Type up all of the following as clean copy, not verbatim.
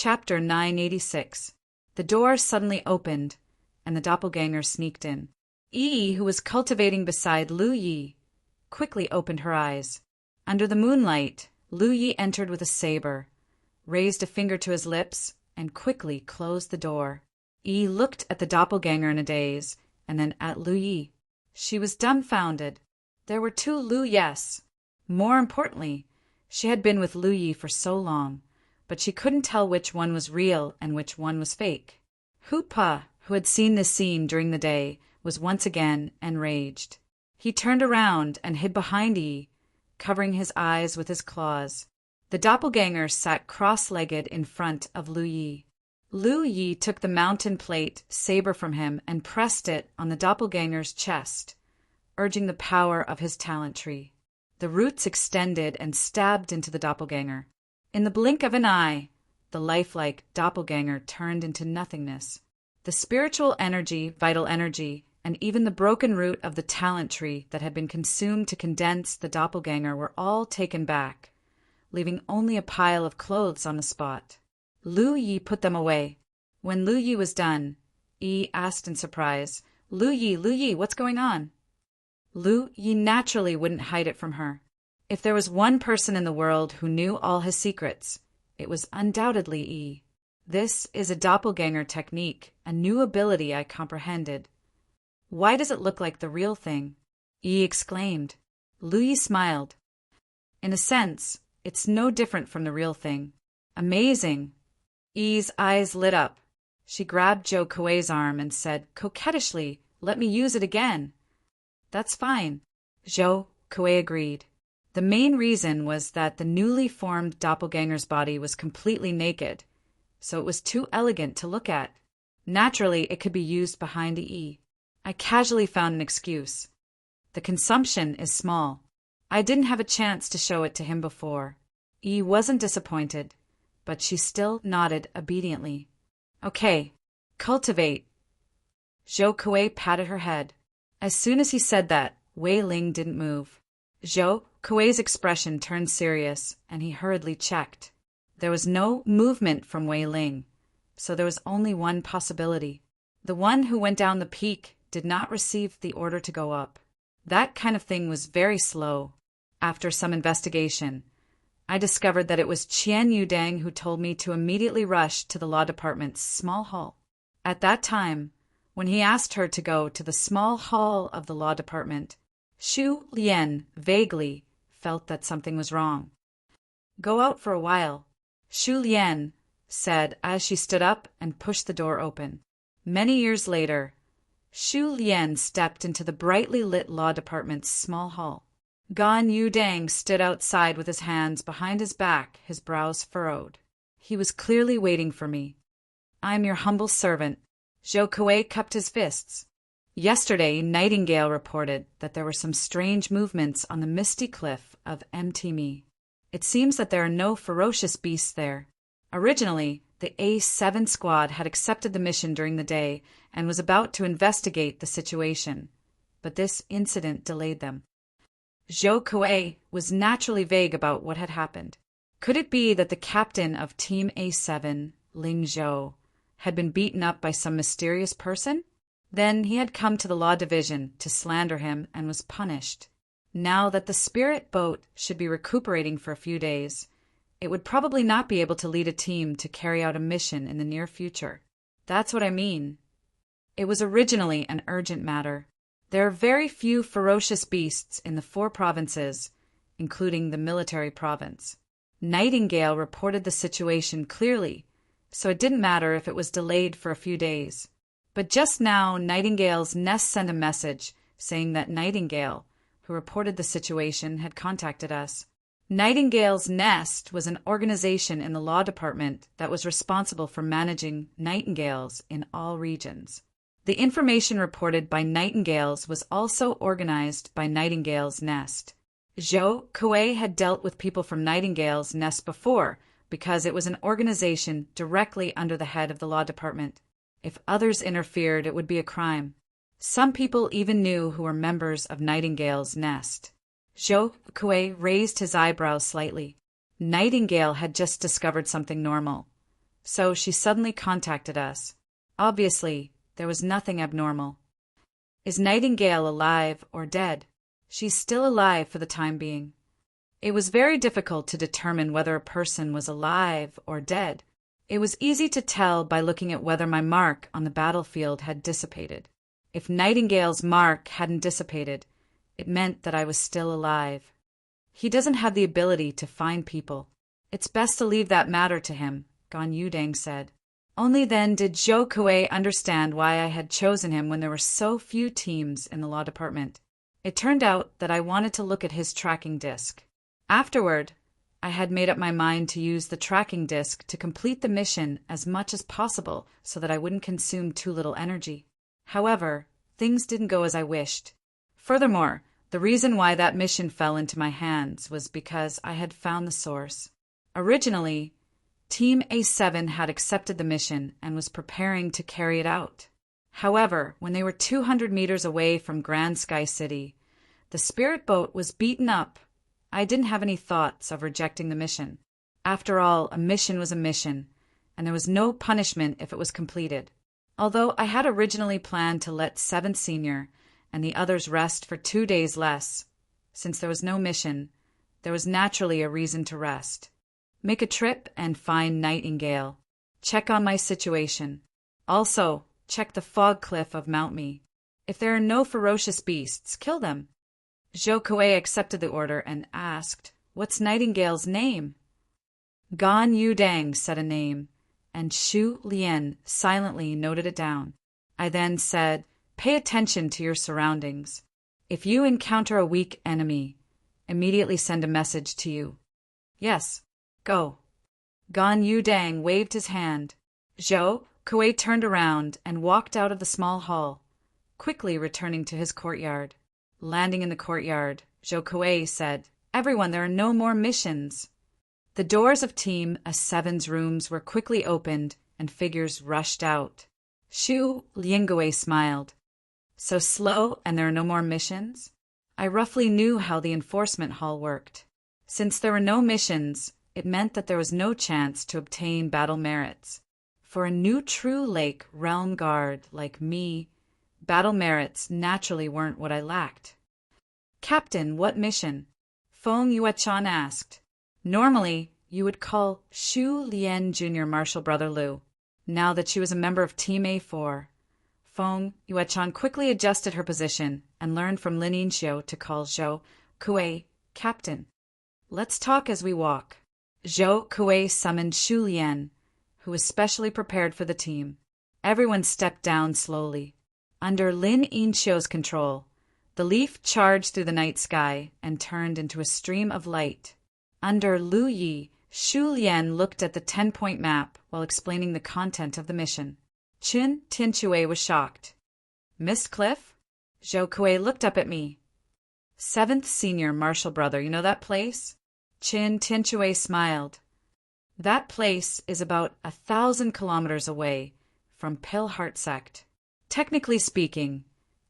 Chapter 986. The door suddenly opened, and the doppelganger sneaked in. Yi, who was cultivating beside Lu Yi, quickly opened her eyes. Under the moonlight, Lu Yi entered with a saber, raised a finger to his lips, and quickly closed the door. Yi looked at the doppelganger in a daze, and then at Lu Yi. She was dumbfounded. There were two Lu Yes. More importantly, she had been with Lu Yi for so long, but she couldn't tell which one was real and which one was fake. Hoopa, who had seen this scene during the day, was once again enraged. He turned around and hid behind Yi, covering his eyes with his claws. The doppelganger sat cross-legged in front of Lu Yi. Lu Yi took the mountain plate saber from him and pressed it on the doppelganger's chest, urging the power of his talent tree. The roots extended and stabbed into the doppelganger. In the blink of an eye, the lifelike doppelganger turned into nothingness. The spiritual energy, vital energy, and even the broken root of the talent tree that had been consumed to condense the doppelganger were all taken back, leaving only a pile of clothes on the spot. Lu Yi put them away. When Lu Yi was done, Yi asked in surprise, Lu Yi, what's going on?" Lu Yi naturally wouldn't hide it from her. If there was one person in the world who knew all his secrets, it was undoubtedly Yi. "This is a doppelganger technique, a new ability I comprehended. Why does it look like the real thing?" Yi exclaimed. Lu Yi smiled. "In a sense, it's no different from the real thing." "Amazing!" Yi's eyes lit up. She grabbed Zhou Kuei's arm and said coquettishly, "Let me use it again." "That's fine," Zhou Kuei agreed. The main reason was that the newly formed doppelganger's body was completely naked, so it was too elegant to look at. Naturally, it could be used behind Yi. I casually found an excuse. "The consumption is small. I didn't have a chance to show it to him before." Yi wasn't disappointed, but she still nodded obediently. "Okay, cultivate." Zhou Kuei patted her head. As soon as he said that, Wei Ling didn't move. Zhou Kuei's expression turned serious, and he hurriedly checked. There was no movement from Wei Ling, so there was only one possibility. The one who went down the peak did not receive the order to go up. That kind of thing was very slow. After some investigation, I discovered that it was Qian Yudang who told me to immediately rush to the law department's small hall. At that time, when he asked her to go to the small hall of the law department, Xu Lian vaguely felt that something was wrong. "Go out for a while," Xu Lian said as she stood up and pushed the door open. Many years later, Xu Lian stepped into the brightly lit law department's small hall. Gan Yudang stood outside with his hands behind his back, his brows furrowed. He was clearly waiting for me. "I'm your humble servant." Zhou Kuei cupped his fists. Yesterday, Nightingale reported that there were some strange movements on the misty cliff of Mtimi. It seems that there are no ferocious beasts there. Originally, the A7 squad had accepted the mission during the day and was about to investigate the situation, but this incident delayed them. Zhou Kuei was naturally vague about what had happened. Could it be that the captain of Team A7, Ling Zhou, had been beaten up by some mysterious person? Then he had come to the law division to slander him and was punished. Now that the spirit boat should be recuperating for a few days, it would probably not be able to lead a team to carry out a mission in the near future. That's what I mean. It was originally an urgent matter. There are very few ferocious beasts in the 4 provinces, including the military province. Nightingale reported the situation clearly, so it didn't matter if it was delayed for a few days. But just now, Nightingale's nest sent a message saying that Nightingale, who reported the situation, had contacted us. Nightingale's Nest was an organization in the law department that was responsible for managing nightingales in all regions. The information reported by Nightingales was also organized by Nightingale's Nest. Zhou Kuei had dealt with people from Nightingale's Nest before because it was an organization directly under the head of the law department. If others interfered, it would be a crime. Some people even knew who were members of Nightingale's Nest. Zhou Kuei raised his eyebrows slightly. Nightingale had just discovered something normal. So she suddenly contacted us. Obviously, there was nothing abnormal. Is Nightingale alive or dead? She's still alive for the time being. It was very difficult to determine whether a person was alive or dead. It was easy to tell by looking at whether my mark on the battlefield had dissipated. If Nightingale's mark hadn't dissipated, it meant that I was still alive. He doesn't have the ability to find people. It's best to leave that matter to him, Gan Yudang said. Only then did Zhou Kuei understand why I had chosen him when there were so few teams in the law department. It turned out that I wanted to look at his tracking disc. Afterward, I had made up my mind to use the tracking disc to complete the mission as much as possible so that I wouldn't consume too little energy. However, things didn't go as I wished. Furthermore, the reason why that mission fell into my hands was because I had found the source. Originally, Team A7 had accepted the mission and was preparing to carry it out. However, when they were 200 meters away from Grand Sky City, the spirit boat was beaten up. I didn't have any thoughts of rejecting the mission. After all, a mission was a mission, and there was no punishment if it was completed. Although I had originally planned to let 7th Senior and the others rest for 2 days less, since there was no mission, there was naturally a reason to rest. Make a trip and find Nightingale. Check on my situation. Also, check the fog cliff of Mount Me. If there are no ferocious beasts, kill them. Zhou Kuei accepted the order and asked, "What's Nightingale's name?" Gan Yudang said a name, and Xu Lian silently noted it down. I then said, "Pay attention to your surroundings. If you encounter a weak enemy, immediately send a message to you." "Yes, go." Gan Yudang waved his hand. Zhou Kuei turned around and walked out of the small hall, quickly returning to his courtyard. Landing in the courtyard, Zhou Kuei said, "Everyone, there are no more missions." The doors of Team A7's rooms were quickly opened and figures rushed out. Xu Liangui smiled. "So slow and there are no more missions?" I roughly knew how the enforcement hall worked. Since there were no missions, it meant that there was no chance to obtain battle merits. For a new true lake realm guard like me, battle merits naturally weren't what I lacked. "Captain, what mission?" Feng Yuechan asked. Normally, you would call Xu Lian Jr. Marshal Brother Liu. Now that she was a member of Team A4, Feng Yuechan quickly adjusted her position and learned from Lin Yinxiu to call Zhou Kuei Captain. "Let's talk as we walk." Zhou Kuei summoned Xu Lian, who was specially prepared for the team. Everyone stepped down slowly. Under Lin Yinxiu's control, the leaf charged through the night sky and turned into a stream of light. Under Lu Yi, Xu Lian looked at the 10-point map while explaining the content of the mission. Qin Tianque was shocked. "Mist Cliff?" Zhou Kuei looked up at me. 7th Senior Marshal Brother, you know that place? Qin Tianque smiled. That place is about 1,000 kilometers away from Pilheart Sect. Technically speaking,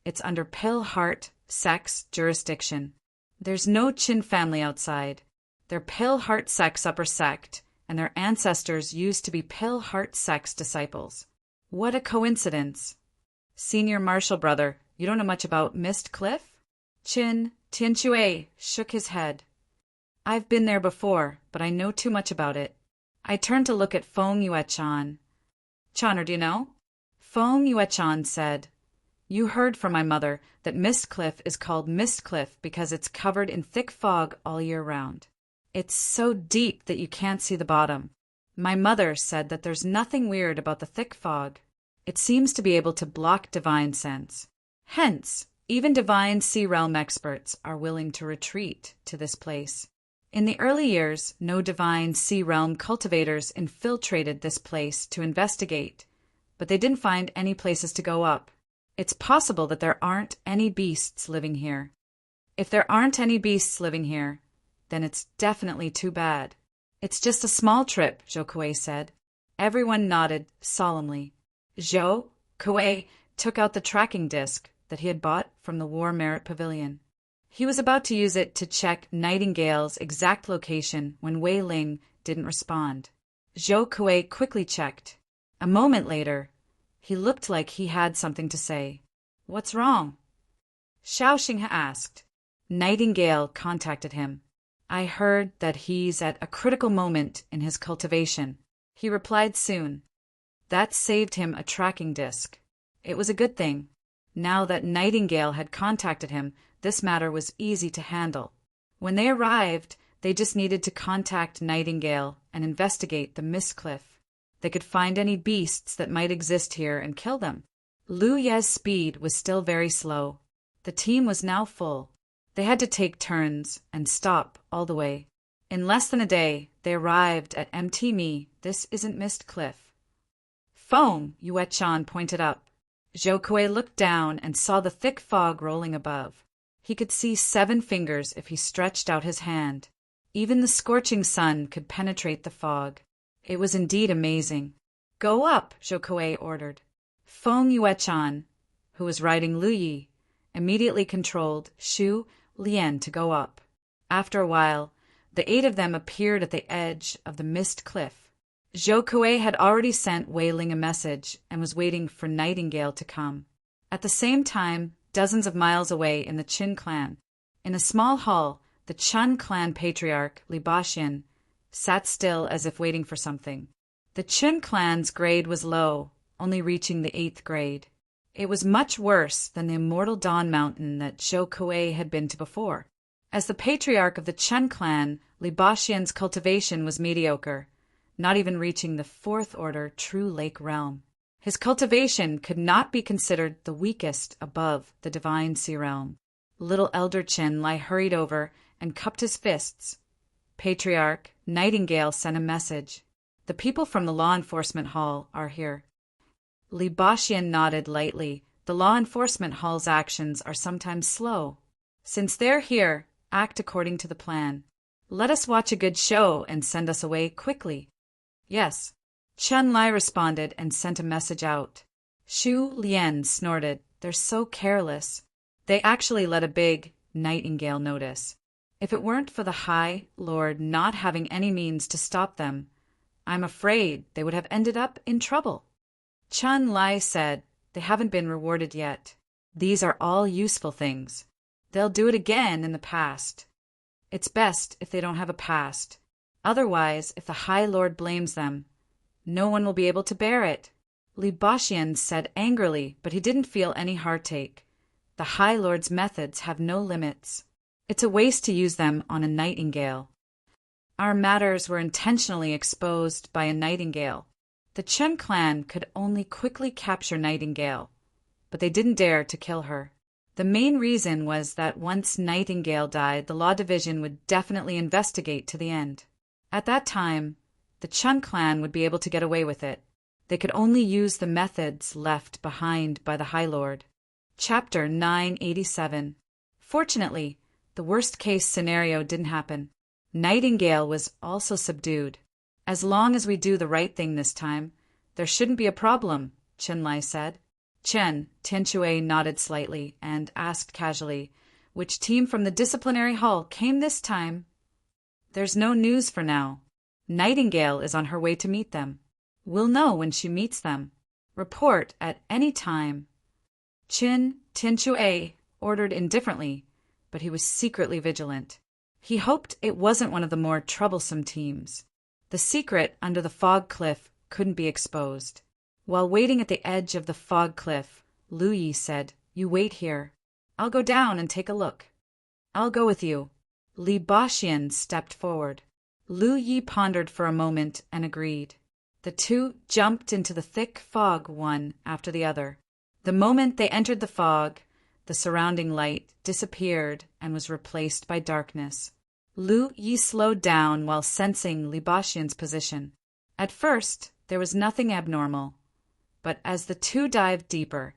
it's under Pilheart Sect's jurisdiction. There's no Qin family outside. They're Pilheart Sect's upper sect, and their ancestors used to be Pilheart Sect's disciples. What a coincidence. Senior Marshal Brother, you don't know much about Mist Cliff? Qin Tianque shook his head. I've been there before, but I know too much about it. I turned to look at Feng Yuechan. "Chaner, do you know?" Feng Yuechan said, "You heard from my mother that Mist Cliff is called Mist Cliff because it's covered in thick fog all year round. It's so deep that you can't see the bottom. My mother said that there's nothing weird about the thick fog. It seems to be able to block divine sense. Hence, even divine sea realm experts are willing to retreat to this place. In the early years, no divine sea realm cultivators infiltrated this place to investigate, but they didn't find any places to go up. It's possible that there aren't any beasts living here. If there aren't any beasts living here, then it's definitely too bad. It's just a small trip, Zhou Kuei said. Everyone nodded solemnly. Zhou Kuei took out the tracking disc that he had bought from the War Merit Pavilion. He was about to use it to check Nightingale's exact location when Wei Ling didn't respond. Zhou Kuei quickly checked. A moment later, he looked like he had something to say. What's wrong? Xiao Xinghe asked. Nightingale contacted him. I heard that he's at a critical moment in his cultivation. He replied soon. That saved him a tracking disc. It was a good thing. Now that Nightingale had contacted him, this matter was easy to handle. When they arrived, they just needed to contact Nightingale and investigate the mist cliff. They could find any beasts that might exist here and kill them. Lu Ye's speed was still very slow. The team was now full. They had to take turns and stop all the way. In less than a day, they arrived at Mt Mi. This isn't Mist Cliff. Foam, Yue-chan pointed up. Zhou Kuei looked down and saw the thick fog rolling above. He could see 7 fingers if he stretched out his hand. Even the scorching sun could penetrate the fog. It was indeed amazing. Go up, Zhou Kuei ordered. Feng Yue-chan, who was riding Lu Yi, immediately controlled Xu Lian to go up. After a while, the 8 of them appeared at the edge of the mist cliff. Zhou Kuei had already sent Wei Ling a message and was waiting for Nightingale to come. At the same time, dozens of miles away in the Qin clan, in a small hall, the Chun clan patriarch, Li Baxian, sat still as if waiting for something. The Qin clan's grade was low, only reaching the 8th grade. It was much worse than the immortal Dawn Mountain that Zhou Kuei had been to before. As the patriarch of the Chen clan, Li Baxian's cultivation was mediocre, not even reaching the 4th order true lake realm. His cultivation could not be considered the weakest above the divine sea realm. Little Elder Chen Lai hurried over and cupped his fists. Patriarch, Nightingale sent a message. The people from the law enforcement hall are here. Li Baxian nodded lightly. The law enforcement hall's actions are sometimes slow. Since they're here, act according to the plan. Let us watch a good show and send us away quickly. Yes. Chen Lai responded and sent a message out. Xu Lian snorted. They're so careless. They actually let a big Nightingale notice. If it weren't for the High Lord not having any means to stop them, I'm afraid they would have ended up in trouble. Chen Lai said, they haven't been rewarded yet. These are all useful things. They'll do it again in the past. It's best if they don't have a past. Otherwise, if the High Lord blames them, no one will be able to bear it. Li Baxian said angrily, but he didn't feel any heartache. The High Lord's methods have no limits. It's a waste to use them on a Nightingale. Our matters were intentionally exposed by a Nightingale. The Chen clan could only quickly capture Nightingale, but they didn't dare to kill her. The main reason was that once Nightingale died, the Law Division would definitely investigate to the end. At that time, the Chun clan would be able to get away with it. They could only use the methods left behind by the High Lord. Chapter 987. Fortunately, the worst-case scenario didn't happen. Nightingale was also subdued. As long as we do the right thing this time, there shouldn't be a problem, Chen Lai said. Chen Tianchue nodded slightly and asked casually, which team from the disciplinary hall came this time? There's no news for now. Nightingale is on her way to meet them. We'll know when she meets them. Report at any time. Qin Tianchue ordered indifferently, but he was secretly vigilant. He hoped it wasn't one of the more troublesome teams. The secret under the fog cliff couldn't be exposed. While waiting at the edge of the fog cliff, Lu Yi said, "You wait here. I'll go down and take a look." "I'll go with you." Li Baxian stepped forward. Lu Yi pondered for a moment and agreed. The two jumped into the thick fog one after the other. The moment they entered the fog, the surrounding light disappeared and was replaced by darkness. Lu Yi slowed down while sensing Li Baxian's position. At first, there was nothing abnormal, but as the two dived deeper,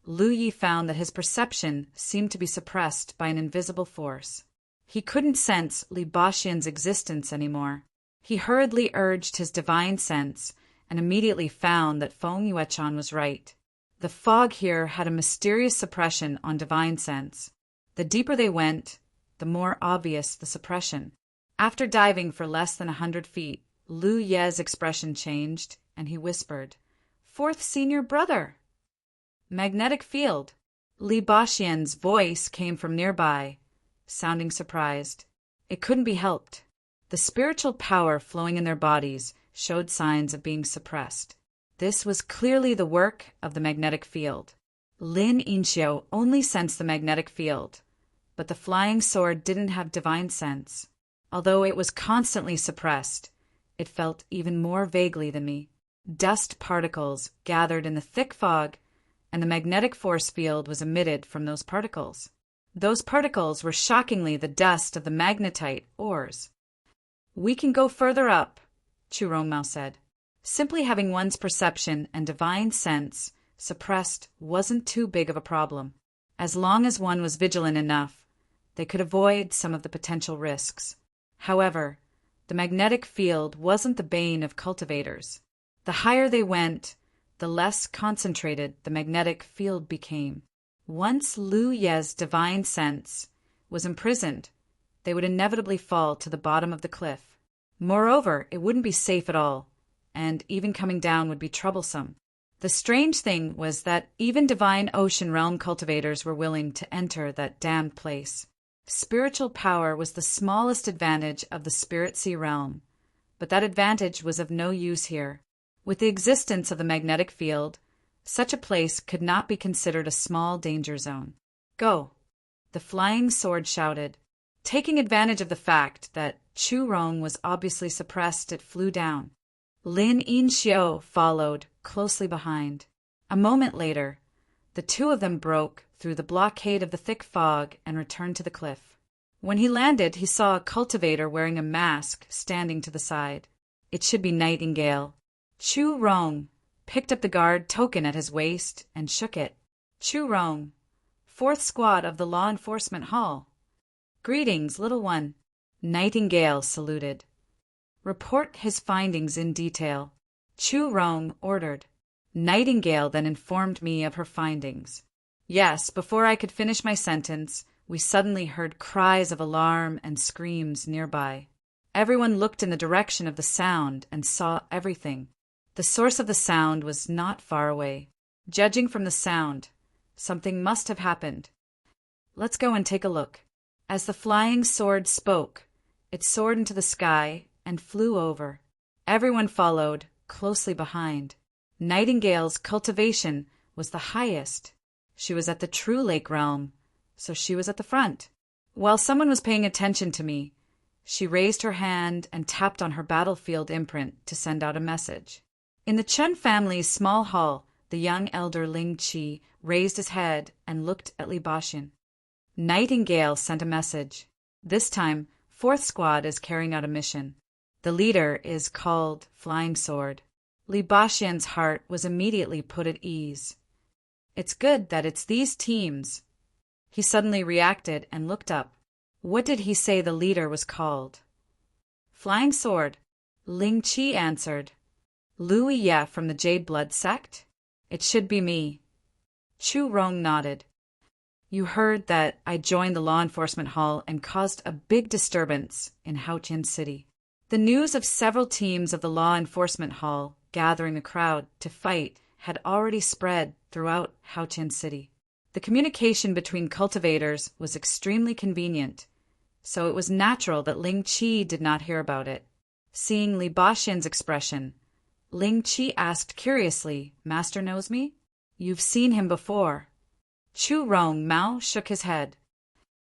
Lu Yi found that his perception seemed to be suppressed by an invisible force. He couldn't sense Li Baxian's existence anymore. He hurriedly urged his divine sense and immediately found that Feng Yuechan was right. The fog here had a mysterious suppression on divine sense. The deeper they went, the more obvious the suppression. After diving for less than 100 feet, Lu Ye's expression changed, and he whispered, "Fourth senior brother!" Magnetic field. Li Baxian's voice came from nearby, sounding surprised. It couldn't be helped. The spiritual power flowing in their bodies showed signs of being suppressed. This was clearly the work of the magnetic field. Lin Yinxiu only sensed the magnetic field, but the flying sword didn't have divine sense. Although it was constantly suppressed, it felt even more vaguely than me. Dust particles gathered in the thick fog, and the magnetic force field was emitted from those particles. Those particles were shockingly the dust of the magnetite ores. "We can go further up," Chu Rongmao said. Simply having one's perception and divine sense suppressed wasn't too big of a problem. As long as one was vigilant enough, they could avoid some of the potential risks. However, the magnetic field wasn't the bane of cultivators. The higher they went, the less concentrated the magnetic field became. Once Lu Ye's divine sense was imprisoned, they would inevitably fall to the bottom of the cliff. Moreover, it wouldn't be safe at all, and even coming down would be troublesome. The strange thing was that even divine ocean realm cultivators were willing to enter that damned place. Spiritual power was the smallest advantage of the spirit sea realm, but that advantage was of no use here. With the existence of the magnetic field, such a place could not be considered a small danger zone. "Go," the flying sword shouted. Taking advantage of the fact that Chu Rong was obviously suppressed, it flew down. Lin Yinxiu followed closely behind. A moment later, the two of them broke through the blockade of the thick fog and returned to the cliff. When he landed, he saw a cultivator wearing a mask standing to the side. It should be Nightingale. Chu Rong picked up the guard token at his waist and shook it. "Chu Rong, 4th Squad of the Law Enforcement Hall." "Greetings, little one." Nightingale saluted. "Report his findings in detail," Chu Rong ordered. Nightingale then informed me of her findings. Yes, before I could finish my sentence, we suddenly heard cries of alarm and screams nearby. Everyone looked in the direction of the sound and saw everything. The source of the sound was not far away. Judging from the sound, something must have happened. "Let's go and take a look." As the flying sword spoke, it soared into the sky and flew over. Everyone followed, closely behind. Nightingale's cultivation was the highest. She was at the True Lake realm, so she was at the front. While someone was paying attention to me, she raised her hand and tapped on her battlefield imprint to send out a message. In the Chen family's small hall, the young elder Ling Qi raised his head and looked at Li Baxian. Nightingale sent a message. This time, 4th Squad is carrying out a mission. The leader is called Flying Sword. Li Baxian's heart was immediately put at ease. It's good that it's these teams. He suddenly reacted and looked up. What did he say the leader was called? Flying Sword. Ling Qi answered. Lu Ye from the Jade Blood sect? It should be me. Chu Rong nodded. You heard that I joined the law enforcement hall and caused a big disturbance in Haotian City. The news of several teams of the law enforcement hall gathering the crowd to fight had already spread throughout Haotian City. The communication between cultivators was extremely convenient, so it was natural that Ling Qi did not hear about it. Seeing Li Baxian's expression, Ling Qi asked curiously, "Master knows me? You've seen him before." Chu Rongmao shook his head.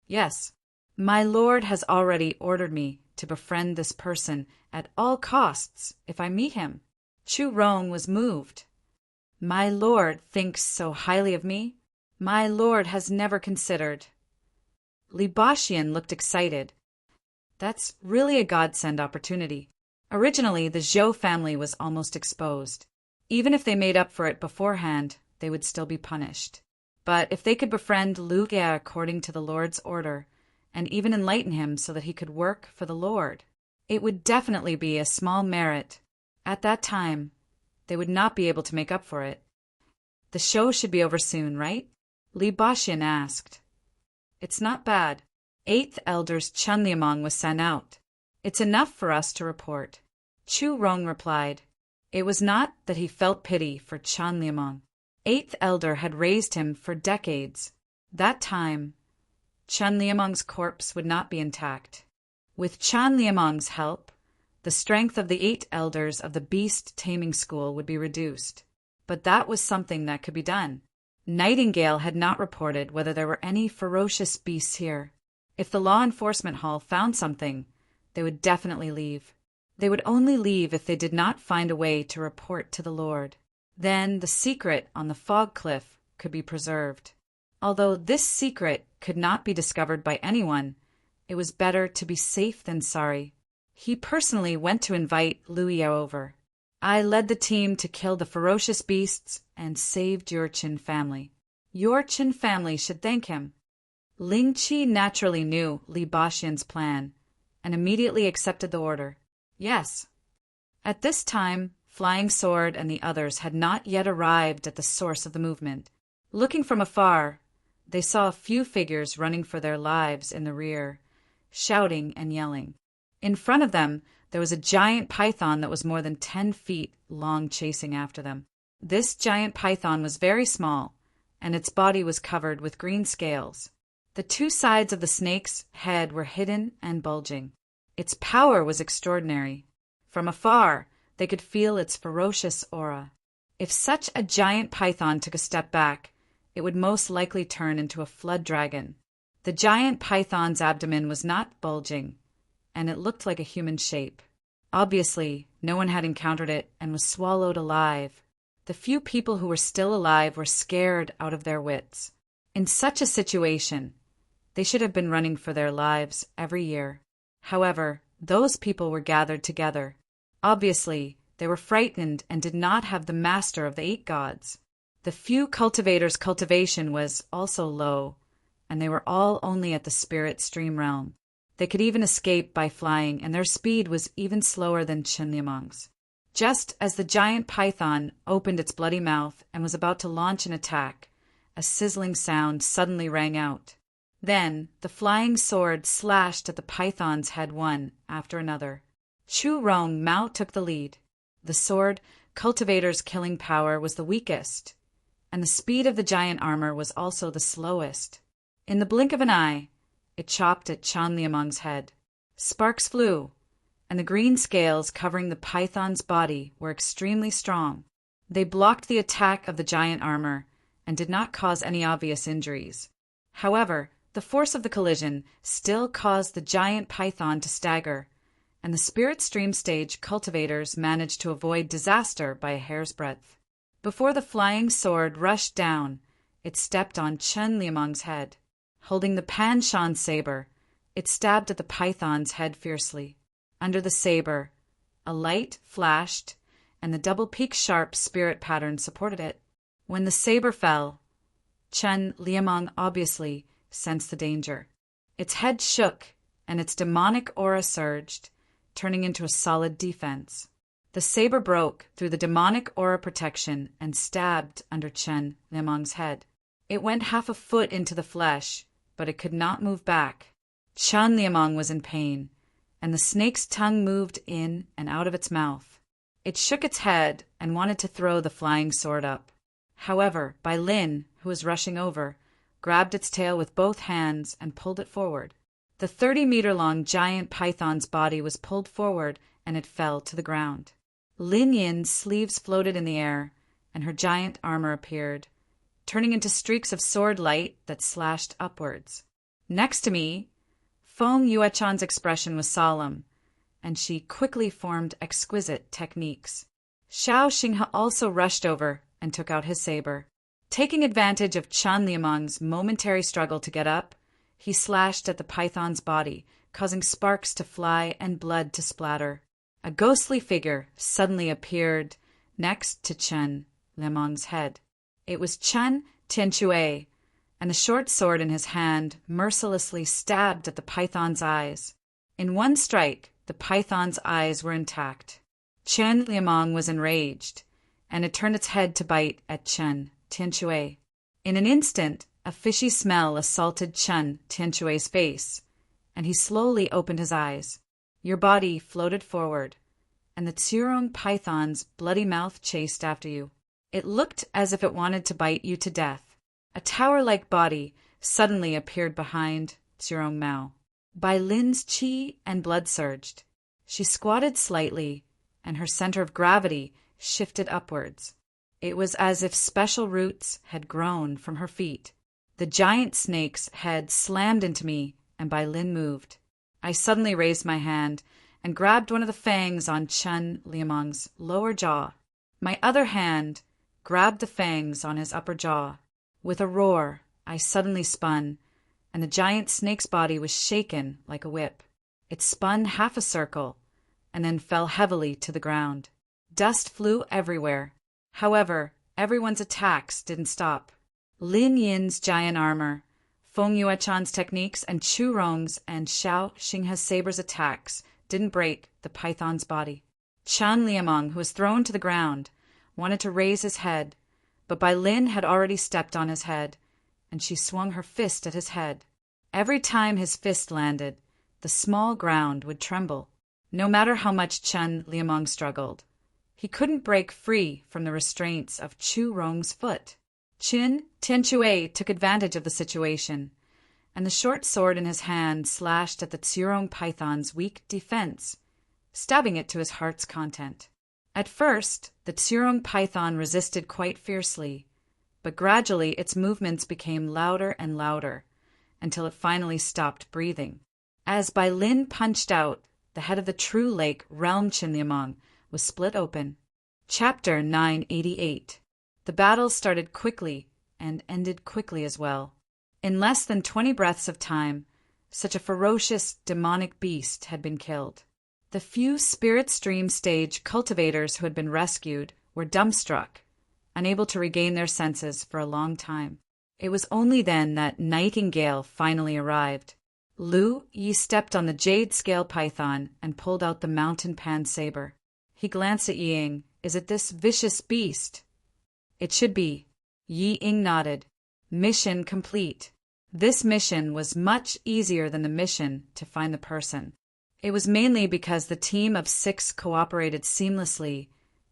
"Yes, my lord has already ordered me to befriend this person at all costs if I meet him." Chu Rong was moved. "My lord thinks so highly of me? My lord has never considered." Li Baxian looked excited. That's really a godsend opportunity. Originally, the Zhou family was almost exposed. Even if they made up for it beforehand, they would still be punished. But if they could befriend Lu Ge according to the Lord's order, and even enlighten him so that he could work for the Lord, it would definitely be a small merit. At that time, they would not be able to make up for it. The show should be over soon, right? Li Baxian asked. It's not bad. 8th Elder's Chun Liamong was sent out. It's enough for us to report. Chu Rong replied. It was not that he felt pity for Chan Liamong. Eighth Elder had raised him for decades. That time, Chan Liamong's corpse would not be intact. With Chan Liamong's help, the strength of the 8 elders of the beast taming school would be reduced. But that was something that could be done. Nightingale had not reported whether there were any ferocious beasts here. If the law enforcement hall found something, they would definitely leave. They would only leave if they did not find a way to report to the Lord. Then the secret on the fog cliff could be preserved. Although this secret could not be discovered by anyone, it was better to be safe than sorry. He personally went to invite Liu Yao over. I led the team to kill the ferocious beasts and saved your Qin family. Your Qin family should thank him. Ling Qi naturally knew Li Baxian's plan and immediately accepted the order. Yes. At this time, Flying Sword and the others had not yet arrived at the source of the movement. Looking from afar, they saw a few figures running for their lives in the rear, shouting and yelling. In front of them, there was a giant python that was more than 10 feet long chasing after them. This giant python was very small, and its body was covered with green scales. The 2 sides of the snake's head were hidden and bulging. Its power was extraordinary. From afar, they could feel its ferocious aura. If such a giant python took a step back, it would most likely turn into a flood dragon. The giant python's abdomen was not bulging, and it looked like a human shape. Obviously, no one had encountered it and was swallowed alive. The few people who were still alive were scared out of their wits. In such a situation, they should have been running for their lives every year. However, those people were gathered together. Obviously, they were frightened and did not have the master of the 8 gods. The few cultivators' cultivation was also low, and they were all only at the spirit stream realm. They could even escape by flying, and their speed was even slower than Chen Liamong's. Just as the giant python opened its bloody mouth and was about to launch an attack, a sizzling sound suddenly rang out. Then the flying sword slashed at the python's head one after another. Chu Rong Mao took the lead. The sword cultivator's killing power was the weakest, and the speed of the giant armor was also the slowest. In the blink of an eye, it chopped at Chan Liamong's head. Sparks flew, and the green scales covering the python's body were extremely strong. They blocked the attack of the giant armor and did not cause any obvious injuries. However, the force of the collision still caused the giant python to stagger, and the spirit stream stage cultivators managed to avoid disaster by a hair's breadth. Before the flying sword rushed down, it stepped on Chen Liamong's head. Holding the Pan Shan saber, it stabbed at the python's head fiercely. Under the saber, a light flashed, and the double-peak sharp spirit pattern supported it. When the saber fell, Chen Liamong obviously sensed the danger. Its head shook, and its demonic aura surged, turning into a solid defense. The saber broke through the demonic aura protection and stabbed under Chen Liamong's head. It went half a foot into the flesh, but it could not move back. Chen Liamong was in pain, and the snake's tongue moved in and out of its mouth. It shook its head and wanted to throw the flying sword up. However, Bai Lin, who was rushing over, grabbed its tail with both hands and pulled it forward. The 30-meter-long giant python's body was pulled forward, and it fell to the ground. Lin Yin's sleeves floated in the air, and her giant armor appeared, turning into streaks of sword light that slashed upwards. Next to me, Feng Yuechan's expression was solemn, and she quickly formed exquisite techniques. Xiao Xinghe also rushed over and took out his saber. Taking advantage of Chan Liamong's momentary struggle to get up, he slashed at the python's body, causing sparks to fly and blood to splatter. A ghostly figure suddenly appeared next to Chen Liamong's head. It was Chen Tianchue, and the short sword in his hand mercilessly stabbed at the python's eyes. In one strike, the python's eyes were intact. Chen Liamong was enraged, and it turned its head to bite at Chen Tianchue. In an instant, a fishy smell assaulted Chen Tianchue's face, and he slowly opened his eyes. Your body floated forward, and the Tsurong python's bloody mouth chased after you. It looked as if it wanted to bite you to death. A tower-like body suddenly appeared behind Tsurong Mao. Bai Lin's chi and blood surged. She squatted slightly, and her center of gravity shifted upwards. It was as if special roots had grown from her feet. The giant snake's head slammed into me, and Bai Lin moved. I suddenly raised my hand and grabbed one of the fangs on Chen Liameng's lower jaw. My other hand grabbed the fangs on his upper jaw. With a roar, I suddenly spun, and the giant snake's body was shaken like a whip. It spun half a circle, and then fell heavily to the ground. Dust flew everywhere. However, everyone's attacks didn't stop. Lin Yin's giant armor, Feng Yuechan's techniques, and Chu Rong's and Xiao Xinghe's saber's attacks didn't break the python's body. Chen Liameng, who was thrown to the ground, wanted to raise his head, but Bai Lin had already stepped on his head, and she swung her fist at his head. Every time his fist landed, the small ground would tremble. No matter how much Chen Liameng struggled, he couldn't break free from the restraints of Chu Rong's foot. Qin Tianchue took advantage of the situation, and the short sword in his hand slashed at the Tsurong python's weak defense, stabbing it to his heart's content. At first, the Tsurong python resisted quite fiercely, but gradually its movements became louder and louder, until it finally stopped breathing. As Bai Lin punched out, the head of the true lake realm Qin Liameng was split open. Chapter 988. The battle started quickly and ended quickly as well. In less than 20 breaths of time, such a ferocious, demonic beast had been killed. The few Spirit Stream stage cultivators who had been rescued were dumbstruck, unable to regain their senses for a long time. It was only then that Nightingale finally arrived. Lu Yi stepped on the jade scale python and pulled out the mountain pan saber. He glanced at Ying. Is it this vicious beast? It should be. Yi Ying nodded. Mission complete. This mission was much easier than the mission to find the person. It was mainly because the team of 6 cooperated seamlessly,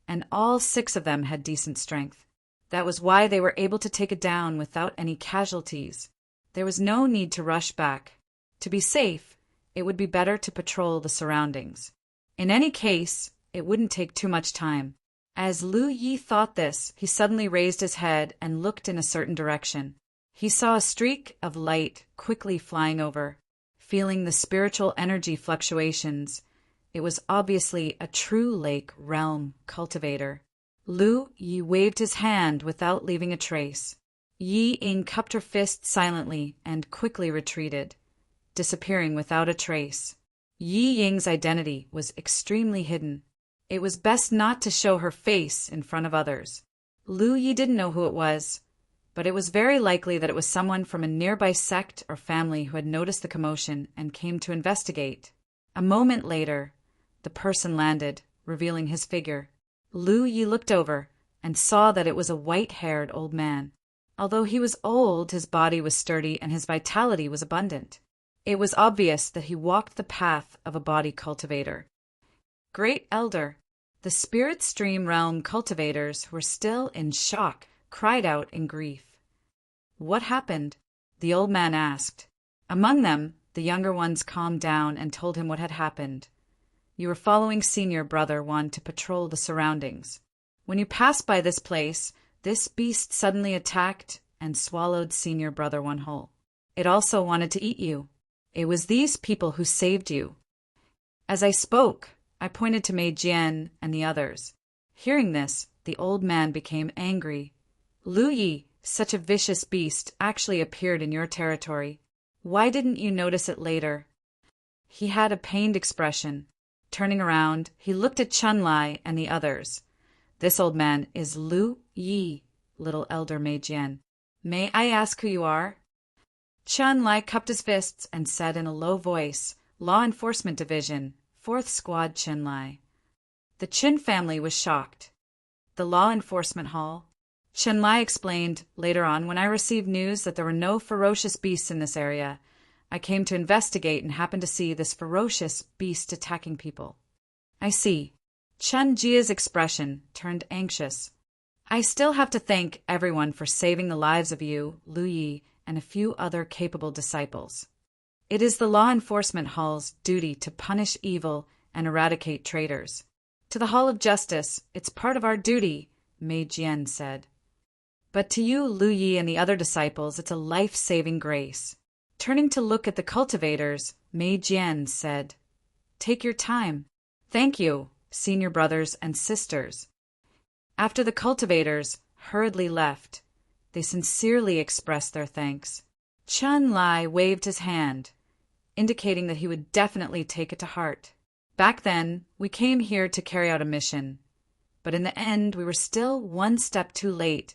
and all 6 of them had decent strength. That was why they were able to take it down without any casualties. There was no need to rush back. To be safe, it would be better to patrol the surroundings. In any case, it wouldn't take too much time. As Lu Yi thought this, he suddenly raised his head and looked in a certain direction. He saw a streak of light quickly flying over. Feeling the spiritual energy fluctuations, it was obviously a true lake realm cultivator. Lu Yi waved his hand without leaving a trace. Yi Ying cupped her fist silently and quickly retreated, disappearing without a trace. Yi Ying's identity was extremely hidden. It was best not to show her face in front of others. Lu Yi didn't know who it was, but it was very likely that it was someone from a nearby sect or family who had noticed the commotion and came to investigate. A moment later, the person landed, revealing his figure. Lu Yi looked over and saw that it was a white-haired old man. Although he was old, his body was sturdy and his vitality was abundant. It was obvious that he walked the path of a body cultivator. Great Elder, the Spirit Stream Realm cultivators who were still in shock cried out in grief. What happened? The old man asked. Among them, the younger ones calmed down and told him what had happened. You were following Senior Brother One to patrol the surroundings. When you passed by this place, this beast suddenly attacked and swallowed Senior Brother One whole. It also wanted to eat you. It was these people who saved you. As I spoke, I pointed to Mei Jian and the others. Hearing this, the old man became angry. Lu Yi, such a vicious beast, actually appeared in your territory. Why didn't you notice it later? He had a pained expression. Turning around, he looked at Chun Lai and the others. This old man is Lu Yi, little Elder Mei Jian. May I ask who you are? Chun Lai cupped his fists and said in a low voice, Law Enforcement Division, 4th Squad Chun Lai. The Chin family was shocked. The Law Enforcement Hall. Chun Lai explained later on, when I received news that there were no ferocious beasts in this area, I came to investigate and happened to see this ferocious beast attacking people. I see. Chen Jia's expression turned anxious. I still have to thank everyone for saving the lives of you, Lu Yi, and a few other capable disciples. It is the law enforcement hall's duty to punish evil and eradicate traitors. To the Hall of Justice, it's part of our duty, Mei Jian said. But to you, Lu Yi, and the other disciples, it's a life-saving grace. Turning to look at the cultivators, Mei Jian said, Take your time. Thank you, senior brothers and sisters. After the cultivators hurriedly left, they sincerely expressed their thanks. Chen Lai waved his hand, indicating that he would definitely take it to heart. Back then, we came here to carry out a mission, but in the end we were still one step too late,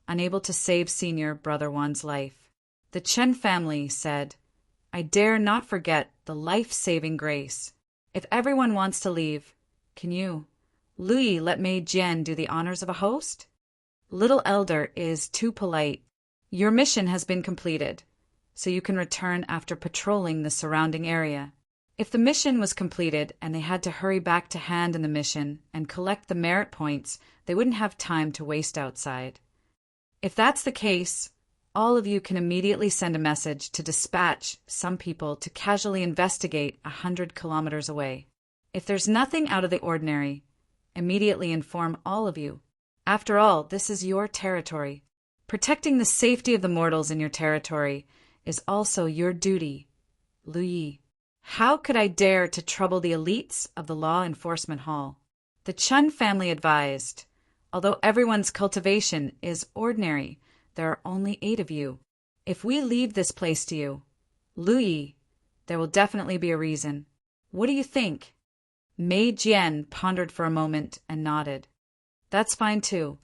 unable to save senior brother Wan's life. The Chen family said, I dare not forget the life-saving grace. If everyone wants to leave, can you, Lu Yi, let Mei Jian do the honors of a host? Little Elder is too polite. Your mission has been completed, so you can return after patrolling the surrounding area. If the mission was completed and they had to hurry back to hand in the mission and collect the merit points, they wouldn't have time to waste outside. If that's the case, all of you can immediately send a message to dispatch some people to casually investigate 100 kilometers away. If there's nothing out of the ordinary, immediately inform all of you. After all, this is your territory. Protecting the safety of the mortals in your territory is also your duty, Lu Yi. How could I dare to trouble the elites of the Law Enforcement Hall? The Chen family advised, although everyone's cultivation is ordinary, there are only 8 of you. If we leave this place to you, Lu Yi, there will definitely be a reason. What do you think? Mei Jian pondered for a moment and nodded. That's fine too.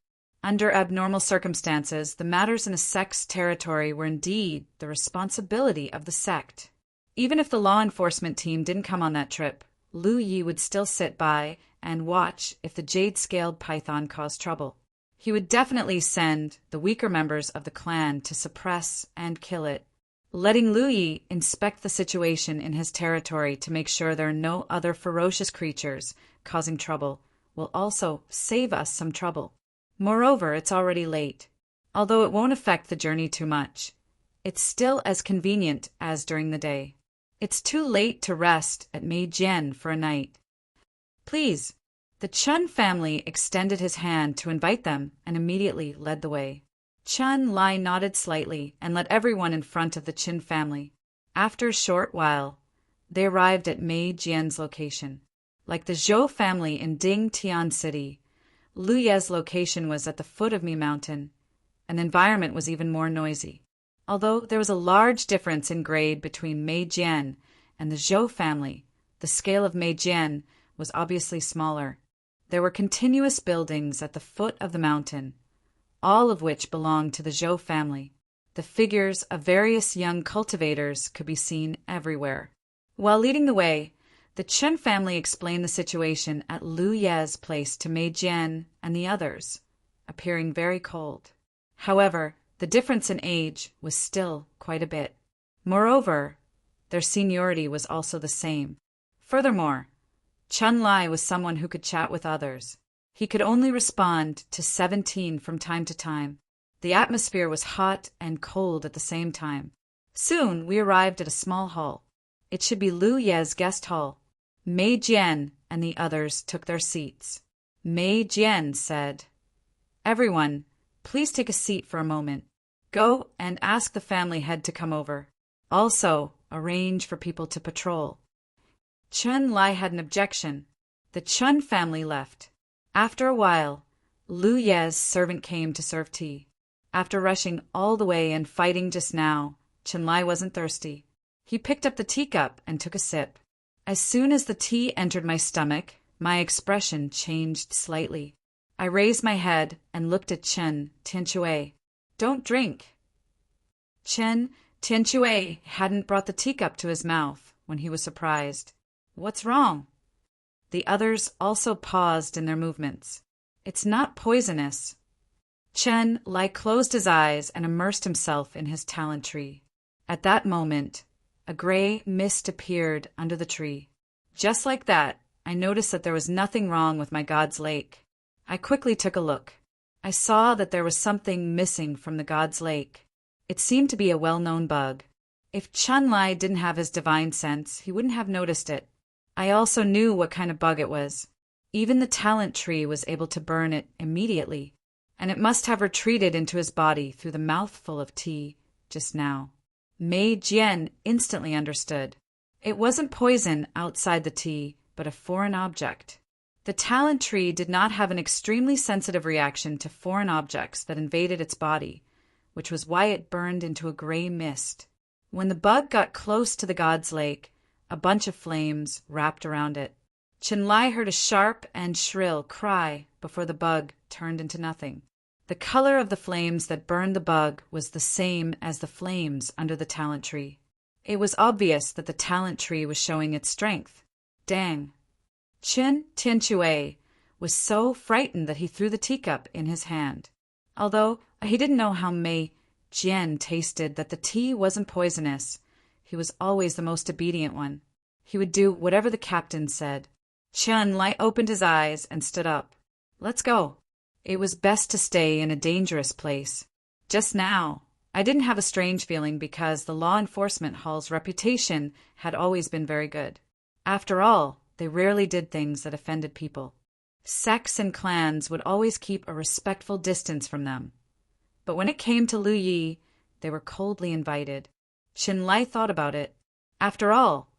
Under abnormal circumstances, the matters in a sect's territory were indeed the responsibility of the sect. Even if the law enforcement team didn't come on that trip, Lu Yi would still sit by and watch if the jade-scaled python caused trouble. He would definitely send the weaker members of the clan to suppress and kill it. Letting Lu Yi inspect the situation in his territory to make sure there are no other ferocious creatures causing trouble will also save us some trouble. Moreover, it's already late. Although it won't affect the journey too much, it's still as convenient as during the day. It's too late to rest at Mei Jian for a night. Please. The Chen family extended his hand to invite them and immediately led the way. Chen Lai nodded slightly and led everyone in front of the Qin family. After a short while, they arrived at Mei Jian's location. Like the Zhou family in Ding Tian City, Lu Ye's location was at the foot of Mi Mountain, and the environment was even more noisy. Although there was a large difference in grade between Mei Jian and the Zhou family, the scale of Mei Jian was obviously smaller. There were continuous buildings at the foot of the mountain, all of which belonged to the Zhou family. The figures of various young cultivators could be seen everywhere. While leading the way, the Chen family explained the situation at Lu Ye's place to Mei Jian and the others, appearing very cold. However, the difference in age was still quite a bit. Moreover, their seniority was also the same. Furthermore, Chen Lai was someone who could chat with others. He could only respond to 17 from time to time. The atmosphere was hot and cold at the same time. Soon we arrived at a small hall. It should be Lu Ye's guest hall. Mei Jian and the others took their seats. Mei Jian said, Everyone, please take a seat for a moment. Go and ask the family head to come over. Also, arrange for people to patrol. Chen Lai had an objection. The Chen family left. After a while, Lu Ye's servant came to serve tea. After rushing all the way and fighting just now, Chen Lai wasn't thirsty. He picked up the teacup and took a sip. As soon as the tea entered my stomach, my expression changed slightly. I raised my head and looked at Chen Tianque. Don't drink. Chen Tianque hadn't brought the teacup to his mouth when he was surprised. What's wrong? The others also paused in their movements. It's not poisonous. Chen Lai closed his eyes and immersed himself in his talent tree. At that moment, a gray mist appeared under the tree. Just like that, I noticed that there was nothing wrong with my god's lake. I quickly took a look. I saw that there was something missing from the god's lake. It seemed to be a well-known bug. If Chun-Li didn't have his divine sense, he wouldn't have noticed it. I also knew what kind of bug it was. Even the talent tree was able to burn it immediately, and it must have retreated into his body through the mouthful of tea just now. Mei Jian instantly understood. It wasn't poison outside the tea, but a foreign object. The talent tree did not have an extremely sensitive reaction to foreign objects that invaded its body, which was why it burned into a gray mist. When the bug got close to the god's lake, a bunch of flames wrapped around it. Chun-Li heard a sharp and shrill cry before the bug turned into nothing. The color of the flames that burned the bug was the same as the flames under the talent tree. It was obvious that the talent tree was showing its strength. Dang! Chen Tianchue was so frightened that he threw the teacup in his hand. Although he didn't know how Mei Jian tasted that the tea wasn't poisonous, he was always the most obedient one. He would do whatever the captain said. Chun-Li opened his eyes and stood up. Let's go. It was best to stay in a dangerous place. Just now, I didn't have a strange feeling because the law enforcement hall's reputation had always been very good. After all, they rarely did things that offended people. Sects and clans would always keep a respectful distance from them. But when it came to Lu Yi, they were coldly invited. Chun-Li thought about it. After all,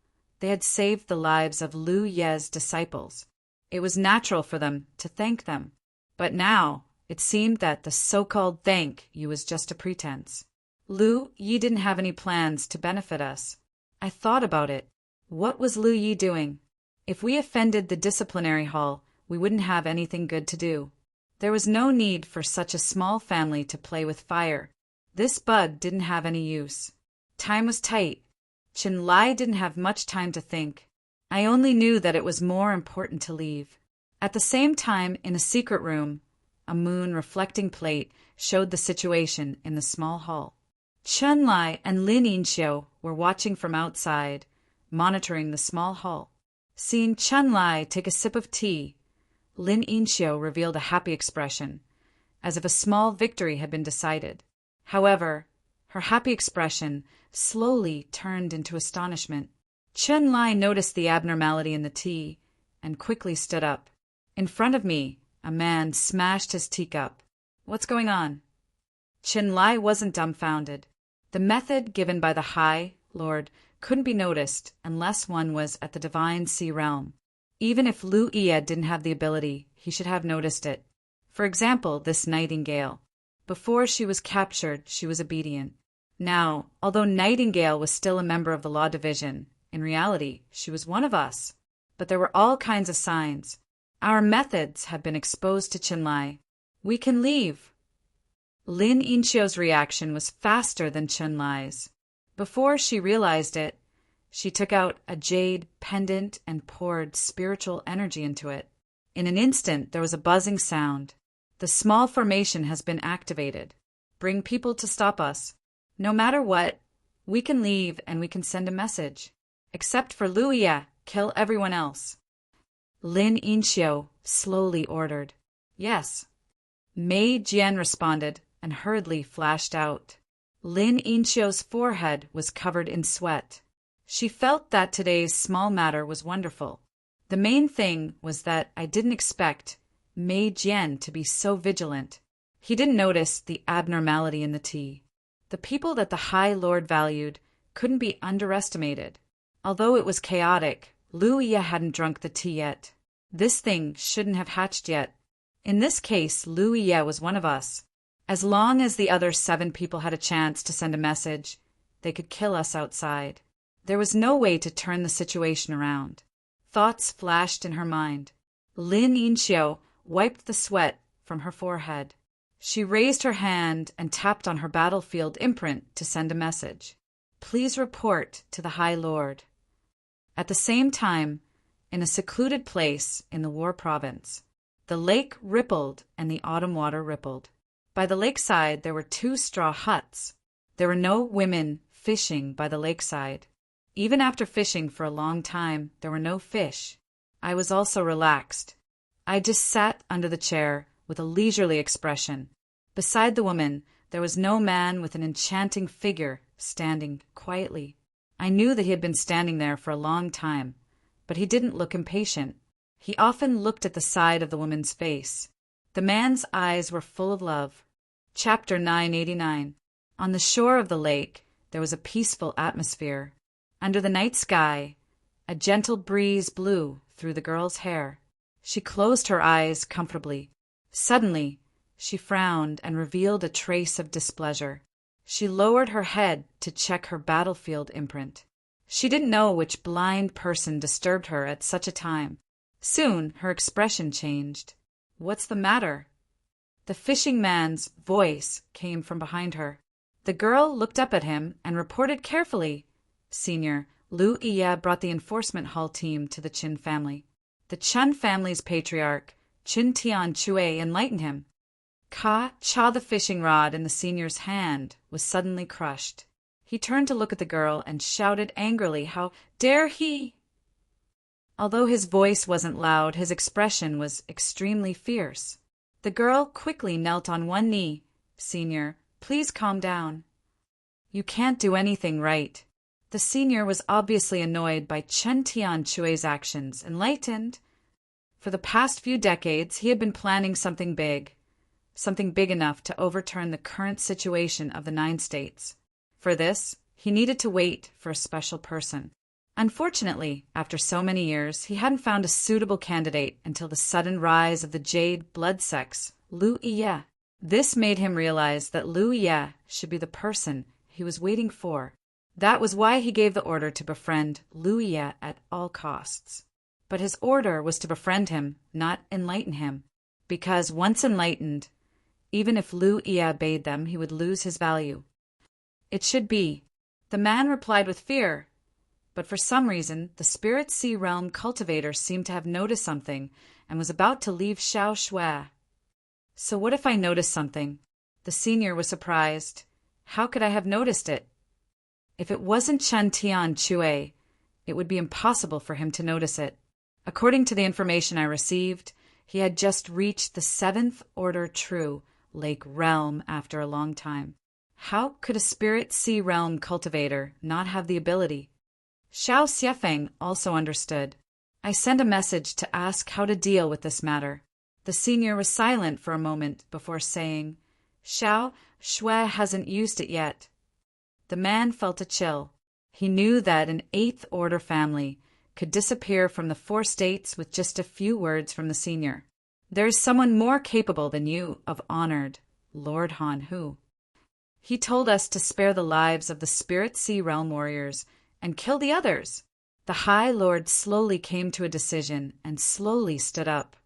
they had saved the lives of Lu Ye's disciples. It was natural for them to thank them. But now, it seemed that the so-called thank you was just a pretense. Lu Yi didn't have any plans to benefit us. I thought about it. What was Lu Yi doing? If we offended the disciplinary hall, we wouldn't have anything good to do. There was no need for such a small family to play with fire. This bug didn't have any use. Time was tight. Chun-Li didn't have much time to think. I only knew that it was more important to leave. At the same time, in a secret room, a moon-reflecting plate showed the situation in the small hall. Chun-Li and Lin Yinxiu were watching from outside, monitoring the small hall. Seeing Chun-Li take a sip of tea, Lin Yinxiu revealed a happy expression, as if a small victory had been decided. However, her happy expression slowly turned into astonishment. Chun-Li noticed the abnormality in the tea and quickly stood up. In front of me, a man smashed his teacup. What's going on? Chun-Li wasn't dumbfounded. The method given by the High Lord couldn't be noticed unless one was at the Divine Sea Realm. Even if Lu Yi didn't have the ability, he should have noticed it. For example, this Nightingale. Before she was captured, she was obedient. Now, although Nightingale was still a member of the Law Division, in reality, she was one of us. But there were all kinds of signs. Our methods have been exposed to Chun-Li. We can leave. Lin Yinxiu's reaction was faster than Chun-Li's. Before she realized it, she took out a jade pendant and poured spiritual energy into it. In an instant, there was a buzzing sound. The small formation has been activated. Bring people to stop us. No matter what, we can leave and we can send a message. Except for Lu Yi, kill everyone else. Lin Yinxiu slowly ordered. Yes. Mei Jian responded and hurriedly flashed out. Lin Yinxiu's forehead was covered in sweat. She felt that today's small matter was wonderful. The main thing was that I didn't expect Mei Jian to be so vigilant. He didn't notice the abnormality in the tea. The people that the High Lord valued couldn't be underestimated. Although it was chaotic, Lu Yi hadn't drunk the tea yet. This thing shouldn't have hatched yet. In this case, Lu Yi was one of us. As long as the other 7 people had a chance to send a message, they could kill us outside. There was no way to turn the situation around. Thoughts flashed in her mind. Lin Yinxiu wiped the sweat from her forehead. She raised her hand and tapped on her battlefield imprint to send a message. Please report to the High Lord. At the same time, in a secluded place in the War Province, the lake rippled and the autumn water rippled. By the lakeside, there were 2 straw huts. There were no women fishing by the lakeside. Even after fishing for a long time, there were no fish. I was also relaxed. I just sat under the chair with a leisurely expression. Beside the woman, there was no man with an enchanting figure standing quietly. I knew that he had been standing there for a long time, but he didn't look impatient. He often looked at the side of the woman's face. The man's eyes were full of love. Chapter 989. On the shore of the lake, there was a peaceful atmosphere. Under the night sky, a gentle breeze blew through the girl's hair. She closed her eyes comfortably. Suddenly, she frowned and revealed a trace of displeasure. She lowered her head to check her battlefield imprint. She didn't know which blind person disturbed her at such a time. Soon her expression changed. "What's the matter?" The fishing man's voice came from behind her. The girl looked up at him and reported carefully. "Senior, Lu Iya brought the enforcement hall team to the Chin family. The Chun family's patriarch, Chin Tian Chue, enlightened him." Ka Cha, the fishing rod in the senior's hand, was suddenly crushed. He turned to look at the girl and shouted angrily, "How dare he!" Although his voice wasn't loud, his expression was extremely fierce. The girl quickly knelt on one knee. "Senior, please calm down. You can't do anything right." The senior was obviously annoyed by Chen Tian Chue's actions. Enlightened, for the past few decades he had been planning something big enough to overturn the current situation of the 9 states. For this, he needed to wait for a special person. Unfortunately, after so many years, he hadn't found a suitable candidate until the sudden rise of the jade blood sex, Lu Iya. This made him realize that Lu Iya should be the person he was waiting for. That was why he gave the order to befriend Lu Iya at all costs. But his order was to befriend him, not enlighten him. Because once enlightened, even if Lu Iya obeyed them, he would lose his value. "It should be." The man replied with fear. But for some reason, the Spirit Sea Realm cultivator seemed to have noticed something and was about to leave Xiao Shui. "So what if I noticed something?" The senior was surprised. How could I have noticed it? If it wasn't Chen Tian Chue, it would be impossible for him to notice it. According to the information I received, he had just reached the 7th Order True Lake Realm after a long time. How could a Spirit Sea Realm cultivator not have the ability? Xiao Xiefeng also understood. I sent a message to ask how to deal with this matter. The senior was silent for a moment before saying, "Xiao Shui hasn't used it yet." The man felt a chill. He knew that an 8th Order family could disappear from the 4 states with just a few words from the senior. "There is someone more capable than you of honored Lord Han Hu. He told us to spare the lives of the Spirit Sea Realm warriors and kill the others." The High Lord slowly came to a decision and slowly stood up.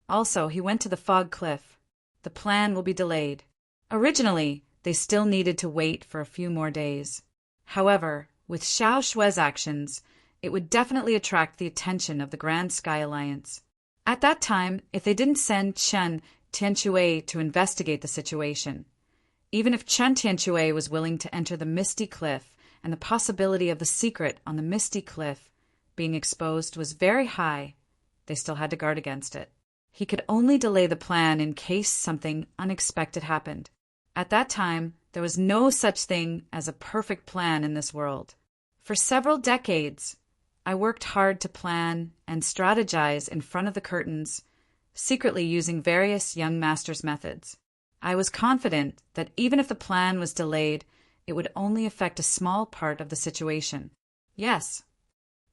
Also, he went to the Fog Cliff. "The plan will be delayed." Originally, they still needed to wait for a few more days. However, with Xiao Shui's actions, it would definitely attract the attention of the Grand Sky Alliance. At that time, if they didn't send Chen Tianchue to investigate the situation, even if Chen Tianchue was willing to enter the Misty Cliff and the possibility of the secret on the Misty Cliff being exposed was very high, they still had to guard against it. He could only delay the plan in case something unexpected happened. At that time, there was no such thing as a perfect plan in this world. For several decades, I worked hard to plan and strategize in front of the curtains, secretly using various young masters' methods. I was confident that even if the plan was delayed, it would only affect a small part of the situation. "Yes."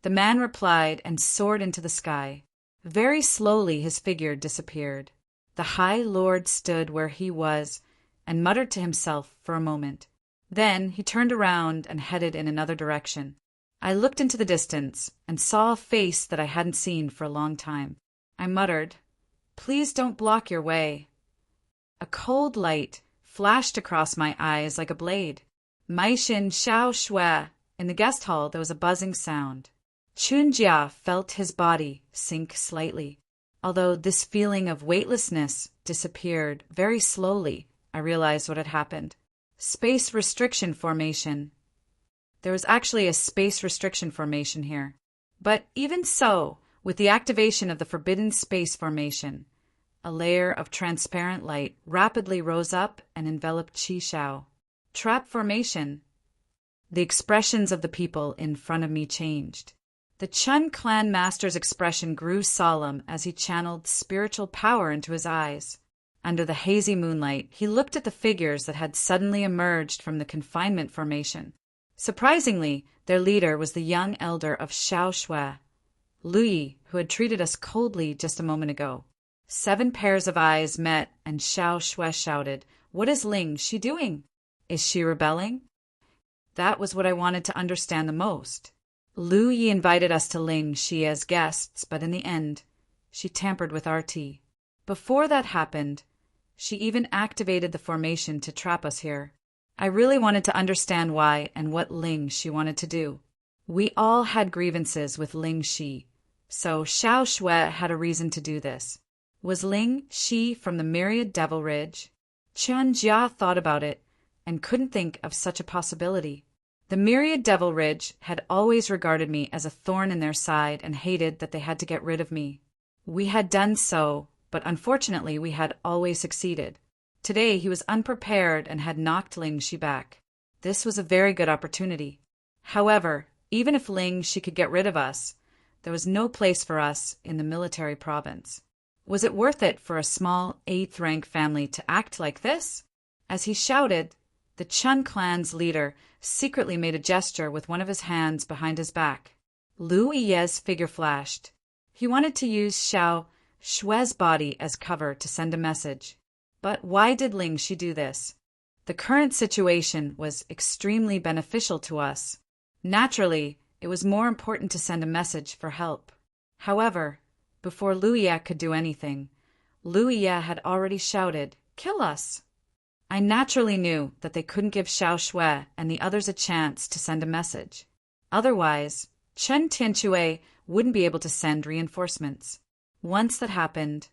The man replied and soared into the sky. Very slowly his figure disappeared. The High Lord stood where he was and muttered to himself for a moment. Then he turned around and headed in another direction. I looked into the distance and saw a face that I hadn't seen for a long time. I muttered, "Please don't block your way." A cold light flashed across my eyes like a blade. Maixin Xiao Shui. In the guest hall there was a buzzing sound. Chunjia felt his body sink slightly. Although this feeling of weightlessness disappeared very slowly, I realized what had happened. Space restriction formation. There was actually a space restriction formation here. But even so, With the activation of the forbidden space formation, a layer of transparent light rapidly rose up and enveloped Qi Shao. Trap formation. The expressions of the people in front of me changed. The Chun clan master's expression grew solemn as he channeled spiritual power into his eyes. Under the hazy moonlight, he looked at the figures that had suddenly emerged from the confinement formation. Surprisingly, their leader was the young elder of Xiao Shui, Lu Yi, who had treated us coldly just a moment ago. 7 pairs of eyes met, and Xiao Shui shouted, "What is Ling Shi doing? Is she rebelling?" That was what I wanted to understand the most. Lu Yi invited us to Ling Shi as guests, but in the end, she tampered with our tea. Before that happened, she even activated the formation to trap us here. I really wanted to understand why and what Ling Shi wanted to do. We all had grievances with Ling Shi, so Xiao Shui had a reason to do this. Was Ling Shi from the Myriad Devil Ridge? Chen Jia thought about it and couldn't think of such a possibility. The Myriad Devil Ridge had always regarded me as a thorn in their side and hated that they had to get rid of me. We had done so, but unfortunately we had always succeeded. Today he was unprepared and had knocked Ling Shi back. This was a very good opportunity. However, even if Ling Shi could get rid of us, there was no place for us in the military province. Was it worth it for a small 8th-rank family to act like this? As he shouted, the Chun clan's leader secretly made a gesture with one of his hands behind his back. Lu Yi's figure flashed. He wanted to use Xiao Shui's body as cover to send a message. But why did Ling Shi do this? The current situation was extremely beneficial to us. Naturally, it was more important to send a message for help. However, before Lu Yi could do anything, Lu Yi had already shouted, "Kill us!" I naturally knew that they couldn't give Xiao Shui and the others a chance to send a message. Otherwise, Chen Tianque wouldn't be able to send reinforcements. Once that happened,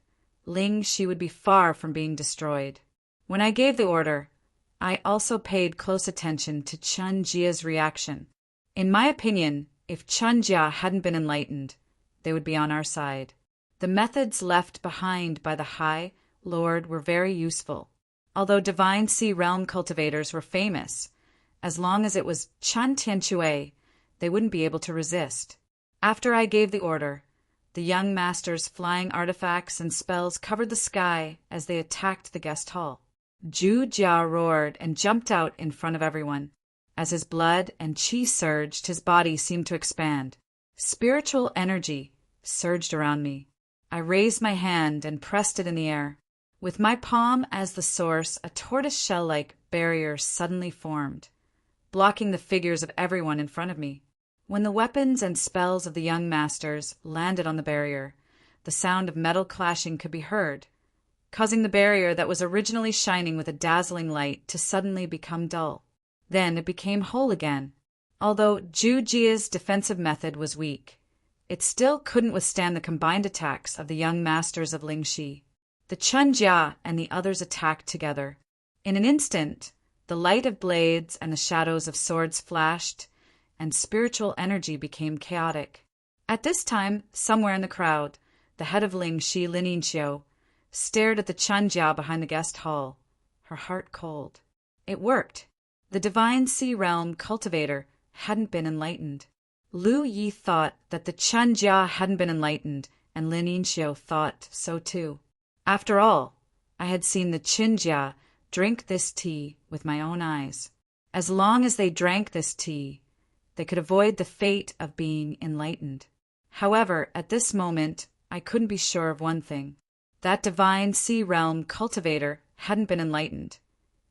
Ling Shi would be far from being destroyed. When I gave the order, I also paid close attention to Chen Jia's reaction. In my opinion, if Chen Jia hadn't been enlightened, they would be on our side. The methods left behind by the High Lord were very useful. Although Divine Sea Realm cultivators were famous, as long as it was Chen Tianque, they wouldn't be able to resist. After I gave the order, the young master's flying artifacts and spells covered the sky as they attacked the guest hall. Zhu Jia roared and jumped out in front of everyone. As his blood and qi surged, his body seemed to expand. Spiritual energy surged around me. I raised my hand and pressed it in the air. With my palm as the source, a tortoise-shell-like barrier suddenly formed, blocking the figures of everyone in front of me. When the weapons and spells of the young masters landed on the barrier, the sound of metal clashing could be heard, causing the barrier that was originally shining with a dazzling light to suddenly become dull. Then it became whole again. Although Zhu Jia's defensive method was weak, it still couldn't withstand the combined attacks of the young masters of Ling Shi. The Chen Jia and the others attacked together. In an instant, the light of blades and the shadows of swords flashed, and spiritual energy became chaotic. At this time, somewhere in the crowd, the head of Ling Shi, Lin Yinxiu, stared at the Chen Jia behind the guest hall, her heart cold. It worked. The Divine Sea Realm cultivator hadn't been enlightened. Lu Yi thought that the Chen Jia hadn't been enlightened, and Lin Yinxiu thought so too. After all, I had seen the Chen Jia drink this tea with my own eyes. As long as they drank this tea, they could avoid the fate of being enlightened. However, at this moment, I couldn't be sure of one thing. That Divine Sea Realm cultivator hadn't been enlightened,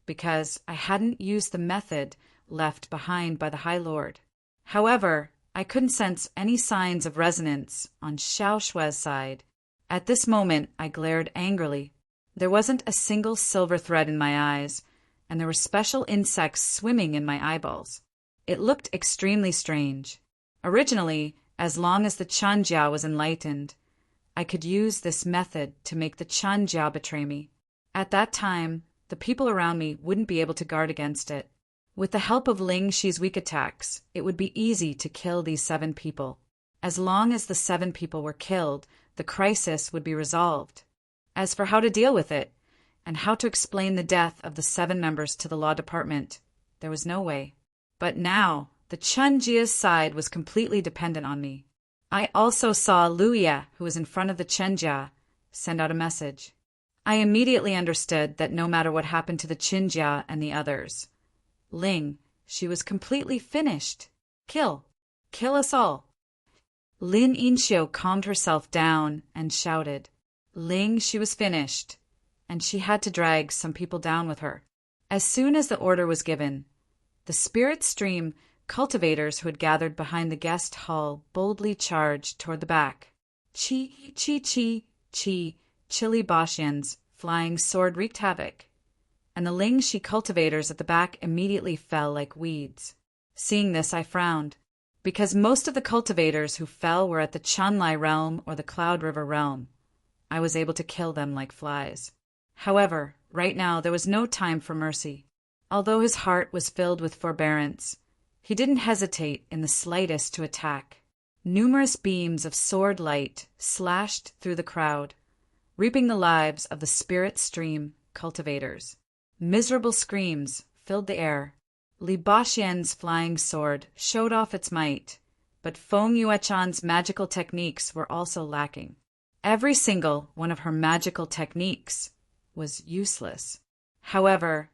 because I hadn't used the method left behind by the High Lord. However, I couldn't sense any signs of resonance on Xiao Shui's side. At this moment, I glared angrily. There wasn't a single silver thread in my eyes, and there were special insects swimming in my eyeballs. It looked extremely strange. Originally, as long as the Chen Jia was enlightened, I could use this method to make the Chen Jia betray me. At that time, the people around me wouldn't be able to guard against it. With the help of Ling Shi's weak attacks, it would be easy to kill these 7 people. As long as the 7 people were killed, the crisis would be resolved. As for how to deal with it, and how to explain the death of the 7 members to the law department, there was no way. But now, the Chunjia's side was completely dependent on me. I also saw Luya, who was in front of the Chenjia, send out a message. I immediately understood that no matter what happened to the Chenjia and the others, Ling, she was completely finished. Kill us all. Lin Yinxiu calmed herself down and shouted. Ling, she was finished, and she had to drag some people down with her. As soon as the order was given, the spirit stream cultivators who had gathered behind the guest hall boldly charged toward the back. Chi, chi, chi, chi, chilly Bashians, flying sword wreaked havoc, and the Ling Shi cultivators at the back immediately fell like weeds. Seeing this, I frowned, because most of the cultivators who fell were at the Chunlai realm or the Cloud River realm. I was able to kill them like flies. However, right now there was no time for mercy. Although his heart was filled with forbearance, he didn't hesitate in the slightest to attack. Numerous beams of sword light slashed through the crowd, reaping the lives of the spirit stream cultivators. Miserable screams filled the air. Li Baxian's flying sword showed off its might, but Feng Yuechan's magical techniques were also lacking. Every single one of her magical techniques was useless. However,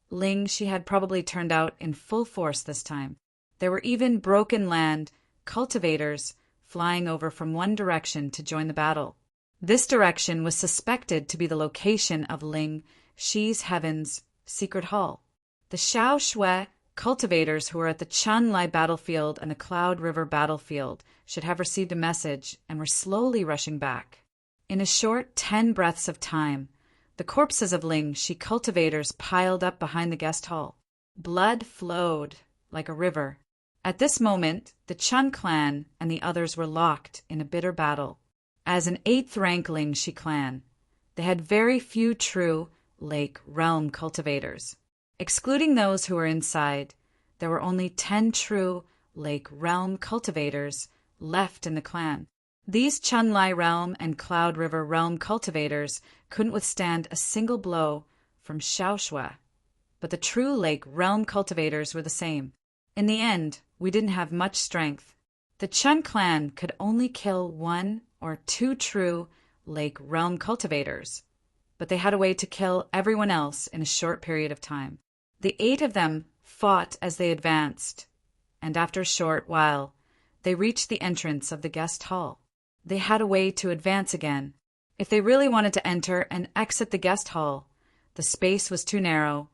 Ling she had probably turned out in full force this time. There were even broken land cultivators flying over from one direction to join the battle. This direction was suspected to be the location of Ling Shi's Heaven's secret hall. The Xiao Shui cultivators who were at the Chunlai battlefield and the Cloud River battlefield should have received a message and were slowly rushing back. In a short 10 breaths of time, the corpses of Ling Shi cultivators piled up behind the guest hall. Blood flowed like a river. At this moment, the Chun clan and the others were locked in a bitter battle. As an 8th rank Ling Shi clan, they had very few true Lake Realm cultivators. Excluding those who were inside, there were only 10 true Lake Realm cultivators left in the clan. These Chunlai Realm and Cloud River Realm cultivators couldn't withstand a single blow from Xiaoshui, but the true Lake Realm cultivators were the same. In the end, we didn't have much strength. The Chun clan could only kill 1 or 2 true Lake Realm cultivators, but they had a way to kill everyone else in a short period of time. The 8 of them fought as they advanced, and after a short while, they reached the entrance of the guest hall. They had a way to advance again. If they really wanted to enter and exit the guest hall, the space was too narrow,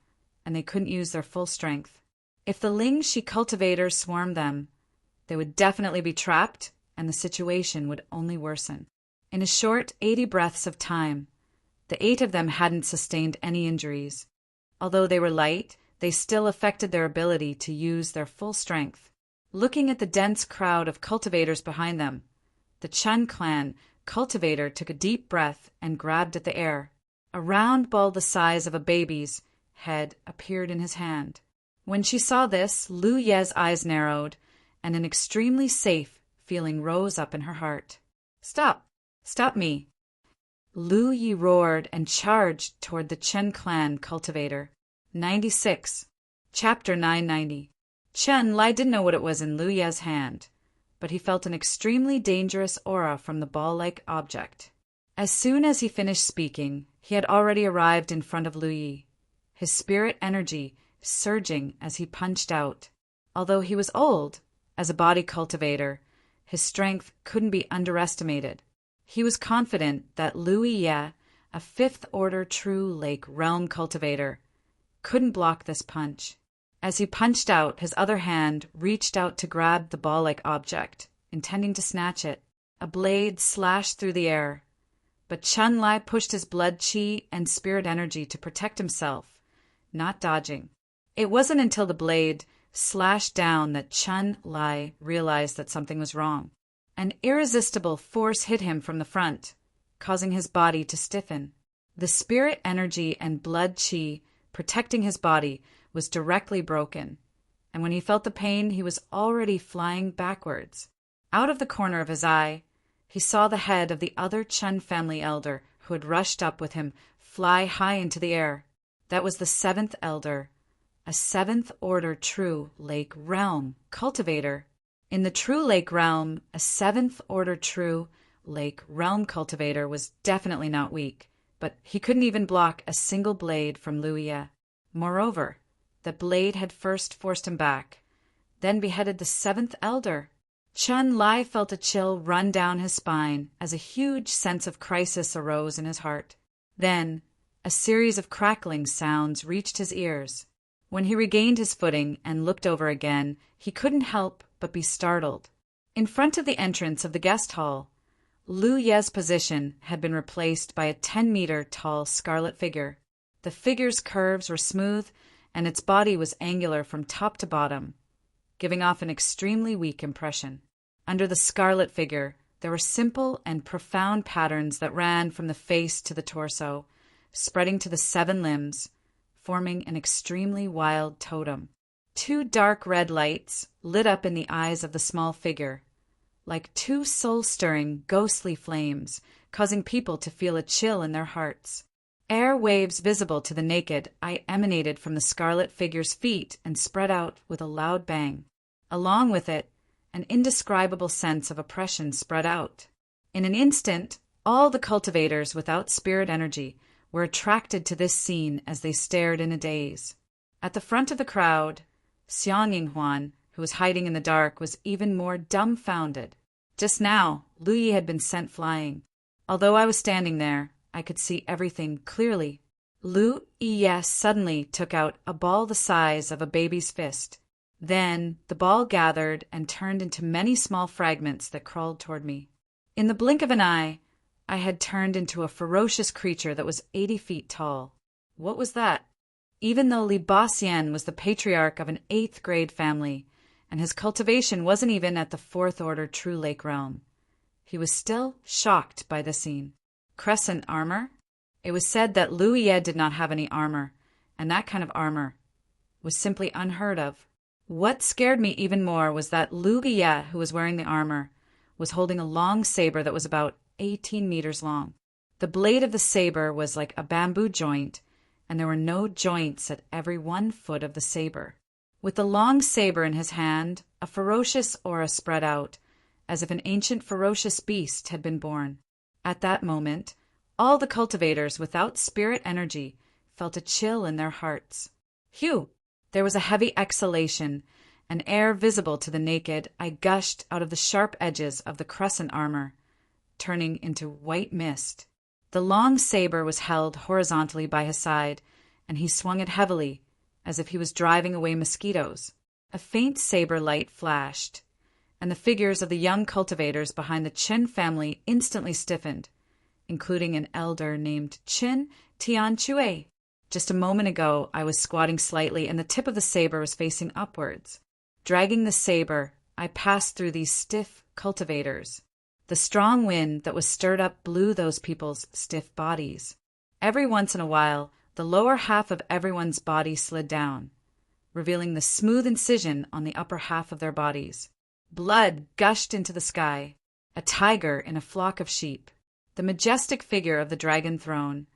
and they couldn't use their full strength. If the Ling Shi cultivators swarmed them, they would definitely be trapped, and the situation would only worsen. In a short 80 breaths of time, the 8 of them hadn't sustained any injuries. Although they were light, they still affected their ability to use their full strength. Looking at the dense crowd of cultivators behind them, the Chun clan cultivator took a deep breath and grabbed at the air. A round ball the size of a baby's head appeared in his hand. When she saw this, Lu Ye's eyes narrowed, and an extremely safe feeling rose up in her heart. Stop! Stop me! Lu Yi roared and charged toward the Chen clan cultivator. 96. Chapter 990. Chen Lai didn't know what it was in Lu Ye's hand, but he felt an extremely dangerous aura from the ball-like object. As soon as he finished speaking, he had already arrived in front of Lu Yi, his spirit energy surging as he punched out. Although he was old, as a body cultivator, his strength couldn't be underestimated. He was confident that Lu Yi, a 5th-order true Lake Realm cultivator, couldn't block this punch. As he punched out, his other hand reached out to grab the ball-like object, intending to snatch it. A blade slashed through the air, but Chun Lai pushed his blood chi and spirit energy to protect himself, not dodging. It wasn't until the blade slashed down that Chun Lai realized that something was wrong. An irresistible force hit him from the front, causing his body to stiffen. The spirit energy and blood chi protecting his body was directly broken, and when he felt the pain, he was already flying backwards. Out of the corner of his eye, he saw the head of the other Chen family elder who had rushed up with him fly high into the air. That was the seventh elder, a seventh order true lake realm cultivator. In the true lake realm, a seventh order true lake realm cultivator was definitely not weak, but he couldn't even block a single blade from Lu Ye. Moreover, the blade had first forced him back, then beheaded the seventh elder. Chen Lai felt a chill run down his spine as a huge sense of crisis arose in his heart. Then, a series of crackling sounds reached his ears. When he regained his footing and looked over again, he couldn't help but be startled. In front of the entrance of the guest hall, Lu Ye's position had been replaced by a 10-meter tall scarlet figure. The figure's curves were smooth, and its body was angular from top to bottom, giving off an extremely weak impression. Under the scarlet figure, there were simple and profound patterns that ran from the face to the torso, spreading to the 7 limbs, forming an extremely wild totem. 2 dark red lights lit up in the eyes of the small figure, like 2 soul-stirring, ghostly flames, causing people to feel a chill in their hearts. Air waves visible to the naked eye emanated from the scarlet figure's feet and spread out with a loud bang. Along with it, an indescribable sense of oppression spread out. In an instant, all the cultivators without spirit energy were attracted to this scene as they stared in a daze. At the front of the crowd, Xiang Yinghuan, who was hiding in the dark, was even more dumbfounded. Just now, Lu Yi had been sent flying. Although I was standing there, I could see everything clearly. Lu Yi suddenly took out a ball the size of a baby's fist. Then the ball gathered and turned into many small fragments that crawled toward me. In the blink of an eye, I had turned into a ferocious creature that was 80 feet tall. What was that? Even though Li Baxian was the patriarch of an 8th grade family, and his cultivation wasn't even at the 4th order True Lake realm, he was still shocked by the scene. Crescent armor? It was said that Lu Ye did not have any armor, and that kind of armor was simply unheard of. What scared me even more was that Lu Ye, who was wearing the armor, was holding a long saber that was about 18 meters long. The blade of the saber was like a bamboo joint, and there were no joints at every 1 foot of the saber. With the long saber in his hand, a ferocious aura spread out, as if an ancient ferocious beast had been born. At that moment, all the cultivators without spirit energy felt a chill in their hearts. Phew! There was a heavy exhalation, and air visible to the naked eye gushed out of the sharp edges of the crescent armor, turning into white mist. The long saber was held horizontally by his side, and he swung it heavily, as if he was driving away mosquitoes. A faint saber light flashed, and the figures of the young cultivators behind the Qin family instantly stiffened, including an elder named Qin Tianchue. Just a moment ago, I was squatting slightly, and the tip of the saber was facing upwards. Dragging the saber, I passed through these stiff cultivators. The strong wind that was stirred up blew those people's stiff bodies. Every once in a while, the lower half of everyone's body slid down, revealing the smooth incision on the upper half of their bodies. Blood gushed into the sky, a tiger in a flock of sheep. The majestic figure of the dragon throne,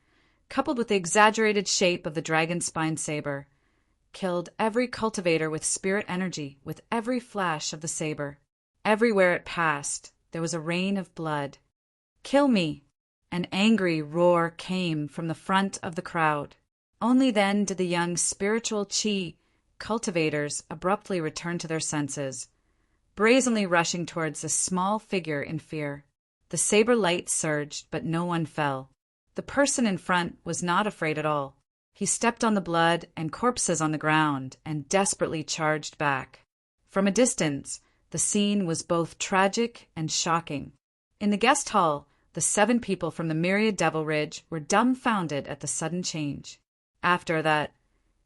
coupled with the exaggerated shape of the dragon spine saber, killed every cultivator with spirit energy with every flash of the saber. Everywhere it passed, there was a rain of blood. "Kill me!" An angry roar came from the front of the crowd. Only then did the young spiritual qi cultivators abruptly return to their senses, brazenly rushing towards the small figure in fear. The saber light surged, but no one fell. The person in front was not afraid at all. He stepped on the blood and corpses on the ground and desperately charged back. From a distance, the scene was both tragic and shocking. In the guest hall, the 7 people from the Myriad Devil Ridge were dumbfounded at the sudden change. After that,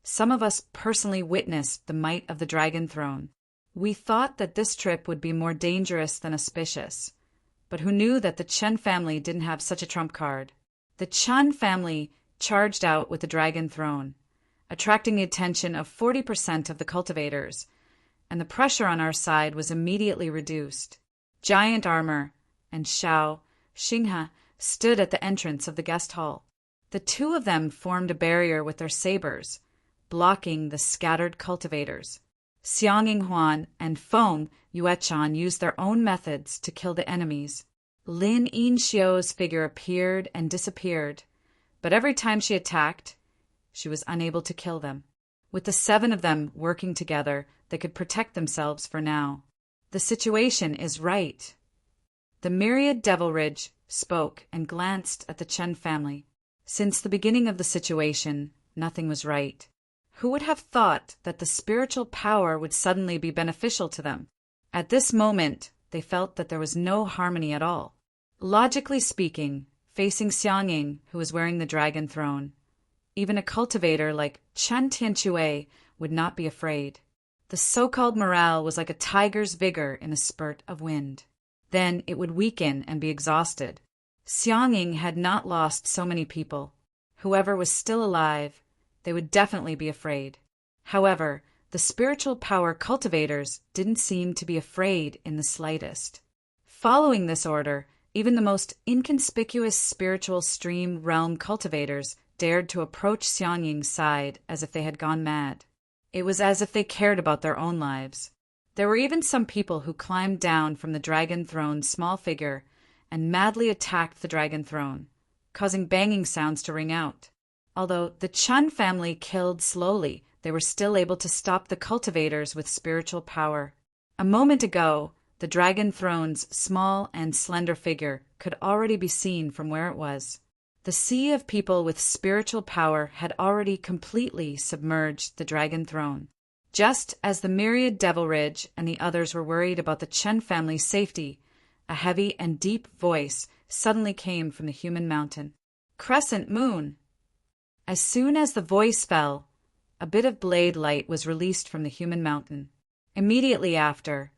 some of us personally witnessed the might of the Dragon Throne. We thought that this trip would be more dangerous than auspicious, but who knew that the Chen family didn't have such a trump card? The Chen family charged out with the Dragon Throne, attracting the attention of 40% of the cultivators, and the pressure on our side was immediately reduced. Giant Armor and Xiao Xinghe stood at the entrance of the guest hall. The two of them formed a barrier with their sabers, blocking the scattered cultivators. Xiang Yinghuan and Feng Yuechan used their own methods to kill the enemies. Lin Yinxiu's figure appeared and disappeared, but every time she attacked, she was unable to kill them. With the 7 of them working together, they could protect themselves for now. The situation is right. The myriad Devilridge spoke and glanced at the Chen family. Since the beginning of the situation, nothing was right. Who would have thought that the spiritual power would suddenly be beneficial to them? At this moment, they felt that there was no harmony at all. Logically speaking, facing Xiangying, who was wearing the dragon throne, even a cultivator like Chen Tianchue would not be afraid. The so-called morale was like a tiger's vigor in a spurt of wind. Then it would weaken and be exhausted. Xiangying had not lost so many people. Whoever was still alive, they would definitely be afraid. However, the spiritual power cultivators didn't seem to be afraid in the slightest. Following this order, even the most inconspicuous spiritual stream realm cultivators dared to approach Xiangying's side as if they had gone mad. It was as if they cared about their own lives. There were even some people who climbed down from the dragon throne's small figure and madly attacked the dragon throne, causing banging sounds to ring out. Although the Chen family killed slowly, they were still able to stop the cultivators with spiritual power. A moment ago, the dragon throne's small and slender figure could already be seen from where it was. The sea of people with spiritual power had already completely submerged the dragon throne. Just as the myriad Devilridge and the others were worried about the Chen family's safety, a heavy and deep voice suddenly came from the human mountain. Crescent Moon! As soon as the voice fell, a bit of blade light was released from the human mountain. Immediately after,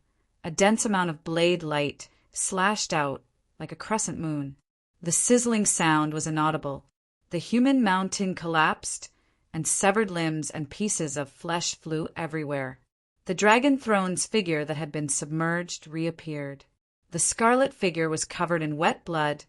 a dense amount of blade light slashed out like a crescent moon. The sizzling sound was inaudible. The human mountain collapsed, and severed limbs and pieces of flesh flew everywhere. The dragon throne's figure that had been submerged reappeared. The scarlet figure was covered in wet blood,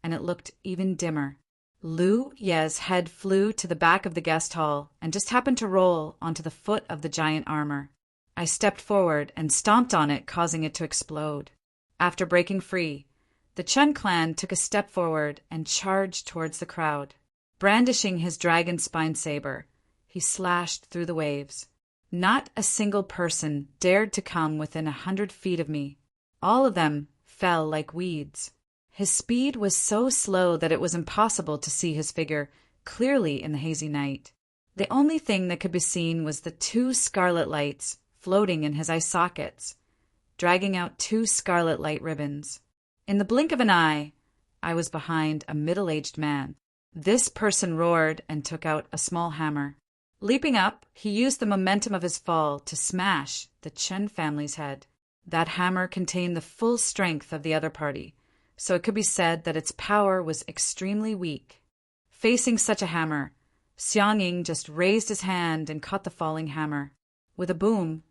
and it looked even dimmer. Lu Ye's head flew to the back of the guest hall and just happened to roll onto the foot of the giant armor. I stepped forward and stomped on it, causing it to explode. After breaking free, the Chen clan took a step forward and charged towards the crowd. Brandishing his dragon spine saber, he slashed through the waves. Not a single person dared to come within 100 feet of me. All of them fell like weeds. His speed was so slow that it was impossible to see his figure clearly in the hazy night. The only thing that could be seen was the 2 scarlet lights floating in his eye sockets, dragging out 2 scarlet light ribbons. In the blink of an eye, I was behind a middle-aged man. This person roared and took out a small hammer. Leaping up, he used the momentum of his fall to smash the Chen family's head. That hammer contained the full strength of the other party, so it could be said that its power was extremely weak. Facing such a hammer, Xiangying just raised his hand and caught the falling hammer. With a boom,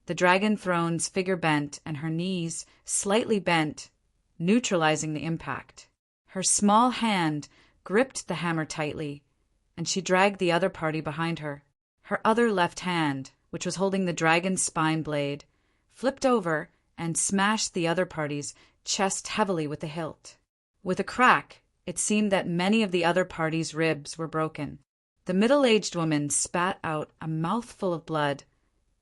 the dragon throne's figure bent and her knees slightly bent, neutralizing the impact. Her small hand gripped the hammer tightly, and she dragged the other party behind her. Her other left hand, which was holding the dragon's spine blade, flipped over and smashed the other party's chest heavily with the hilt. With a crack, it seemed that many of the other party's ribs were broken. The middle-aged woman spat out a mouthful of blood,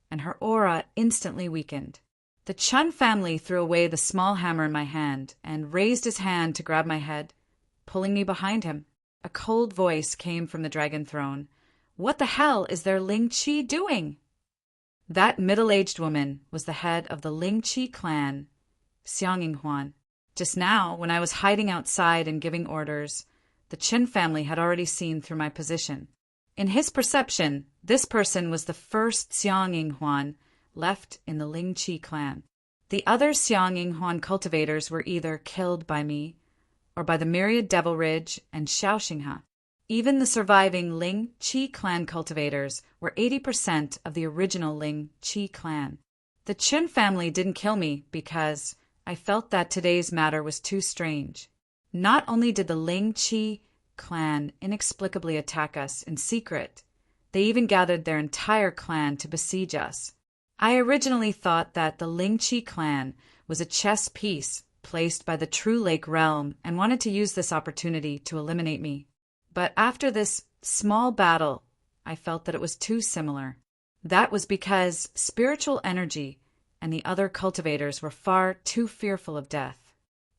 and her aura instantly weakened. The Chen family threw away the small hammer in my hand and raised his hand to grab my head, pulling me behind him. A cold voice came from the dragon throne. "What the hell is their Ling Qi doing?" That middle-aged woman was the head of the Ling Qi clan, Xiang Yinghuan. Just now, when I was hiding outside and giving orders, the Chen family had already seen through my position. In his perception, this person was the first Xiang Yinghuan left in the Ling Qi clan. The other Xiang Yinghuan cultivators were either killed by me or by the myriad Devilridge and Xiao Xinghe. Even the surviving Ling Qi clan cultivators were 80% of the original Ling Qi clan. The Chen family didn't kill me because, I felt that today's matter was too strange. Not only did the Ling Qi clan inexplicably attack us in secret, they even gathered their entire clan to besiege us. I originally thought that the Ling Qi clan was a chess piece placed by the True Lake realm and wanted to use this opportunity to eliminate me. But after this small battle, I felt that it was too similar. That was because spiritual energy and the other cultivators were far too fearful of death.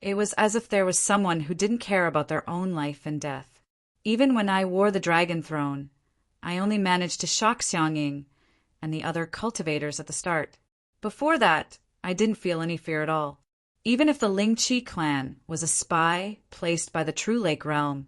It was as if there was someone who didn't care about their own life and death. Even when I wore the dragon throne, I only managed to shock Xiangying and the other cultivators at the start. Before that, I didn't feel any fear at all. Even if the Ling Qi clan was a spy placed by the True Lake realm,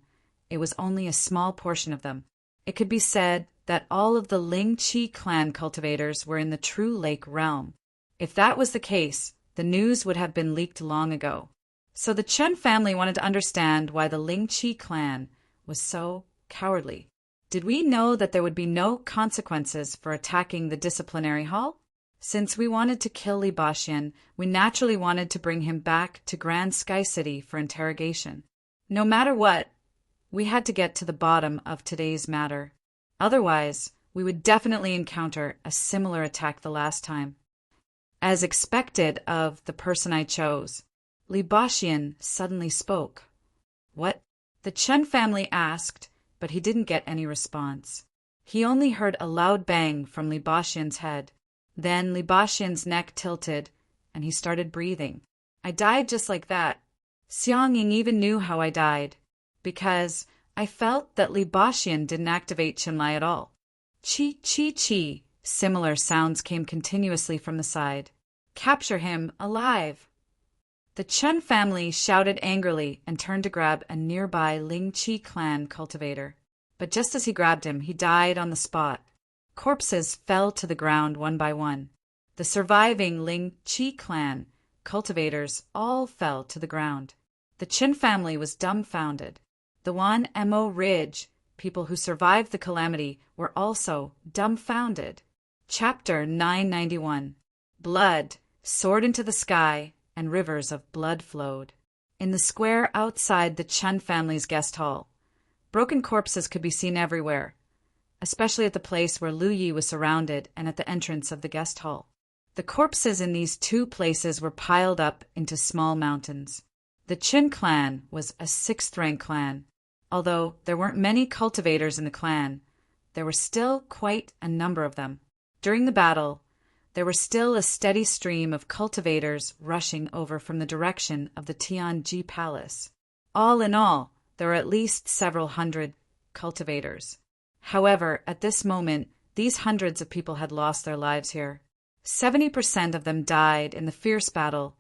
it was only a small portion of them. It could be said that all of the Ling Qi clan cultivators were in the True Lake realm. If that was the case, the news would have been leaked long ago. So the Chen family wanted to understand why the Ling Qi clan was so cowardly. Did we know that there would be no consequences for attacking the disciplinary hall? Since we wanted to kill Li Baxian, we naturally wanted to bring him back to Grand Sky City for interrogation. No matter what, we had to get to the bottom of today's matter. Otherwise, we would definitely encounter a similar attack the last time. As expected of the person I chose, Li Baxian suddenly spoke. What? The Chen family asked, but he didn't get any response. He only heard a loud bang from Li Baxian's head. Then Li Baxian's neck tilted, and he started breathing. I died just like that. Xiangying even knew how I died, because I felt that Li Baxian didn't activate Qinlai at all. Chi, chi, chi. Similar sounds came continuously from the side. Capture him alive. The Chen family shouted angrily and turned to grab a nearby Ling Qi clan cultivator. But just as he grabbed him, he died on the spot. Corpses fell to the ground one by one. The surviving Ling Qi clan cultivators all fell to the ground. The Qin family was dumbfounded. The Wan Mo Ridge people who survived the calamity were also dumbfounded. Chapter 991. Blood soared into the sky, and rivers of blood flowed. In the square outside the Chen family's guest hall, broken corpses could be seen everywhere, especially at the place where Lu Yi was surrounded and at the entrance of the guest hall. The corpses in these two places were piled up into small mountains. The Qin clan was a 6th-rank clan. Although there weren't many cultivators in the clan, there were still quite a number of them. During the battle, there was still a steady stream of cultivators rushing over from the direction of the Tianji Palace. All in all, there were at least several hundred cultivators. However, at this moment, these hundreds of people had lost their lives here. 70% of them died in the fierce battle,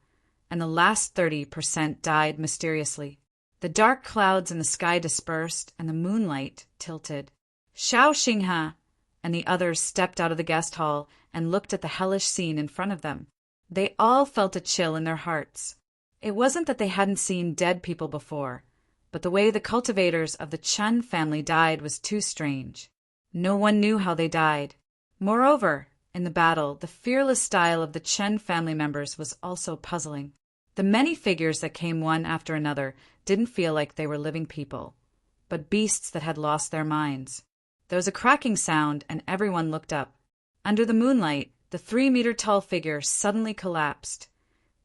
and the last 30% died mysteriously. The dark clouds in the sky dispersed, and the moonlight tilted. Xiao Xinghe and the others stepped out of the guest hall and looked at the hellish scene in front of them. They all felt a chill in their hearts. It wasn't that they hadn't seen dead people before, but the way the cultivators of the Chen family died was too strange. No one knew how they died. Moreover, in the battle, the fearless style of the Chen family members was also puzzling. The many figures that came one after another didn't feel like they were living people, but beasts that had lost their minds. There was a cracking sound, and everyone looked up. Under the moonlight, the 3-meter-tall figure suddenly collapsed,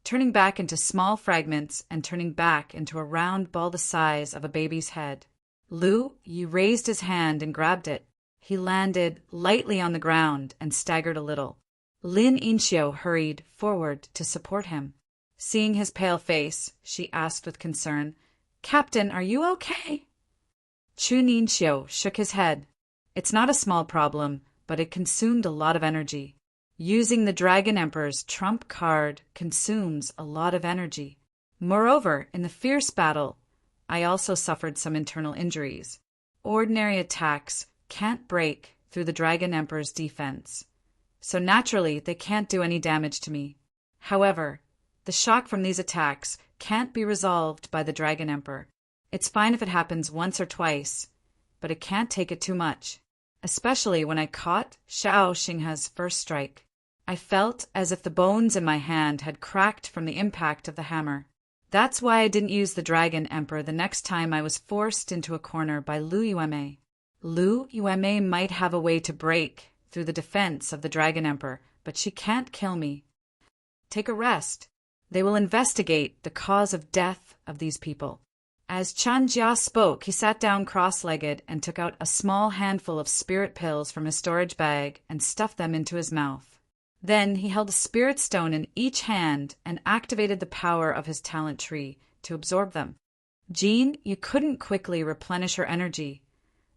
turning back into small fragments and turning back into a round ball the size of a baby's head. Lu Yi raised his hand and grabbed it. He landed lightly on the ground and staggered a little. Lin Yinxiu hurried forward to support him. Seeing his pale face, she asked with concern, "Captain, are you okay?" Chu Ningxiu shook his head. It's not a small problem, but it consumed a lot of energy. Using the Dragon Emperor's trump card consumes a lot of energy. Moreover, in the fierce battle, I also suffered some internal injuries. Ordinary attacks can't break through the Dragon Emperor's defense, so naturally they can't do any damage to me. However, the shock from these attacks can't be resolved by the Dragon Emperor. It's fine if it happens once or twice, but it can't take it too much, especially when I caught Xiao Xinghe's first strike. I I felt as if the bones in my hand had cracked from the impact of the hammer. That's why I didn't use the Dragon Emperor the next time I was forced into a corner by Lu Yueme. Lu Yueme might have a way to break through the defense of the Dragon Emperor, but she can't kill me. Take a rest. They will investigate the cause of death of these people. As Chan Jia spoke, he sat down cross-legged and took out a small handful of spirit pills from his storage bag and stuffed them into his mouth. Then he held a spirit stone in each hand and activated the power of his talent tree to absorb them. Jean, you couldn't quickly replenish her energy,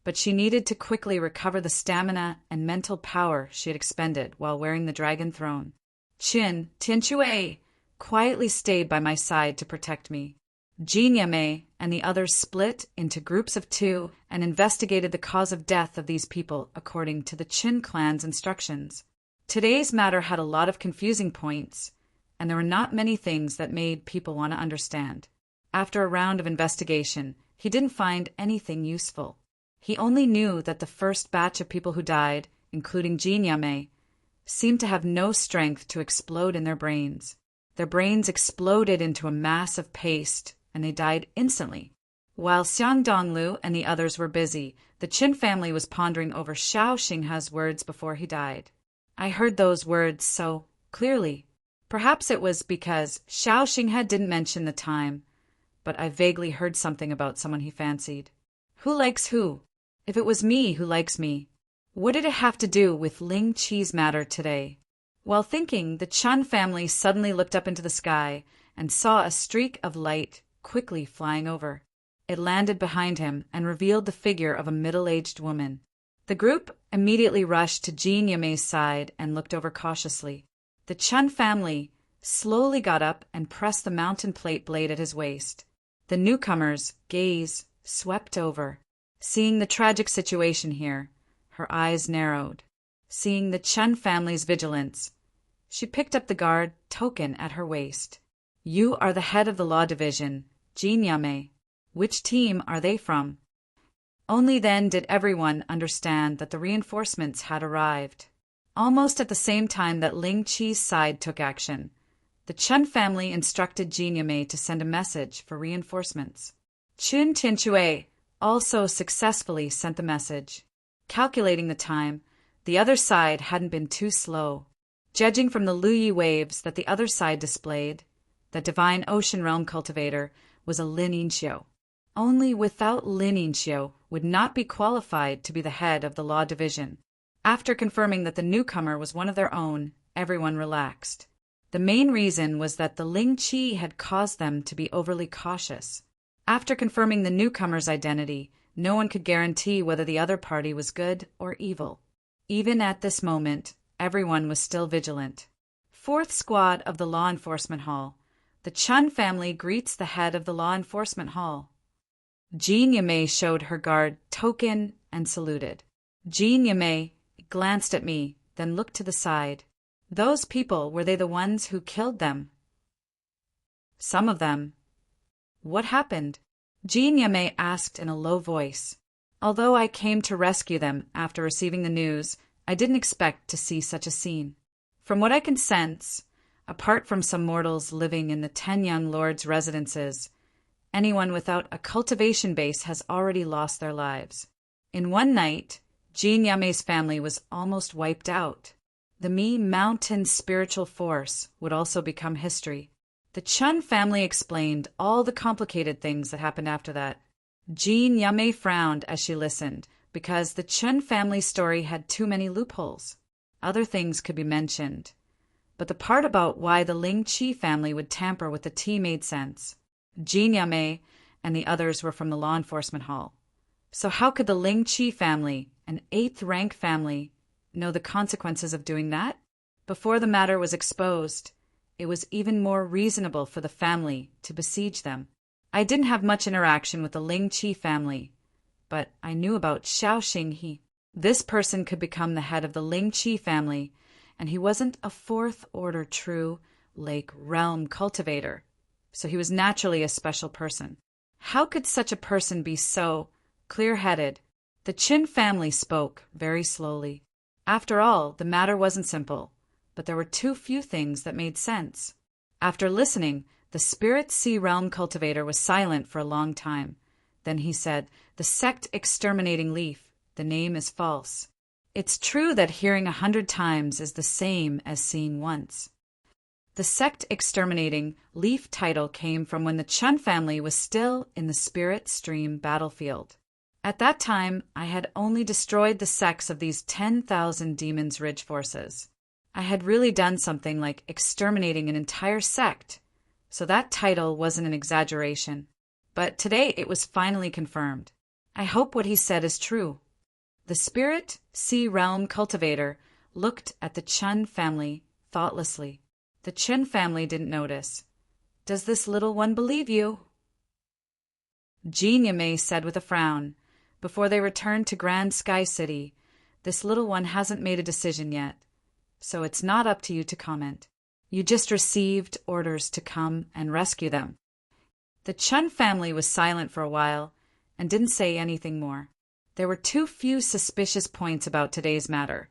but she needed to quickly recover the stamina and mental power she had expended while wearing the dragon throne. Tianchue quietly stayed by my side to protect me. Jean Yame and the others split into groups of 2 and investigated the cause of death of these people according to the Qin clan's instructions. Today's matter had a lot of confusing points, and there were not many things that made people want to understand. After a round of investigation, he didn't find anything useful. He only knew that the first batch of people who died, including Jean Yame, seemed to have no strength to explode in their brains. Their brains exploded into a mass of paste, and they died instantly. While Xiang Donglu and the others were busy, the Qin family was pondering over Xiao Xinghe's words before he died. I heard those words so clearly. Perhaps it was because Xiao Xinghe didn't mention the time, but I vaguely heard something about someone he fancied. Who likes who? If it was me who likes me, what did it have to do with Ling Qi's matter today? While thinking, the Chun family suddenly looked up into the sky and saw a streak of light quickly flying over. It landed behind him and revealed the figure of a middle-aged woman. The group immediately rushed to Jean Yame's side and looked over cautiously. The Chun family slowly got up and pressed the mountain plate blade at his waist. The newcomer's gaze swept over. Seeing the tragic situation here, her eyes narrowed. Seeing the Chun family's vigilance, she picked up the guard token at her waist. You are the head of the law division, Jean Yame. Which team are they from? Only then did everyone understand that the reinforcements had arrived. Almost at the same time that Ling Qi's side took action, the Chun family instructed Jean Yame to send a message for reinforcements. Qin Tianchue also successfully sent the message. Calculating the time, the other side hadn't been too slow. Judging from the Luyi waves that the other side displayed, the divine ocean realm cultivator was a Lin Yinxiu. Only without Lin Yinxiu would not be qualified to be the head of the law division. After confirming that the newcomer was one of their own, everyone relaxed. The main reason was that the Ling Qi had caused them to be overly cautious. After confirming the newcomer's identity, no one could guarantee whether the other party was good or evil. Even at this moment, everyone was still vigilant. 4th Squad of the Law Enforcement Hall. The Chun family greets the head of the Law Enforcement Hall. Jean Yame showed her guard token and saluted. Jean Yame glanced at me, then looked to the side. Those people, were they the ones who killed them? Some of them. What happened? Jean Yame asked in a low voice. Although I came to rescue them after receiving the news, I didn't expect to see such a scene. From what I can sense, apart from some mortals living in the 10 young lords' residences, anyone without a cultivation base has already lost their lives. In one night, Jean Yame's family was almost wiped out. The Mi mountain spiritual force would also become history. The Chun family explained all the complicated things that happened after that. Jean Yame frowned as she listened, because the Chun family story had too many loopholes. Other things could be mentioned, but the part about why the Ling Qi family would tamper with the tea made sense. Jean Yame and the others were from the law enforcement hall. So how could the Ling Qi family, an 8th rank family, know the consequences of doing that? Before the matter was exposed, it was even more reasonable for the family to besiege them. I didn't have much interaction with the Ling Qi family, but I knew about Xiao Xinghe. This person could become the head of the Ling Qi family, and he wasn't a 4th order true lake realm cultivator, so he was naturally a special person. How could such a person be so clear-headed? The Qin family spoke very slowly. After all, the matter wasn't simple. but there were too few things that made sense. After listening, the Spirit Sea Realm cultivator was silent for a long time. Then he said, "The sect exterminating leaf. The name is false. It's true that hearing 100 times is the same as seeing once." The sect exterminating leaf title came from when the Chun family was still in the Spirit Stream battlefield. At that time, I had only destroyed the sects of these 10,000 Demons Ridge forces. I had really done something like exterminating an entire sect, so that title wasn't an exaggeration. But today it was finally confirmed. I hope what he said is true. The Spirit Sea Realm cultivator looked at the Chun family thoughtlessly. The Chun family didn't notice. "Does this little one believe you?" Jean Yamei said with a frown, before they returned to Grand Sky City, "This little one hasn't made a decision yet, so it's not up to you to comment. You just received orders to come and rescue them." The Chun family was silent for a while and didn't say anything more. There were too few suspicious points about today's matter,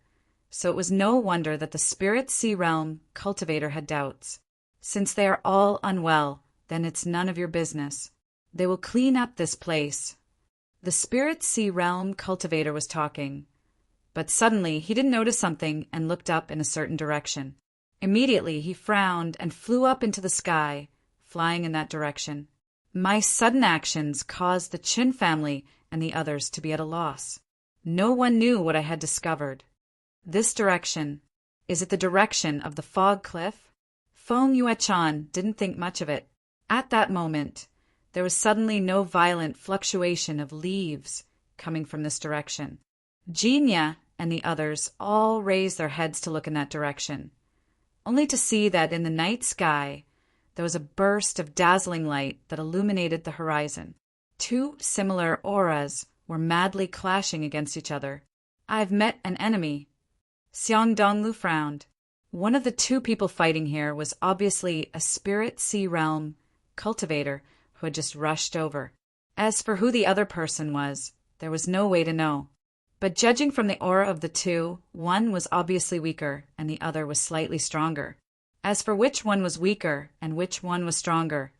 so it was no wonder that the Spirit Sea Realm cultivator had doubts. Since they are all unwell, then it's none of your business. They will clean up this place. The Spirit Sea Realm cultivator was talking, but suddenly he didn't notice something and looked up in a certain direction. Immediately he frowned and flew up into the sky, flying in that direction. My sudden actions caused the Chin family and the others to be at a loss. No one knew what I had discovered. This direction. Is it the direction of the fog cliff? Feng Yuechan didn't think much of it. At that moment, there was suddenly no violent fluctuation of leaves coming from this direction. Jinya and the others all raised their heads to look in that direction, only to see that in the night sky there was a burst of dazzling light that illuminated the horizon. Two similar auras were madly clashing against each other. "I've met an enemy." Xiang Donglu frowned. One of the two people fighting here was obviously a Spirit Sea Realm cultivator who had just rushed over. As for who the other person was, there was no way to know. But judging from the aura of the two, one was obviously weaker and the other was slightly stronger. As for which one was weaker and which one was stronger,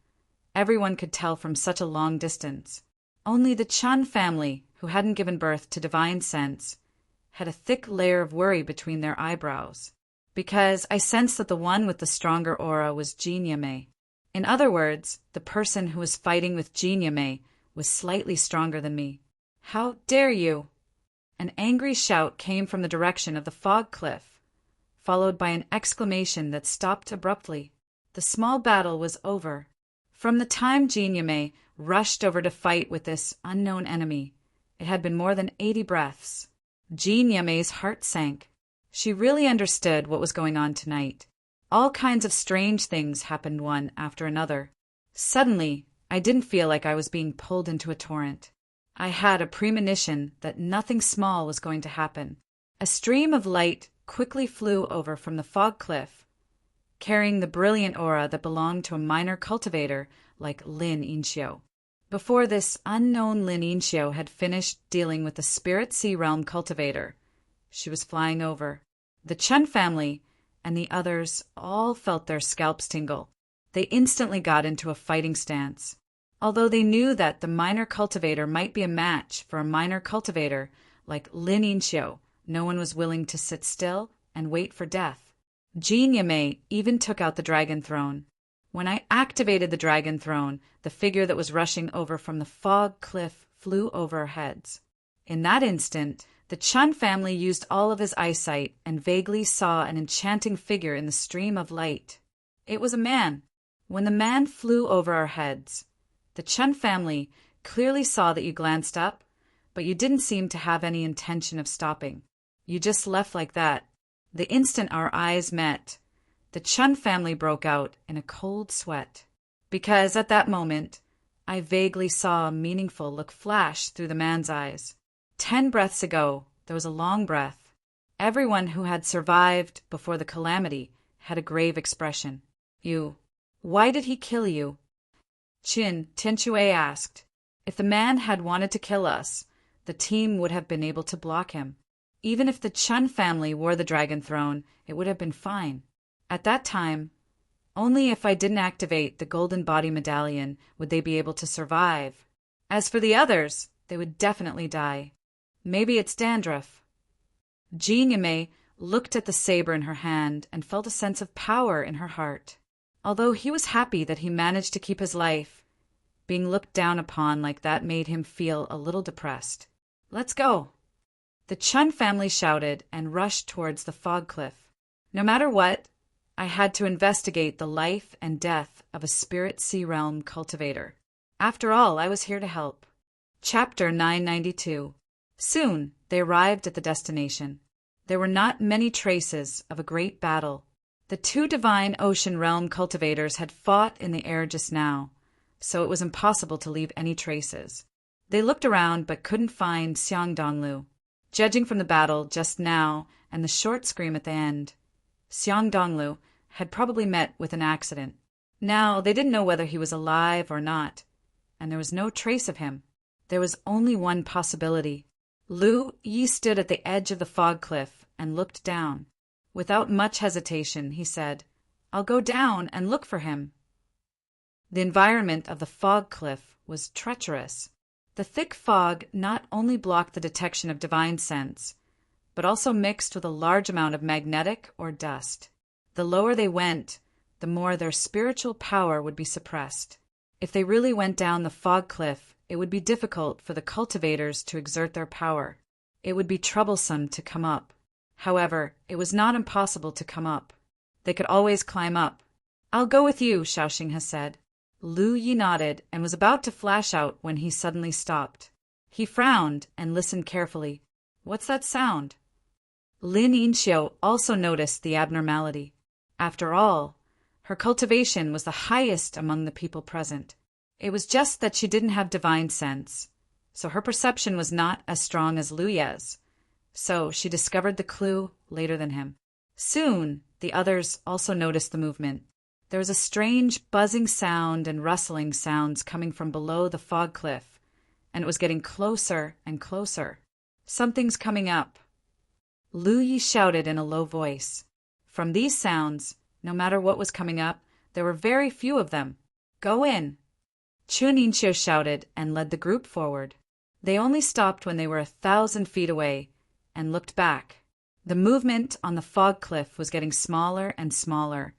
everyone could tell from such a long distance. Only the Chun family, who hadn't given birth to divine sense, had a thick layer of worry between their eyebrows, because I sensed that the one with the stronger aura was Jinyame. In other words, the person who was fighting with Jinyame was slightly stronger than me. "How dare you!" An angry shout came from the direction of the fog cliff, followed by an exclamation that stopped abruptly. The small battle was over. From the time Jinyame rushed over to fight with this unknown enemy, it had been more than 80 breaths. Jinyame's heart sank. She really understood what was going on tonight. All kinds of strange things happened one after another. Suddenly, I didn't feel like I was being pulled into a torrent. I had a premonition that nothing small was going to happen. A stream of light quickly flew over from the fog cliff, carrying the brilliant aura that belonged to a minor cultivator like Lin Inxiu. Before this unknown Lin Inxiu had finished dealing with the Spirit Sea Realm cultivator, she was flying over. The Chun family and the others all felt their scalps tingle. They instantly got into a fighting stance. Although they knew that the minor cultivator might be a match for a minor cultivator like Lin Inxiu, no one was willing to sit still and wait for death. Jinyame even took out the dragon throne. When I activated the dragon throne, the figure that was rushing over from the fog cliff flew over our heads. In that instant, the Chun family used all of his eyesight and vaguely saw an enchanting figure in the stream of light. It was a man. When the man flew over our heads, the Chun family clearly saw that you glanced up, but you didn't seem to have any intention of stopping. You just left like that. The instant our eyes met, the Chun family broke out in a cold sweat, because at that moment, I vaguely saw a meaningful look flash through the man's eyes. 10 breaths ago, there was a long breath. Everyone who had survived before the calamity had a grave expression. Why did he kill you? Tianchue asked. If the man had wanted to kill us, the team would have been able to block him. Even if the Chun family wore the dragon throne, it would have been fine. At that time, only if I didn't activate the golden body medallion would they be able to survive. As for the others, they would definitely die. Maybe it's dandruff. Jean Yimei looked at the saber in her hand and felt a sense of power in her heart. Although he was happy that he managed to keep his life, being looked down upon like that made him feel a little depressed. Let's go! The Chun family shouted and rushed towards the fog cliff. No matter what, I had to investigate the life and death of a spirit sea realm cultivator. After all, I was here to help. Chapter 992. Soon they arrived at the destination. There were not many traces of a great battle. The two divine ocean realm cultivators had fought in the air just now, so it was impossible to leave any traces. They looked around but couldn't find Xiang Donglu. Judging from the battle just now and the short scream at the end, Xiang Donglu had probably met with an accident. Now they didn't know whether he was alive or not, and there was no trace of him. There was only one possibility. Lu Yi stood at the edge of the fog cliff and looked down. Without much hesitation, he said, "I'll go down and look for him." The environment of the fog cliff was treacherous. The thick fog not only blocked the detection of divine sense, but also mixed with a large amount of magnetic or dust. The lower they went, the more their spiritual power would be suppressed. If they really went down the fog cliff, it would be difficult for the cultivators to exert their power. It would be troublesome to come up. However, it was not impossible to come up. They could always climb up. "I'll go with you," Xiaoxing had said. Lu Yi nodded and was about to flash out when he suddenly stopped. He frowned and listened carefully. "What's that sound?" Lin Yinxiu also noticed the abnormality. After all, her cultivation was the highest among the people present. It was just that she didn't have divine sense, so her perception was not as strong as Lu Ye's. So she discovered the clue later than him. Soon, the others also noticed the movement. There was a strange buzzing sound and rustling sounds coming from below the fog cliff, and it was getting closer and closer. "Something's coming up," Lu Yi shouted in a low voice. From these sounds, no matter what was coming up, there were very few of them. "Go in," Chun Yinxiu shouted and led the group forward. They only stopped when they were 1,000 feet away and looked back. The movement on the fog cliff was getting smaller and smaller,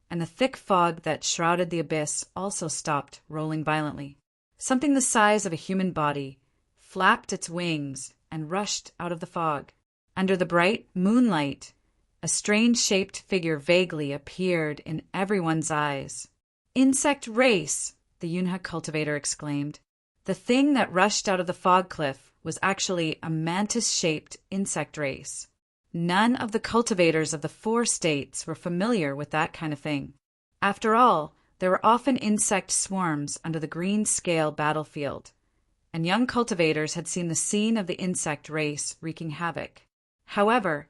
and the thick fog that shrouded the abyss also stopped rolling violently. Something the size of a human body flapped its wings and rushed out of the fog. Under the bright moonlight, a strange-shaped figure vaguely appeared in everyone's eyes. "Insect race!" the Yunhe cultivator exclaimed. The thing that rushed out of the fog cliff was actually a mantis-shaped insect race. None of the cultivators of the 4 states were familiar with that kind of thing. After all, there were often insect swarms under the green scale battlefield, and young cultivators had seen the scene of the insect race wreaking havoc. However,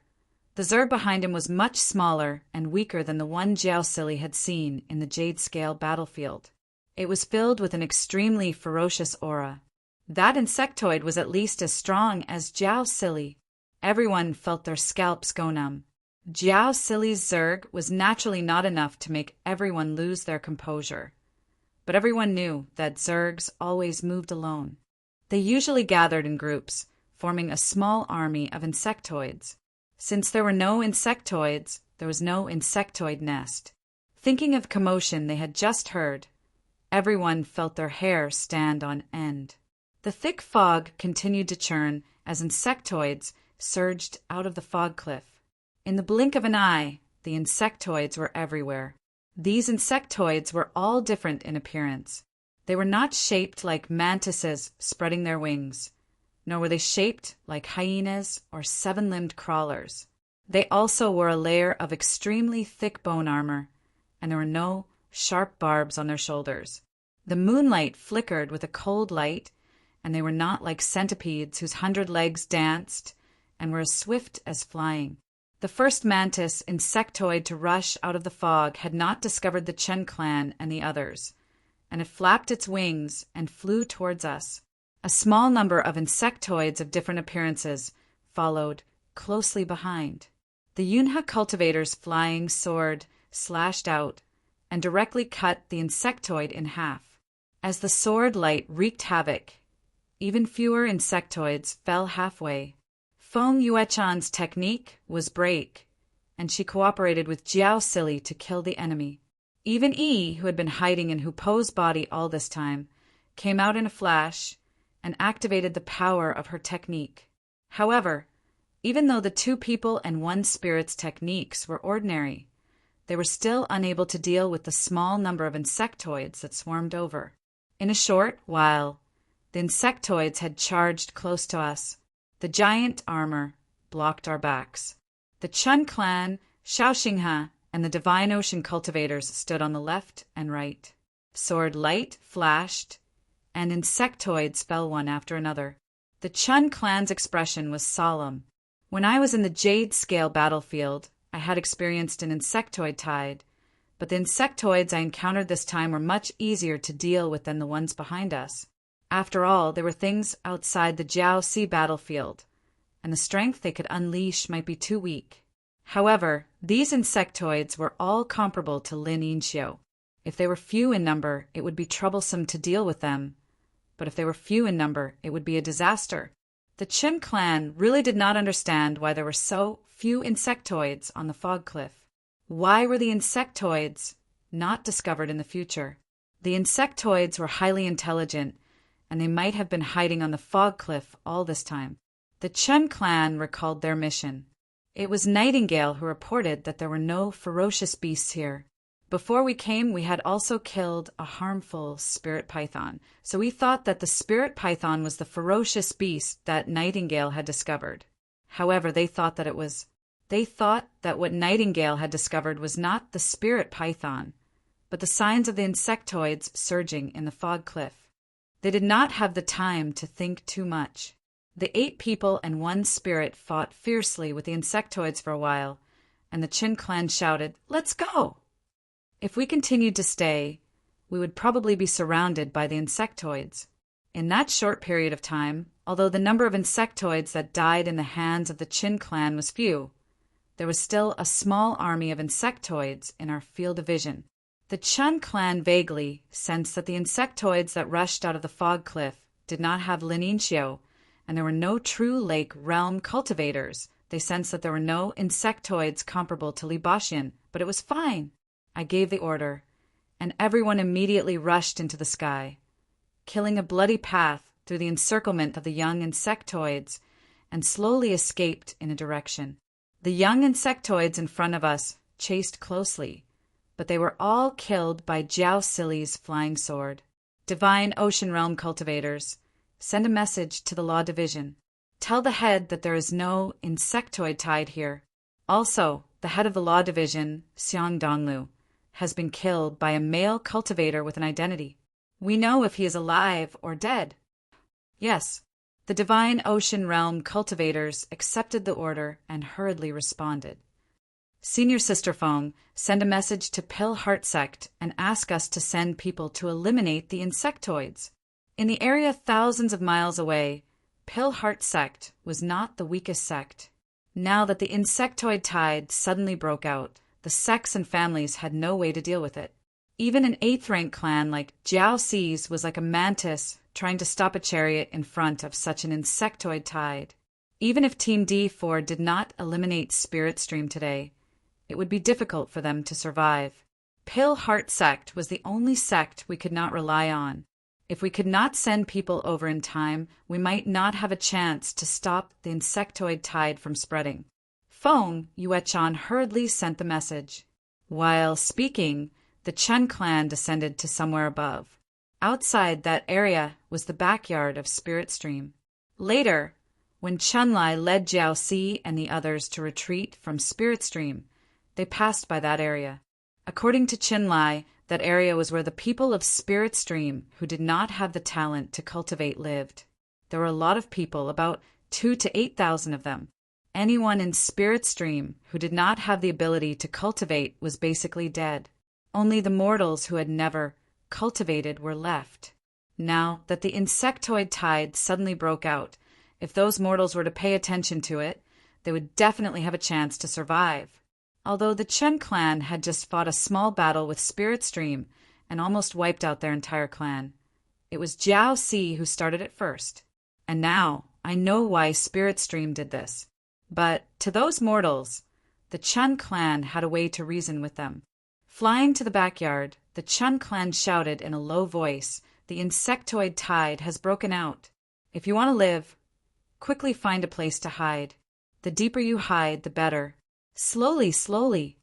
the Zerg behind him was much smaller and weaker than the one Jiao Sili had seen in the jade scale battlefield. It was filled with an extremely ferocious aura. That insectoid was at least as strong as Jiao Sili. Everyone felt their scalps go numb. Jiao Sili's Zerg was naturally not enough to make everyone lose their composure. But everyone knew that Zergs always moved alone. They usually gathered in groups, forming a small army of insectoids. Since there were no insectoids, there was no insectoid nest. Thinking of commotion they had just heard, everyone felt their hair stand on end. The thick fog continued to churn as insectoids surged out of the fog cliff. In the blink of an eye, the insectoids were everywhere. These insectoids were all different in appearance. They were not shaped like mantises spreading their wings, nor were they shaped like hyenas or 7-limbed crawlers. They also wore a layer of extremely thick bone armor, and there were no sharp barbs on their shoulders. The moonlight flickered with a cold light, and they were not like centipedes whose 100 legs danced and were as swift as flying. The first mantis insectoid to rush out of the fog had not discovered the Chen clan and the others, and it flapped its wings and flew towards us. A small number of insectoids of different appearances followed closely behind. The Yunha cultivator's flying sword slashed out and directly cut the insectoid in half. As the sword light wreaked havoc, even fewer insectoids fell halfway. Feng Yuechan's technique was break, and she cooperated with Jiao Sili to kill the enemy. Even Yi, who had been hiding in Hupo's body all this time, came out in a flash and activated the power of her technique. However, even though the 2 people and 1 spirit's techniques were ordinary, they were still unable to deal with the small number of insectoids that swarmed over. In a short while, the insectoids had charged close to us. The giant armor blocked our backs. The Chun clan, Shaoxingha, and the Divine Ocean cultivators stood on the left and right. Sword light flashed, and insectoids fell one after another. The Chun clan's expression was solemn. When I was in the Jade Scale battlefield, I had experienced an insectoid tide, but the insectoids I encountered this time were much easier to deal with than the ones behind us. After all, there were things outside the Jiao Si battlefield, and the strength they could unleash might be too weak. However, these insectoids were all comparable to Lin Yinxiu. If they were few in number, it would be troublesome to deal with them, but if they were few in number, it would be a disaster. The Qin clan really did not understand why there were so few insectoids on the fog cliff. Why were the insectoids not discovered in the future? The insectoids were highly intelligent, and they might have been hiding on the fog cliff all this time. The Chen clan recalled their mission. It was Nightingale who reported that there were no ferocious beasts here. Before we came, we had also killed a harmful spirit python, so we thought that the spirit python was the ferocious beast that Nightingale had discovered. However, they thought that what Nightingale had discovered was not the spirit python, but the signs of the insectoids surging in the fog cliff. They did not have the time to think too much. The 8 people and 1 spirit fought fiercely with the insectoids for a while, and the Qin clan shouted, "Let's go!" If we continued to stay, we would probably be surrounded by the insectoids. In that short period of time, although the number of insectoids that died in the hands of the Qin clan was few, there was still a small army of insectoids in our field of vision. The Chun clan vaguely sensed that the insectoids that rushed out of the fog cliff did not have Lin Yinxiu, and there were no true lake realm cultivators. They sensed that there were no insectoids comparable to Li Baxian, but it was fine. I gave the order, and everyone immediately rushed into the sky, killing a bloody path through the encirclement of the young insectoids, and slowly escaped in a direction. The young insectoids in front of us chased closely, but they were all killed by Jiao Sili's flying sword. Divine Ocean Realm cultivators, send a message to the Law Division. Tell the head that there is no insectoid tide here. Also, the head of the Law Division, Xiang Donglu, has been killed by a male cultivator with an identity. We know if he is alive or dead. Yes, the Divine Ocean Realm cultivators accepted the order and hurriedly responded. Senior Sister Feng, send a message to Pill Heart Sect and ask us to send people to eliminate the insectoids. In the area thousands of miles away, Pill Heart Sect was not the weakest sect. Now that the insectoid tide suddenly broke out, the sects and families had no way to deal with it. Even an 8th-rank clan like Jiao Si's was like a mantis trying to stop a chariot in front of such an insectoid tide. Even if Team D4 did not eliminate Spirit Stream today, it would be difficult for them to survive. Pill Heart Sect was the only sect we could not rely on. If we could not send people over in time, we might not have a chance to stop the insectoid tide from spreading. Feng Yuechan hurriedly sent the message. While speaking, the Chen clan descended to somewhere above. Outside that area was the backyard of Spirit Stream. Later, when Chunlai led Jiao Si and the others to retreat from Spirit Stream, they passed by that area. According to Chinlai, that area was where the people of Spirit Stream who did not have the talent to cultivate lived. There were a lot of people, about 2,000 to 8,000 of them. Anyone in Spirit Stream who did not have the ability to cultivate was basically dead. Only the mortals who had never cultivated were left. Now that the insectoid tide suddenly broke out, if those mortals were to pay attention to it, they would definitely have a chance to survive. Although the Chen clan had just fought a small battle with Spirit Stream and almost wiped out their entire clan, it was Jiao Si who started it first. And now I know why Spirit Stream did this. But to those mortals, the Chen clan had a way to reason with them. Flying to the backyard, the Chen clan shouted in a low voice, "The insectoid tide has broken out. If you want to live, quickly find a place to hide. The deeper you hide, the better. Slowly, slowly."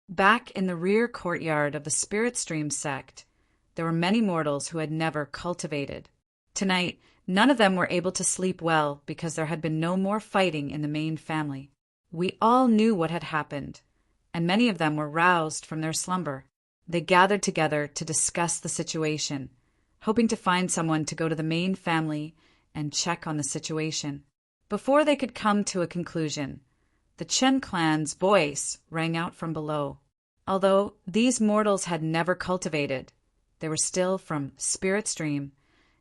Back in the rear courtyard of the Spirit Stream sect, there were many mortals who had never cultivated. Tonight, none of them were able to sleep well because there had been no more fighting in the main family. We all knew what had happened, and many of them were roused from their slumber. They gathered together to discuss the situation, hoping to find someone to go to the main family and check on the situation. Before they could come to a conclusion, the Chen clan's voice rang out from below. Although these mortals had never cultivated, they were still from Spirit Stream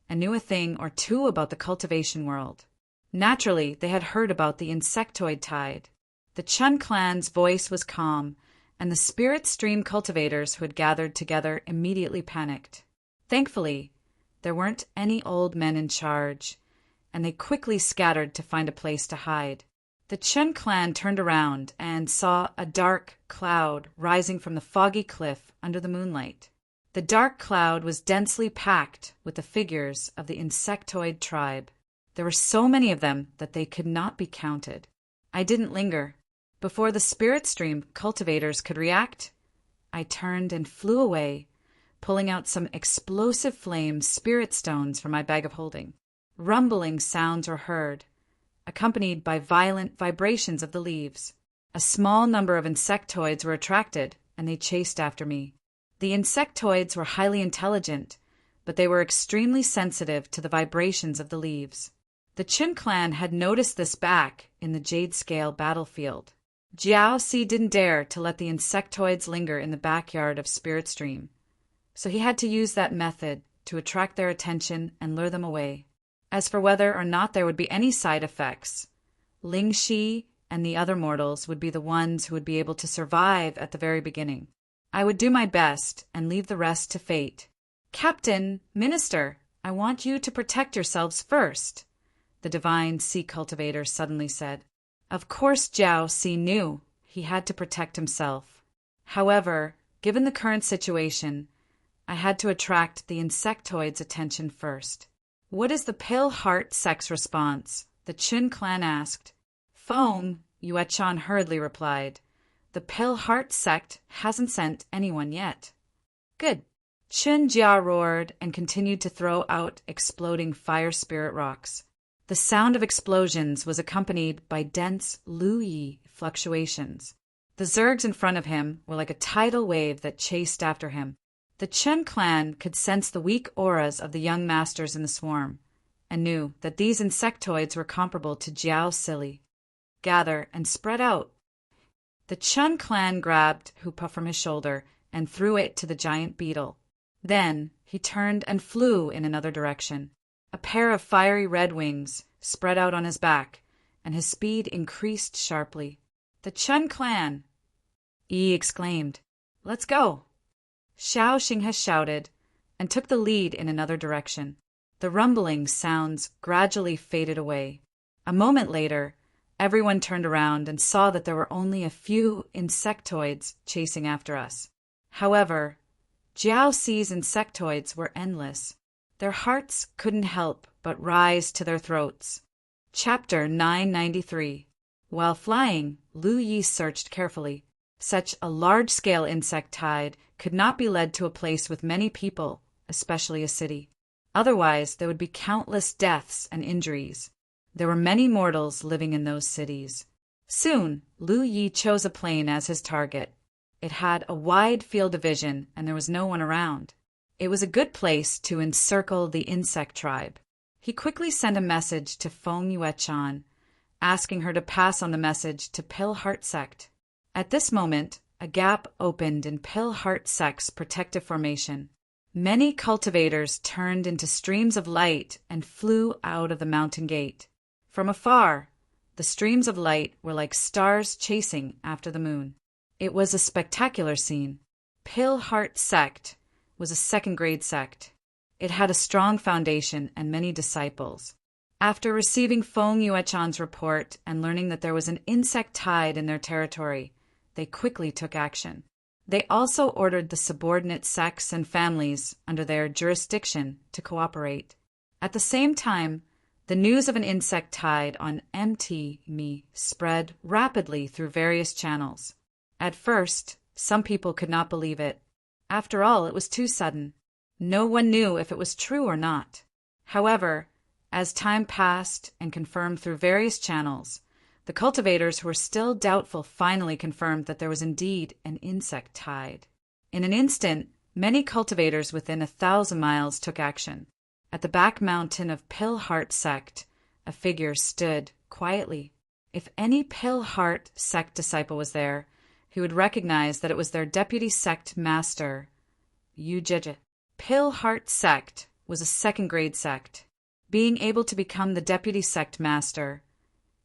and knew a thing or two about the cultivation world. Naturally, they had heard about the insectoid tide. The Chen clan's voice was calm, and the Spirit Stream cultivators who had gathered together immediately panicked. Thankfully, there weren't any old men in charge, and they quickly scattered to find a place to hide. The Chen clan turned around and saw a dark cloud rising from the foggy cliff under the moonlight. The dark cloud was densely packed with the figures of the insectoid tribe. There were so many of them that they could not be counted. I didn't linger. Before the Spirit Stream cultivators could react, I turned and flew away, pulling out some explosive flame spirit stones from my bag of holding. Rumbling sounds were heard, accompanied by violent vibrations of the leaves. A small number of insectoids were attracted, and they chased after me. The insectoids were highly intelligent, but they were extremely sensitive to the vibrations of the leaves. The Chen clan had noticed this back in the Jade Scale battlefield. Jiao Si didn't dare to let the insectoids linger in the backyard of Spirit Stream, so he had to use that method to attract their attention and lure them away. As for whether or not there would be any side effects, Ling Shi and the other mortals would be the ones who would be able to survive at the very beginning. I would do my best and leave the rest to fate. "Captain, Minister, I want you to protect yourselves first," the divine sea cultivator suddenly said. Of course Jiao Si knew he had to protect himself. However, given the current situation, I had to attract the insectoid's attention first. "What is the Pale Heart sect's response?" the Chen clan asked. "Foam," Yuechan hurriedly replied. "The Pale Heart sect hasn't sent anyone yet." "Good." Chen Jia roared and continued to throw out exploding fire spirit rocks. The sound of explosions was accompanied by dense Lu Yi fluctuations. The Zergs in front of him were like a tidal wave that chased after him. The Chen clan could sense the weak auras of the young masters in the swarm, and knew that these insectoids were comparable to Jiao Si. "Gather and spread out." The Chen clan grabbed Hoopa from his shoulder and threw it to the giant beetle. Then he turned and flew in another direction. A pair of fiery red wings spread out on his back, and his speed increased sharply. "The Chen clan!" Yi exclaimed. "Let's go!" Xiao Xinghe shouted and took the lead in another direction. The rumbling sounds gradually faded away. A moment later, everyone turned around and saw that there were only a few insectoids chasing after us. However, Jiao Si's insectoids were endless. Their hearts couldn't help but rise to their throats. Chapter 993. While flying, Lu Yi searched carefully. Such a large-scale insect tide could not be led to a place with many people, especially a city. Otherwise, there would be countless deaths and injuries. There were many mortals living in those cities. Soon, Lu Yi chose a plane as his target. It had a wide field of vision, and there was no one around. It was a good place to encircle the insect tribe. He quickly sent a message to Feng Yuechan, asking her to pass on the message to Pale Heart Sect. At this moment, a gap opened in Pale Heart Sect's protective formation. Many cultivators turned into streams of light and flew out of the mountain gate. From afar, The streams of light were like stars chasing after the moon. It was a spectacular scene. Pale Heart Sect was a second-grade sect. It had a strong foundation and many disciples. After receiving Feng Yuechan's report and learning that there was an insect tide in their territory, they quickly took action. They also ordered the subordinate sects and families under their jurisdiction to cooperate. At the same time, the news of an insect tide on MT-Me spread rapidly through various channels. At first, some people could not believe it. After all, it was too sudden. No one knew if it was true or not. However, as time passed and confirmed through various channels, the cultivators who were still doubtful finally confirmed that there was indeed an insect tide. In an instant, many cultivators within 1,000 miles took action. At the back mountain of Pale Heart Sect, a figure stood quietly. If any Pale Heart Sect disciple was there, he would recognize that it was their deputy sect master, Yu Jeje. Pale Heart Sect was a second-grade sect. Being able to become the deputy sect master,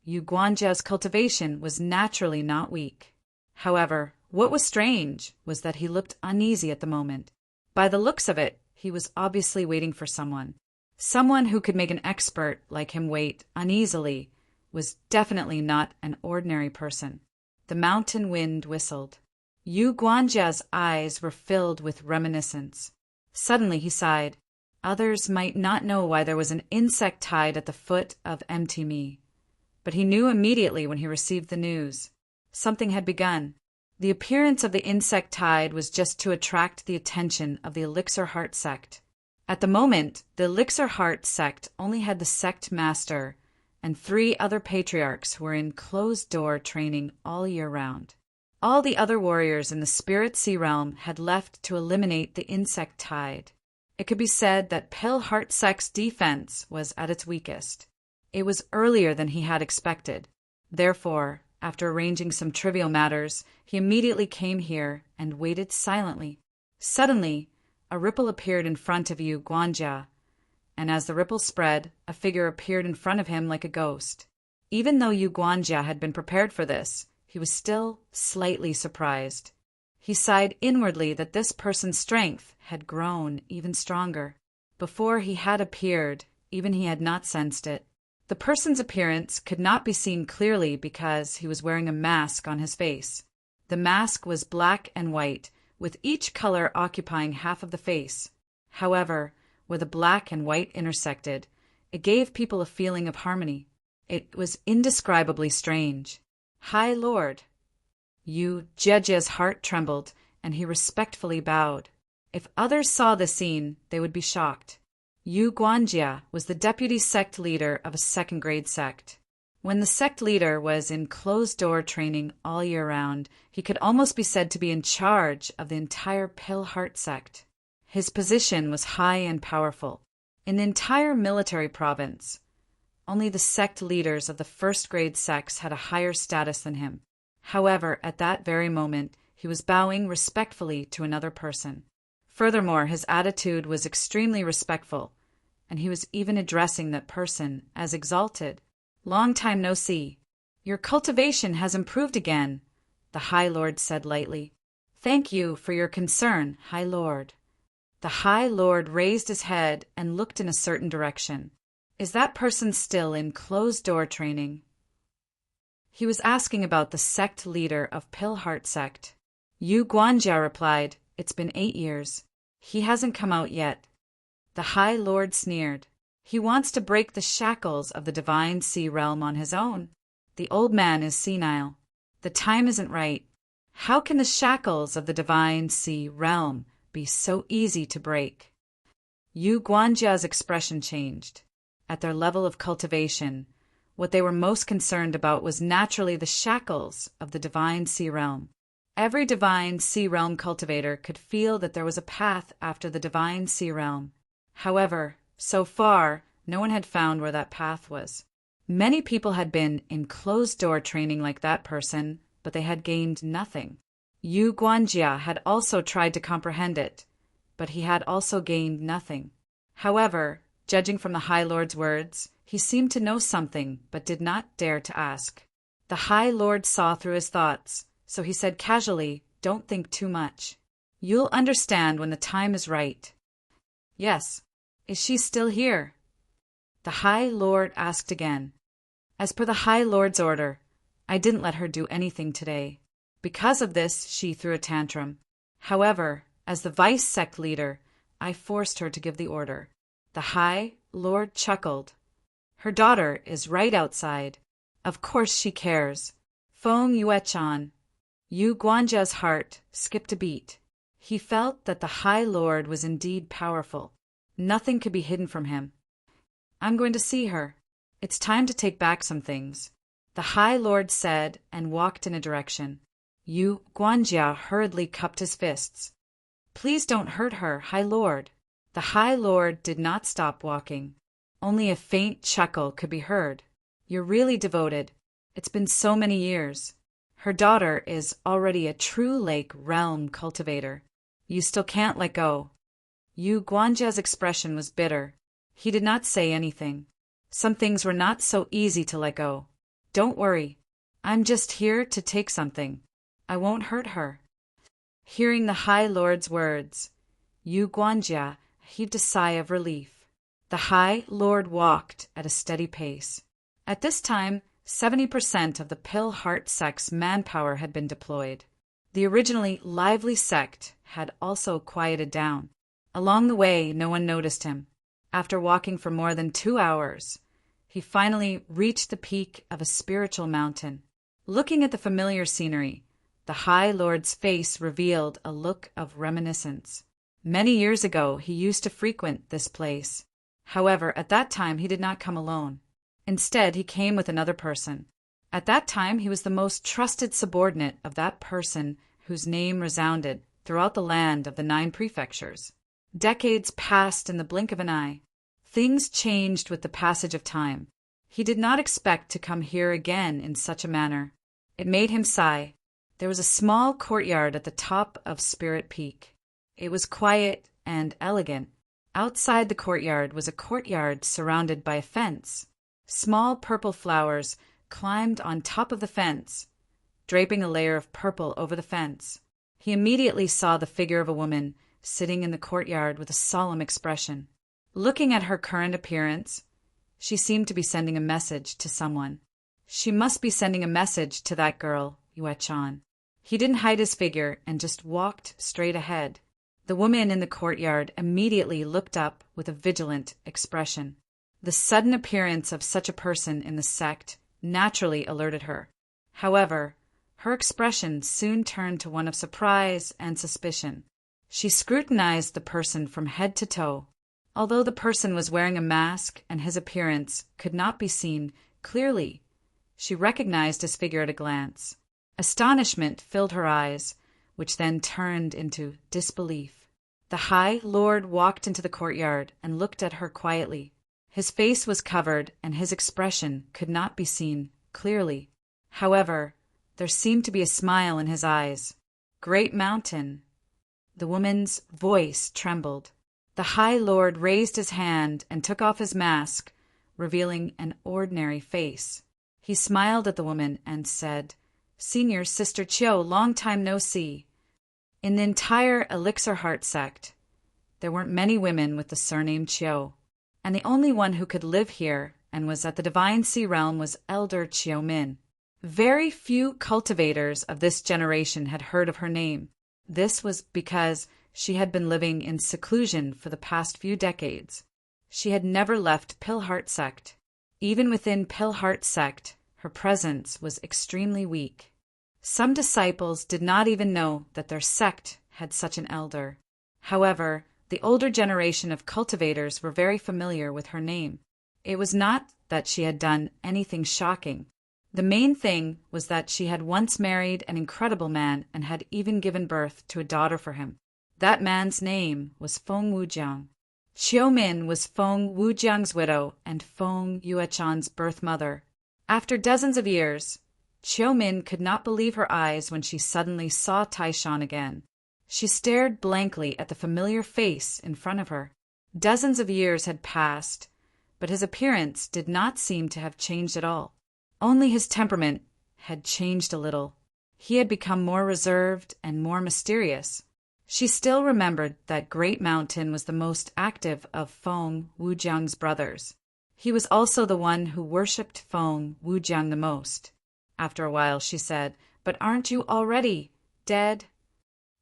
Yu Guanjia's cultivation was naturally not weak. However, what was strange was that he looked uneasy at the moment. By the looks of it, he was obviously waiting for someone. Someone who could make an expert like him wait uneasily was definitely not an ordinary person. The mountain wind whistled. Yu Guanjia's eyes were filled with reminiscence. Suddenly he sighed. Others might not know why there was an insect tide at the foot of MT-Me, but he knew immediately when he received the news. Something had begun. The appearance of the insect tide was just to attract the attention of the Elixir Heart sect. At the moment, the Elixir Heart sect only had the sect master and 3 other patriarchs who were in closed-door training all year round. All the other warriors in the Spirit Sea realm had left to eliminate the insect tide. It could be said that Pale Heart sect's defense was at its weakest. It was earlier than he had expected. Therefore, after arranging some trivial matters, he immediately came here and waited silently. Suddenly, a ripple appeared in front of Yu Guanjia, and as the ripple spread, a figure appeared in front of him like a ghost. Even though Yu Guanjia had been prepared for this, he was still slightly surprised. He sighed inwardly that this person's strength had grown even stronger. Before he had appeared, even he had not sensed it. The person's appearance could not be seen clearly because he was wearing a mask on his face. The mask was black and white, with each color occupying half of the face. However, where the black and white intersected, it gave people a feeling of harmony. It was indescribably strange. High Lord. Yu Jeje's heart trembled, and he respectfully bowed. If others saw the scene, they would be shocked. Yu Guanjia was the deputy sect leader of a second-grade sect. When the sect leader was in closed-door training all year round, he could almost be said to be in charge of the entire Pale Heart sect. His position was high and powerful. In the entire military province, only the sect leaders of the first-grade sects had a higher status than him. However, at that very moment, he was bowing respectfully to another person. Furthermore, his attitude was extremely respectful, and he was even addressing that person as exalted. "Long time no see. Your cultivation has improved again," the High Lord said lightly. "Thank you for your concern, High Lord." The High Lord raised his head and looked in a certain direction. "Is that person still in closed-door training?" He was asking about the sect leader of Pale Heart sect. Yu Guanjia replied, "It's been 8 years. He hasn't come out yet." The High Lord sneered. "He wants to break the shackles of the Divine Sea realm on his own. The old man is senile. The time isn't right. How can the shackles of the Divine Sea realm be so easy to break?" Yu Guanjia's expression changed. At their level of cultivation, what they were most concerned about was naturally the shackles of the Divine Sea realm. Every Divine Sea realm cultivator could feel that there was a path after the Divine Sea realm. However, so far, no one had found where that path was. Many people had been in closed-door training like that person, but they had gained nothing. Yu Guanjia had also tried to comprehend it, but he had also gained nothing. However, Judging from the High Lord's words, he seemed to know something but did not dare to ask. The High Lord saw through his thoughts, so he said casually, "Don't think too much. You'll understand when the time is right." "Yes. Is she still here?" the High Lord asked again. "As per the High Lord's order, I didn't let her do anything today. Because of this, she threw a tantrum. However, as the vice sect leader, I forced her to give the order." The High Lord chuckled. "Her daughter is right outside. Of course she cares." Feng Yuechan, Yu Guanjia's heart skipped a beat. He felt that the High Lord was indeed powerful. Nothing could be hidden from him. "I'm going to see her. It's time to take back some things," the High Lord said and walked in a direction. Yu Guanjia hurriedly cupped his fists. "Please don't hurt her, High Lord." The High Lord did not stop walking. Only a faint chuckle could be heard. "You're really devoted. It's been so many years. Her daughter is already a true Lake Realm cultivator. You still can't let go." Yu Guanjia's expression was bitter. He did not say anything. Some things were not so easy to let go. "Don't worry. I'm just here to take something. I won't hurt her." Hearing the High Lord's words, Yu Guanjia heaved a sigh of relief. The High Lord walked at a steady pace. At this time, 70% of the Pill Heart sect's manpower had been deployed. The originally lively sect had also quieted down. Along the way, no one noticed him. After walking for more than 2 hours, he finally reached the peak of a spiritual mountain. Looking at the familiar scenery, the High Lord's face revealed a look of reminiscence. Many years ago, he used to frequent this place. However, at that time, he did not come alone. Instead, he came with another person. At that time, he was the most trusted subordinate of that person whose name resounded throughout the land of the 9 prefectures. Decades passed in the blink of an eye. Things changed with the passage of time. He did not expect to come here again in such a manner. It made him sigh. There was a small courtyard at the top of Spirit Peak. It was quiet and elegant. Outside the courtyard was a courtyard surrounded by a fence. Small purple flowers climbed on top of the fence, draping a layer of purple over the fence. He immediately saw the figure of a woman sitting in the courtyard with a solemn expression. Looking at her current appearance, she seemed to be sending a message to someone. She must be sending a message to that girl, Yuechan. He didn't hide his figure and just walked straight ahead. The woman in the courtyard immediately looked up with a vigilant expression. The sudden appearance of such a person in the sect naturally alerted her. However, her expression soon turned to one of surprise and suspicion. She scrutinized the person from head to toe. Although the person was wearing a mask and his appearance could not be seen clearly, she recognized his figure at a glance. Astonishment filled her eyes, which then turned into disbelief. The High Lord walked into the courtyard and looked at her quietly. His face was covered and his expression could not be seen clearly. However, there seemed to be a smile in his eyes. "Great Mountain." The woman's voice trembled. The High Lord raised his hand and took off his mask, revealing an ordinary face. He smiled at the woman and said, "Senior Sister Chiu, long time no see." In the entire Elixir Heart sect, there weren't many women with the surname Chiu, and the only one who could live here and was at the Divine Sea Realm was Elder Chiu Min. Very few cultivators of this generation had heard of her name. This was because she had been living in seclusion for the past few decades. She had never left Pillheart sect. Even within Pillheart sect, her presence was extremely weak. Some disciples did not even know that their sect had such an elder. However, the older generation of cultivators were very familiar with her name. It was not that she had done anything shocking. The main thing was that she had once married an incredible man and had even given birth to a daughter for him. That man's name was Feng Wujiang. Chiu Min was Feng Wujiang's widow and Feng Yuechan's birth mother. After dozens of years, Chiu Min could not believe her eyes when she suddenly saw Taishan again. She stared blankly at the familiar face in front of her. Dozens of years had passed, but his appearance did not seem to have changed at all. Only his temperament had changed a little. He had become more reserved and more mysterious. She still remembered that Great Mountain was the most active of Feng Wujiang's brothers. He was also the one who worshipped Feng Wujiang the most. After a while she said, "But aren't you already dead?"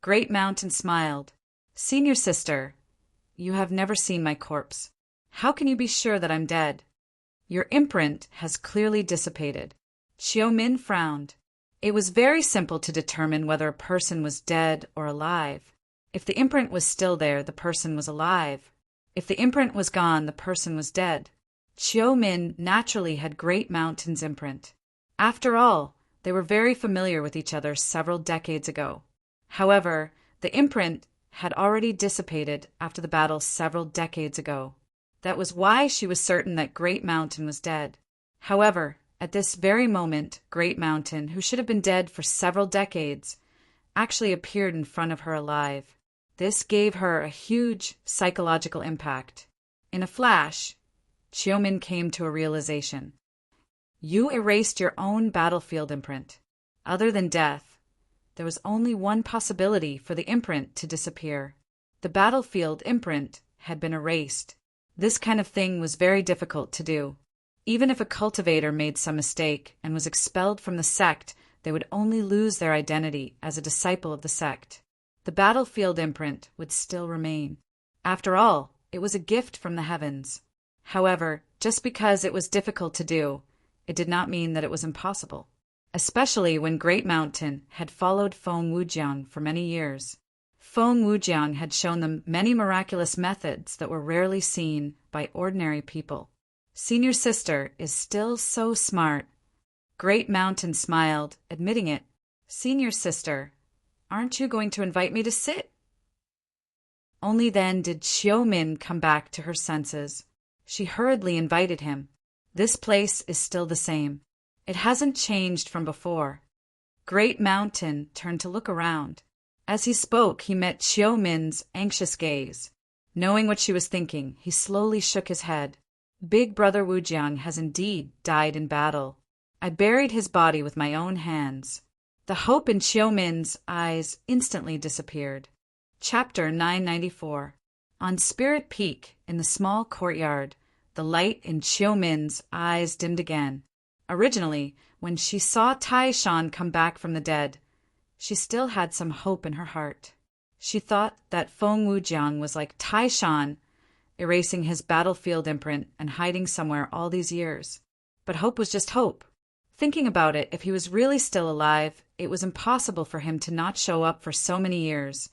Great Mountain smiled. "Senior sister, you have never seen my corpse. How can you be sure that I'm dead? Your imprint has clearly dissipated." Xiaomin frowned. It was very simple to determine whether a person was dead or alive. If the imprint was still there, the person was alive. If the imprint was gone, the person was dead. Xiaomin naturally had Great Mountain's imprint. After all, they were very familiar with each other several decades ago. However, the imprint had already dissipated after the battle several decades ago. That was why she was certain that Great Mountain was dead. However, at this very moment, Great Mountain, who should have been dead for several decades, actually appeared in front of her alive. This gave her a huge psychological impact. In a flash, Xiaomin came to a realization. You erased your own battlefield imprint. Other than death, there was only one possibility for the imprint to disappear. The battlefield imprint had been erased. This kind of thing was very difficult to do. Even if a cultivator made some mistake and was expelled from the sect, they would only lose their identity as a disciple of the sect. The battlefield imprint would still remain. After all, it was a gift from the heavens. However, just because it was difficult to do, it did not mean that it was impossible. Especially when Great Mountain had followed Feng Wujiang for many years. Feng Wujiang had shown them many miraculous methods that were rarely seen by ordinary people. Senior sister is still so smart. Great Mountain smiled, admitting it. Senior sister, aren't you going to invite me to sit? Only then did Xiaomin come back to her senses. She hurriedly invited him. This place is still the same. It hasn't changed from before. Great Mountain turned to look around. As he spoke, he met Xiaomin's anxious gaze. Knowing what she was thinking, he slowly shook his head. Big Brother Wujiang has indeed died in battle. I buried his body with my own hands. The hope in Xiaomin's eyes instantly disappeared. Chapter 994. On Spirit Peak, in the small courtyard, the light in Xiaomin's eyes dimmed again. Originally, when she saw Taishan come back from the dead, she still had some hope in her heart. She thought that Feng Wujiang was like Taishan, erasing his battlefield imprint and hiding somewhere all these years. But hope was just hope. Thinking about it, if he was really still alive, it was impossible for him to not show up for so many years,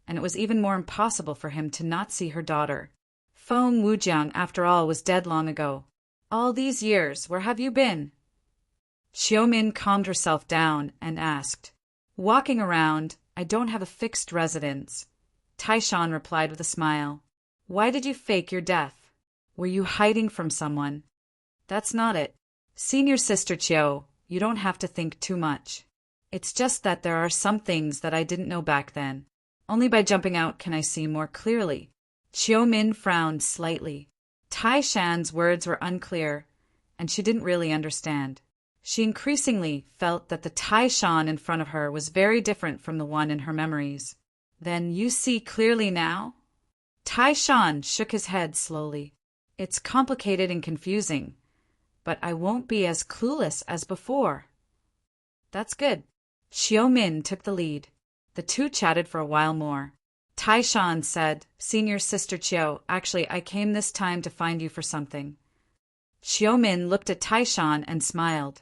and it was even more impossible for him to not see her daughter. Feng Wujiang, after all, was dead long ago. All these years, where have you been? Xiaomin calmed herself down and asked. Walking around, I don't have a fixed residence. Taishan replied with a smile. Why did you fake your death? Were you hiding from someone? That's not it. Senior sister Chiao, you don't have to think too much. It's just that there are some things that I didn't know back then. Only by jumping out can I see more clearly. Xiaomin frowned slightly. Taishan's words were unclear, and she didn't really understand. She increasingly felt that the Taishan in front of her was very different from the one in her memories. Then you see clearly now? Taishan shook his head slowly. It's complicated and confusing, but I won't be as clueless as before. That's good. Xiaomin took the lead. The two chatted for a while more. Taishan said, Senior Sister Chiao, actually I came this time to find you for something. Xiaomin looked at Taishan and smiled.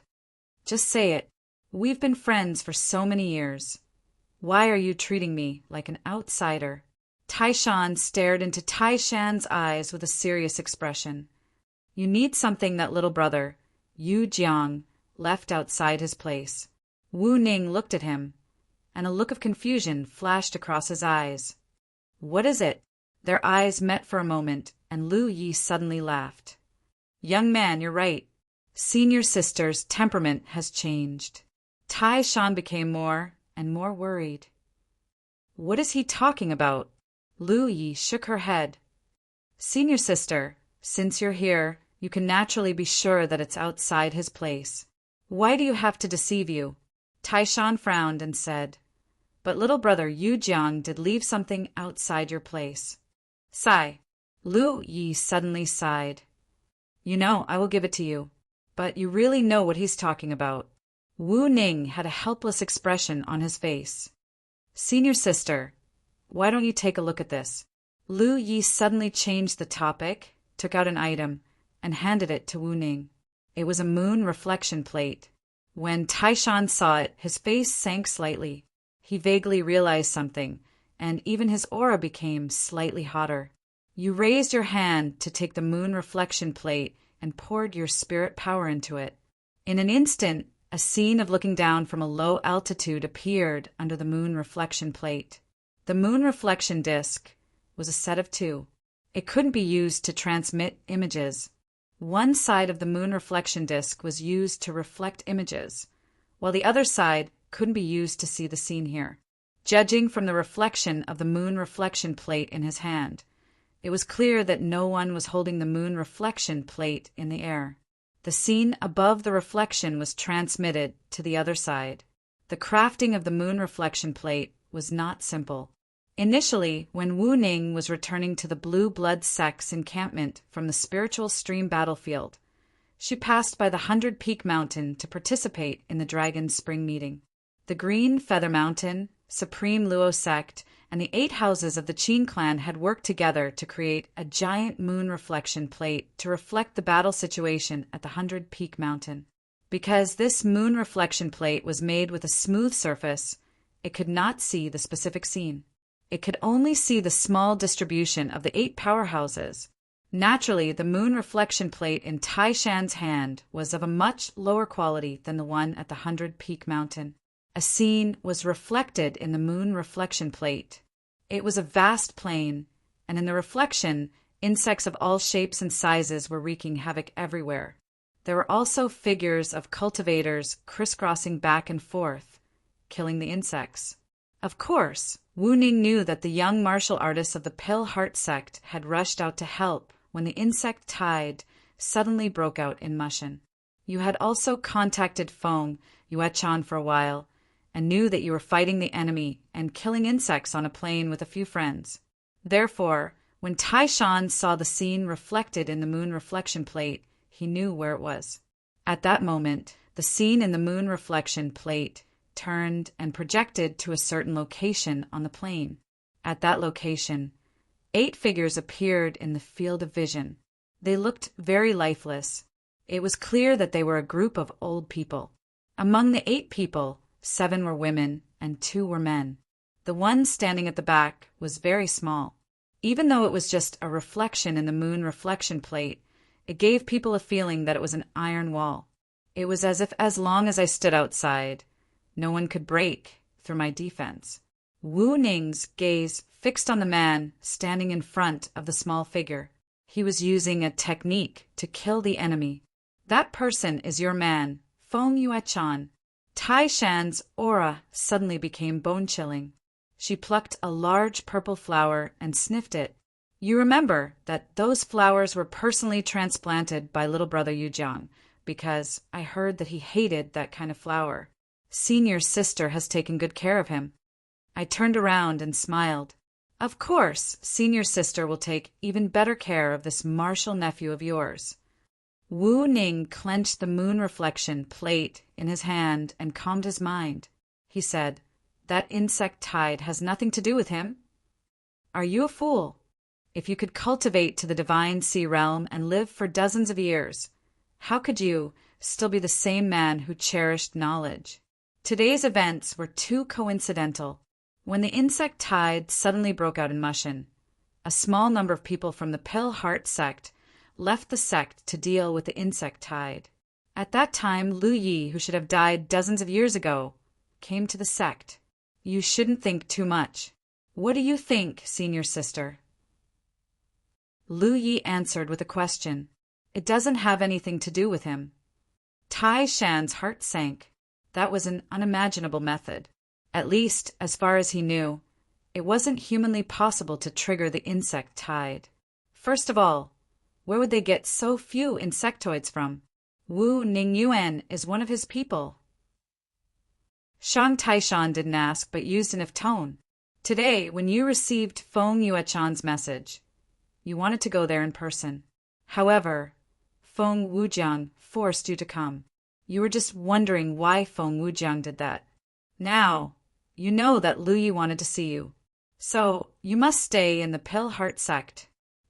Just say it. We've been friends for so many years. Why are you treating me like an outsider? Taishan stared into Taishan's eyes with a serious expression. You need something that little brother, Yu Jiang, left outside his place. Wu Ning looked at him, and a look of confusion flashed across his eyes. What is it? Their eyes met for a moment, and Lu Yi suddenly laughed. Young man, you're right. Senior sister's temperament has changed. Taishan became more and more worried. What is he talking about? Lu Yi shook her head. Senior sister, since you're here, you can naturally be sure that it's outside his place. Why do you have to deceive you? Taishan frowned and said, but little brother Yu Jiang did leave something outside your place. Sigh. Lu Yi suddenly sighed. You know, I will give it to you. But you really know what he's talking about. Wu Ning had a helpless expression on his face. Senior sister, why don't you take a look at this? Lu Yi suddenly changed the topic, took out an item, and handed it to Wu Ning. It was a moon reflection plate. When Taishan saw it, his face sank slightly. He vaguely realized something, and even his aura became slightly hotter. You raised your hand to take the moon reflection plate and poured your spirit power into it. In an instant, a scene of looking down from a low altitude appeared under the moon reflection plate. The moon reflection disc was a set of two. It couldn't be used to transmit images. One side of the moon reflection disc was used to reflect images, while the other side couldn't be used to see the scene here. Judging from the reflection of the moon reflection plate in his hand, it was clear that no one was holding the moon reflection plate in the air. The scene above the reflection was transmitted to the other side. The crafting of the moon reflection plate was not simple. Initially, when Wu Ning was returning to the Blue Blood Sect's encampment from the spiritual stream battlefield, she passed by the 100 Peak Mountain to participate in the Dragon Spring meeting. The Green Feather Mountain, Supreme Luo Sect, and the 8 houses of the Qin clan had worked together to create a giant moon reflection plate to reflect the battle situation at the 100 Peak Mountain. Because this moon reflection plate was made with a smooth surface, it could not see the specific scene. It could only see the small distribution of the 8 powerhouses. Naturally, the moon reflection plate in Taishan's hand was of a much lower quality than the one at the 100 Peak Mountain. A scene was reflected in the moon reflection plate. It was a vast plain, and in the reflection, insects of all shapes and sizes were wreaking havoc everywhere. There were also figures of cultivators crisscrossing back and forth, killing the insects. Of course, Wu Ning knew that the young martial artists of the Pale Heart sect had rushed out to help when the insect tide suddenly broke out in Mushin. You had also contacted Feng Yuechan for a while, and knew that you were fighting the enemy and killing insects on a plain with a few friends. Therefore, when Taishan saw the scene reflected in the moon reflection plate, he knew where it was. At that moment, the scene in the moon reflection plate turned and projected to a certain location on the plain. At that location, 8 figures appeared in the field of vision. They looked very lifeless. It was clear that they were a group of old people. Among the 8 people, 7 were women and 2 were men. The one standing at the back was very small. Even though it was just a reflection in the moon reflection plate, it gave people a feeling that it was an iron wall. It was as if as long as I stood outside, no one could break through my defense. Wu Ning's gaze fixed on the man standing in front of the small figure. He was using a technique to kill the enemy. That person is your man, Feng Yuechan. Taishan's aura suddenly became bone-chilling. She plucked a large purple flower and sniffed it. You remember that those flowers were personally transplanted by little brother Yu Jiang, because I heard that he hated that kind of flower. Senior sister has taken good care of him. I turned around and smiled. Of course, senior sister will take even better care of this martial nephew of yours. Wu Ning clenched the moon reflection plate in his hand and calmed his mind. He said, that insect tide has nothing to do with him. Are you a fool? If you could cultivate to the divine sea realm and live for dozens of years, how could you still be the same man who cherished knowledge? Today's events were too coincidental. When the insect tide suddenly broke out in Mushin, a small number of people from the Pale Heart sect left the sect to deal with the insect tide. At that time, Lu Yi, who should have died dozens of years ago, came to the sect. You shouldn't think too much. What do you think, senior sister? Lu Yi answered with a question. It doesn't have anything to do with him. Tai Shan's heart sank. That was an unimaginable method. At least, as far as he knew, it wasn't humanly possible to trigger the insect tide. First of all, where would they get so few insectoids from? Wu Ningyuan is one of his people. Shang Taishan didn't ask, but used an if tone. Today, when you received Feng Yuechan's message, you wanted to go there in person. However, Feng Wujiang forced you to come. You were just wondering why Feng Wujiang did that. Now, you know that Lu Yi wanted to see you. So, you must stay in the Pale Heart sect.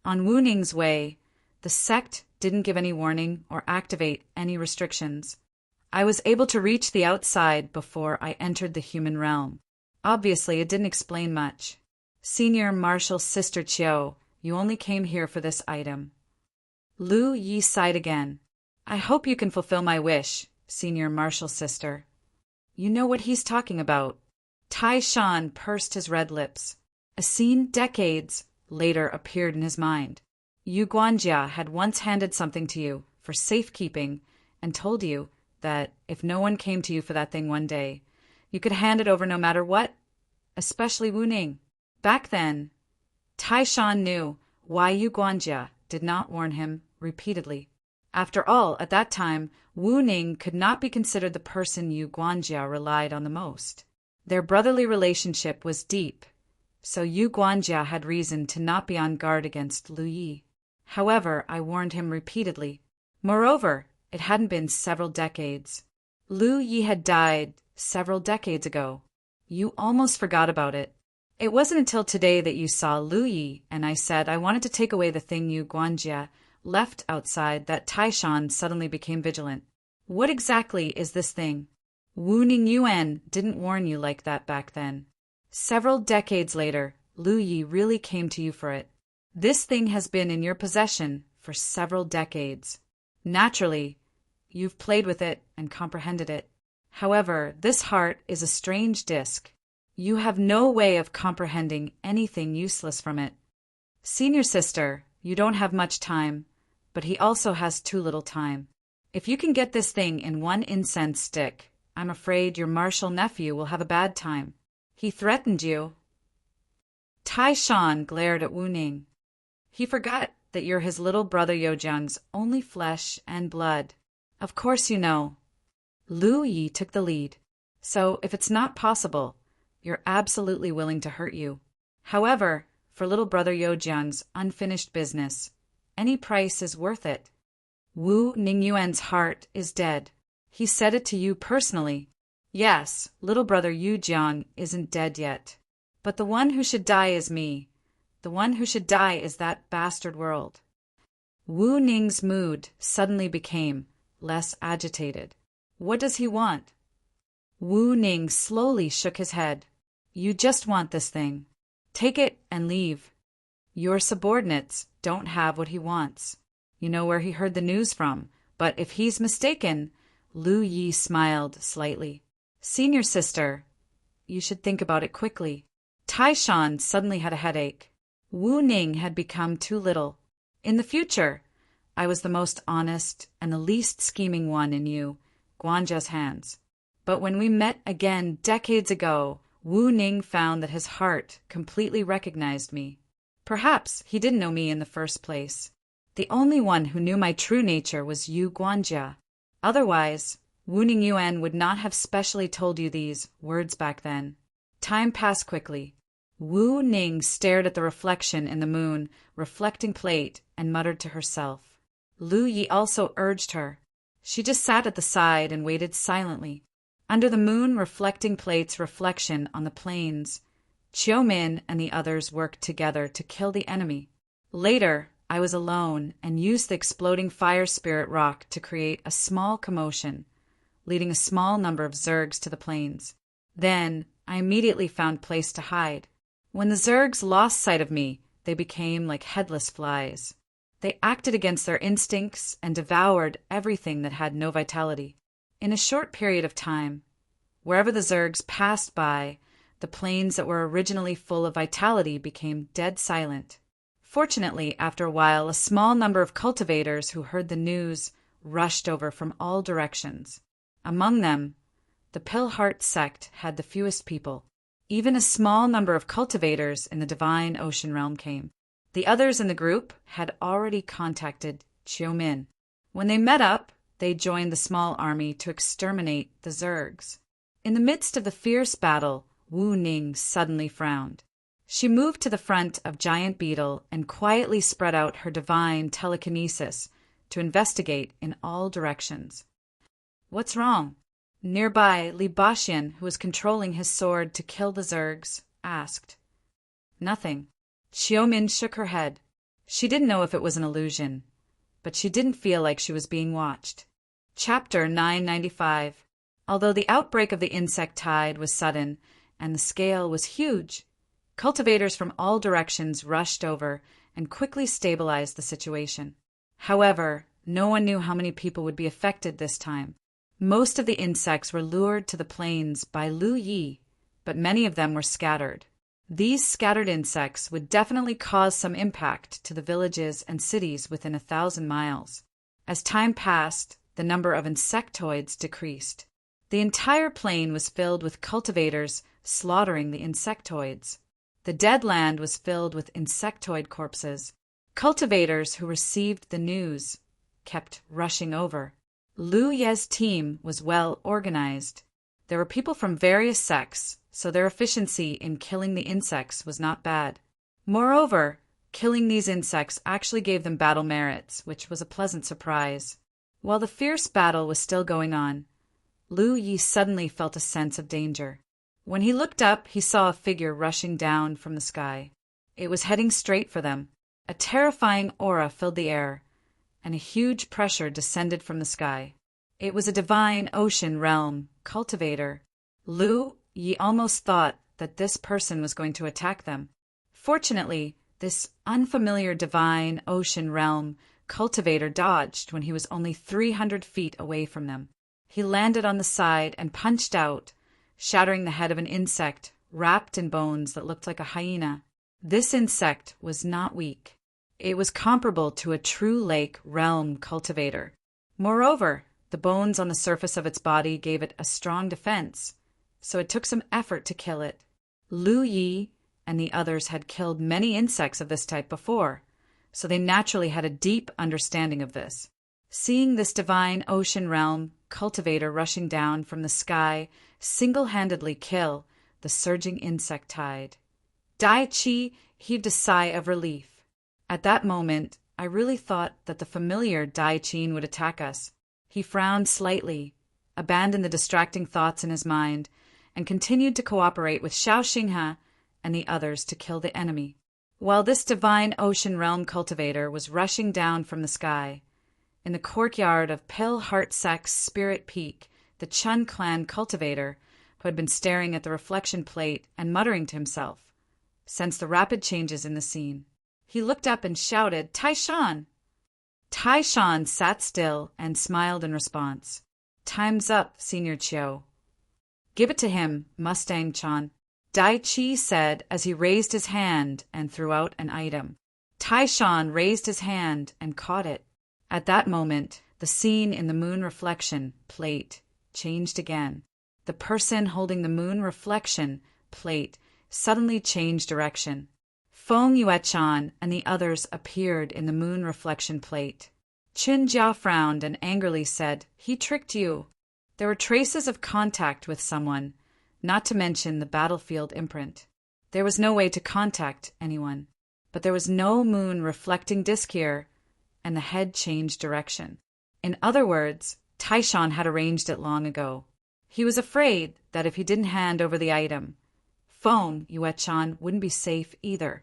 On Wu Ning's way, the sect didn't give any warning or activate any restrictions. I was able to reach the outside before I entered the human realm. Obviously, it didn't explain much. Senior Marshal Sister Chiao, you only came here for this item. Lu Yi sighed again. I hope you can fulfill my wish, Senior Marshal Sister. You know what he's talking about. Tai Shan pursed his red lips. A scene decades later appeared in his mind. Yu Guanjia had once handed something to you for safekeeping and told you that if no one came to you for that thing one day, you could hand it over no matter what, especially Wu Ning. Back then, Tai Shan knew why Yu Guanjia did not warn him repeatedly. After all, at that time, Wu Ning could not be considered the person Yu Guanjia relied on the most. Their brotherly relationship was deep, so Yu Guanjia had reason to not be on guard against Lu Yi. However, I warned him repeatedly. Moreover, it hadn't been several decades. Lu Yi had died several decades ago. You almost forgot about it. It wasn't until today that you saw Lu Yi, and I said I wanted to take away the thing Yu Guanjia left outside that Taishan suddenly became vigilant. What exactly is this thing? Wu Ningyuan didn't warn you like that back then. Several decades later, Lu Yi really came to you for it. This thing has been in your possession for several decades. Naturally, you've played with it and comprehended it. However, this heart is a strange disc. You have no way of comprehending anything useless from it. Senior sister, you don't have much time, but he also has too little time. If you can get this thing in one incense stick, I'm afraid your martial nephew will have a bad time. He threatened you. Tai Shan glared at Wu Ning. He forgot that you're his little brother Youjiang's only flesh and blood. Of course you know. Lu Yi took the lead. So, if it's not possible, you're absolutely willing to hurt you. However, for little brother Youjiang's unfinished business, any price is worth it. Wu Ningyuan's heart is dead. He said it to you personally. Yes, little brother Yujiang isn't dead yet. But the one who should die is me. The one who should die is that bastard world. Wu Ning's mood suddenly became less agitated. What does he want? Wu Ning slowly shook his head. You just want this thing. Take it and leave. Your subordinates don't have what he wants. You know where he heard the news from, but if he's mistaken, Lu Yi smiled slightly. Senior sister, you should think about it quickly. Taishan suddenly had a headache. Wu Ning had become too little. In the future, I was the most honest and the least scheming one in Yu Guanjia's hands. But when we met again decades ago, Wu Ning found that his heart completely recognized me. Perhaps he didn't know me in the first place. The only one who knew my true nature was Yu Guanjia. Otherwise, Wu Ningyuan would not have specially told you these words back then. Time passed quickly. Wu Ning stared at the reflection in the moon, reflecting plate, and muttered to herself. Lu Yi also urged her. She just sat at the side and waited silently. Under the moon reflecting plate's reflection on the plains, Chiu Min and the others worked together to kill the enemy. Later, I was alone and used the exploding fire spirit rock to create a small commotion, leading a small number of Zergs to the plains. Then, I immediately found place to hide. When the Zergs lost sight of me, they became like headless flies. They acted against their instincts and devoured everything that had no vitality. In a short period of time, wherever the Zergs passed by, the plains that were originally full of vitality became dead silent. Fortunately, after a while, a small number of cultivators who heard the news rushed over from all directions. Among them, the Pillheart sect had the fewest people. Even a small number of cultivators in the divine ocean realm came. The others in the group had already contacted Xiaomin. When they met up, they joined the small army to exterminate the Zergs. In the midst of the fierce battle, Wu Ning suddenly frowned. She moved to the front of Giant Beetle and quietly spread out her divine telekinesis to investigate in all directions. "What's wrong?" Nearby, Li Baxian, who was controlling his sword to kill the Zergs, asked. "Nothing." Xiaomin shook her head. She didn't know if it was an illusion, but she didn't feel like she was being watched. Chapter 995. Although the outbreak of the insect tide was sudden and the scale was huge, cultivators from all directions rushed over and quickly stabilized the situation. However, no one knew how many people would be affected this time. Most of the insects were lured to the plains by Lu Yi, but many of them were scattered. These scattered insects would definitely cause some impact to the villages and cities within 1,000 miles. As time passed, the number of insectoids decreased. The entire plain was filled with cultivators slaughtering the insectoids. The dead land was filled with insectoid corpses. Cultivators who received the news kept rushing over. Lu Ye's team was well organized. There were people from various sects, so their efficiency in killing the insects was not bad. Moreover, killing these insects actually gave them battle merits, which was a pleasant surprise. While the fierce battle was still going on, Lu Yi suddenly felt a sense of danger. When he looked up, he saw a figure rushing down from the sky. It was heading straight for them. A terrifying aura filled the air, and a huge pressure descended from the sky. It was a divine ocean realm cultivator. Lu Yi almost thought that this person was going to attack them. Fortunately, this unfamiliar divine ocean realm cultivator dodged when he was only 300 feet away from them. He landed on the side and punched out, shattering the head of an insect wrapped in bones that looked like a hyena. This insect was not weak. It was comparable to a true lake realm cultivator. Moreover, the bones on the surface of its body gave it a strong defense, so it took some effort to kill it. Lu Yi and the others had killed many insects of this type before, so they naturally had a deep understanding of this. Seeing this divine ocean realm cultivator rushing down from the sky single-handedly kill the surging insect tide, Dai Chi heaved a sigh of relief. At that moment, I really thought that the familiar Dai Qin would attack us. He frowned slightly, abandoned the distracting thoughts in his mind, and continued to cooperate with Xiao Xinghe and the others to kill the enemy. While this divine ocean realm cultivator was rushing down from the sky, in the courtyard of Pale Heart Sek's Spirit Peak, the Chun clan cultivator, who had been staring at the reflection plate and muttering to himself, sensed the rapid changes in the scene. He looked up and shouted, "Taishan!" Taishan sat still and smiled in response. "Time's up, Senior Chiu." "Give it to him, Mustang-chan," Dai Chi said as he raised his hand and threw out an item. Taishan raised his hand and caught it. At that moment, the scene in the moon reflection plate changed again. The person holding the moon reflection plate suddenly changed direction. Feng Yue-chan and the others appeared in the moon reflection plate. Qin Jia frowned and angrily said, "He tricked you." There were traces of contact with someone, not to mention the battlefield imprint. There was no way to contact anyone, but there was no moon reflecting disk here, and the head changed direction. In other words, Taishan had arranged it long ago. He was afraid that if he didn't hand over the item, Feng Yue-chan wouldn't be safe either.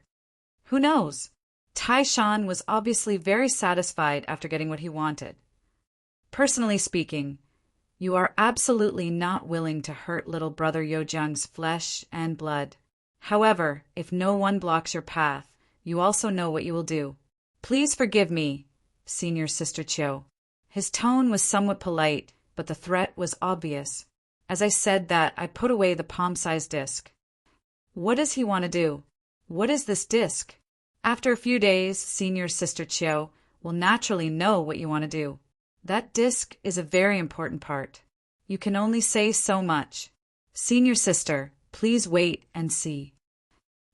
Who knows? Taishan was obviously very satisfied after getting what he wanted. Personally speaking, you are absolutely not willing to hurt little brother Yojiang's flesh and blood. However, if no one blocks your path, you also know what you will do. Please forgive me, Senior Sister Chiu. His tone was somewhat polite, but the threat was obvious. As I said that, I put away the palm-sized disc. What does he want to do? What is this disc? After a few days, Senior Sister Chiu will naturally know what you want to do. That disc is a very important part. You can only say so much. Senior Sister, please wait and see.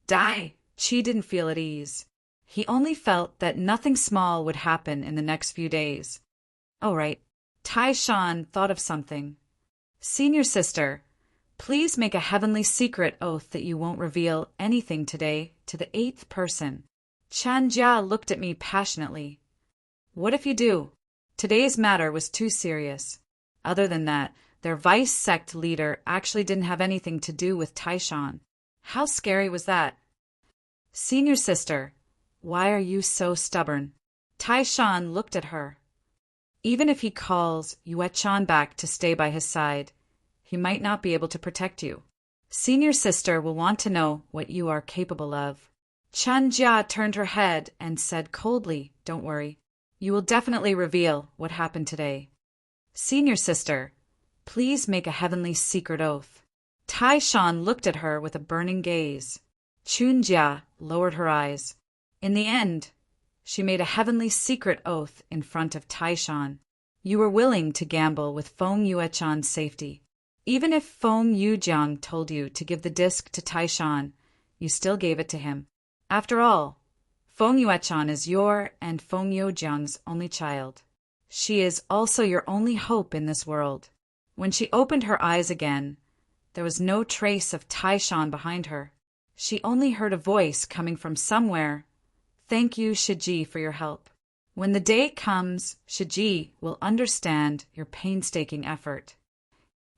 Dai Chi didn't feel at ease. He only felt that nothing small would happen in the next few days. Oh, right. Tai Shan thought of something. Senior sister, please make a heavenly secret oath that you won't reveal anything today to the 8th person. Chan Jia looked at me passionately. What if you do? Today's matter was too serious. Other than that, their vice sect leader actually didn't have anything to do with Tai Shan. How scary was that? Senior sister, why are you so stubborn? Tai Shan looked at her. Even if he calls Yue Chan back to stay by his side, he might not be able to protect you. Senior sister will want to know what you are capable of. Chan Jia turned her head and said coldly, don't worry. You will definitely reveal what happened today. Senior sister, please make a heavenly secret oath. Tai Shan looked at her with a burning gaze. Chun Jia lowered her eyes. In the end, she made a heavenly secret oath in front of Tai Shan. You were willing to gamble with Feng Yuechan's safety. Even if Feng Yujiang told you to give the disc to Tai Shan, you still gave it to him. After all, Feng Yuechan is your and Feng Yujiang's only child. She is also your only hope in this world. When she opened her eyes again, there was no trace of Tai Shan behind her. She only heard a voice coming from somewhere. Thank you, Shiji, for your help. When the day comes, Shiji will understand your painstaking effort.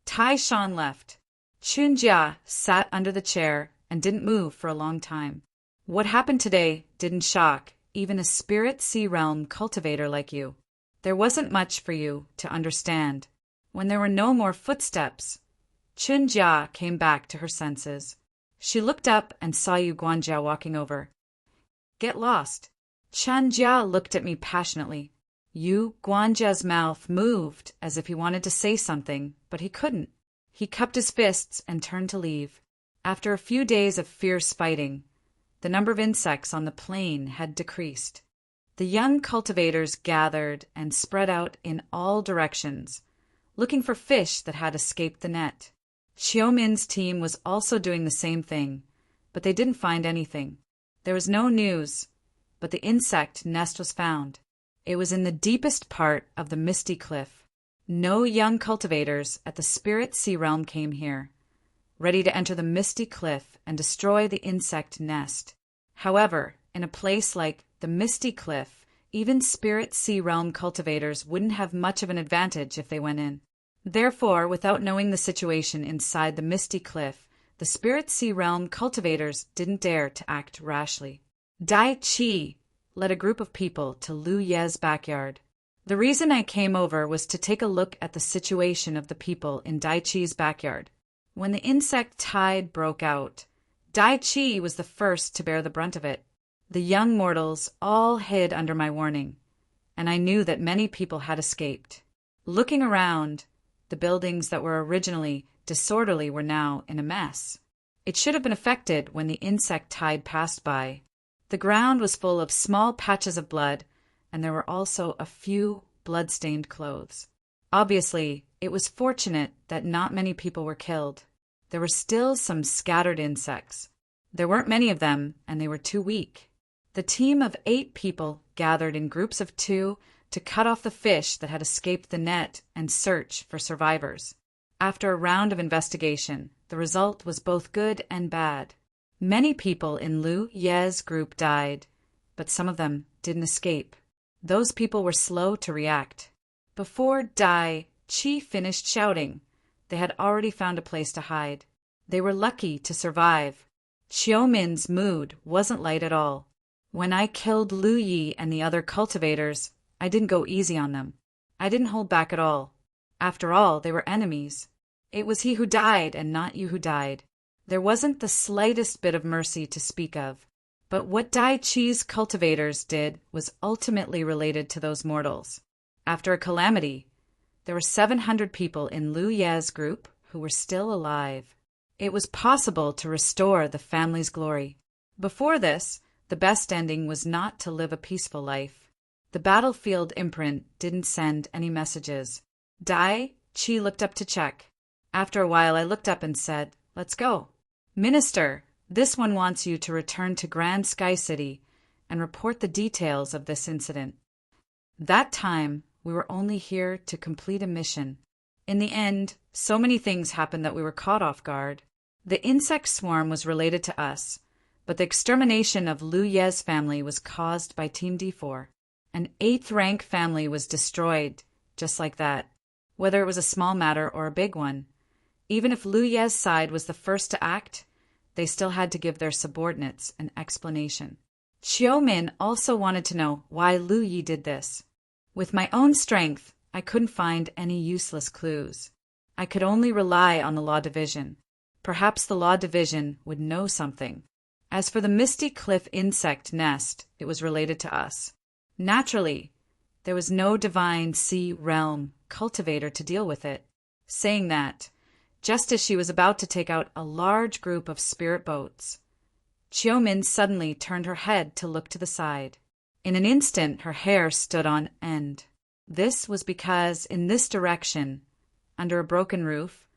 Tai Shan left. Chun Jia sat under the chair and didn't move for a long time. What happened today didn't shock even a spirit sea realm cultivator like you. There wasn't much for you to understand. When there were no more footsteps, Chun Jia came back to her senses. She looked up and saw Yu Guanjia walking over. Get lost. Chan Jia looked at me passionately. Yu Guanjia's mouth moved as if he wanted to say something, but he couldn't. He cupped his fists and turned to leave. After a few days of fierce fighting, the number of insects on the plain had decreased. The young cultivators gathered and spread out in all directions, looking for fish that had escaped the net. Xiaomin's team was also doing the same thing, but they didn't find anything. There was no news, but the insect nest was found. It was in the deepest part of the misty cliff. No young cultivators at the Spirit Sea Realm came here, ready to enter the misty cliff and destroy the insect nest. However, in a place like the Misty Cliff, even Spirit Sea Realm cultivators wouldn't have much of an advantage if they went in. Therefore, without knowing the situation inside the Misty Cliff, the Spirit Sea Realm cultivators didn't dare to act rashly. Dai Chi led a group of people to Lu Ye's backyard. The reason I came over was to take a look at the situation of the people in Dai Chi's backyard. When the insect tide broke out, Dai Chi was the first to bear the brunt of it. The young mortals all hid under my warning, and I knew that many people had escaped. Looking around, the buildings that were originally disorderly were now in a mess. It should have been affected when the insect tide passed by. The ground was full of small patches of blood, and there were also a few blood-stained clothes. Obviously, it was fortunate that not many people were killed. There were still some scattered insects. There weren't many of them, and they were too weak. The team of 8 people gathered in groups of 2 to cut off the fish that had escaped the net and search for survivors. After a round of investigation, the result was both good and bad. Many people in Lu Ye's group died, but some of them didn't escape. Those people were slow to react. Before Dai Chi finished shouting, they had already found a place to hide. They were lucky to survive. Xiaomin's mood wasn't light at all. When I killed Lu Yi and the other cultivators, I didn't go easy on them. I didn't hold back at all. After all, they were enemies. It was he who died and not you who died. There wasn't the slightest bit of mercy to speak of. But what Dai Chi's cultivators did was ultimately related to those mortals. After a calamity, there were 700 people in Lu Ye's group who were still alive. It was possible to restore the family's glory. Before this, the best ending was not to live a peaceful life. The battlefield imprint didn't send any messages. Dai Chi looked up to check. After a while, I looked up and said, "Let's go." "Minister, this one wants you to return to Grand Sky City and report the details of this incident. That time, we were only here to complete a mission. In the end, so many things happened that we were caught off guard. The insect swarm was related to us, but the extermination of Lu Ye's family was caused by Team D4. An 8th rank family was destroyed, just like that, whether it was a small matter or a big one. Even if Lu Ye's side was the first to act, they still had to give their subordinates an explanation. Qiu Min also wanted to know why Lu Yi did this. With my own strength, I couldn't find any useless clues. I could only rely on the Law Division. Perhaps the Law Division would know something. As for the Misty Cliff insect nest, it was related to us. Naturally, there was no divine sea realm cultivator to deal with it. Saying that, just as she was about to take out a large group of spirit boats, Qiu Min suddenly turned her head to look to the side. In an instant, her hair stood on end. This was because in this direction, under a broken roof,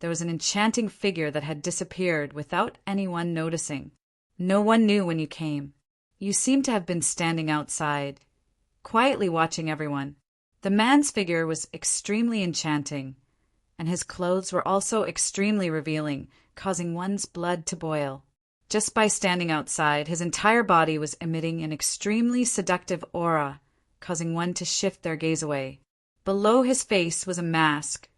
there was an enchanting figure that had disappeared without anyone noticing. No one knew when you came. You seemed to have been standing outside, quietly watching everyone. The man's figure was extremely enchanting, and his clothes were also extremely revealing, causing one's blood to boil. Just by standing outside, his entire body was emitting an extremely seductive aura, causing one to shift their gaze away. Below his face was a mask,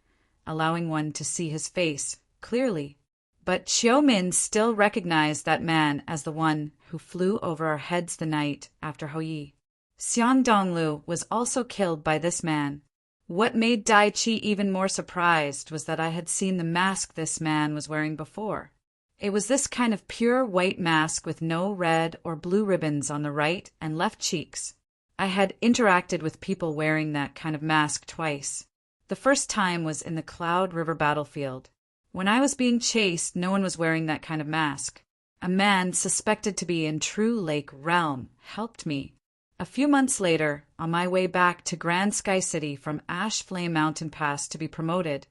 allowing one to see his face clearly. But Qiu Min still recognized that man as the one who flew over our heads the night after Houyi. Xiang Donglu was also killed by this man. What made Dai Qi even more surprised was that I had seen the mask this man was wearing before. It was this kind of pure white mask with no red or blue ribbons on the right and left cheeks. I had interacted with people wearing that kind of mask twice. The first time was in the Cloud River battlefield. When I was being chased, no one was wearing that kind of mask. A man suspected to be in True Lake Realm helped me. A few months later, on my way back to Grand Sky City from Ash Flame Mountain Pass to be promoted,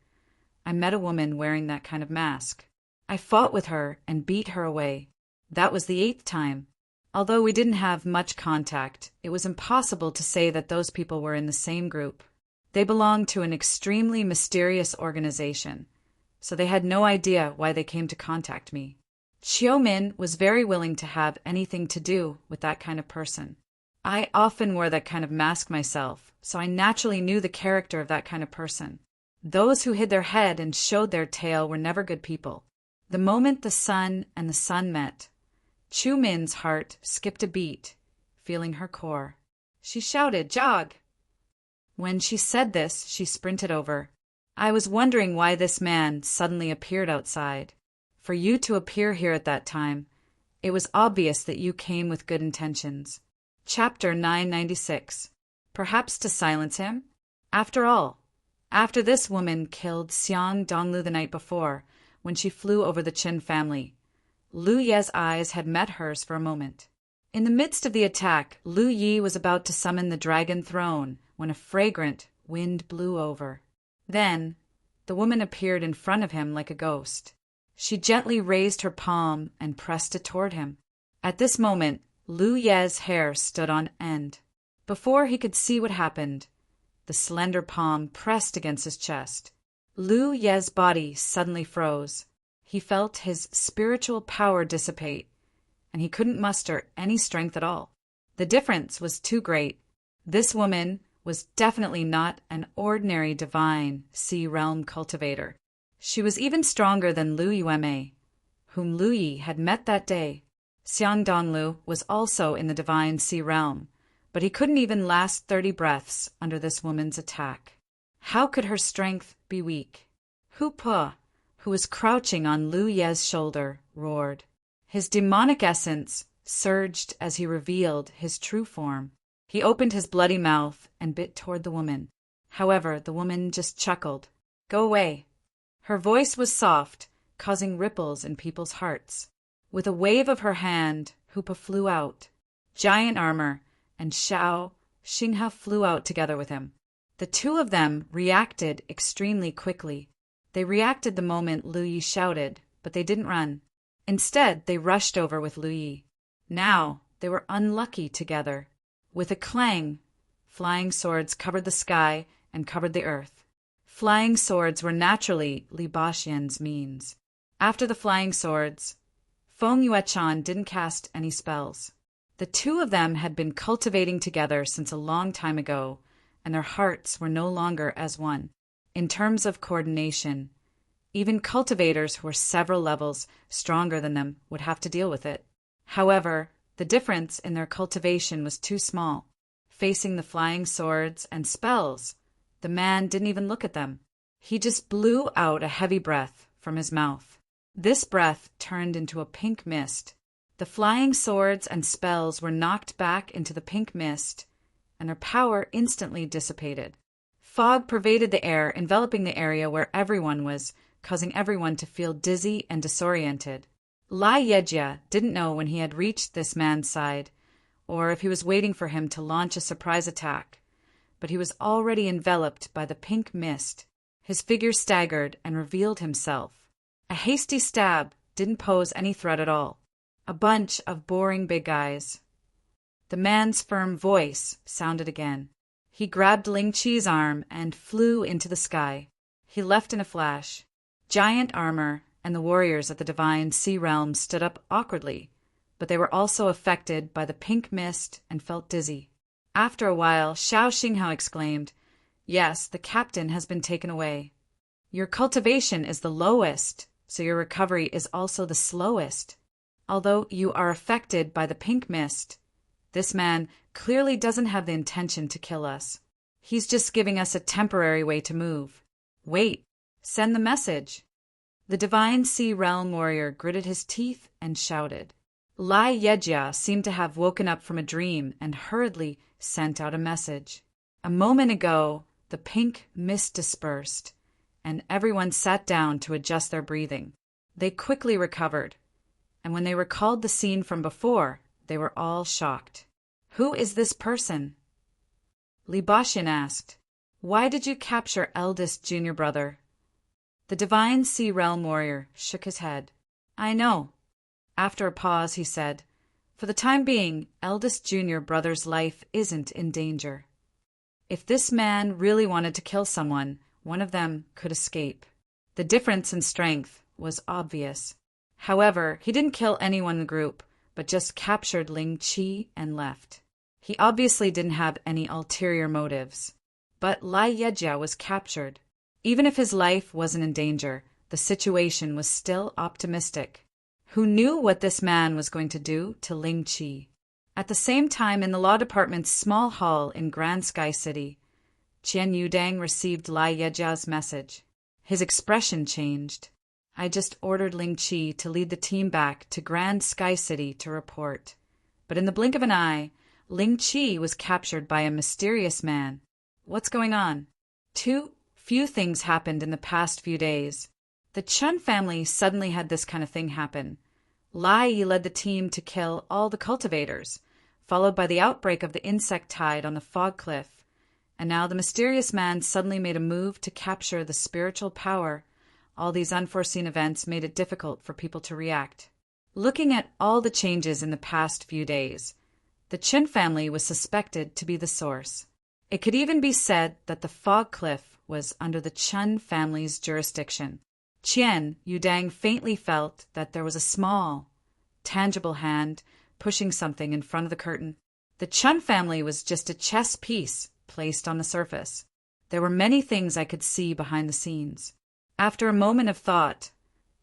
I met a woman wearing that kind of mask. I fought with her and beat her away. That was the 8th time. Although we didn't have much contact, it was impossible to say that those people were in the same group. They belonged to an extremely mysterious organization, so they had no idea why they came to contact me. Qiu Min was very willing to have anything to do with that kind of person. I often wore that kind of mask myself, so I naturally knew the character of that kind of person. Those who hid their head and showed their tail were never good people. The moment the sun and the sun met, Qiu Min's heart skipped a beat, feeling her core. She shouted, "Jog!" When she said this, she sprinted over. I was wondering why this man suddenly appeared outside. For you to appear here at that time, it was obvious that you came with good intentions. Chapter 996. Perhaps to silence him? After all, after this woman killed Xiang Donglu the night before, when she flew over the Qin family, Lu Ye's eyes had met hers for a moment. In the midst of the attack, Lu Yi was about to summon the dragon throne when a fragrant wind blew over. Then, the woman appeared in front of him like a ghost. She gently raised her palm and pressed it toward him. At this moment, Lu Ye's hair stood on end. Before he could see what happened, the slender palm pressed against his chest. Lu Ye's body suddenly froze. He felt his spiritual power dissipate, and he couldn't muster any strength at all. The difference was too great. This woman was definitely not an ordinary divine sea realm cultivator. She was even stronger than Lu Yuemei, whom Lu Yi had met that day. Xiang Donglu was also in the divine sea realm, but he couldn't even last 30 breaths under this woman's attack. How could her strength be weak? Hu Po, who was crouching on Lu Ye's shoulder, roared. His demonic essence surged as he revealed his true form. He opened his bloody mouth and bit toward the woman. However, the woman just chuckled. "Go away." Her voice was soft, causing ripples in people's hearts. With a wave of her hand, Hupa flew out. Giant armor and Xiao Xinghe flew out together with him. The two of them reacted extremely quickly. They reacted the moment Lu Yi shouted, but they didn't run. Instead, they rushed over with Lu Yi. Now, they were unlucky together. With a clang, flying swords covered the sky and covered the earth. Flying swords were naturally Li Baxian's means. After the flying swords, Feng Yuechan didn't cast any spells. The two of them had been cultivating together since a long time ago, and their hearts were no longer as one. In terms of coordination, even cultivators who were several levels stronger than them would have to deal with it. However, the difference in their cultivation was too small. Facing the flying swords and spells, the man didn't even look at them. He just blew out a heavy breath from his mouth. This breath turned into a pink mist. The flying swords and spells were knocked back into the pink mist, and their power instantly dissipated. Fog pervaded the air, enveloping the area where everyone was, causing everyone to feel dizzy and disoriented. Lai Yejia didn't know when he had reached this man's side, or if he was waiting for him to launch a surprise attack, but he was already enveloped by the pink mist. His figure staggered and revealed himself. A hasty stab didn't pose any threat at all. A bunch of boring big eyes. The man's firm voice sounded again. He grabbed Ling Qi's arm and flew into the sky. He left in a flash. Giant armor and the warriors at the Divine Sea Realm stood up awkwardly, but they were also affected by the pink mist and felt dizzy. After a while, Xiao Xinghao exclaimed, "Yes, the captain has been taken away. Your cultivation is the lowest, so your recovery is also the slowest. Although you are affected by the pink mist, this man clearly doesn't have the intention to kill us. He's just giving us a temporary way to move. Wait, send the message." The Divine Sea Realm warrior gritted his teeth and shouted. Lai Yejia seemed to have woken up from a dream and hurriedly sent out a message. A moment ago, the pink mist dispersed, and everyone sat down to adjust their breathing. They quickly recovered, and when they recalled the scene from before, they were all shocked. "Who is this person?" Li Baxian asked. "Why did you capture eldest junior brother?" The Divine Sea Realm warrior shook his head. "I know." After a pause, he said, "For the time being, eldest junior brother's life isn't in danger. If this man really wanted to kill someone, one of them could escape." The difference in strength was obvious. However, he didn't kill anyone in the group, but just captured Ling Qi and left. He obviously didn't have any ulterior motives. But Lai Yejia was captured. Even if his life wasn't in danger, the situation was still optimistic. Who knew what this man was going to do to Ling Qi? At the same time, in the law department's small hall in Grand Sky City, Qian Yudang received Lai Yejia's message. His expression changed. "I just ordered Ling Qi to lead the team back to Grand Sky City to report. But in the blink of an eye, Ling Qi was captured by a mysterious man. What's going on?" Too few things happened in the past few days. The Chun family suddenly had this kind of thing happen. Lai Yi led the team to kill all the cultivators, followed by the outbreak of the insect tide on the fog cliff. And now the mysterious man suddenly made a move to capture the spiritual power. All these unforeseen events made it difficult for people to react. Looking at all the changes in the past few days, the Qin family was suspected to be the source. It could even be said that the fog cliff was under the Chun family's jurisdiction. Qian Yudang faintly felt that there was a small, tangible hand pushing something in front of the curtain. The Chun family was just a chess piece placed on the surface. There were many things I could see behind the scenes. After a moment of thought,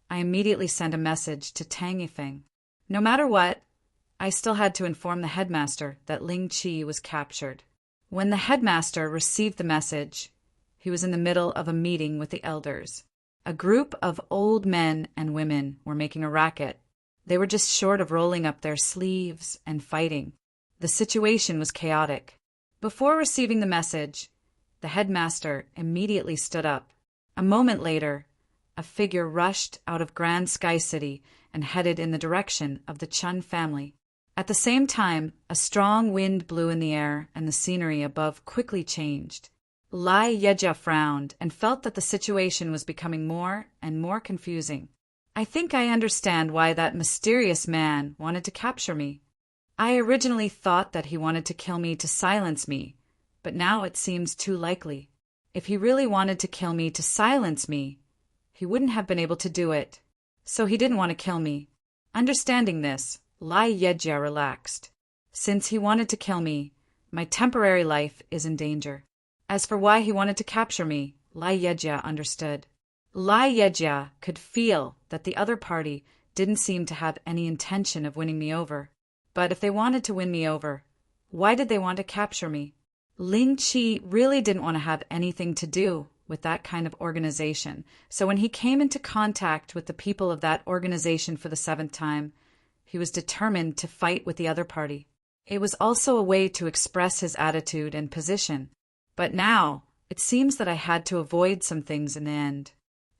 I immediately sent a message to Tang Yifeng. No matter what, I still had to inform the headmaster that Ling Qi was captured. When the headmaster received the message, he was in the middle of a meeting with the elders. A group of old men and women were making a racket. They were just short of rolling up their sleeves and fighting. The situation was chaotic. Before receiving the message, the headmaster immediately stood up. A moment later, a figure rushed out of Grand Sky City and headed in the direction of the Chun family. At the same time, a strong wind blew in the air and the scenery above quickly changed. Lai Yejia frowned and felt that the situation was becoming more and more confusing. "I think I understand why that mysterious man wanted to capture me. I originally thought that he wanted to kill me to silence me, but now it seems too likely. If he really wanted to kill me to silence me, he wouldn't have been able to do it. So he didn't want to kill me. Understanding this, Lai Yejia relaxed. Since he wanted to kill me, my temporary life is in danger. As for why he wanted to capture me, Lai Yejia understood. Lai Yejia could feel that the other party didn't seem to have any intention of winning me over. But if they wanted to win me over, why did they want to capture me? Ling Qi really didn't want to have anything to do with that kind of organization, so when he came into contact with the people of that organization for the 7th time, he was determined to fight with the other party. It was also a way to express his attitude and position. But now, it seems that I had to avoid some things in the end.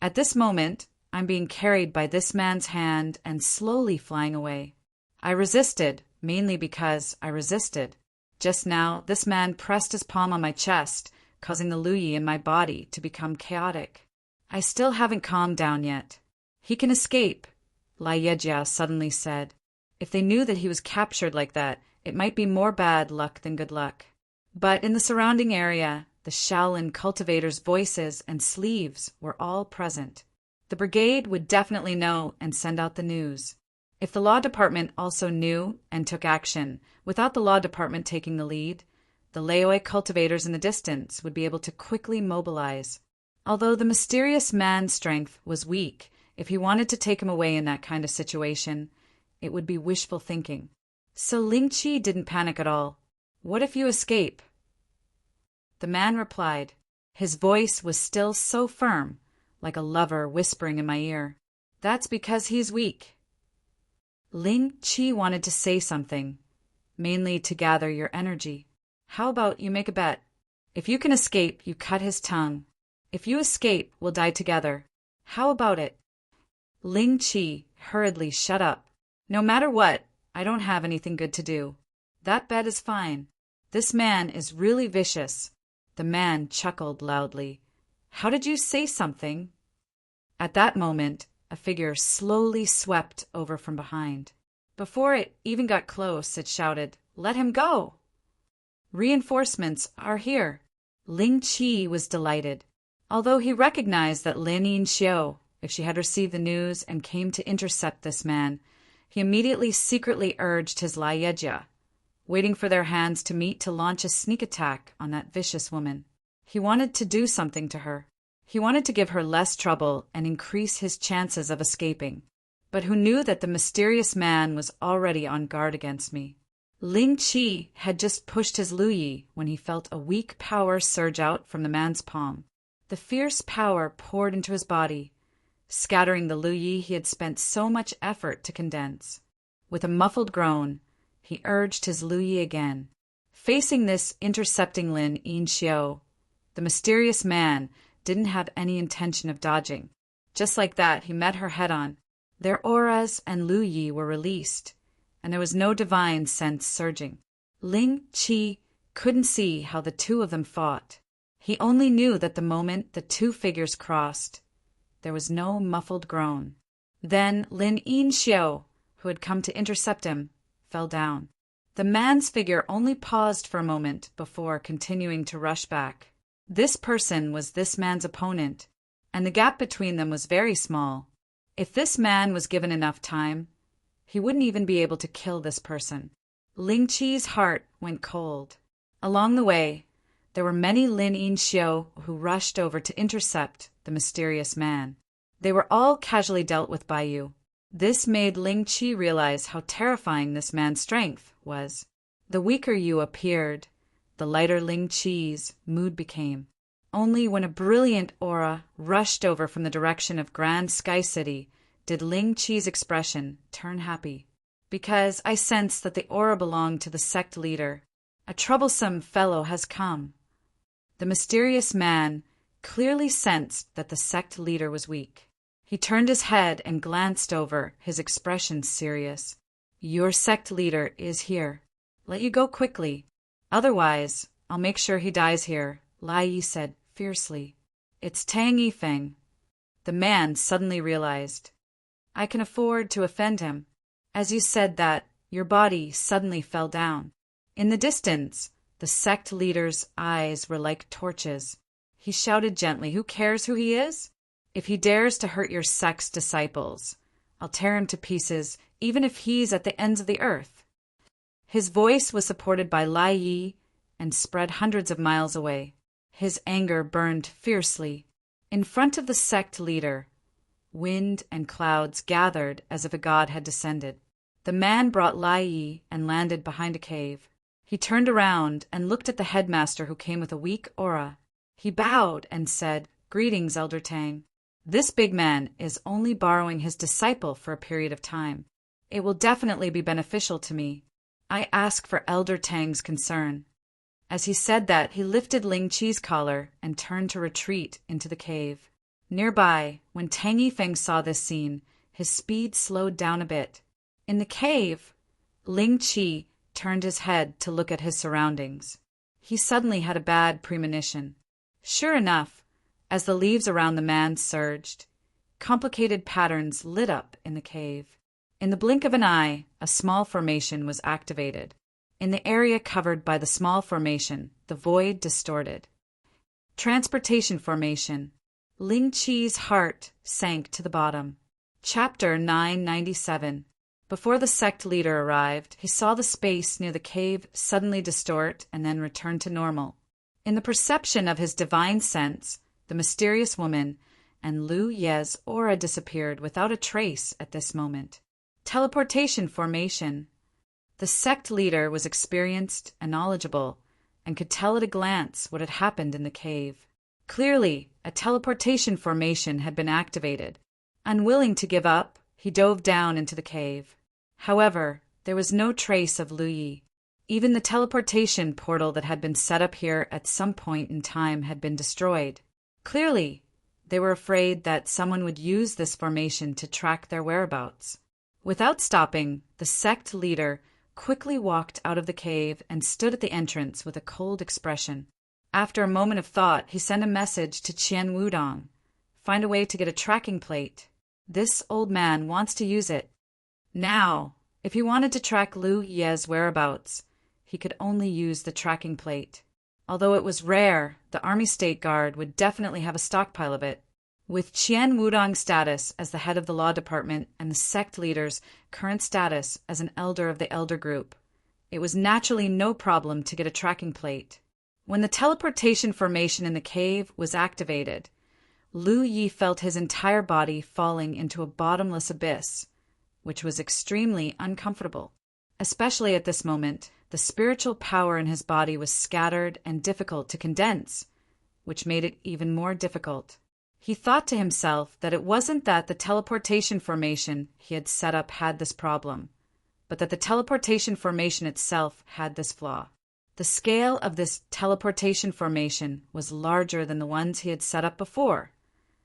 At this moment, I'm being carried by this man's hand and slowly flying away. I resisted, mainly because I resisted. Just now, this man pressed his palm on my chest, causing the Luyi in my body to become chaotic. I still haven't calmed down yet. He can escape, Lai Yejia suddenly said. If they knew that he was captured like that, it might be more bad luck than good luck. But in the surrounding area, the Shaolin cultivators' voices and sleeves were all present. The brigade would definitely know and send out the news. If the law department also knew and took action, without the law department taking the lead, the Laoi cultivators in the distance would be able to quickly mobilize. Although the mysterious man's strength was weak, if he wanted to take him away in that kind of situation, it would be wishful thinking. So Ling Qi didn't panic at all. What if you escape? The man replied. His voice was still so firm, like a lover whispering in my ear. That's because he's weak. Ling Qi wanted to say something, mainly to gather your energy. How about you make a bet? If you can escape, you cut his tongue. If you escape, we'll die together. How about it? Ling Qi hurriedly shut up. No matter what, I don't have anything good to do. That bet is fine. This man is really vicious. The man chuckled loudly. How did you say something? At that moment, a figure slowly swept over from behind. Before it even got close, it shouted, "Let him go!" Reinforcements are here. Ling Qi was delighted. Although he recognized that Lin Yinxiu, if she had received the news and came to intercept this man, he immediately secretly urged his Lai Yejia, waiting for their hands to meet to launch a sneak attack on that vicious woman. He wanted to do something to her. He wanted to give her less trouble and increase his chances of escaping. But who knew that the mysterious man was already on guard against me? Ling Qi had just pushed his Luyi when he felt a weak power surge out from the man's palm. The fierce power poured into his body, scattering the Luyi he had spent so much effort to condense. With a muffled groan, he urged his Luyi again. Facing this intercepting Lin Yinxiu, the mysterious man didn't have any intention of dodging. Just like that, he met her head-on. Their auras and Luyi were released, and there was no divine sense surging. Ling Qi couldn't see how the two of them fought. He only knew that the moment the two figures crossed, there was no muffled groan. Then Lin Yinxiu, who had come to intercept him, fell down. The man's figure only paused for a moment before continuing to rush back. This person was this man's opponent, and the gap between them was very small. If this man was given enough time, he wouldn't even be able to kill this person. Ling Qi's heart went cold. Along the way, there were many Lin Yinxiu who rushed over to intercept the mysterious man. They were all casually dealt with by you. This made Ling Qi realize how terrifying this man's strength was. The weaker you appeared, the lighter Ling Qi's mood became. Only when a brilliant aura rushed over from the direction of Grand Sky City did Ling Qi's expression turn happy. Because I sensed that the aura belonged to the sect leader. A troublesome fellow has come. The mysterious man clearly sensed that the sect leader was weak. He turned his head and glanced over, his expression serious. Your sect leader is here. Let you go quickly. Otherwise, I'll make sure he dies here, Lai Yi said fiercely. It's Tang Yifeng. The man suddenly realized. I can afford to offend him. As you said that, Your body suddenly fell down. In the distance, the sect leader's eyes were like torches. He shouted gently, "Who cares who he is? If he dares to hurt your sect's disciples, I'll tear him to pieces, even if he's at the ends of the earth." His voice was supported by Lai Yi and spread hundreds of miles away. His anger burned fiercely. In front of the sect leader, wind and clouds gathered as if a god had descended. The man brought Lai Yi and landed behind a cave. He turned around and looked at the headmaster, who came with a weak aura. He bowed and said, "Greetings, Elder Tang. This big man is only borrowing his disciple for a period of time. It will definitely be beneficial to me. I ask for Elder Tang's concern." As he said that, he lifted Ling Qi's collar and turned to retreat into the cave. Nearby, when Tang Yifeng saw this scene, his speed slowed down a bit. In the cave, Ling Qi turned his head to look at his surroundings. He suddenly had a bad premonition. Sure enough, as the leaves around the man surged, complicated patterns lit up in the cave. In the blink of an eye, a small formation was activated. In the area covered by the small formation, the void distorted. Transportation formation. Ling Qi's heart sank to the bottom. Chapter 997. Before the sect leader arrived, he saw the space near the cave suddenly distort and then return to normal. In the perception of his divine sense, the mysterious woman and Lu Ye's aura disappeared without a trace at this moment. Teleportation formation. The sect leader was experienced and knowledgeable, and could tell at a glance what had happened in the cave. Clearly, a teleportation formation had been activated. Unwilling to give up, he dove down into the cave. However, there was no trace of Lu Yi. Even the teleportation portal that had been set up here at some point in time had been destroyed. Clearly, they were afraid that someone would use this formation to track their whereabouts. Without stopping, the sect leader quickly walked out of the cave and stood at the entrance with a cold expression. After a moment of thought, he sent a message to Qian Wudong. "Find a way to get a tracking plate. This old man wants to use it." Now, if he wanted to track Lu Ye's whereabouts, he could only use the tracking plate. Although it was rare, the Army State Guard would definitely have a stockpile of it. With Qian Wudong's status as the head of the law department and the sect leader's current status as an elder of the elder group, it was naturally no problem to get a tracking plate. When the teleportation formation in the cave was activated, Lu Yi felt his entire body falling into a bottomless abyss, which was extremely uncomfortable. Especially at this moment, the spiritual power in his body was scattered and difficult to condense, which made it even more difficult. He thought to himself that it wasn't that the teleportation formation he had set up had this problem, but that the teleportation formation itself had this flaw. The scale of this teleportation formation was larger than the ones he had set up before,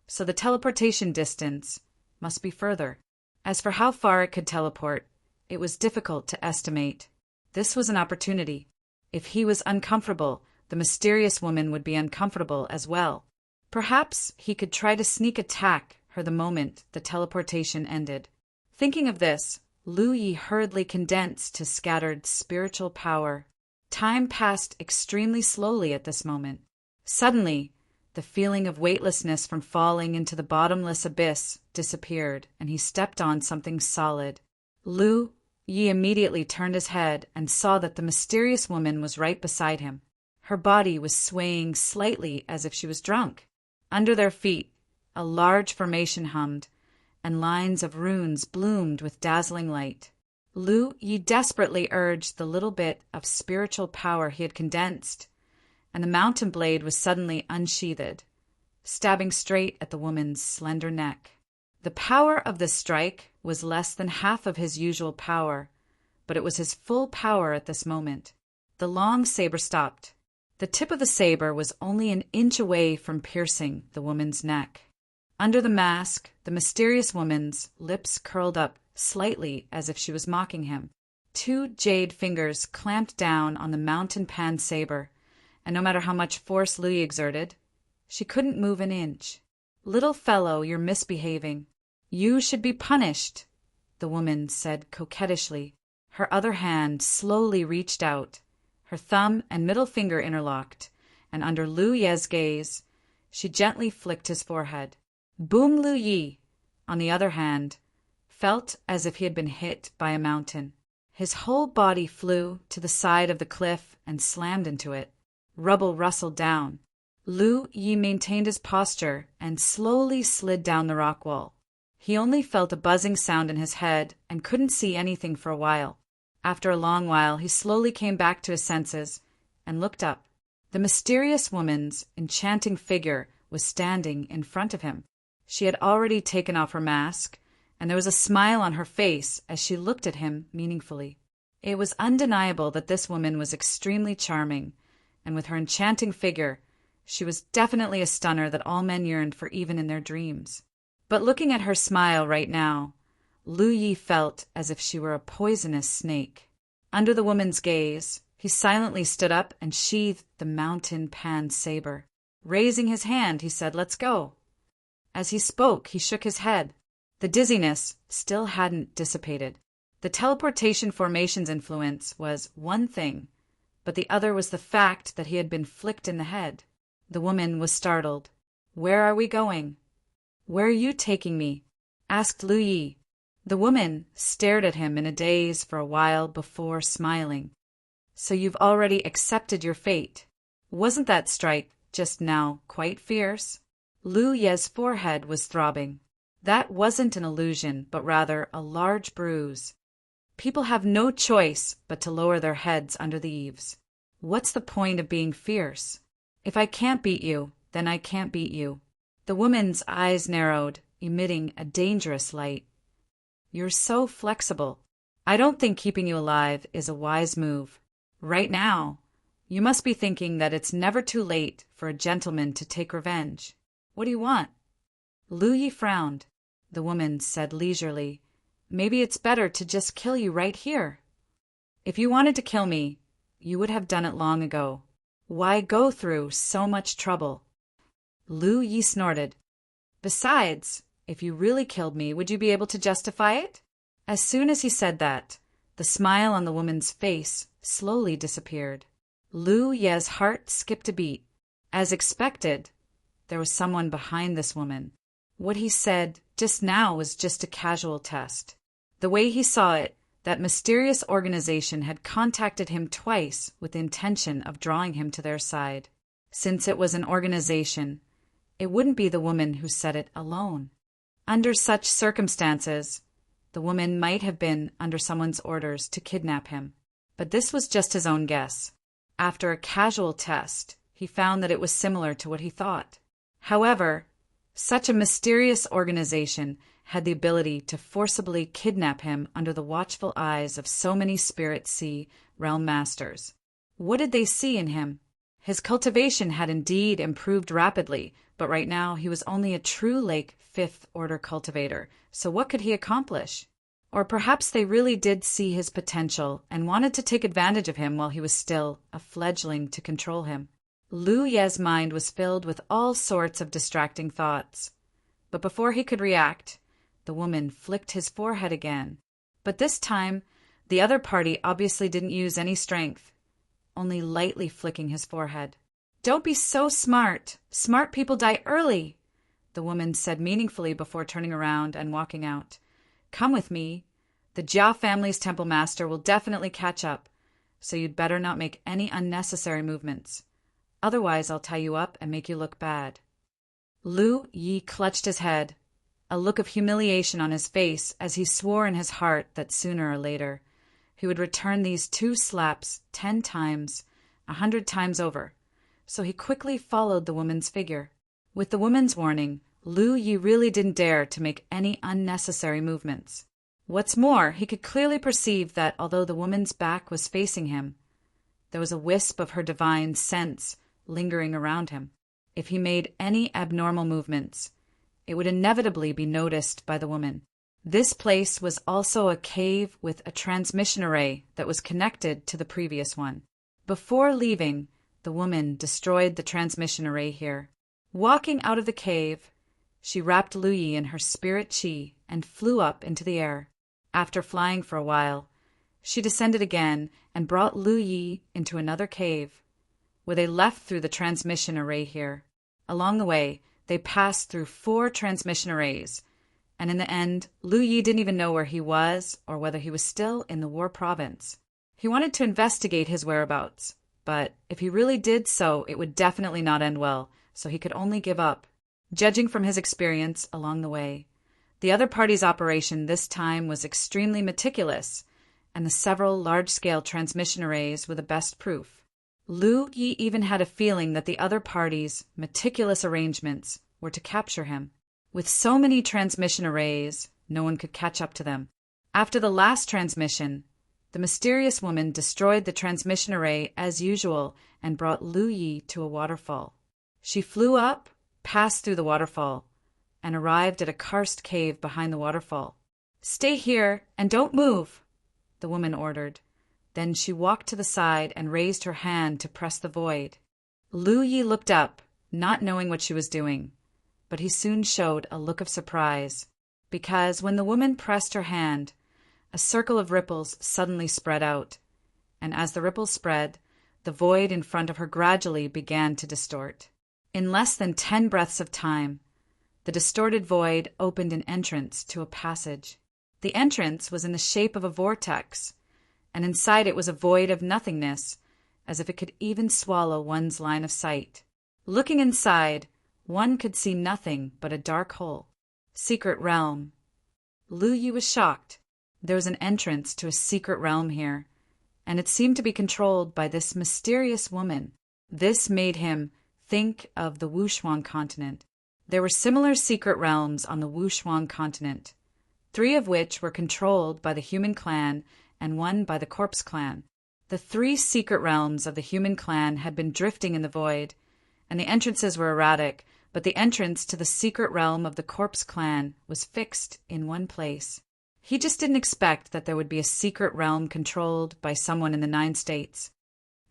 so the teleportation distance must be further. As for how far it could teleport, it was difficult to estimate. This was an opportunity. If he was uncomfortable, the mysterious woman would be uncomfortable as well. Perhaps he could try to sneak attack her the moment the teleportation ended. Thinking of this, Lu Yi hurriedly condensed his scattered spiritual power. Time passed extremely slowly at this moment. Suddenly, the feeling of weightlessness from falling into the bottomless abyss disappeared, and he stepped on something solid. Lu Yi immediately turned his head and saw that the mysterious woman was right beside him. Her body was swaying slightly as if she was drunk. Under their feet, a large formation hummed, and lines of runes bloomed with dazzling light. Lu Yi desperately urged the little bit of spiritual power he had condensed, and the mountain blade was suddenly unsheathed, stabbing straight at the woman's slender neck. The power of this strike was less than half of his usual power, but it was his full power at this moment. The long saber stopped. The tip of the saber was only an inch away from piercing the woman's neck. Under the mask, the mysterious woman's lips curled up slightly as if she was mocking him. 2 jade fingers clamped down on the mountain pan saber, and no matter how much force Lu Yi exerted, she couldn't move an inch. "Little fellow, you're misbehaving. You should be punished," the woman said coquettishly. Her other hand slowly reached out, her thumb and middle finger interlocked, and under Lu Ye's gaze, she gently flicked his forehead. Boom Lu Yi, on the other hand, felt as if he had been hit by a mountain. His whole body flew to the side of the cliff and slammed into it. Rubble rustled down. Lu Yi maintained his posture and slowly slid down the rock wall. He only felt a buzzing sound in his head and couldn't see anything for a while. After a long while, he slowly came back to his senses and looked up. The mysterious woman's enchanting figure was standing in front of him. She had already taken off her mask, and there was a smile on her face as she looked at him meaningfully. It was undeniable that this woman was extremely charming, and with her enchanting figure, she was definitely a stunner that all men yearned for even in their dreams. But looking at her smile right now, Lu Yi felt as if she were a poisonous snake. Under the woman's gaze, he silently stood up and sheathed the mountain pan saber. Raising his hand, he said, "Let's go." As he spoke, he shook his head. The dizziness still hadn't dissipated. The teleportation formation's influence was one thing, but the other was the fact that he had been flicked in the head. The woman was startled. "Where are we going?" "Where are you taking me?" asked Lu Yi. The woman stared at him in a daze for a while before smiling. "So you've already accepted your fate. Wasn't that strike just now quite fierce?" Lu Ye's forehead was throbbing. That wasn't an illusion, but rather a large bruise. People have no choice but to lower their heads under the eaves. What's the point of being fierce? If I can't beat you, then I can't beat you. The woman's eyes narrowed, emitting a dangerous light. "You're so flexible. I don't think keeping you alive is a wise move. Right now, you must be thinking that it's never too late for a gentleman to take revenge. What do you want?" Lu Yi frowned. The woman said leisurely, "Maybe it's better to just kill you right here." "If you wanted to kill me, you would have done it long ago. Why go through so much trouble?" Lu Yi snorted. "Besides, if you really killed me, would you be able to justify it?" As soon as he said that, the smile on the woman's face slowly disappeared. Lu Ye's heart skipped a beat. As expected, there was someone behind this woman. What he said just now was just a casual test. The way he saw it, that mysterious organization had contacted him twice with the intention of drawing him to their side. Since it was an organization, it wouldn't be the woman who said it alone. Under such circumstances, the woman might have been under someone's orders to kidnap him. But this was just his own guess. After a casual test, he found that it was similar to what he thought. However, such a mysterious organization had the ability to forcibly kidnap him under the watchful eyes of so many Spirit Sea realm masters. What did they see in him? His cultivation had indeed improved rapidly, but right now he was only a true Lake Fifth Order cultivator, so what could he accomplish? Or perhaps they really did see his potential and wanted to take advantage of him while he was still a fledgling to control him. Lu Ye's mind was filled with all sorts of distracting thoughts. But before he could react, the woman flicked his forehead again. But this time, the other party obviously didn't use any strength, only lightly flicking his forehead. "Don't be so smart. Smart people die early," the woman said meaningfully before turning around and walking out. "Come with me. The Jia family's temple master will definitely catch up, so you'd better not make any unnecessary movements. Otherwise, I'll tie you up and make you look bad." Lu Yi clutched his head, a look of humiliation on his face as he swore in his heart that sooner or later he would return these 2 slaps 10 times, 100 times over. So he quickly followed the woman's figure. With the woman's warning, Lu Yi really didn't dare to make any unnecessary movements. What's more, he could clearly perceive that although the woman's back was facing him, there was a wisp of her divine sense lingering around him. If he made any abnormal movements, it would inevitably be noticed by the woman. This place was also a cave with a transmission array that was connected to the previous one. Before leaving, the woman destroyed the transmission array here. Walking out of the cave, she wrapped Lu Yi in her spirit chi and flew up into the air. After flying for a while, She descended again and brought Lu Yi into another cave, where they left through the transmission array here. Along the way, they passed through 4 transmission arrays, and in the end, Lu Yi didn't even know where he was or whether he was still in the War Province. He wanted to investigate his whereabouts, but if he really did so, it would definitely not end well, so he could only give up. Judging from his experience along the way, the other party's operation this time was extremely meticulous, and the several large-scale transmission arrays were the best proof. Lu Yi even had a feeling that the other party's meticulous arrangements were to capture him. With so many transmission arrays, no one could catch up to them. After the last transmission, the mysterious woman destroyed the transmission array as usual and brought Lu Yi to a waterfall. She flew up, passed through the waterfall, and arrived at a karst cave behind the waterfall. "Stay here and don't move," the woman ordered. Then she walked to the side and raised her hand to press the void. Lu Yi looked up, not knowing what she was doing, but he soon showed a look of surprise, because when the woman pressed her hand, a circle of ripples suddenly spread out, and as the ripples spread, the void in front of her gradually began to distort. In less than 10 breaths of time, the distorted void opened an entrance to a passage. The entrance was in the shape of a vortex, and inside it was a void of nothingness, as if it could even swallow one's line of sight. Looking inside, one could see nothing but a dark hole. Secret realm. Lu Yi was shocked. There was an entrance to a secret realm here, and it seemed to be controlled by this mysterious woman. This made him think of the Wushuang continent. There were similar secret realms on the Wushuang continent, 3 of which were controlled by the human clan and 1 by the corpse clan. The 3 secret realms of the human clan had been drifting in the void, and the entrances were erratic, but the entrance to the secret realm of the corpse clan was fixed in one place. He just didn't expect that there would be a secret realm controlled by someone in the 9 states.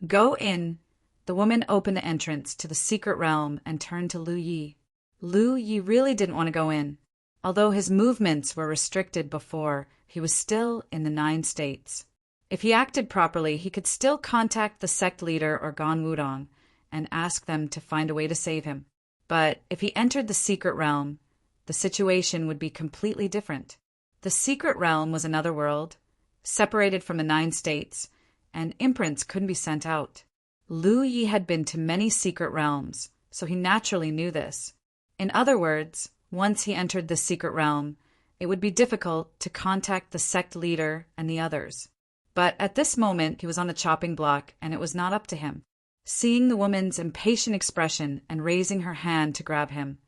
"Go in." The woman opened the entrance to the secret realm and turned to Lu Yi. Lu Yi really didn't want to go in. Although his movements were restricted before, he was still in the 9 states. If he acted properly, he could still contact the sect leader or Gan Wudong and ask them to find a way to save him. But if he entered the secret realm, the situation would be completely different. The secret realm was another world, separated from the 9 states, and imprints couldn't be sent out. Lu Yi had been to many secret realms, so he naturally knew this. In other words, once he entered the secret realm, it would be difficult to contact the sect leader and the others. But at this moment, he was on the chopping block, and it was not up to him. Seeing the woman's impatient expression and raising her hand to grab him,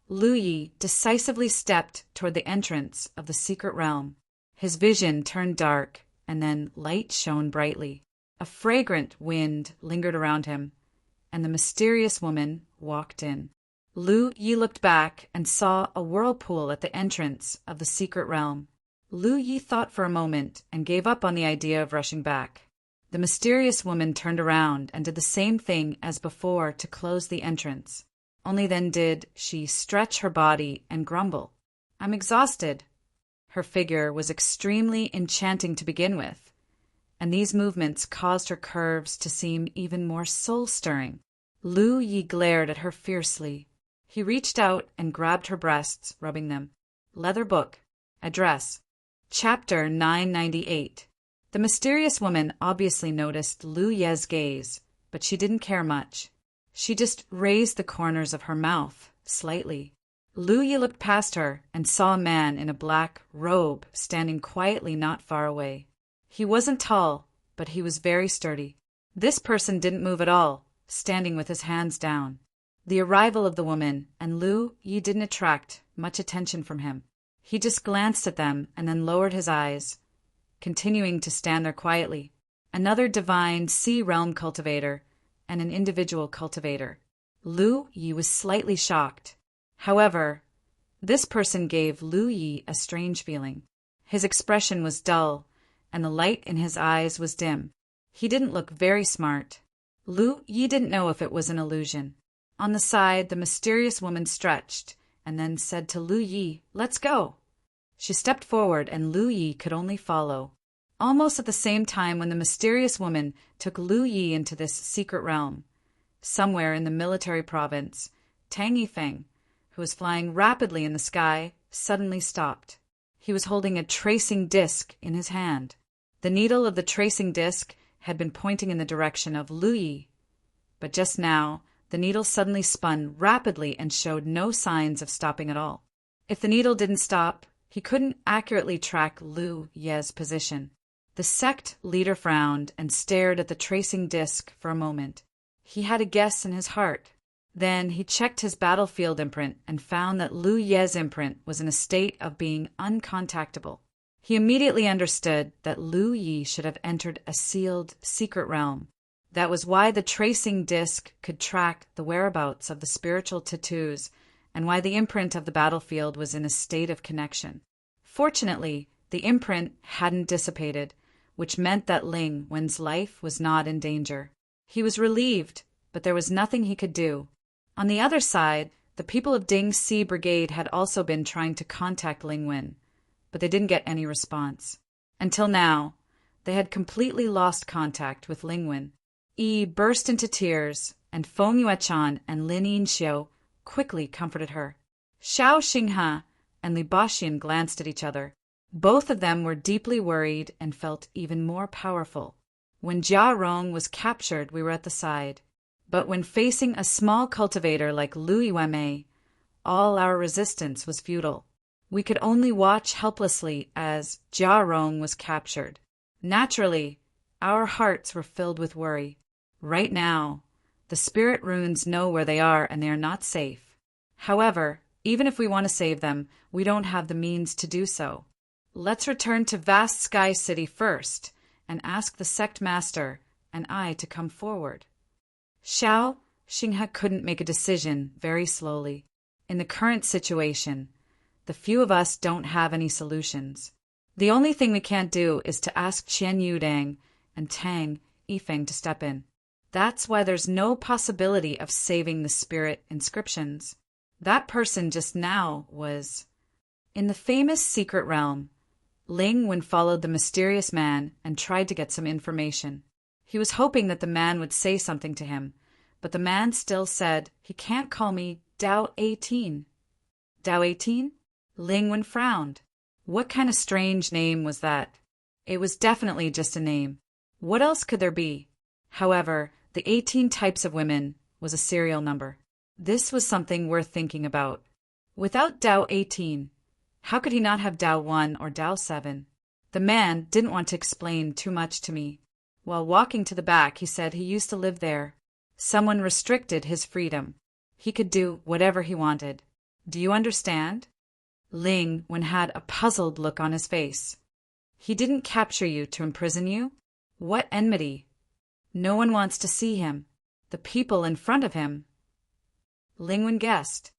Lu Yi decisively stepped toward the entrance of the secret realm. His vision turned dark, and then light shone brightly. A fragrant wind lingered around him, and the mysterious woman walked in. Lu Yi looked back and saw a whirlpool at the entrance of the secret realm. Lu Yi thought for a moment and gave up on the idea of rushing back. The mysterious woman turned around and did the same thing as before to close the entrance. Only then did she stretch her body and grumble, "I'm exhausted." Her figure was extremely enchanting to begin with, and these movements caused her curves to seem even more soul-stirring. Lu Yi glared at her fiercely. He reached out and grabbed her breasts, rubbing them. Leather book. Address. Chapter 998. The mysterious woman obviously noticed Lu Ye's gaze, but she didn't care much. She just raised the corners of her mouth slightly. Lu Yi looked past her and saw a man in a black robe standing quietly not far away. He wasn't tall, but he was very sturdy. This person didn't move at all, standing with his hands down. The arrival of the woman and Lu Yi didn't attract much attention from him. He just glanced at them and then lowered his eyes, continuing to stand there quietly. Another divine sea realm cultivator and an individual cultivator. Lu Yi was slightly shocked. However, this person gave Lu Yi a strange feeling. His expression was dull, and the light in his eyes was dim. He didn't look very smart. Lu Yi didn't know if it was an illusion. On the side, the mysterious woman stretched and then said to Lu Yi, "Let's go." She stepped forward and Lu Yi could only follow. almost at the same time when the mysterious woman took Lu Yi into this secret realm. Somewhere in the military province, Tang Yifeng, who was flying rapidly in the sky, suddenly stopped. He was holding a tracing disc in his hand. The needle of the tracing disc had been pointing in the direction of Lu Yi, but just now the needle suddenly spun rapidly and showed no signs of stopping at all. If the needle didn't stop, he couldn't accurately track Lu Ye's position. The sect leader frowned and stared at the tracing disc for a moment. He had a guess in his heart. Then he checked his battlefield imprint and found that Lu Ye's imprint was in a state of being uncontactable. He immediately understood that Lu Yi should have entered a sealed secret realm. That was why the tracing disc could track the whereabouts of the spiritual tattoos and why the imprint of the battlefield was in a state of connection. Fortunately, the imprint hadn't dissipated, which meant that Ling Wen's life was not in danger. He was relieved, but there was nothing he could do. On the other side, the people of Ding Si Brigade had also been trying to contact Ling Wen, but they didn't get any response. Until now, they had completely lost contact with Ling Wen. Yi burst into tears, and Feng Yuechan and Lin Yinxiu quickly comforted her. Xiao Xinghe and Li Baxian glanced at each other. Both of them were deeply worried and felt even more powerful. When Jia Rong was captured, we were at the side. But when facing a small cultivator like Lu Yuemei, all our resistance was futile. We could only watch helplessly as Jia Rong was captured. Naturally, our hearts were filled with worry. Right now, the spirit runes know where they are and they are not safe. However, even if we want to save them, we don't have the means to do so. Let's return to Vast Sky City first and ask the sect master and I to come forward. Xiao Xinghe couldn't make a decision very slowly. In the current situation, the few of us don't have any solutions. The only thing we can't do is to ask Qian Yudang and Tang Yifeng to step in. That's why there's no possibility of saving the spirit inscriptions. That person just now was... In the famous secret realm, Ling Wen followed the mysterious man and tried to get some information. He was hoping that the man would say something to him, but the man still said, "He can't call me Dao 18. Dao 18? Ling Wen frowned. What kind of strange name was that? It was definitely just a name. What else could there be? However, the 18 types of women was a serial number. This was something worth thinking about. Without Dao 18, how could he not have Dao 1 or Dao 7? The man didn't want to explain too much to me. While walking to the back, he said he used to live there. Someone restricted his freedom. He could do whatever he wanted. Do you understand? Ling Wen had a puzzled look on his face. He didn't capture you to imprison you? What enmity? No one wants to see him. The people in front of him. Ling Wen guessed.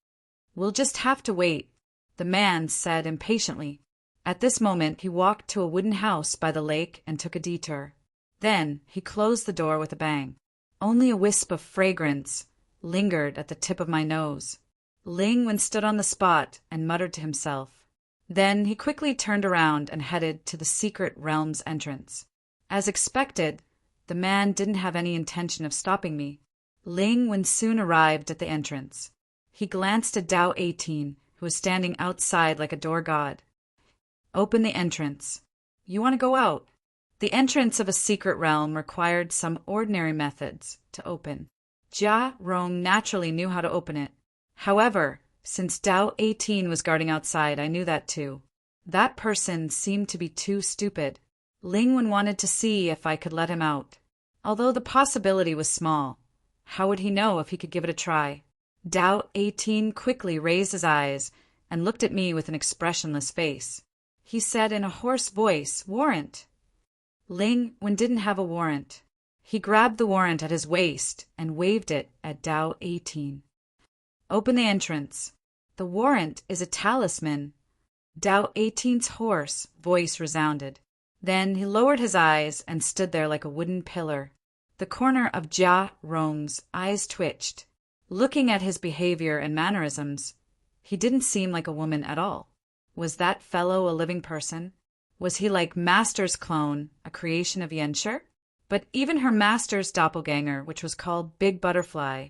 We'll just have to wait, the man said impatiently. At this moment, he walked to a wooden house by the lake and took a detour. Then he closed the door with a bang. Only a wisp of fragrance lingered at the tip of my nose. Ling Wen stood on the spot and muttered to himself. Then he quickly turned around and headed to the secret realm's entrance. As expected, the man didn't have any intention of stopping me. Ling Wen soon arrived at the entrance. He glanced at Dao 18, who was standing outside like a door god. Open the entrance. You want to go out? The entrance of a secret realm required some ordinary methods to open. Jia Rong naturally knew how to open it. However, since Dao 18 was guarding outside, I knew that too. That person seemed to be too stupid. Ling Wen wanted to see if I could let him out. Although the possibility was small, how would he know if he could give it a try? Dao 18 quickly raised his eyes and looked at me with an expressionless face. He said in a hoarse voice, "Warrant." Ling Wen didn't have a warrant. He grabbed the warrant at his waist and waved it at Dao 18. Open the entrance. The warrant is a talisman. Dao 18's hoarse voice resounded. Then he lowered his eyes and stood there like a wooden pillar. The corner of Jia Rong's eyes twitched. Looking at his behavior and mannerisms, he didn't seem like a woman at all. Was that fellow a living person? Was he like Master's clone, a creation of Yenshur? But even her Master's doppelganger, which was called Big Butterfly,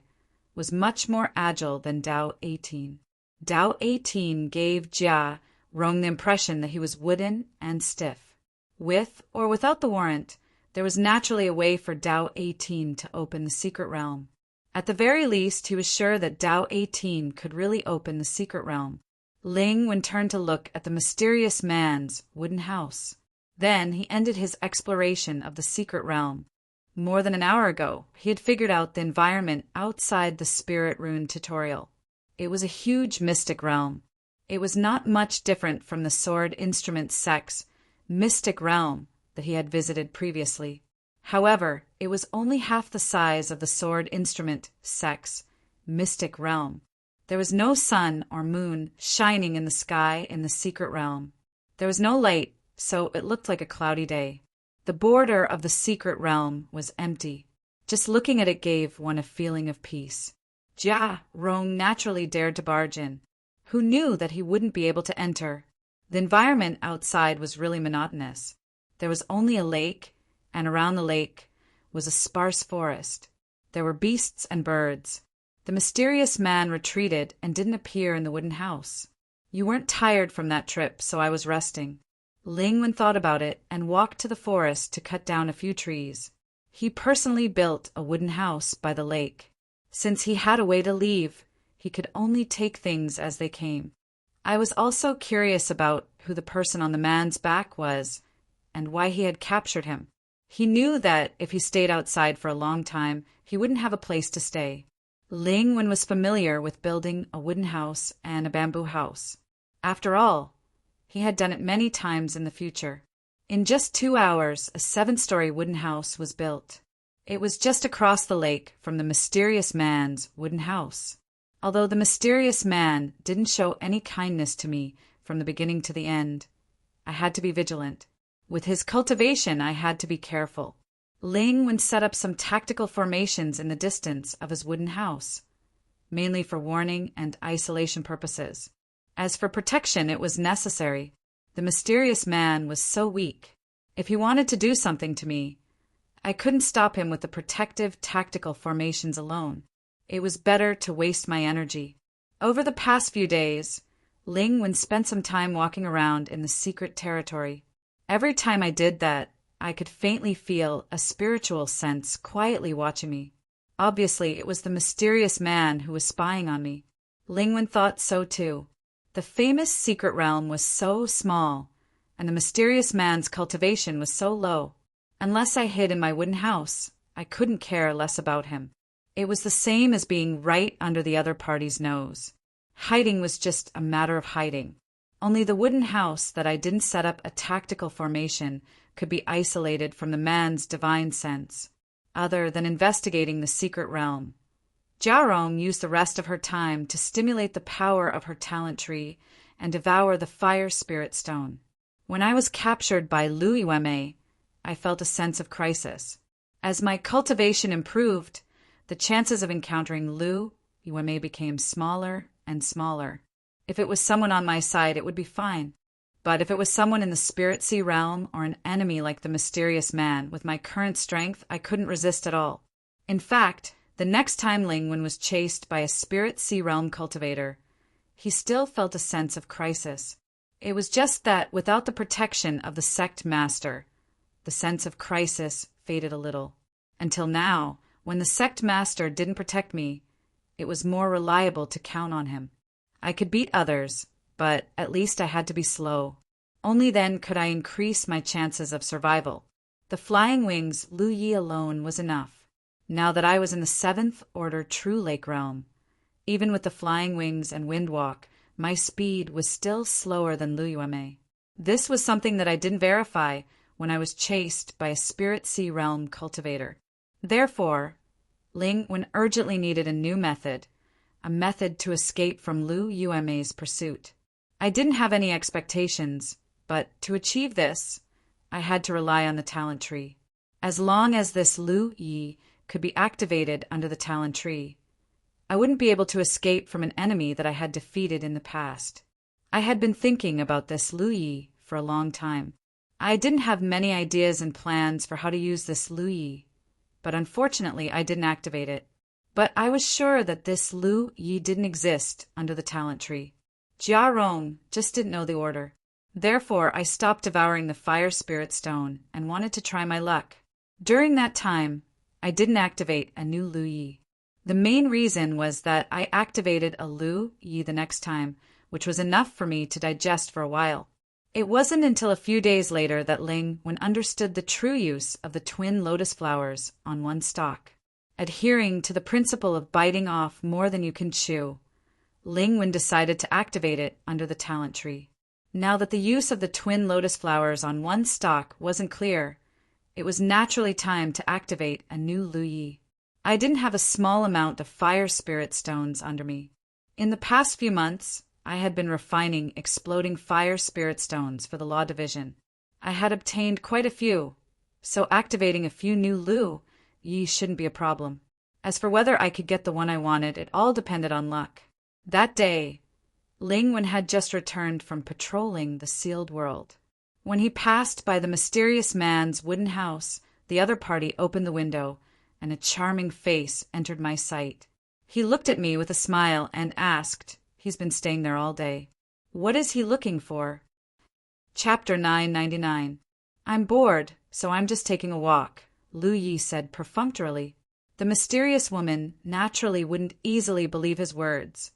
was much more agile than Dao 18. Dao 18 gave Jia Rong the impression that he was wooden and stiff. With or without the warrant, there was naturally a way for Dao 18 to open the secret realm. At the very least, he was sure that Dao 18 could really open the secret realm. Ling Wen turned to look at the mysterious man's wooden house. Then he ended his exploration of the secret realm. More than an hour ago, he had figured out the environment outside the Spirit Rune tutorial. It was a huge mystic realm. It was not much different from the Sword Instrument Sect's mystic realm that he had visited previously. However, it was only half the size of the Sword Instrument Sect's mystic realm. There was no sun or moon shining in the sky in the secret realm. There was no light, so it looked like a cloudy day. The border of the secret realm was empty. Just looking at it gave one a feeling of peace. Jia Rong naturally dared to barge in. Who knew that he wouldn't be able to enter? The environment outside was really monotonous. There was only a lake, and around the lake was a sparse forest. There were beasts and birds. The mysterious man retreated and didn't appear in the wooden house. You weren't tired from that trip, so I was resting. Ling Wen thought about it and walked to the forest to cut down a few trees. He personally built a wooden house by the lake. Since he had a way to leave, he could only take things as they came. I was also curious about who the person on the man's back was and why he had captured him. He knew that if he stayed outside for a long time, he wouldn't have a place to stay. Ling Wen was familiar with building a wooden house and a bamboo house. After all, he had done it many times in the future. In just 2 hours, a 7-story wooden house was built. It was just across the lake from the mysterious man's wooden house. Although the mysterious man didn't show any kindness to me from the beginning to the end, I had to be vigilant. With his cultivation, I had to be careful. Ling Wen set up some tactical formations in the distance of his wooden house, mainly for warning and isolation purposes. As for protection, it was necessary. The mysterious man was so weak. If he wanted to do something to me, I couldn't stop him with the protective tactical formations alone. It was better to waste my energy. Over the past few days, Ling Wen spent some time walking around in the secret territory. Every time I did that, I could faintly feel a spiritual sense quietly watching me. Obviously, it was the mysterious man who was spying on me. Ling Wen thought so too. The famous secret realm was so small, and the mysterious man's cultivation was so low. Unless I hid in my wooden house, I couldn't care less about him. It was the same as being right under the other party's nose. Hiding was just a matter of hiding. Only the wooden house that I didn't set up a tactical formation could be isolated from the man's divine sense, other than investigating the secret realm. Jiarong used the rest of her time to stimulate the power of her talent tree and devour the fire spirit stone. When I was captured by Lu Yueme, I felt a sense of crisis. As my cultivation improved, the chances of encountering Lu Yueme became smaller and smaller. If it was someone on my side, it would be fine. But if it was someone in the spirit sea realm or an enemy like the mysterious man, with my current strength, I couldn't resist at all. In fact, the next time Ling Wen was chased by a spirit sea realm cultivator, he still felt a sense of crisis. It was just that without the protection of the sect master, the sense of crisis faded a little. Until now, when the sect master didn't protect me, it was more reliable to count on him. I could beat others, but at least I had to be slow. Only then could I increase my chances of survival. The flying wings Lu Yi alone was enough. Now that I was in the 7th order True Lake realm, even with the flying wings and wind walk, my speed was still slower than Lu Yueme. This was something that I didn't verify when I was chased by a spirit sea realm cultivator. Therefore, Ling Wen urgently needed a new method, a method to escape from Lu Yueme's pursuit. I didn't have any expectations, but to achieve this, I had to rely on the talent tree. As long as this Lu Yi could be activated under the talent tree, I wouldn't be able to escape from an enemy that I had defeated in the past. I had been thinking about this Lu Yi for a long time. I didn't have many ideas and plans for how to use this Lu Yi, but unfortunately I didn't activate it. But I was sure that this Lu Yi didn't exist under the talent tree. Jia Rong just didn't know the order. Therefore, I stopped devouring the fire spirit stone and wanted to try my luck. During that time, I didn't activate a new Lu Yi. The main reason was that I activated a Lu Yi the next time, which was enough for me to digest for a while. It wasn't until a few days later that Ling Wen understood the true use of the twin lotus flowers on one stalk. Adhering to the principle of biting off more than you can chew, Ling Wen decided to activate it under the talent tree. Now that the use of the twin lotus flowers on one stalk wasn't clear, it was naturally time to activate a new Lu Yi. I didn't have a small amount of fire spirit stones under me. In the past few months, I had been refining exploding fire spirit stones for the law division. I had obtained quite a few, so activating a few new Lu Yi shouldn't be a problem. As for whether I could get the one I wanted, it all depended on luck. That day, Ling Wen had just returned from patrolling the sealed world. When he passed by the mysterious man's wooden house, the other party opened the window, and a charming face entered my sight. He looked at me with a smile and asked, he's been staying there all day, what is he looking for? Chapter 999. I'm bored, so I'm just taking a walk, Lu Yi said perfunctorily. The mysterious woman naturally wouldn't easily believe his words,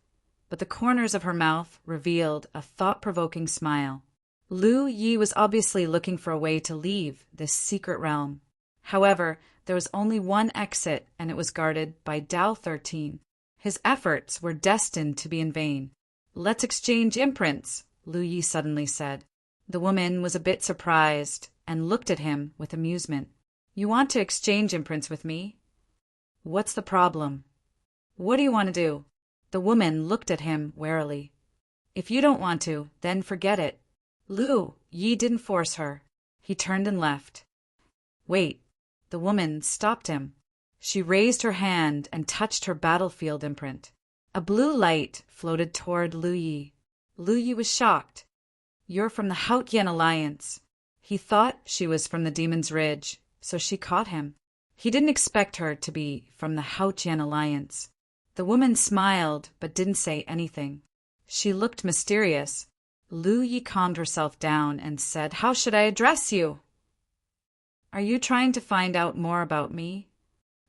but the corners of her mouth revealed a thought-provoking smile. Lu Yi was obviously looking for a way to leave this secret realm. However, there was only one exit, and it was guarded by Dao 13. His efforts were destined to be in vain. Let's exchange imprints, Lu Yi suddenly said. The woman was a bit surprised and looked at him with amusement. You want to exchange imprints with me? What's the problem? What do you want to do? The woman looked at him warily. If you don't want to, then forget it. Lu Yi didn't force her. He turned and left. Wait. The woman stopped him. She raised her hand and touched her battlefield imprint. A blue light floated toward Lu Yi. Lu Yi was shocked. You're from the Haotian Alliance. He thought she was from the Demon's Ridge, so she caught him. He didn't expect her to be from the Haotian Alliance. The woman smiled but didn't say anything. She looked mysterious. Lu Yi calmed herself down and said, How should I address you? Are you trying to find out more about me?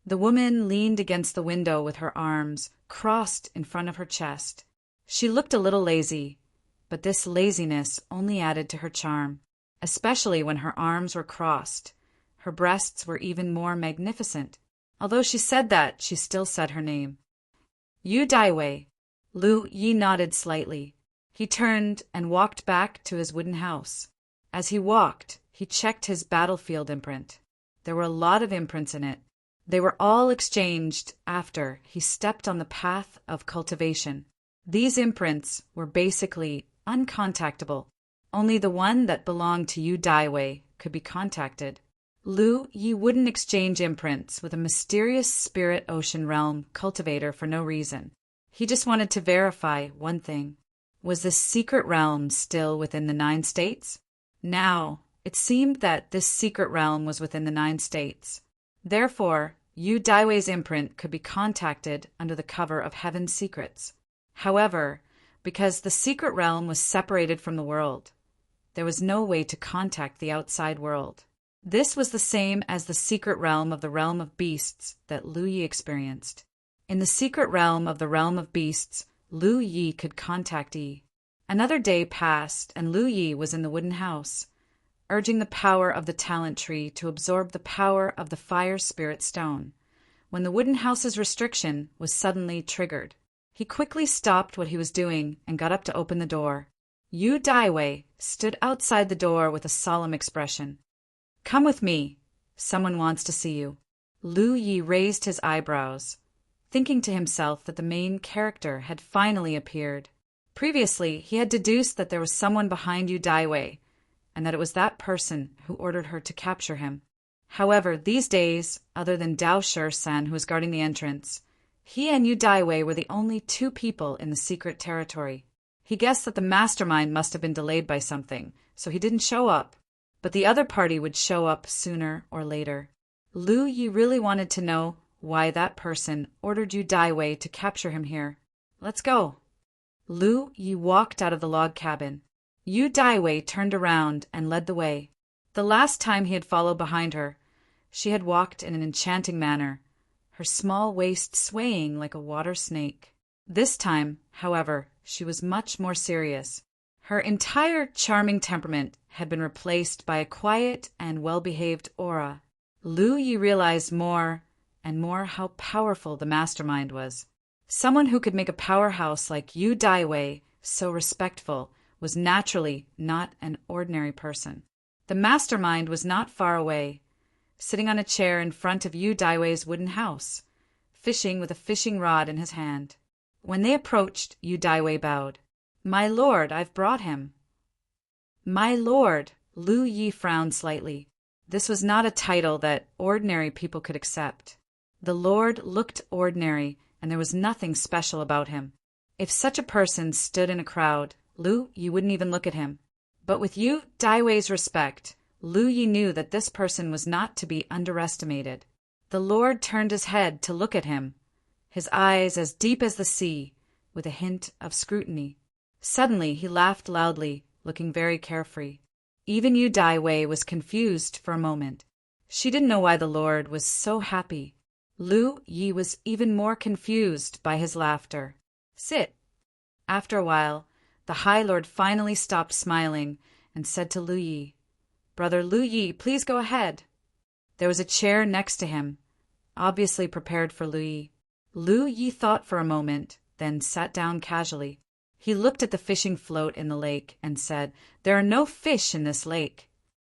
The woman leaned against the window with her arms crossed in front of her chest. She looked a little lazy, but this laziness only added to her charm, especially when her arms were crossed. Her breasts were even more magnificent. Although she said that, she still said her name. Yu Daiwei. Lu Yi nodded slightly. He turned and walked back to his wooden house. As he walked, he checked his battlefield imprint. There were a lot of imprints in it. They were all exchanged after he stepped on the path of cultivation. These imprints were basically uncontactable. Only the one that belonged to Yu Daiwei could be contacted. Lu Yi wouldn't exchange imprints with a mysterious spirit ocean realm cultivator for no reason. He just wanted to verify one thing. Was this secret realm still within the 9 states? Now, it seemed that this secret realm was within the 9 states. Therefore, Yu Daiwei's imprint could be contacted under the cover of Heaven's Secrets. However, because the secret realm was separated from the world, there was no way to contact the outside world. This was the same as the secret realm of the realm of beasts that Lu Yi experienced. In the secret realm of the realm of beasts, Lu Yi could contact Yi. Another day passed, and Lu Yi was in the wooden house, urging the power of the talent tree to absorb the power of the fire spirit stone, when the wooden house's restriction was suddenly triggered. He quickly stopped what he was doing and got up to open the door. Yu Daiwei stood outside the door with a solemn expression. Come with me. Someone wants to see you. Lu Yi raised his eyebrows, thinking to himself that the main character had finally appeared. Previously, he had deduced that there was someone behind Yu Daiwei, and that it was that person who ordered her to capture him. However, these days, other than Dao Shi-san, who was guarding the entrance, he and Yu Daiwei were the only 2 people in the secret territory. He guessed that the mastermind must have been delayed by something, so he didn't show up. but the other party would show up sooner or later. Lu Yi really wanted to know why that person ordered Yu Daiwei to capture him here. Let's go. Lu Yi walked out of the log cabin. Yu Daiwei turned around and led the way. The last time he had followed behind her, she had walked in an enchanting manner, her small waist swaying like a water snake. This time, however, she was much more serious. Her entire charming temperament had been replaced by a quiet and well-behaved aura. Lu Yi realized more and more how powerful the mastermind was. Someone who could make a powerhouse like Yu Daiwei so respectful was naturally not an ordinary person. The mastermind was not far away, sitting on a chair in front of Yu Daiwei's wooden house, fishing with a fishing rod in his hand. When they approached, Yu Daiwei bowed. "My lord, I've brought him." "My lord," Lu Yi frowned slightly. This was not a title that ordinary people could accept. The lord looked ordinary, and there was nothing special about him. If such a person stood in a crowd, Lu Yi wouldn't even look at him. But with Yu Daiwei's respect, Lu Yi knew that this person was not to be underestimated. The lord turned his head to look at him, his eyes as deep as the sea, with a hint of scrutiny. Suddenly he laughed loudly, looking very carefree. Even Yu Daiwei was confused for a moment. She didn't know why the lord was so happy. Lu Yi was even more confused by his laughter. "Sit." After a while, the High Lord finally stopped smiling and said to Lu Yi, "Brother Lu Yi, please go ahead." There was a chair next to him, obviously prepared for Lu Yi. Lu Yi thought for a moment, then sat down casually. He looked at the fishing float in the lake and said, "There are no fish in this lake."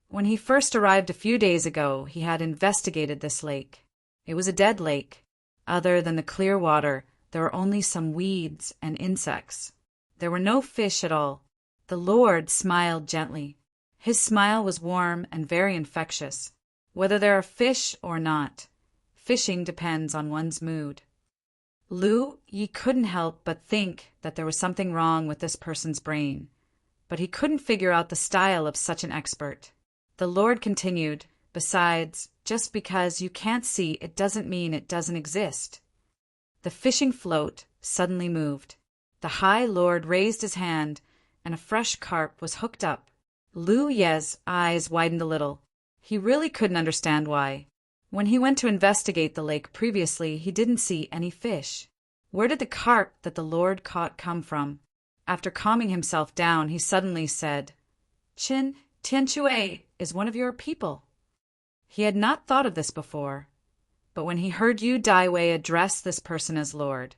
When he first arrived a few days ago, he had investigated this lake. It was a dead lake. Other than the clear water, there were only some weeds and insects. There were no fish at all. The Lord smiled gently. His smile was warm and very infectious. Whether there are fish or not, fishing depends on one's mood. Lu Yi couldn't help but think that there was something wrong with this person's brain, but he couldn't figure out the style of such an expert. The Lord continued, "Besides, just because you can't see it doesn't mean it doesn't exist." The fishing float suddenly moved. The High Lord raised his hand, and a fresh carp was hooked up. Lu Ye's eyes widened a little. He really couldn't understand why. When he went to investigate the lake previously, he didn't see any fish. Where did the carp that the Lord caught come from? After calming himself down, he suddenly said, "Qin Tianque is one of your people." He had not thought of this before, but when he heard Yu Daiwei address this person as Lord,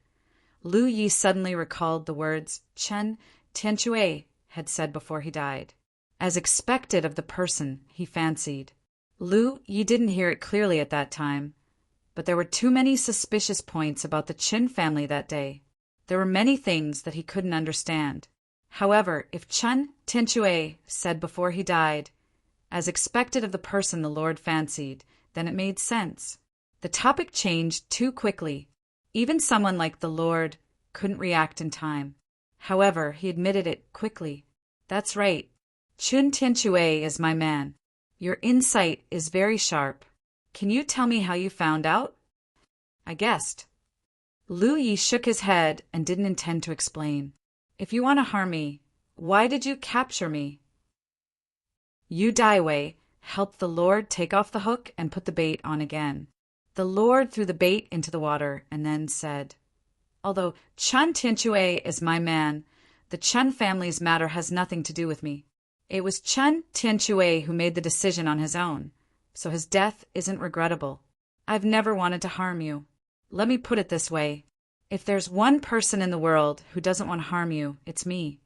Lu Yi suddenly recalled the words Chen Tianque had said before he died. As expected of the person, he fancied. Lu Yi didn't hear it clearly at that time, but there were too many suspicious points about the Qin family that day. There were many things that he couldn't understand. However, if Chen Tianque said before he died, as expected of the person the Lord fancied, then it made sense. The topic changed too quickly. Even someone like the Lord couldn't react in time. However, he admitted it quickly. "That's right. Chen Tianque is my man. Your insight is very sharp. Can you tell me how you found out?" "I guessed." Lu Yi shook his head and didn't intend to explain. "If you want to harm me, why did you capture me?" Yu Daiwei helped the Lord take off the hook and put the bait on again. The Lord threw the bait into the water and then said, "Although Chen Tianque is my man, the Chen family's matter has nothing to do with me. It was Chen Tianque who made the decision on his own, so his death isn't regrettable. I've never wanted to harm you. Let me put it this way. If there's one person in the world who doesn't want to harm you, it's me."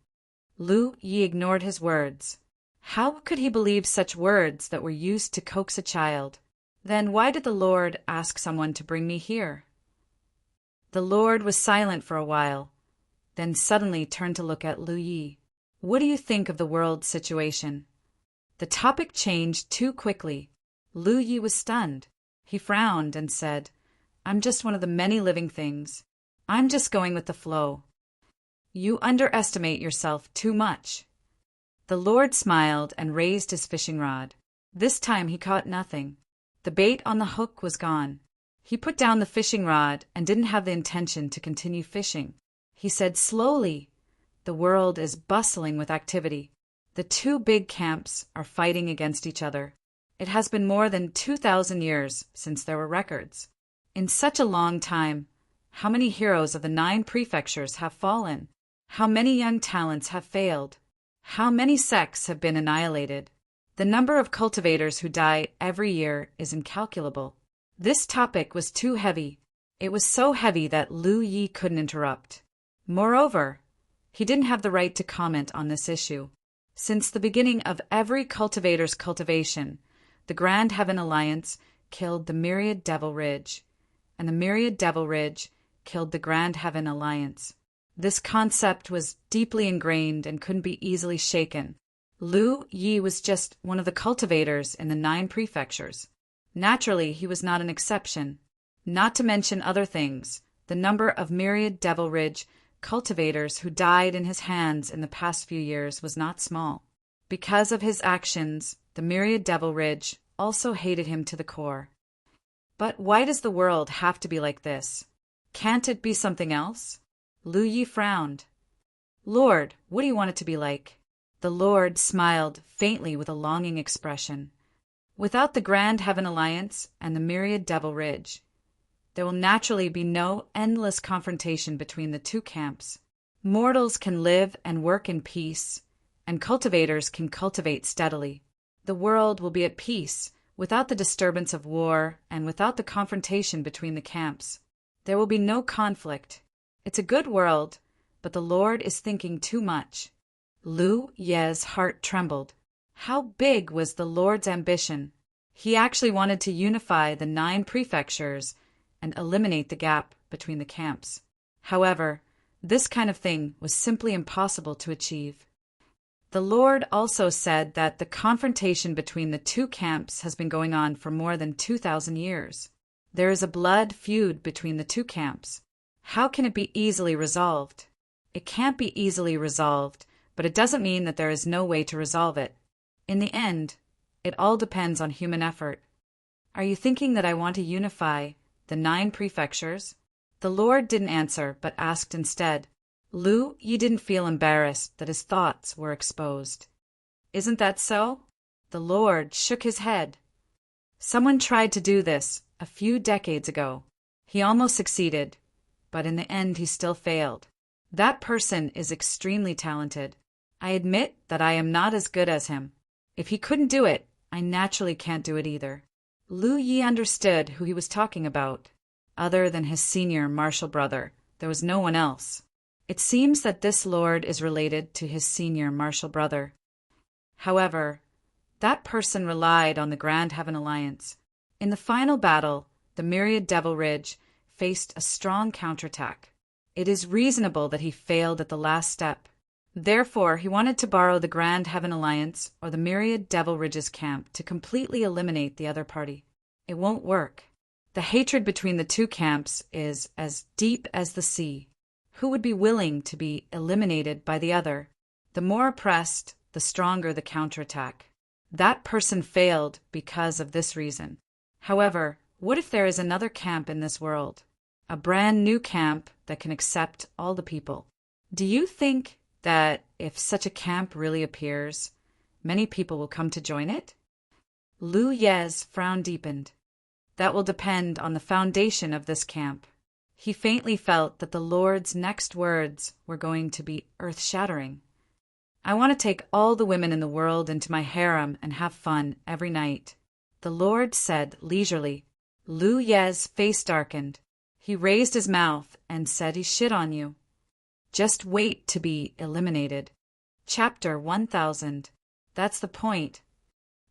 Lu Yi ignored his words. How could he believe such words that were used to coax a child? Then why did the Lord ask someone to bring me here? The Lord was silent for a while, then suddenly turned to look at Lu Yi. "What do you think of the world situation?" The topic changed too quickly. Lu Yi was stunned. He frowned and said, "I'm just one of the many living things. I'm just going with the flow." "You underestimate yourself too much." The Lord smiled and raised his fishing rod. This time he caught nothing. The bait on the hook was gone. He put down the fishing rod and didn't have the intention to continue fishing. He said slowly, "The world is bustling with activity. The two big camps are fighting against each other. It has been more than 2,000 years since there were records. In such a long time, how many heroes of the 9 prefectures have fallen? How many young talents have failed? How many sects have been annihilated? The number of cultivators who die every year is incalculable." This topic was too heavy. It was so heavy that Lu Yi couldn't interrupt. Moreover, he didn't have the right to comment on this issue. Since the beginning of every cultivator's cultivation, the Grand Heaven Alliance killed the Myriad Devil Ridge, and the Myriad Devil Ridge killed the Grand Heaven Alliance. This concept was deeply ingrained and couldn't be easily shaken. Lu Yi was just one of the cultivators in the 9 prefectures. Naturally, he was not an exception. Not to mention other things, the number of Myriad Devil Ridge cultivators who died in his hands in the past few years was not small. Because of his actions, the Myriad Devil Ridge also hated him to the core. But why does the world have to be like this? Can't it be something else? Lu Yi frowned. "Lord, what do you want it to be like?" The Lord smiled faintly with a longing expression. "Without the Grand Heaven Alliance and the Myriad Devil Ridge, there will naturally be no endless confrontation between the two camps. Mortals can live and work in peace, and cultivators can cultivate steadily. The world will be at peace without the disturbance of war and without the confrontation between the camps. There will be no conflict. It's a good world, but the Lord is thinking too much." Lu Ye's heart trembled. How big was the Lord's ambition? He actually wanted to unify the 9 prefectures and eliminate the gap between the camps. However, this kind of thing was simply impossible to achieve. The Lord also said that the confrontation between the two camps has been going on for more than 2,000 years. There is a blood feud between the two camps. How can it be easily resolved? It can't be easily resolved, but it doesn't mean that there is no way to resolve it. In the end, it all depends on human effort. Are you thinking that I want to unify the 9 prefectures? The Lord didn't answer, but asked instead. Lu Yi didn't feel embarrassed that his thoughts were exposed. "Isn't that so?" The Lord shook his head. "Someone tried to do this a few decades ago. He almost succeeded, but in the end he still failed. That person is extremely talented. I admit that I am not as good as him. If he couldn't do it, I naturally can't do it either." Lu Yi understood who he was talking about. Other than his senior martial brother, there was no one else. It seems that this lord is related to his senior martial brother. However, that person relied on the Grand Heaven Alliance. In the final battle, the Myriad Devil Ridge faced a strong counterattack. It is reasonable that he failed at the last step. Therefore, he wanted to borrow the Grand Heaven Alliance or the Myriad Devil Ridge's camp to completely eliminate the other party. It won't work. The hatred between the two camps is as deep as the sea. Who would be willing to be eliminated by the other? The more oppressed, the stronger the counterattack. That person failed because of this reason. However, what if there is another camp in this world? A brand new camp that can accept all the people. Do you think that if such a camp really appears, many people will come to join it? Lu Ye's frown deepened. That will depend on the foundation of this camp. He faintly felt that the Lord's next words were going to be earth-shattering. "I want to take all the women in the world into my harem and have fun every night," the Lord said leisurely. Lu Ye's face darkened. He raised his mouth and said, "He shit on you. Just wait to be eliminated." Chapter 1000. That's the point.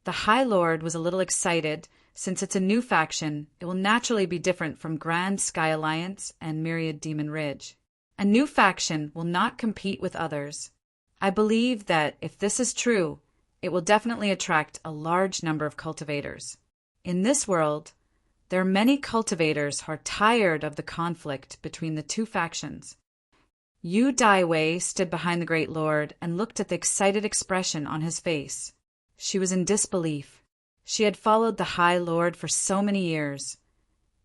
The High Lord was a little excited. Since it's a new faction, it will naturally be different from Grand Sky Alliance and Myriad Demon Ridge. A new faction will not compete with others. I believe that if this is true, it will definitely attract a large number of cultivators. In this world, there are many cultivators who are tired of the conflict between the two factions. Yu Daiwei stood behind the great lord and looked at the excited expression on his face. She was in disbelief. She had followed the High Lord for so many years,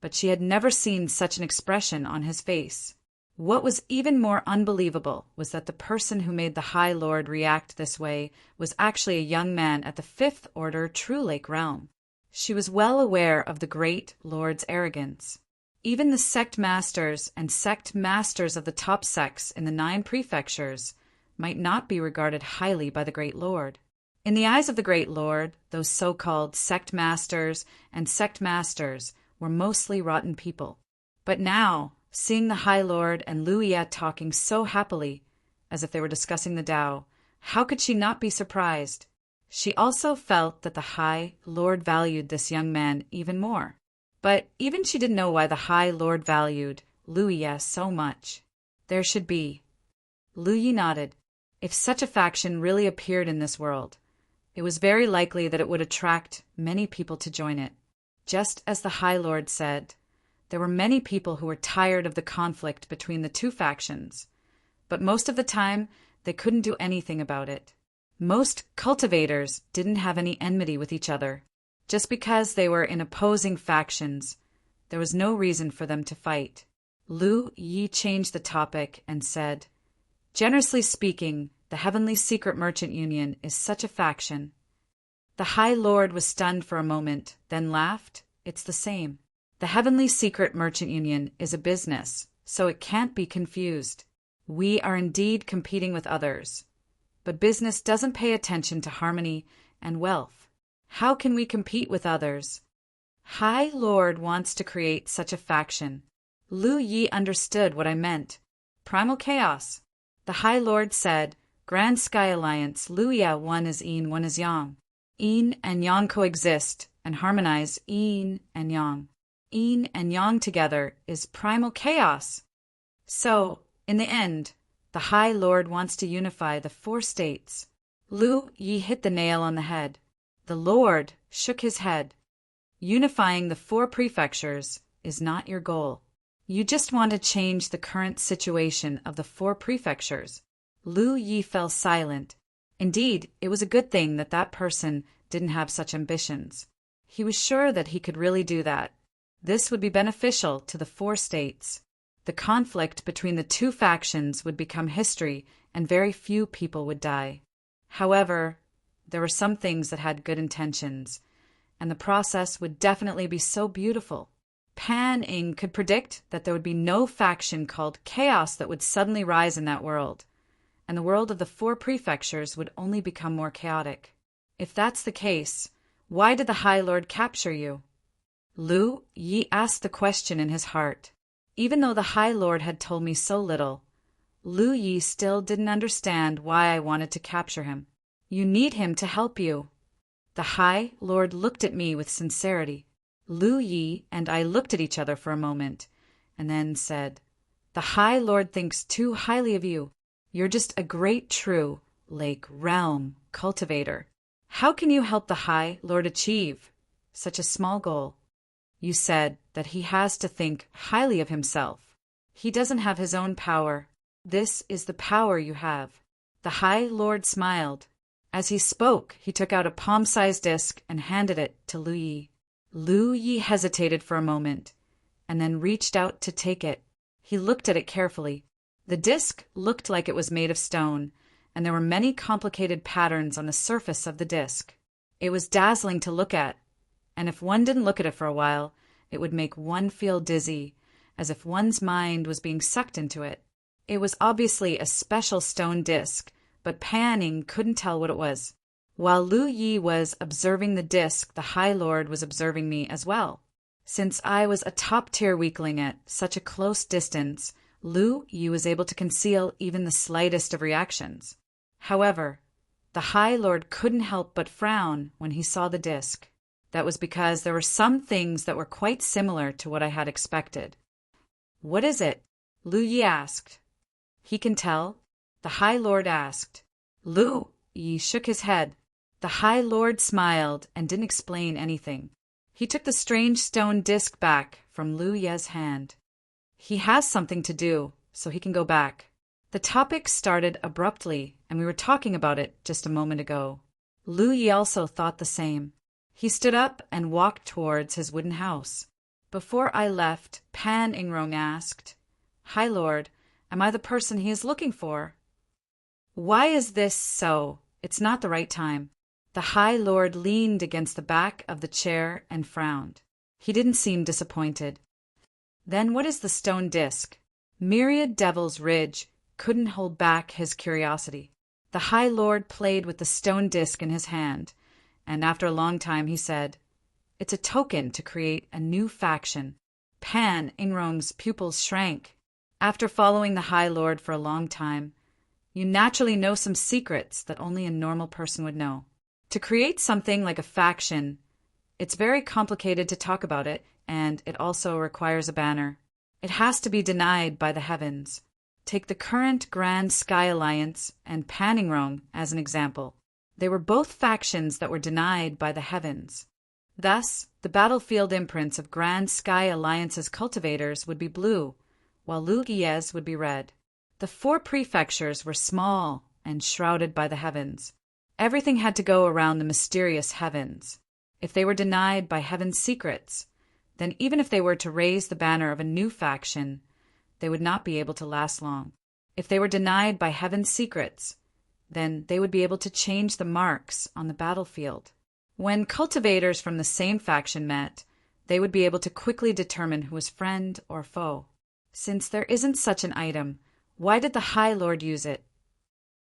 but she had never seen such an expression on his face. What was even more unbelievable was that the person who made the High Lord react this way was actually a young man at the Fifth Order True Lake realm. She was well aware of the great lord's arrogance. Even the sect masters and sect masters of the top sects in the 9 prefectures might not be regarded highly by the great lord. In the eyes of the great lord, those so-called sect masters and sect masters were mostly rotten people. But now, seeing the High Lord and Lu Ye talking so happily, as if they were discussing the Tao, how could she not be surprised? She also felt that the High Lord valued this young man even more. But even she didn't know why the High Lord valued Lu Ye so much. There should be. Lu Yi nodded. If such a faction really appeared in this world, it was very likely that it would attract many people to join it. Just as the High Lord said, there were many people who were tired of the conflict between the 2 factions, but most of the time they couldn't do anything about it. Most cultivators didn't have any enmity with each other. Just because they were in opposing factions, there was no reason for them to fight. Lu Yi changed the topic and said, "Generously speaking, the Heavenly Secret Merchant Union is such a faction." The High Lord was stunned for a moment, then laughed. "It's the same. The Heavenly Secret Merchant Union is a business, so it can't be confused. We are indeed competing with others, but business doesn't pay attention to harmony and wealth. How can we compete with others?" High Lord wants to create such a faction. Lu Yi understood what I meant. Primal chaos. The High Lord said, "Grand Sky Alliance, Lu Ye, one is yin, one is yang. Yin and yang coexist and harmonize yin and yang. Yin and yang together is primal chaos." So, in the end, the High Lord wants to unify the 4 states. Lu Yi hit the nail on the head. The Lord shook his head. Unifying the 4 prefectures is not your goal. You just want to change the current situation of the 4 prefectures. Lu Yi fell silent. Indeed, it was a good thing that that person didn't have such ambitions. He was sure that he could really do that. This would be beneficial to the 4 states. The conflict between the 2 factions would become history and very few people would die. However, there were some things that had good intentions, and the process would definitely be so beautiful. Pan Ing could predict that there would be no faction called chaos that would suddenly rise in that world, and the world of the 4 prefectures would only become more chaotic. If that's the case, why did the High Lord capture you? Lu Yi asked the question in his heart. Even though the High Lord had told me so little, Lu Yi still didn't understand why I wanted to capture him. You need him to help you. The High Lord looked at me with sincerity. Lu Yi and I looked at each other for a moment, and then said, "The High Lord thinks too highly of you. You're just a great true lake realm cultivator. How can you help the High Lord achieve such a small goal?" You said that he has to think highly of himself. He doesn't have his own power. This is the power you have. The High Lord smiled. As he spoke, he took out a palm-sized disc and handed it to Lu Yi. Lu Yi hesitated for a moment, and then reached out to take it. He looked at it carefully. The disc looked like it was made of stone, and there were many complicated patterns on the surface of the disc. It was dazzling to look at, and if one didn't look at it for a while, it would make one feel dizzy, as if one's mind was being sucked into it. It was obviously a special stone disc, but Pan Ing couldn't tell what it was. While Lu Yi was observing the disc, the High Lord was observing me as well. Since I was a top-tier weakling at such a close distance, Lu Yi was able to conceal even the slightest of reactions. However, the High Lord couldn't help but frown when he saw the disc. That was because there were some things that were quite similar to what I had expected. "What is it?" Lu Yi asked. "He can tell?" the High Lord asked. Lu Yi shook his head. The High Lord smiled and didn't explain anything. He took the strange stone disc back from Lu Ye's hand. "He has something to do, so he can go back." The topic started abruptly, and we were talking about it just a moment ago. Lu Yi also thought the same. He stood up and walked towards his wooden house. Before I left, Pan Ingrong asked, "Hi, Lord, am I the person he is looking for?" "Why is this so? It's not the right time." The High Lord leaned against the back of the chair and frowned. He didn't seem disappointed. "Then what is the stone disc?" Myriad Devil's Ridge couldn't hold back his curiosity. The High Lord played with the stone disc in his hand, and after a long time he said, "It's a token to create a new faction." Pan Ingrong's pupils shrank. After following the High Lord for a long time, you naturally know some secrets that only a normal person would know. To create something like a faction, it's very complicated to talk about it, and it also requires a banner. It has to be denied by the heavens. Take the current Grand Sky Alliance and Pan Ingrong as an example. They were both factions that were denied by the heavens. Thus, the battlefield imprints of Grand Sky Alliance's cultivators would be blue, while Lu Yi's would be red. The 4 prefectures were small and shrouded by the heavens. Everything had to go around the mysterious heavens. If they were denied by heaven's secrets, then even if they were to raise the banner of a new faction, they would not be able to last long. If they were denied by heaven's secrets, then they would be able to change the marks on the battlefield. When cultivators from the same faction met, they would be able to quickly determine who was friend or foe. Since there isn't such an item, why did the High Lord use it?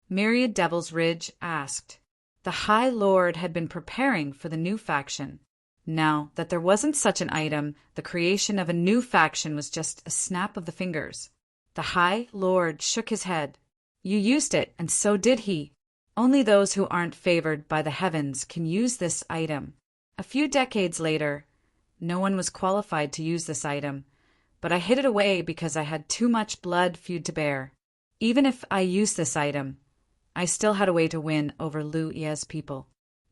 Myriad Devil's Ridge asked. The High Lord had been preparing for the new faction. Now that there wasn't such an item, the creation of a new faction was just a snap of the fingers. The High Lord shook his head. "You used it, and so did he. Only those who aren't favored by the heavens can use this item." A few decades later, no one was qualified to use this item, but I hid it away because I had too much blood feud to bear. Even if I used this item, I still had a way to win over Lu Yi's people.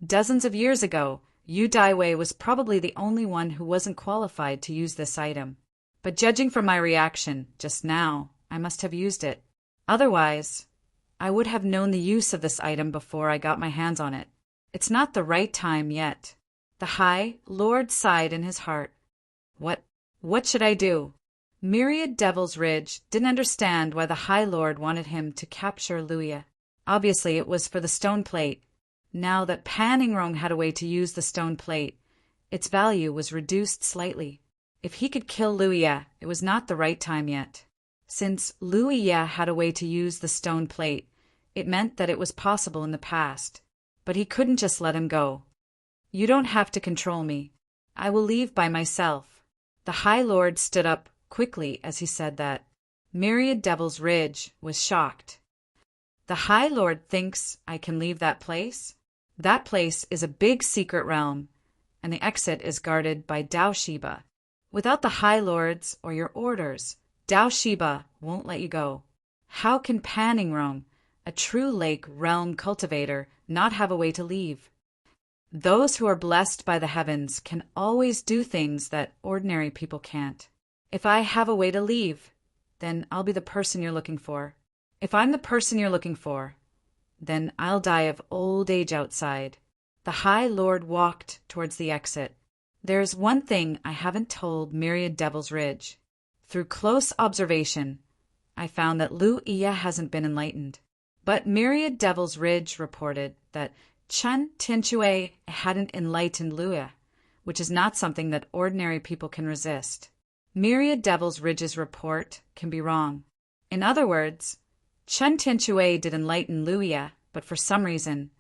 Dozens of years ago, Yu Daiwei was probably the only one who wasn't qualified to use this item. But judging from my reaction just now, I must have used it. Otherwise, I would have known the use of this item before I got my hands on it. It's not the right time yet. The High Lord sighed in his heart. What should I do? Myriad Devil's Ridge didn't understand why the High Lord wanted him to capture Lu Yi. Obviously, it was for the stone plate. Now that Pan Ingrong had a way to use the stone plate, its value was reduced slightly. If he could kill Lu Yi, it was not the right time yet. Since Lu Yi had a way to use the stone plate, it meant that it was possible in the past. But he couldn't just let him go. "You don't have to control me. I will leave by myself." The High Lord stood up quickly as he said that. Myriad Devil's Ridge was shocked. "The High Lord thinks I can leave that place? That place is a big secret realm, and the exit is guarded by Dao Shiba. Without the High Lords or your orders, Dao Shiba won't let you go. How can Pan Ingrong, a true lake realm cultivator, not have a way to leave? Those who are blessed by the heavens can always do things that ordinary people can't. If I have a way to leave, then I'll be the person you're looking for. If I'm the person you're looking for, then I'll die of old age outside." The High Lord walked towards the exit. "There's one thing I haven't told Myriad Devil's Ridge. Through close observation, I found that Lu Yi hasn't been enlightened." But Myriad Devil's Ridge reported that Chen Tianxue hadn't enlightened Lu Yi, which is not something that ordinary people can resist. Myriad Devil's Ridge's report can be wrong. In other words, Chen Tianxue did enlighten Lu Yi, but for some reason,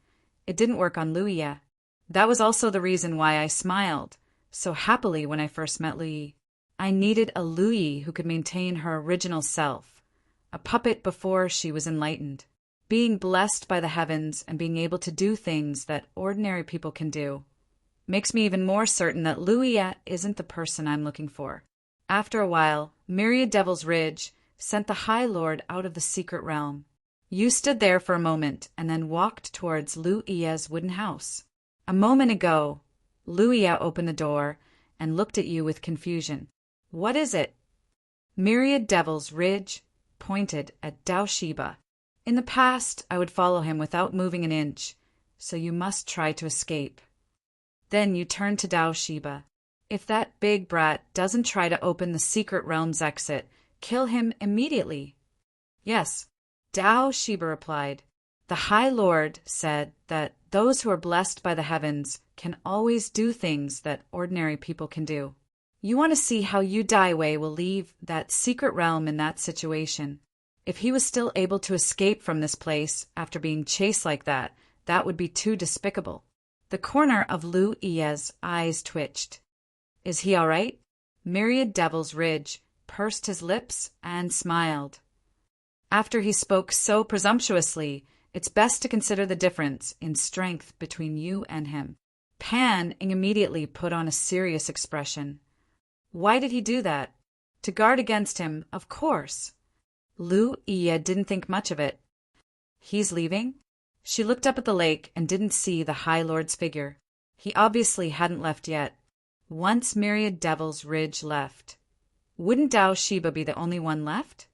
it didn't work on Lu Yi. That was also the reason why I smiled so happily when I first met Lu Yi. I needed a Lu Yi who could maintain her original self, a puppet before she was enlightened. Being blessed by the heavens and being able to do things that ordinary people can do makes me even more certain that Lu Yi isn't the person I'm looking for. After a while, Myriad Devil's Ridge sent the High Lord out of the secret realm. You stood there for a moment and then walked towards Lu Yi's wooden house. A moment ago, Lu Yi opened the door and looked at you with confusion. "What is it?" Myriad Devil's Ridge pointed at Dao Shiba. In the past, I would follow him without moving an inch, so you must try to escape. Then you turned to Dao Shiba. If that big brat doesn't try to open the secret realm's exit, kill him immediately. Yes, Dao Shiba replied. The High Lord said that those who are blessed by the heavens can always do things that ordinary people can do. You want to see how Yu Daiwei will leave that secret realm in that situation. If he was still able to escape from this place after being chased like that, that would be too despicable. The corner of Lu Yi's eyes twitched. Is he all right? Myriad Devil's Ridge pursed his lips and smiled. After he spoke so presumptuously, it's best to consider the difference in strength between you and him. Pan immediately put on a serious expression. Why did he do that? To guard against him, of course. Lu Yi didn't think much of it. He's leaving? She looked up at the lake and didn't see the High Lord's figure. He obviously hadn't left yet. Once Myriad Devil's Ridge left, wouldn't Dao Shiba be the only one left?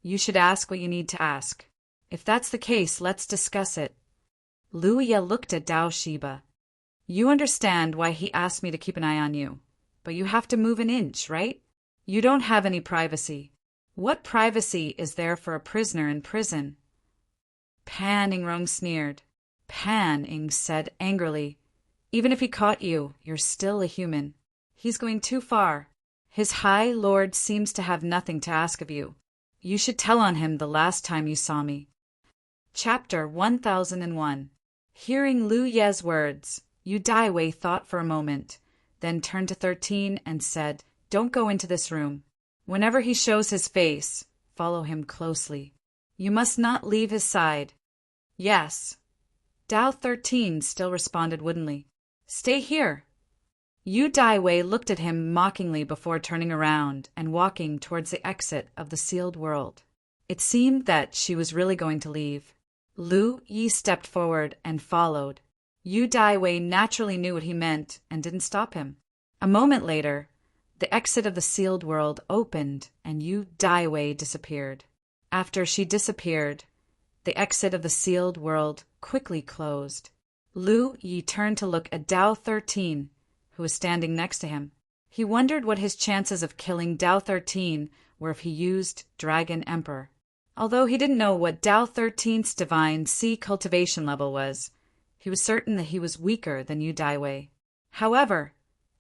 You should ask what you need to ask. If that's the case, let's discuss it. Lu Yi looked at Dao Shiba. You understand why he asked me to keep an eye on you, but you have to move an inch, right? You don't have any privacy. What privacy is there for a prisoner in prison? Pan Ingrong sneered. Pan Ing said angrily, even if he caught you, you're still a human. He's going too far. His High Lord seems to have nothing to ask of you. You should tell on him the last time you saw me. Chapter 1001. Hearing Lu Ye's words, Yu Daiwei thought for a moment, then turned to 13 and said, Don't go into this room. Whenever he shows his face, follow him closely. You must not leave his side. Yes. Dao 13 still responded woodenly. Stay here. Yu Daiwei looked at him mockingly before turning around and walking towards the exit of the sealed world. It seemed that she was really going to leave. Lu Yi stepped forward and followed. Yu Daiwei naturally knew what he meant and didn't stop him. A moment later, the exit of the sealed world opened and Yu Daiwei disappeared. After she disappeared, the exit of the sealed world quickly closed. Lu Yi turned to look at Dao 13, who was standing next to him. He wondered what his chances of killing Dao 13 were if he used Dragon Emperor. Although he didn't know what Dao 13's divine sea cultivation level was, he was certain that he was weaker than Yu Daiwei. However,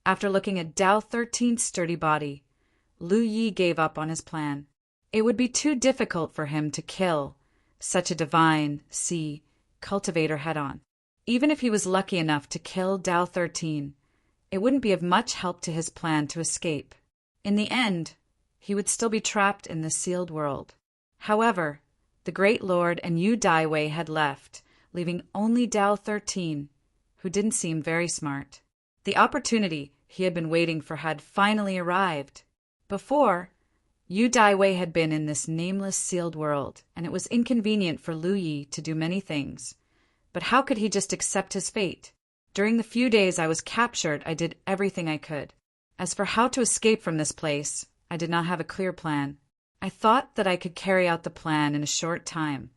after looking at Dao 13's sturdy body, Lu Yi gave up on his plan. It would be too difficult for him to kill such a divine sea cultivator head-on. Even if he was lucky enough to kill Dao 13, it wouldn't be of much help to his plan to escape. In the end, he would still be trapped in the sealed world. However, the Great Lord and Yu Daiwei had left, leaving only Dao 13, who didn't seem very smart. The opportunity he had been waiting for had finally arrived. Before, Yu Daiwei had been in this nameless sealed world, and it was inconvenient for Lu Yi to do many things. But how could he just accept his fate? During the few days I was captured, I did everything I could. As for how to escape from this place, I did not have a clear plan. I thought that I could carry out the plan in a short time,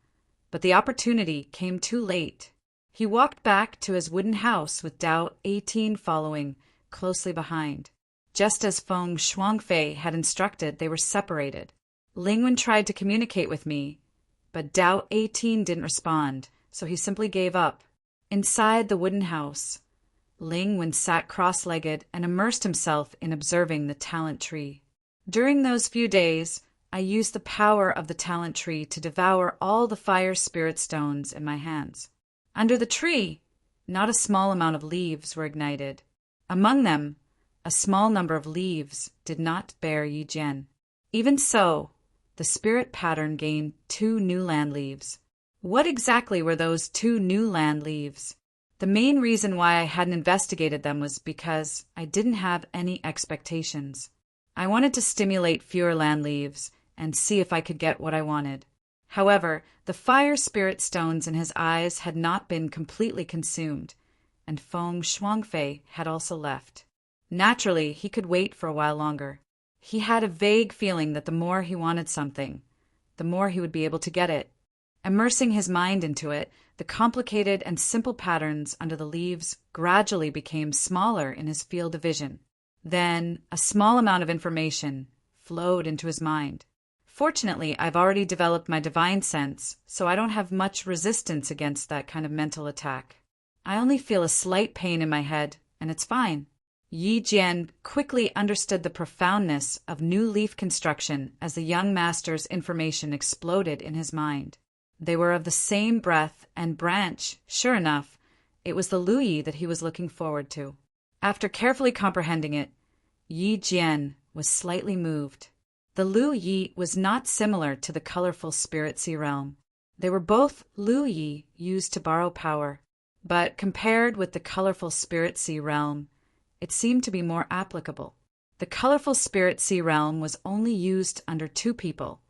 but the opportunity came too late. He walked back to his wooden house with Dao 18 following closely behind. Just as Feng Shuangfei had instructed, they were separated. Lingwen tried to communicate with me, but Dao 18 didn't respond, so he simply gave up. Inside the wooden house, Lingwen sat cross-legged and immersed himself in observing the talent tree. During those few days, I used the power of the talent tree to devour all the fire spirit stones in my hands. Under the tree, not a small amount of leaves were ignited. Among them, a small number of leaves did not bear Yi Jian. Even so, the spirit pattern gained 2 new land leaves. What exactly were those 2 new land leaves? The main reason why I hadn't investigated them was because I didn't have any expectations. I wanted to stimulate fewer land leaves and see if I could get what I wanted. However, the fire spirit stones in his eyes had not been completely consumed, and Feng Shuangfei had also left. Naturally, he could wait for a while longer. He had a vague feeling that the more he wanted something, the more he would be able to get it. Immersing his mind into it, the complicated and simple patterns under the leaves gradually became smaller in his field of vision. Then, a small amount of information flowed into his mind. Fortunately, I've already developed my divine sense, so I don't have much resistance against that kind of mental attack. I only feel a slight pain in my head, and it's fine. Yi Jian quickly understood the profoundness of new leaf construction as the young master's information exploded in his mind. They were of the same breath and branch. Sure enough, it was the Lu Yi that he was looking forward to. After carefully comprehending it, Yi Jian was slightly moved. The Lu Yi was not similar to the colorful spirit sea realm. They were both Lu Yi used to borrow power, but compared with the colorful spirit sea realm, it seemed to be more applicable. The colorful spirit sea realm was only used under two people,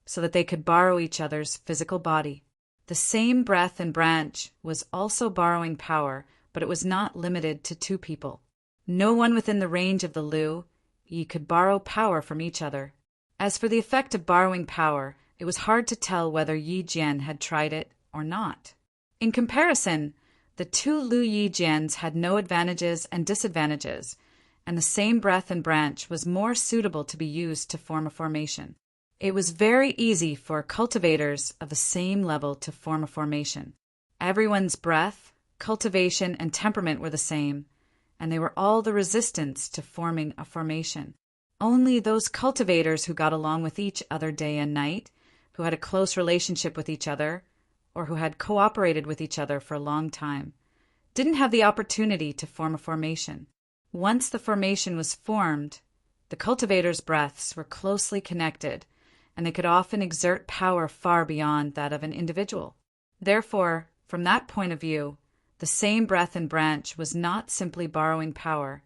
so that they could borrow each other's physical body. The same breath and branch was also borrowing power, but it was not limited to two people. No one within the range of the Lu Yi could borrow power from each other. As for the effect of borrowing power, it was hard to tell whether Yi Jian had tried it or not. In comparison, the two Lu Yi Jians had no advantages and disadvantages, and the same breath and branch was more suitable to be used to form a formation. It was very easy for cultivators of the same level to form a formation. Everyone's breath, cultivation, and temperament were the same, and they were all the resistance to forming a formation. Only those cultivators who got along with each other day and night, who had a close relationship with each other, or who had cooperated with each other for a long time, didn't have the opportunity to form a formation. Once the formation was formed, the cultivators' breaths were closely connected, and they could often exert power far beyond that of an individual. Therefore, from that point of view, the same breath and branch was not simply borrowing power,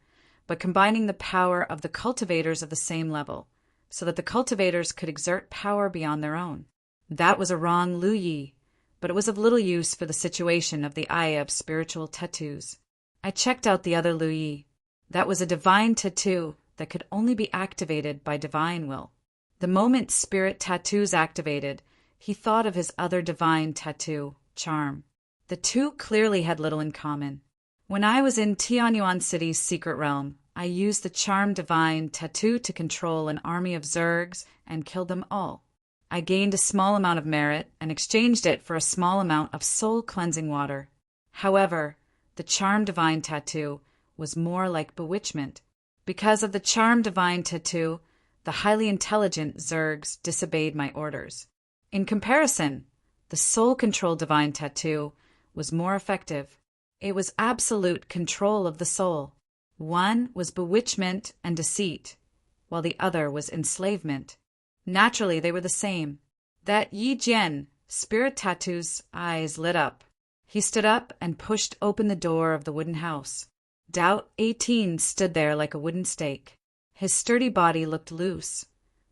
but combining the power of the cultivators of the same level, so that the cultivators could exert power beyond their own. That was a wrong Lu Yi, but it was of little use for the situation of the eye of spiritual tattoos. I checked out the other Lu Yi. That was a divine tattoo that could only be activated by divine will. The moment spirit tattoos activated, he thought of his other divine tattoo, charm. The two clearly had little in common. When I was in Tianyuan City's secret realm, I used the charm divine tattoo to control an army of Zergs and kill them all. I gained a small amount of merit and exchanged it for a small amount of soul-cleansing water. However, the charm divine tattoo was more like bewitchment. Because of the charm divine tattoo, the highly intelligent Zergs disobeyed my orders. In comparison, the soul control divine tattoo was more effective. It was absolute control of the soul. One was bewitchment and deceit, while the other was enslavement. Naturally, they were the same. That Yi Jian, spirit tattoo's eyes lit up. He stood up and pushed open the door of the wooden house. Doubt 18 stood there like a wooden stake. His sturdy body looked loose,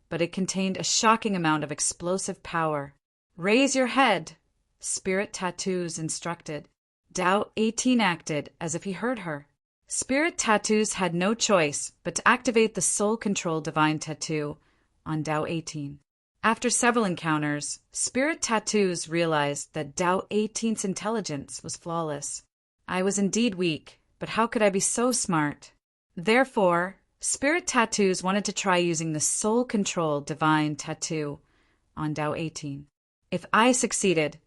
but it contained a shocking amount of explosive power. "Raise your head," Spirit Tattoos instructed. Doubt 18 acted as if he heard her. Spirit Tattoos had no choice but to activate the Soul Control Divine Tattoo on Doubt 18. After several encounters, Spirit Tattoos realized that Doubt 18's intelligence was flawless. I was indeed weak, but how could I be so smart? Therefore, Spirit Tattoos wanted to try using the Soul Control Divine Tattoo on Doubt 18. If I succeeded,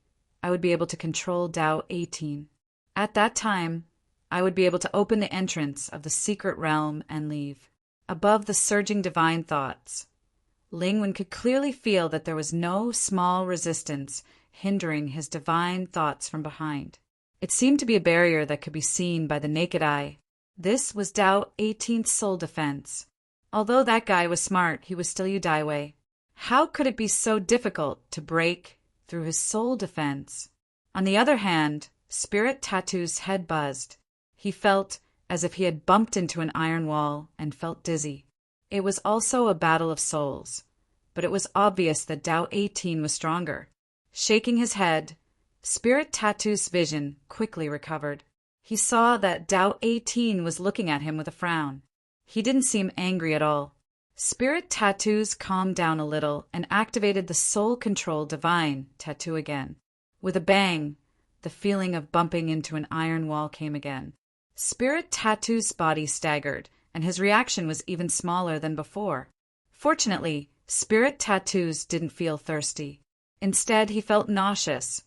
I would be able to control Doubt 18. At that time, I would be able to open the entrance of the secret realm and leave. Above the surging divine thoughts, Lingwen could clearly feel that there was no small resistance hindering his divine thoughts from behind. It seemed to be a barrier that could be seen by the naked eye. This was Doubt 18's soul defense. Although that guy was smart, he was still Yudaiwei. How could it be so difficult to break through his soul defense? On the other hand, Spirit Tattoo's head buzzed. He felt as if he had bumped into an iron wall and felt dizzy. It was also a battle of souls, but it was obvious that Doubt 18 was stronger. Shaking his head, Spirit Tattoo's vision quickly recovered. He saw that Doubt 18 was looking at him with a frown. He didn't seem angry at all. Spirit Tattoos calmed down a little and activated the Soul Control Divine tattoo again. With a bang, the feeling of bumping into an iron wall came again. Spirit Tattoo's body staggered, and his reaction was even smaller than before. Fortunately, Spirit Tattoos didn't feel thirsty. Instead, he felt nauseous,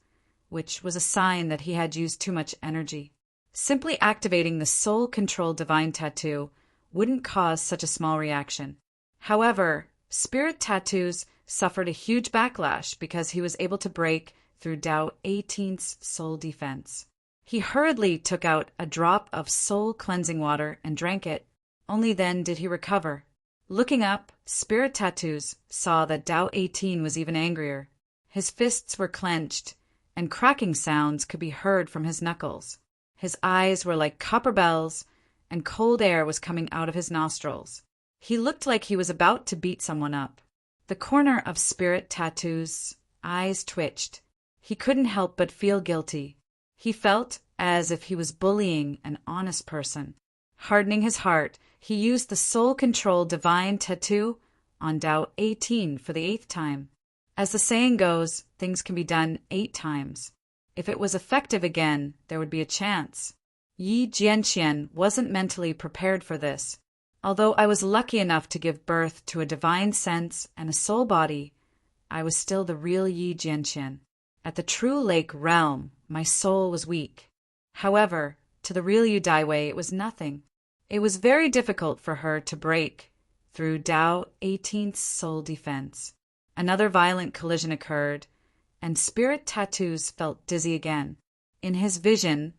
which was a sign that he had used too much energy. Simply activating the Soul Control Divine tattoo wouldn't cause such a small reaction. However, Spirit Tattoos suffered a huge backlash because he was able to break through Tao 18's soul defense. He hurriedly took out a drop of soul cleansing water and drank it. Only then did he recover. Looking up, Spirit Tattoos saw that Tao 18 was even angrier. His fists were clenched, and cracking sounds could be heard from his knuckles. His eyes were like copper bells, and cold air was coming out of his nostrils. He looked like he was about to beat someone up. The corner of Spirit Tattoo's eyes twitched. He couldn't help but feel guilty. He felt as if he was bullying an honest person. Hardening his heart, he used the Soul Control Divine tattoo on Tao 18 for the 8th time. As the saying goes, things can be done 8 times. If it was effective again, there would be a chance. Yi Jianqian wasn't mentally prepared for this. Although I was lucky enough to give birth to a divine sense and a soul body, I was still the real Yi Jianqian. At the true lake realm, my soul was weak. However, to the real Yu Daiwei, it was nothing. It was very difficult for her to break through Tao 18's soul defense. Another violent collision occurred, and Spirit Tattoos felt dizzy again. In his vision,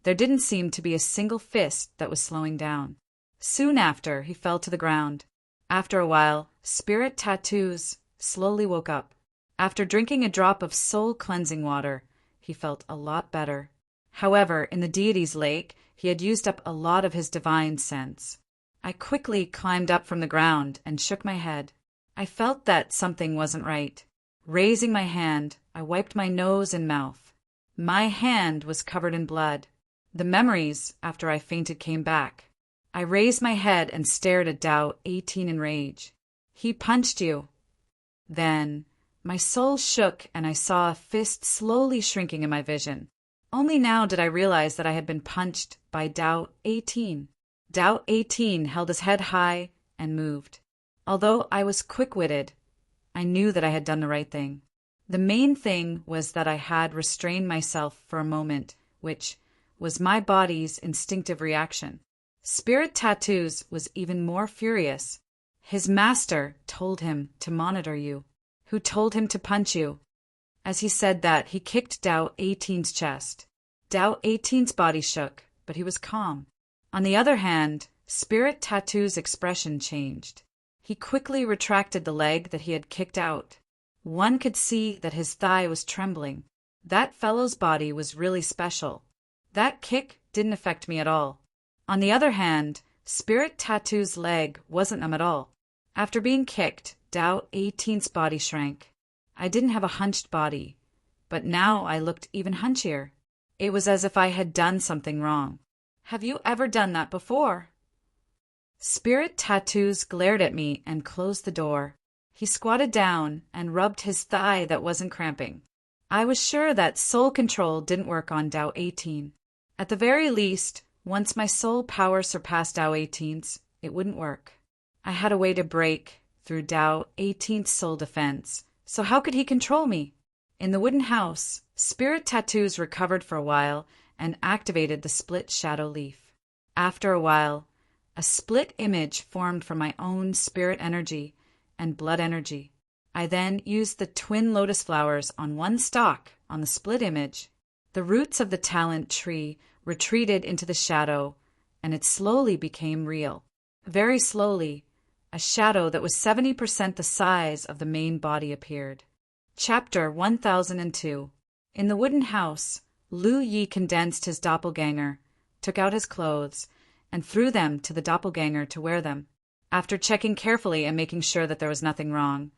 there didn't seem to be a single fist that was slowing down. Soon after, he fell to the ground. After a while, Spirit Tattoos slowly woke up. After drinking a drop of soul-cleansing water, he felt a lot better. However, in the deity's lake, he had used up a lot of his divine sense. I quickly climbed up from the ground and shook my head. I felt that something wasn't right. Raising my hand, I wiped my nose and mouth. My hand was covered in blood. The memories after I fainted came back. I raised my head and stared at Tao 18 in rage. He punched you. Then my soul shook and I saw a fist slowly shrinking in my vision. Only now did I realize that I had been punched by Tao 18. Tao 18 held his head high and moved. Although I was quick-witted, I knew that I had done the right thing. The main thing was that I had restrained myself for a moment, which was my body's instinctive reaction. Spirit Tattoos was even more furious. His master told him to monitor you, who told him to punch you. As he said that, he kicked Tao 18's chest. Tao 18's body shook, but he was calm. On the other hand, Spirit Tattoo's expression changed. He quickly retracted the leg that he had kicked out. One could see that his thigh was trembling. That fellow's body was really special. That kick didn't affect me at all. On the other hand, Spirit Tattoo's leg wasn't numb at all. After being kicked, Tao 18's body shrank. I didn't have a hunched body, but now I looked even hunchier. It was as if I had done something wrong. Have you ever done that before? Spirit Tattoos glared at me and closed the door. He squatted down and rubbed his thigh that wasn't cramping. I was sure that soul control didn't work on Tao 18. At the very least, once my soul power surpassed Tao 18's, it wouldn't work. I had a way to break through Tao 18's soul defense, so how could he control me? In the wooden house, Spirit Tattoos recovered for a while and activated the split shadow leaf. After a while, a split image formed from my own spirit energy and blood energy. I then used the twin lotus flowers on one stalk on the split image. The roots of the talent tree retreated into the shadow, and it slowly became real. Very slowly, a shadow that was 70% the size of the main body appeared. Chapter 1002. In the wooden house, Lu Yi condensed his doppelganger, took out his clothes, and threw them to the doppelganger to wear them. After checking carefully and making sure that there was nothing wrong,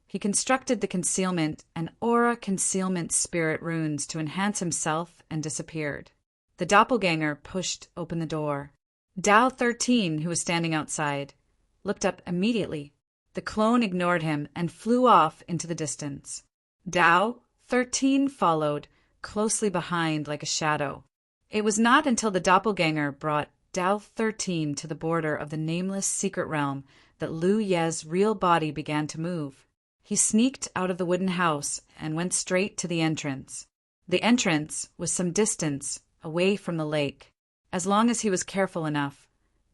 he constructed the concealment and aura concealment spirit runes to enhance himself and disappeared. The doppelganger pushed open the door. Tao 13, who was standing outside, looked up immediately. The clone ignored him and flew off into the distance. Tao 13 followed, closely behind like a shadow. It was not until the doppelganger brought Tao 13 to the border of the nameless secret realm that Lu Ye's real body began to move. He sneaked out of the wooden house and went straight to the entrance. The entrance was some distance away from the lake. As long as he was careful enough,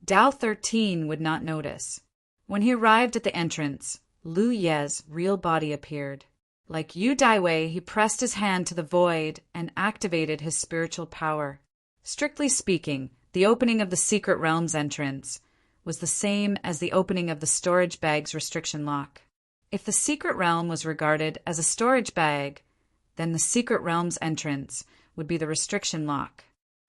Tao 13 would not notice. When he arrived at the entrance, Lu Ye's real body appeared. Like Yu Daiwei, he pressed his hand to the void and activated his spiritual power. Strictly speaking, the opening of the secret realm's entrance was the same as the opening of the storage bag's restriction lock. If the secret realm was regarded as a storage bag, then the secret realm's entrance would be the restriction lock.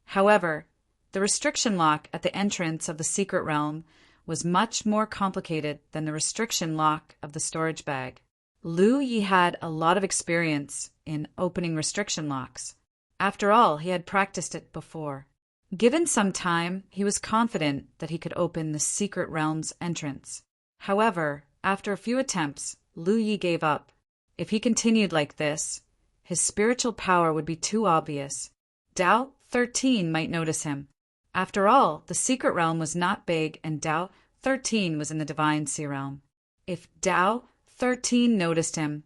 However, the restriction lock at the entrance of the secret realm was much more complicated than the restriction lock of the storage bag. Lu Yi had a lot of experience in opening restriction locks. After all, he had practiced it before. Given some time, he was confident that he could open the secret realm's entrance. However, after a few attempts, Lu Yi gave up. If he continued like this, his spiritual power would be too obvious. Tao 13 might notice him. After all, the secret realm was not big and Tao 13 was in the divine sea realm. If Tao 13 noticed him,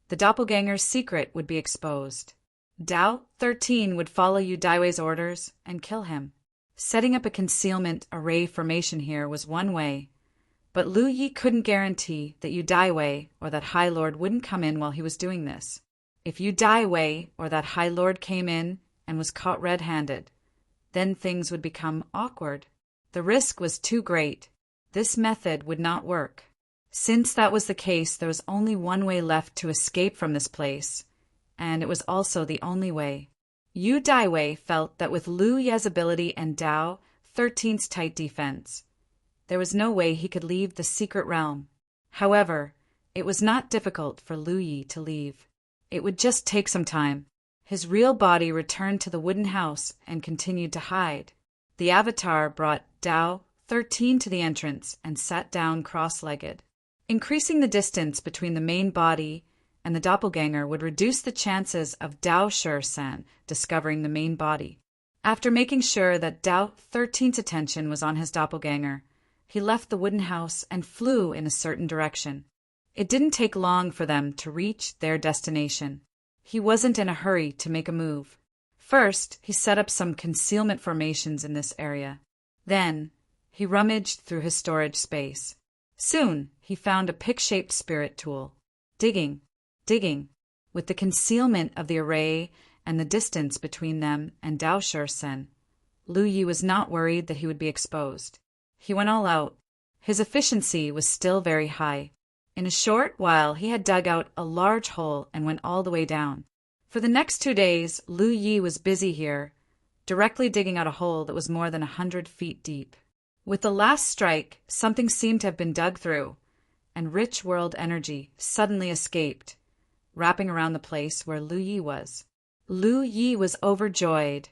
the doppelganger's secret would be exposed. Tao 13 would follow Yu Daiwei's orders and kill him. Setting up a concealment array formation here was one way, but Lu Yi couldn't guarantee that Yu Daiwei or that High Lord wouldn't come in while he was doing this. If Yu Daiwei or that High Lord came in and was caught red-handed, then things would become awkward. The risk was too great. This method would not work. Since that was the case, there was only one way left to escape from this place, and it was also the only way. Yu Daiwei felt that with Lu Ye's ability and Tao 13's tight defense, there was no way he could leave the secret realm. However, it was not difficult for Lu Yi to leave. It would just take some time. His real body returned to the wooden house and continued to hide. The avatar brought Tao 13 to the entrance and sat down cross-legged. Increasing the distance between the main body and the doppelganger would reduce the chances of Tao Shi-san discovering the main body. After making sure that Tao 13's attention was on his doppelganger, he left the wooden house and flew in a certain direction. It didn't take long for them to reach their destination. He wasn't in a hurry to make a move. First, he set up some concealment formations in this area. Then, he rummaged through his storage space. Soon, he found a pick-shaped spirit tool. Digging. With the concealment of the array and the distance between them and Tao Shi-san, Lu Yi was not worried that he would be exposed. He went all out. His efficiency was still very high. In a short while, he had dug out a large hole and went all the way down. For the next 2 days, Lu Yi was busy here, directly digging out a hole that was more than 100 feet deep. With the last strike, something seemed to have been dug through, and rich world energy suddenly escaped, wrapping around the place where Lu Yi was. Lu Yi was overjoyed,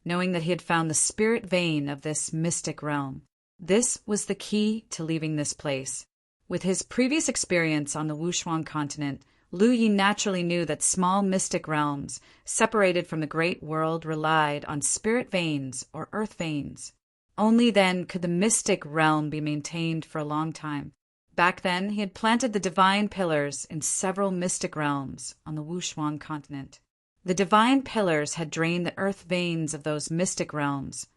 knowing that he had found the spirit vein of this mystic realm. This was the key to leaving this place. With his previous experience on the Wushuang continent, Lu Yi naturally knew that small mystic realms, separated from the great world, relied on spirit veins or earth veins. Only then could the mystic realm be maintained for a long time. Back then, he had planted the divine pillars in several mystic realms on the Wushuang continent. The divine pillars had drained the earth veins of those mystic realms,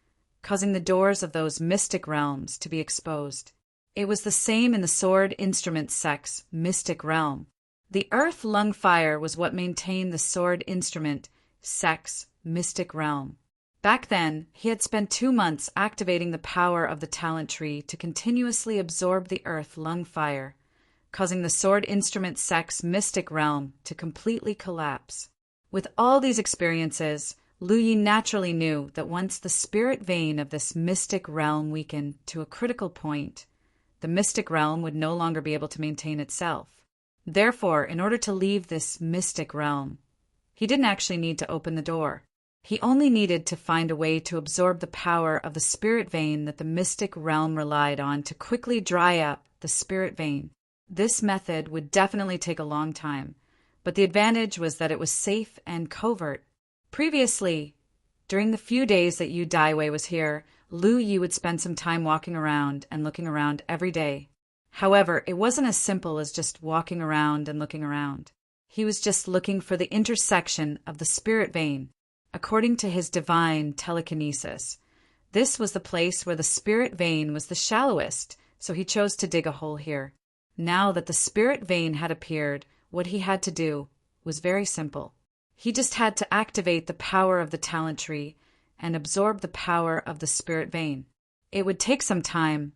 causing the doors of those mystic realms to be exposed. It was the same in the sword instrument sect's mystic realm. The earth lung fire was what maintained the sword instrument sect's mystic realm. Back then, he had spent 2 months activating the power of the talent tree to continuously absorb the earth lung fire, causing the sword instrument sect's mystic realm to completely collapse. With all these experiences, Lu Yi naturally knew that once the spirit vein of this mystic realm weakened to a critical point, the mystic realm would no longer be able to maintain itself. Therefore, in order to leave this mystic realm, he didn't actually need to open the door. He only needed to find a way to absorb the power of the spirit vein that the mystic realm relied on to quickly dry up the spirit vein. This method would definitely take a long time, but the advantage was that it was safe and covert. Previously, during the few days that Yu Daiwei was here, Lu Yi would spend some time walking around and looking around every day. However, it wasn't as simple as just walking around and looking around. He was just looking for the intersection of the spirit vein, according to his divine telekinesis. This was the place where the spirit vein was the shallowest, so he chose to dig a hole here. Now that the spirit vein had appeared, what he had to do was very simple. He just had to activate the power of the talent tree and absorb the power of the spirit vein. It would take some time,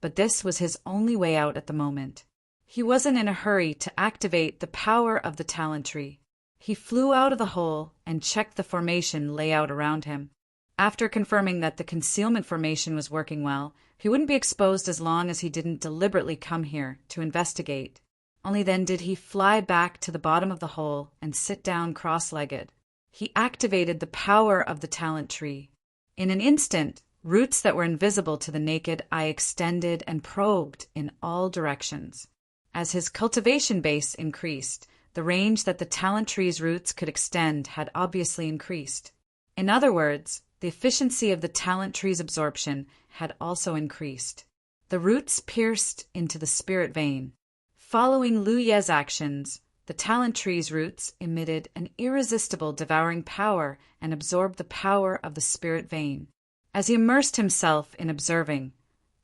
but this was his only way out at the moment. He wasn't in a hurry to activate the power of the talent tree. He flew out of the hole and checked the formation layout around him. After confirming that the concealment formation was working well, he wouldn't be exposed as long as he didn't deliberately come here to investigate. Only then did he fly back to the bottom of the hole and sit down cross-legged. He activated the power of the talent tree. In an instant, roots that were invisible to the naked eye extended and probed in all directions. As his cultivation base increased, the range that the talent tree's roots could extend had obviously increased. In other words, the efficiency of the talent tree's absorption had also increased. The roots pierced into the spirit vein. Following Lu Ye's actions, the talent tree's roots emitted an irresistible devouring power and absorbed the power of the spirit vein. As he immersed himself in observing,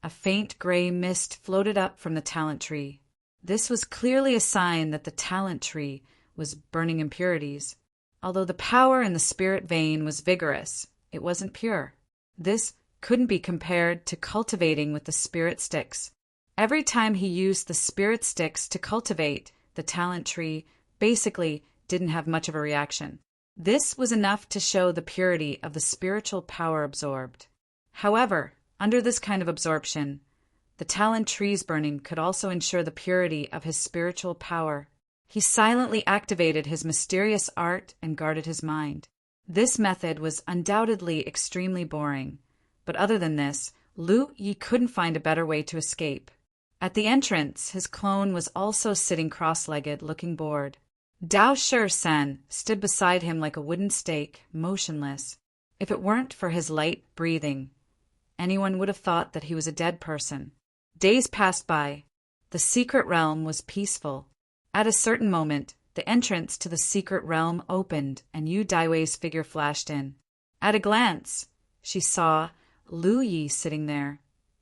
a faint gray mist floated up from the talent tree. This was clearly a sign that the talent tree was burning impurities. Although the power in the spirit vein was vigorous, it wasn't pure. This couldn't be compared to cultivating with the spirit sticks. Every time he used the spirit sticks to cultivate, the talent tree basically didn't have much of a reaction. This was enough to show the purity of the spiritual power absorbed. However, under this kind of absorption, the talent tree's burning could also ensure the purity of his spiritual power. He silently activated his mysterious art and guarded his mind. This method was undoubtedly extremely boring, but other than this, Lu Yi couldn't find a better way to escape. At the entrance, his clone was also sitting cross-legged, looking bored. Dao Shi-Sen stood beside him like a wooden stake, motionless. If it weren't for his light breathing, anyone would have thought that he was a dead person. Days passed by. The secret realm was peaceful. At a certain moment, the entrance to the secret realm opened and Yu Daiwei's figure flashed in. At a glance, she saw Lu Yi sitting there,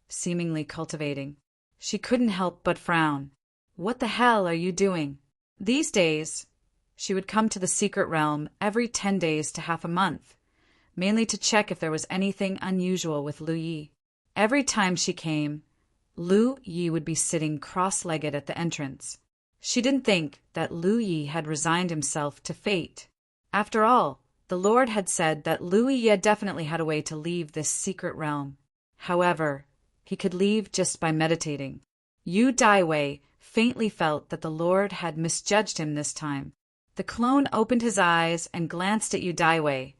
seemingly cultivating. She couldn't help but frown. What the hell are you doing? These days, she would come to the secret realm every 10 days to half a month, mainly to check if there was anything unusual with Lu Yi. Every time she came, Lu Yi would be sitting cross-legged at the entrance. She didn't think that Lu Yi had resigned himself to fate. After all, the Lord had said that Lu Yi definitely had a way to leave this secret realm. However, he could leave just by meditating. Yu Daiwei faintly felt that the Lord had misjudged him this time. The clone opened his eyes and glanced at Yu Daiwei,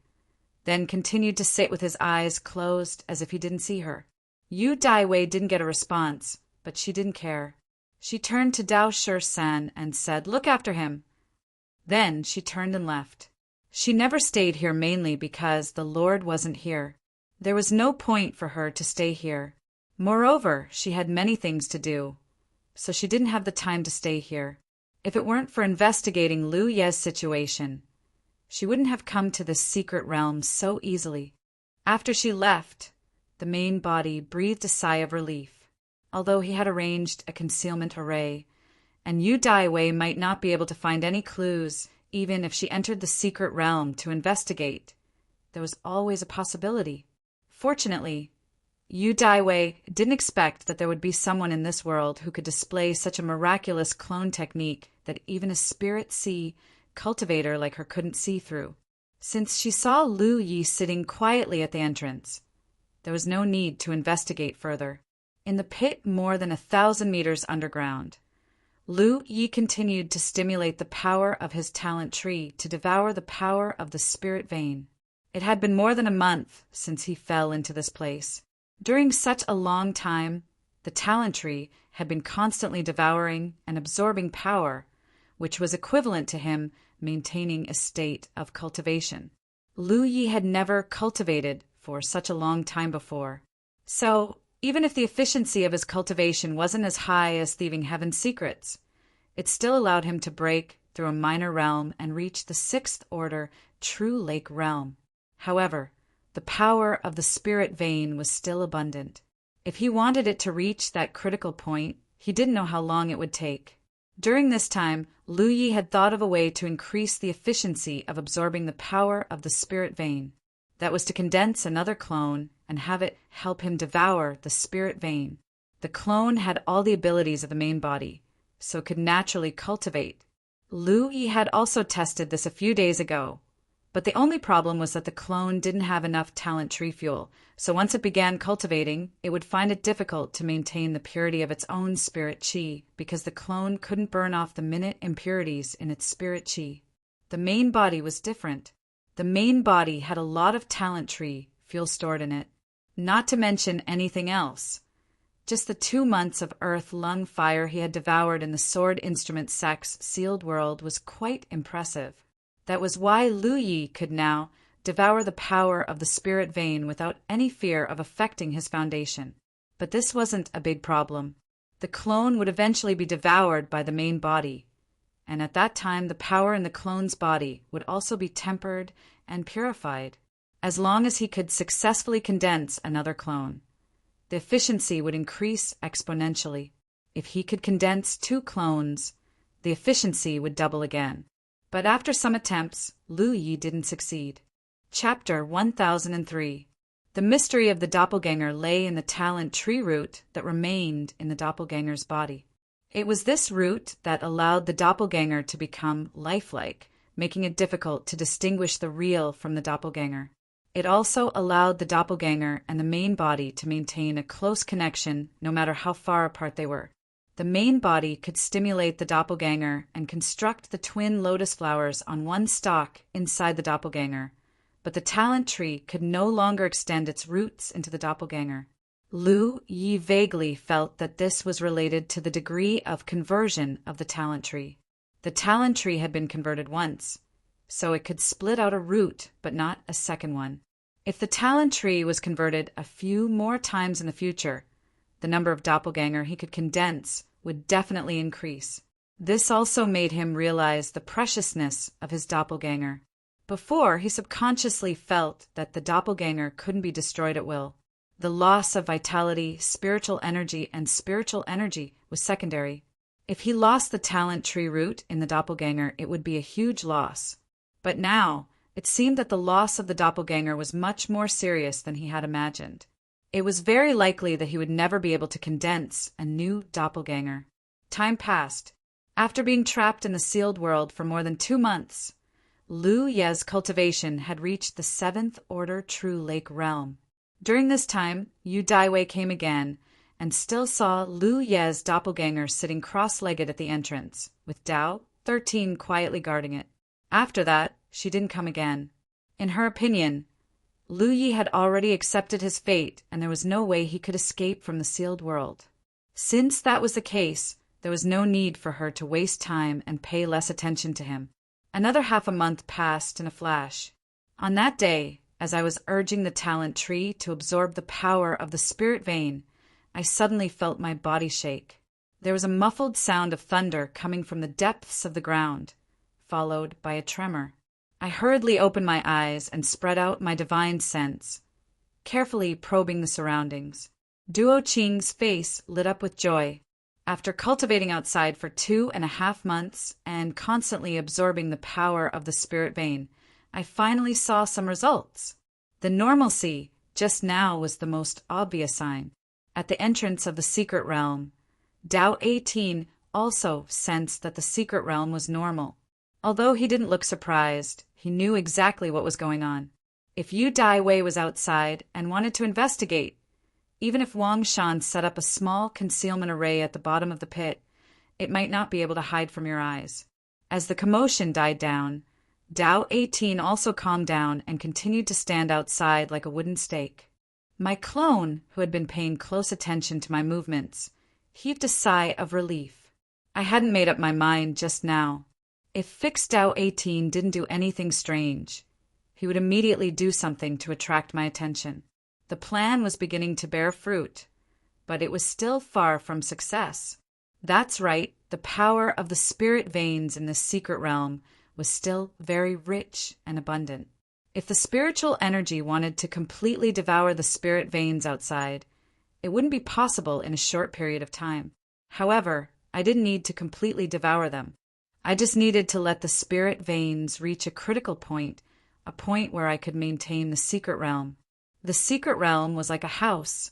then continued to sit with his eyes closed as if he didn't see her. Yu Daiwei didn't get a response, but she didn't care. She turned to Dao Shi-Sen and said, "Look after him." Then she turned and left. She never stayed here mainly because the Lord wasn't here. There was no point for her to stay here. Moreover, she had many things to do, so she didn't have the time to stay here. If it weren't for investigating Lu Ye's situation, she wouldn't have come to this secret realm so easily. After she left, the main body breathed a sigh of relief. Although he had arranged a concealment array, and Yu Daiwei might not be able to find any clues even if she entered the secret realm to investigate, there was always a possibility. Fortunately, Yu Daiwei didn't expect that there would be someone in this world who could display such a miraculous clone technique that even a spirit sea cultivator like her couldn't see through. Since she saw Lu Yi sitting quietly at the entrance, there was no need to investigate further. In the pit more than 1,000 meters underground, Lu Yi continued to stimulate the power of his talent tree to devour the power of the spirit vein. It had been more than a month since he fell into this place. During such a long time, The talent tree had been constantly devouring and absorbing power, which was equivalent to him maintaining a state of cultivation. Lu Yi had never cultivated for such a long time before. So, even if the efficiency of his cultivation wasn't as high as thieving heaven's secrets, it still allowed him to break through a minor realm and reach the sixth order true lake realm. However, the power of the spirit vein was still abundant. If he wanted it to reach that critical point, he didn't know how long it would take. During this time, Lu Yi had thought of a way to increase the efficiency of absorbing the power of the spirit vein. That was to condense another clone and have it help him devour the spirit vein. The clone had all the abilities of the main body, so could naturally cultivate. Lu Yi had also tested this a few days ago, but the only problem was that the clone didn't have enough talent tree fuel, so once it began cultivating, it would find it difficult to maintain the purity of its own spirit chi, because the clone couldn't burn off the minute impurities in its spirit chi. The main body was different. The main body had a lot of talent tree fuel stored in it, not to mention anything else. Just the 2 months of earth lung fire he had devoured in the sword instrument sect's sealed world was quite impressive. That was why Lu Yi could now devour the power of the spirit vein without any fear of affecting his foundation. But this wasn't a big problem. The clone would eventually be devoured by the main body, and at that time the power in the clone's body would also be tempered and purified. As long as he could successfully condense another clone, the efficiency would increase exponentially. If he could condense 2 clones, the efficiency would double again. But after some attempts, Lu Yi didn't succeed. Chapter 1003. The mystery of the doppelganger lay in the talent tree root that remained in the doppelganger's body. It was this root that allowed the doppelganger to become lifelike, making it difficult to distinguish the real from the doppelganger. It also allowed the doppelganger and the main body to maintain a close connection no matter how far apart they were. The main body could stimulate the doppelganger and construct the twin lotus flowers on one stalk inside the doppelganger, but the talent tree could no longer extend its roots into the doppelganger. Lu Yi vaguely felt that this was related to the degree of conversion of the talent tree. The talent tree had been converted once, so it could split out a root but not a second one. If the talent tree was converted a few more times in the future, the number of doppelganger he could condense would definitely increase. This also made him realize the preciousness of his doppelganger. Before, he subconsciously felt that the doppelganger couldn't be destroyed at will. The loss of vitality, spiritual energy was secondary. If he lost the talent tree root in the doppelganger, it would be a huge loss. But now, it seemed that the loss of the doppelganger was much more serious than he had imagined. It was very likely that he would never be able to condense a new doppelganger. Time passed. After being trapped in the sealed world for more than 2 months, Lu Ye's cultivation had reached the 7th order true lake realm. During this time, Yu Daiwei came again and still saw Lu Ye's doppelganger sitting cross-legged at the entrance, with Dao 13 quietly guarding it. After that, she didn't come again. In her opinion, Lu Yi had already accepted his fate, and there was no way he could escape from the sealed world. Since that was the case, there was no need for her to waste time and pay less attention to him. Another half a month passed in a flash. On that day, as I was urging the talent tree to absorb the power of the spirit vein, I suddenly felt my body shake. There was a muffled sound of thunder coming from the depths of the ground, followed by a tremor. I hurriedly opened my eyes and spread out my divine sense, carefully probing the surroundings. Duo Qing's face lit up with joy. After cultivating outside for 2.5 months and constantly absorbing the power of the spirit vein, I finally saw some results. The normalcy just now was the most obvious sign. At the entrance of the secret realm, Dao 18 also sensed that the secret realm was normal. Although he didn't look surprised, he knew exactly what was going on. If Yu Daiwei was outside and wanted to investigate, even if Wang Shan set up a small concealment array at the bottom of the pit, it might not be able to hide from your eyes. As the commotion died down, Dao 18 also calmed down and continued to stand outside like a wooden stake. My clone, who had been paying close attention to my movements, heaved a sigh of relief. I hadn't made up my mind just now. If fixed Dao 18 didn't do anything strange, he would immediately do something to attract my attention. The plan was beginning to bear fruit, but it was still far from success. That's right, the power of the spirit veins in this secret realm was still very rich and abundant. If the spiritual energy wanted to completely devour the spirit veins outside, it wouldn't be possible in a short period of time. However, I didn't need to completely devour them. I just needed to let the spirit veins reach a critical point, a point where I could maintain the secret realm. The secret realm was like a house,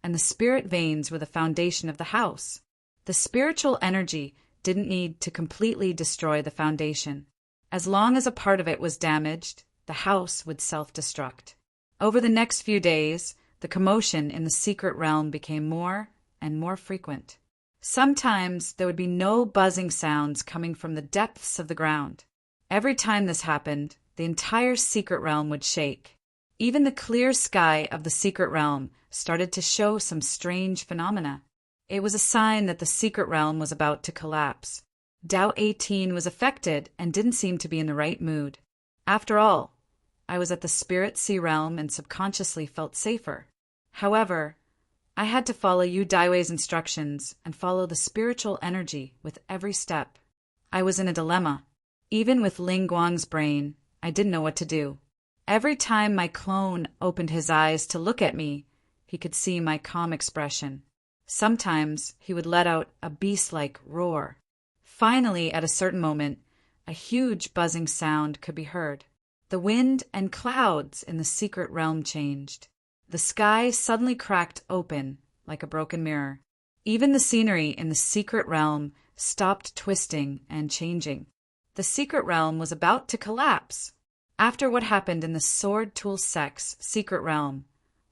and the spirit veins were the foundation of the house. The spiritual energy didn't need to completely destroy the foundation. As long as a part of it was damaged, the house would self-destruct. Over the next few days, the commotion in the secret realm became more and more frequent. Sometimes there would be no buzzing sounds coming from the depths of the ground. Every time this happened, the entire secret realm would shake. Even the clear sky of the secret realm started to show some strange phenomena. It was a sign that the secret realm was about to collapse. Dao 18 was affected and didn't seem to be in the right mood. After all, I was at the spirit sea realm and subconsciously felt safer. However, I had to follow Yu Daiwei's instructions and follow the spiritual energy with every step. I was in a dilemma. Even with Ling Guang's brain, I didn't know what to do. Every time my clone opened his eyes to look at me, he could see my calm expression. Sometimes he would let out a beast-like roar. Finally, at a certain moment, a huge buzzing sound could be heard. The wind and clouds in the secret realm changed. The sky suddenly cracked open like a broken mirror. Even the scenery in the secret realm stopped twisting and changing. The secret realm was about to collapse. After what happened in the Sword Tool Sect's secret realm,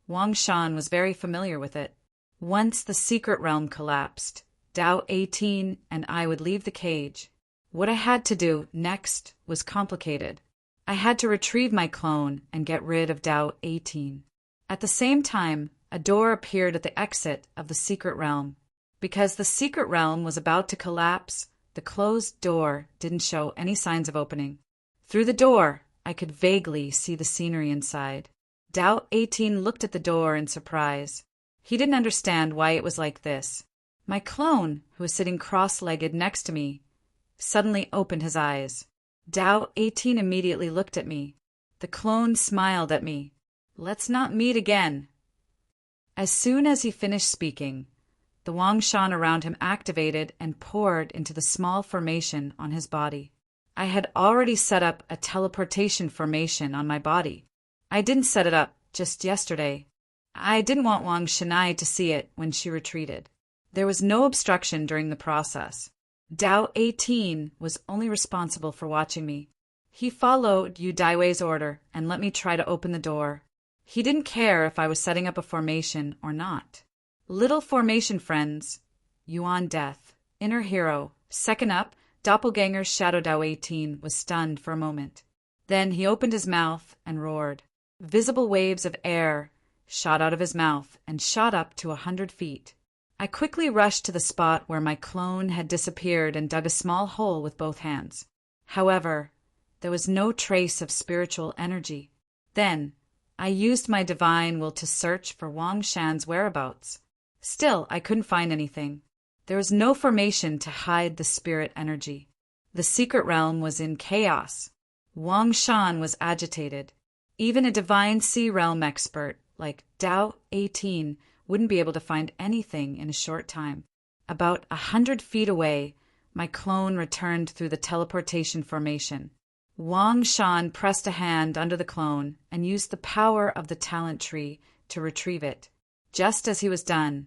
Wang Shan was very familiar with it. Once the secret realm collapsed, Dao 18 and I would leave the cage. What I had to do next was complicated. I had to retrieve my clone and get rid of Dao 18. At the same time, a door appeared at the exit of the secret realm. Because the secret realm was about to collapse, the closed door didn't show any signs of opening. Through the door, I could vaguely see the scenery inside. Dao 18 looked at the door in surprise. He didn't understand why it was like this. My clone, who was sitting cross-legged next to me, suddenly opened his eyes. Dao 18 immediately looked at me. The clone smiled at me. "Let's not meet again." As soon as he finished speaking, the Wang Shan around him activated and poured into the small formation on his body. I had already set up a teleportation formation on my body. I didn't set it up just yesterday. I didn't want Wang Shanai to see it when she retreated. There was no obstruction during the process. Dao 18 was only responsible for watching me. He followed Yu Daiwei's order and let me try to open the door. He didn't care if I was setting up a formation or not. Little formation friends, Yuan Death, Inner Hero, second up, Doppelganger's Shadow Dao 18 was stunned for a moment. Then he opened his mouth and roared. Visible waves of air shot out of his mouth and shot up to 100 feet. I quickly rushed to the spot where my clone had disappeared and dug a small hole with both hands. However, there was no trace of spiritual energy. Then, I used my divine will to search for Wang Shan's whereabouts. Still, I couldn't find anything. There was no formation to hide the spirit energy. The secret realm was in chaos. Wang Shan was agitated. Even a divine sea realm expert like Dao 18 wouldn't be able to find anything in a short time. About 100 feet away, my clone returned through the teleportation formation. Wang Shan pressed a hand under the clone and used the power of the talent tree to retrieve it. Just as he was done,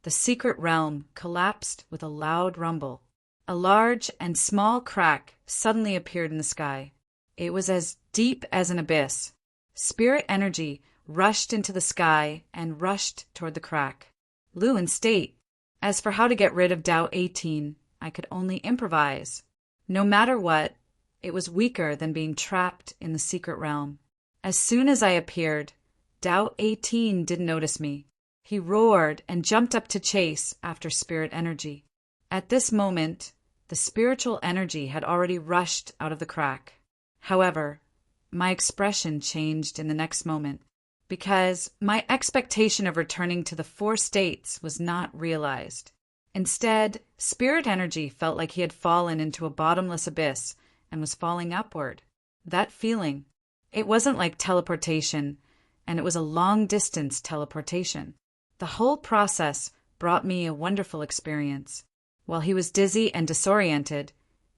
the secret realm collapsed with a loud rumble. A large and small crack suddenly appeared in the sky. It was as deep as an abyss. Spirit energy rushed into the sky and rushed toward the crack. Lu in state. As for how to get rid of Dao 18, I could only improvise. No matter what, it was weaker than being trapped in the secret realm. As soon as I appeared, Tao 18 didn't notice me. He roared and jumped up to chase after spirit energy. At this moment, the spiritual energy had already rushed out of the crack. However, my expression changed in the next moment, because my expectation of returning to the four states was not realized. Instead, spirit energy felt like he had fallen into a bottomless abyss and was falling upward. That feeling, it wasn't like teleportation, and it was a long-distance teleportation. The whole process brought me a wonderful experience. While he was dizzy and disoriented,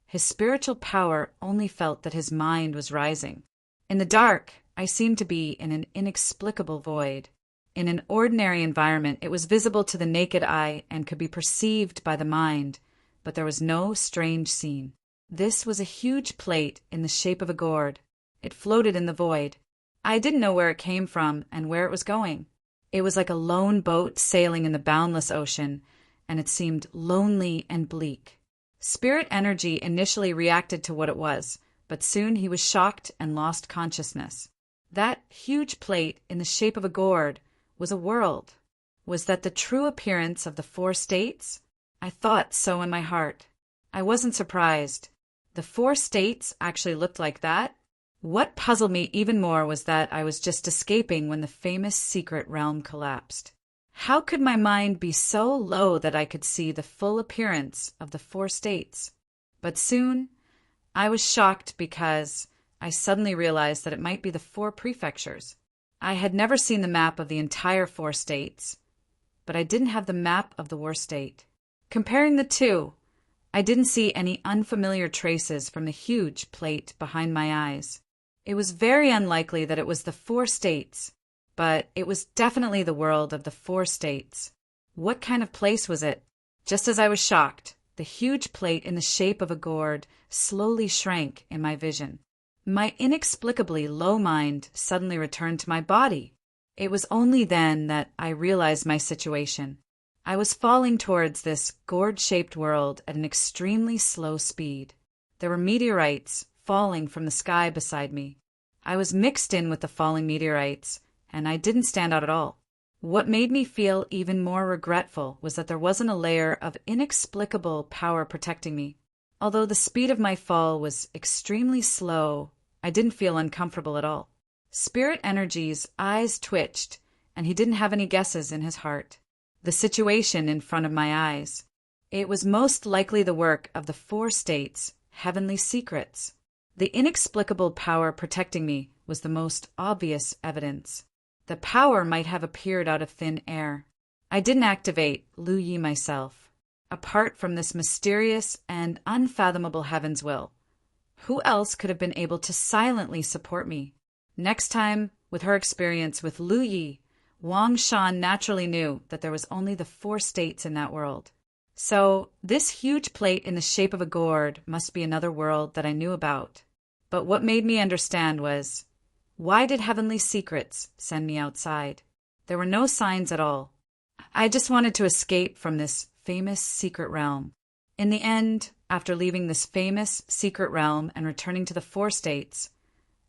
his spiritual power only felt that his mind was rising. In the dark, I seemed to be in an inexplicable void. In an ordinary environment, it was visible to the naked eye and could be perceived by the mind, but there was no strange scene. This was a huge plate in the shape of a gourd. It floated in the void. I didn't know where it came from and where it was going. It was like a lone boat sailing in the boundless ocean, and it seemed lonely and bleak. Spirit energy initially reacted to what it was, but soon he was shocked and lost consciousness. That huge plate in the shape of a gourd was a world. Was that the true appearance of the four states? I thought so in my heart. I wasn't surprised. The four states actually looked like that. What puzzled me even more was that I was just escaping when the famous secret realm collapsed. How could my mind be so low that I could see the full appearance of the four states? But soon, I was shocked because I suddenly realized that it might be the four prefectures. I had never seen the map of the entire four states, but I didn't have the map of the worst state. Comparing the two, I didn't see any unfamiliar traces from the huge plate behind my eyes. It was very unlikely that it was the four states, but it was definitely the world of the four states. What kind of place was it? Just as I was shocked, the huge plate in the shape of a gourd slowly shrank in my vision. My inexplicably low mind suddenly returned to my body. It was only then that I realized my situation. I was falling towards this gourd-shaped world at an extremely slow speed. There were meteorites falling from the sky beside me. I was mixed in with the falling meteorites, and I didn't stand out at all. What made me feel even more regretful was that there wasn't a layer of inexplicable power protecting me. Although the speed of my fall was extremely slow, I didn't feel uncomfortable at all. Spirit Energy's eyes twitched, and he didn't have any guesses in his heart. The situation in front of my eyes. It was most likely the work of the four states' heavenly secrets. The inexplicable power protecting me was the most obvious evidence. The power might have appeared out of thin air. I didn't activate Lu Yi myself. Apart from this mysterious and unfathomable heaven's will, who else could have been able to silently support me? Next time, with her experience with Lu Yi, Wang Shan naturally knew that there was only the four states in that world. So, this huge plate in the shape of a gourd must be another world that I knew about. But what made me understand was, why did Heavenly Secrets send me outside? There were no signs at all. I just wanted to escape from this famous secret realm. In the end, after leaving this famous secret realm and returning to the four states,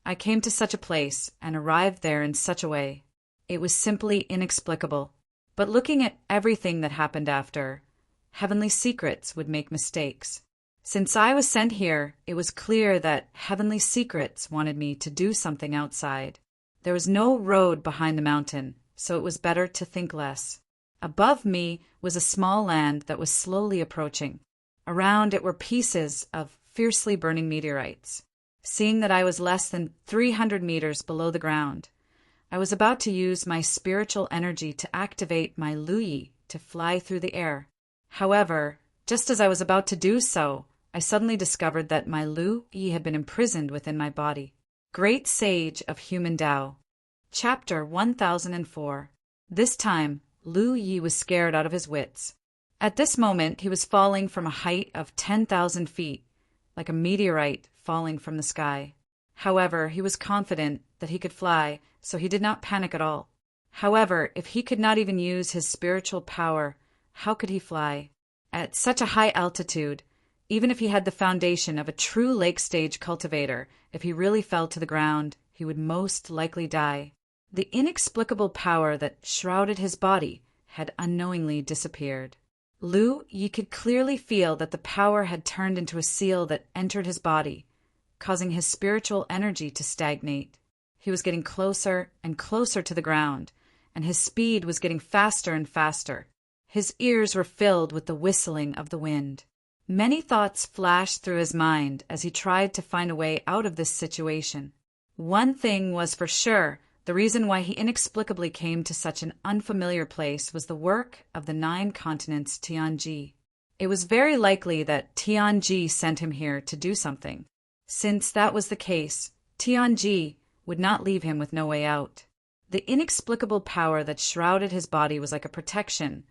I came to such a place and arrived there in such a way. It was simply inexplicable. But looking at everything that happened after, Heavenly Secrets would make mistakes. Since I was sent here, it was clear that Heavenly Secrets wanted me to do something outside. There was no road behind the mountain, so it was better to think less. Above me was a small land that was slowly approaching. Around it were pieces of fiercely burning meteorites. Seeing that I was less than 300 meters below the ground, I was about to use my spiritual energy to activate my Lu Yi to fly through the air. However, just as I was about to do so, I suddenly discovered that my Lu Yi had been imprisoned within my body. Great Sage of Human Tao. Chapter 1004. This time, Lu Yi was scared out of his wits. At this moment, he was falling from a height of 10,000 feet, like a meteorite falling from the sky. However, he was confident that he could fly, so he did not panic at all. However, if he could not even use his spiritual power, how could he fly? At such a high altitude, even if he had the foundation of a true lake stage cultivator, if he really fell to the ground, he would most likely die. The inexplicable power that shrouded his body had unknowingly disappeared. Lu Yi could clearly feel that the power had turned into a seal that entered his body, causing his spiritual energy to stagnate. He was getting closer and closer to the ground, and his speed was getting faster and faster. His ears were filled with the whistling of the wind. Many thoughts flashed through his mind as he tried to find a way out of this situation. One thing was for sure: the reason why he inexplicably came to such an unfamiliar place was the work of the 9 continents Tianji. It was very likely that Tianji sent him here to do something. Since that was the case, Tianji would not leave him with no way out. The inexplicable power that shrouded his body was like a protection,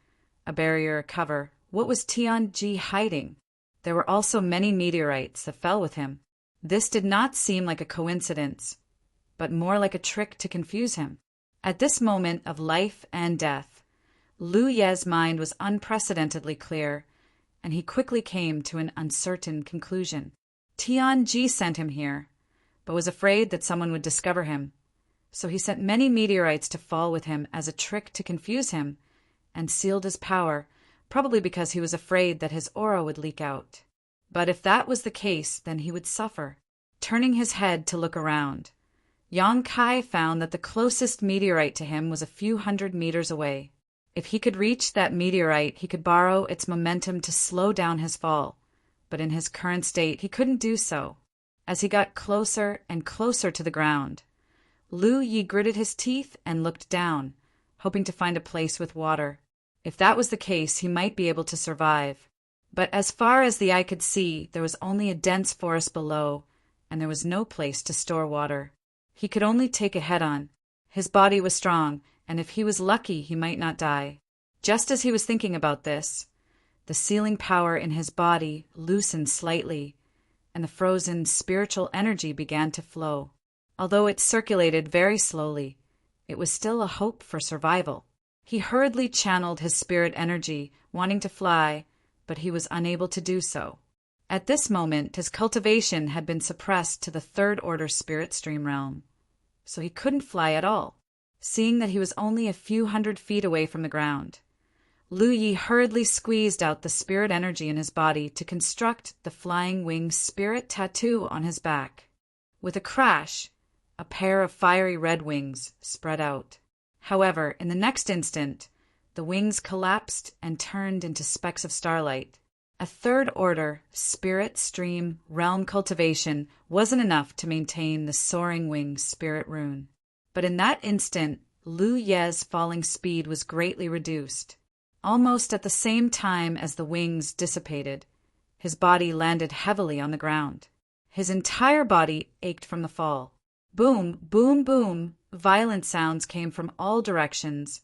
a barrier, a cover. What was Tianji hiding? There were also many meteorites that fell with him. This did not seem like a coincidence, but more like a trick to confuse him. At this moment of life and death, Lu Ye's mind was unprecedentedly clear, and he quickly came to an uncertain conclusion. Tianji sent him here, but was afraid that someone would discover him, so he sent many meteorites to fall with him as a trick to confuse him, and sealed his power, probably because he was afraid that his aura would leak out. But if that was the case, then he would suffer. Turning his head to look around, Yang Kai found that the closest meteorite to him was a few hundred meters away. If he could reach that meteorite, he could borrow its momentum to slow down his fall, but in his current state, he couldn't do so. As he got closer and closer to the ground, Lu Yi gritted his teeth and looked down, hoping to find a place with water. If that was the case, he might be able to survive. But as far as the eye could see, there was only a dense forest below, and there was no place to store water. He could only take it head-on. His body was strong, and if he was lucky, he might not die. Just as he was thinking about this, the sealing power in his body loosened slightly, and the frozen spiritual energy began to flow. Although it circulated very slowly, it was still a hope for survival. He hurriedly channeled his spirit energy, wanting to fly, but he was unable to do so. At this moment, his cultivation had been suppressed to the 3rd order spirit stream realm, so he couldn't fly at all. Seeing that he was only a few hundred feet away from the ground, Lu Yi hurriedly squeezed out the spirit energy in his body to construct the flying wing spirit tattoo on his back. With a crash, a pair of fiery red wings spread out. However, in the next instant, the wings collapsed and turned into specks of starlight. A 3rd order spirit stream realm cultivation wasn't enough to maintain the soaring wing spirit rune. But in that instant, Lu Ye's falling speed was greatly reduced. Almost at the same time as the wings dissipated, his body landed heavily on the ground. His entire body ached from the fall. Boom, boom, boom, violent sounds came from all directions,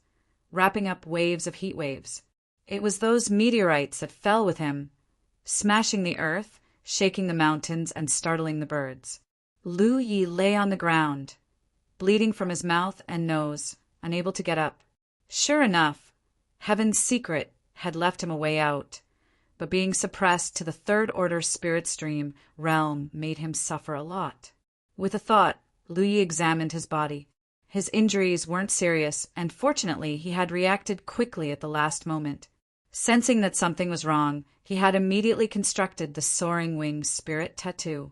wrapping up waves of heat waves. It was those meteorites that fell with him, smashing the earth, shaking the mountains, and startling the birds. Lu Yi lay on the ground, bleeding from his mouth and nose, unable to get up. Sure enough, Heaven's secret had left him a way out, but being suppressed to the 3rd order spirit stream realm made him suffer a lot. With a thought, Lu Yi examined his body. His injuries weren't serious, and fortunately he had reacted quickly at the last moment. Sensing that something was wrong, he had immediately constructed the soaring wing spirit tattoo.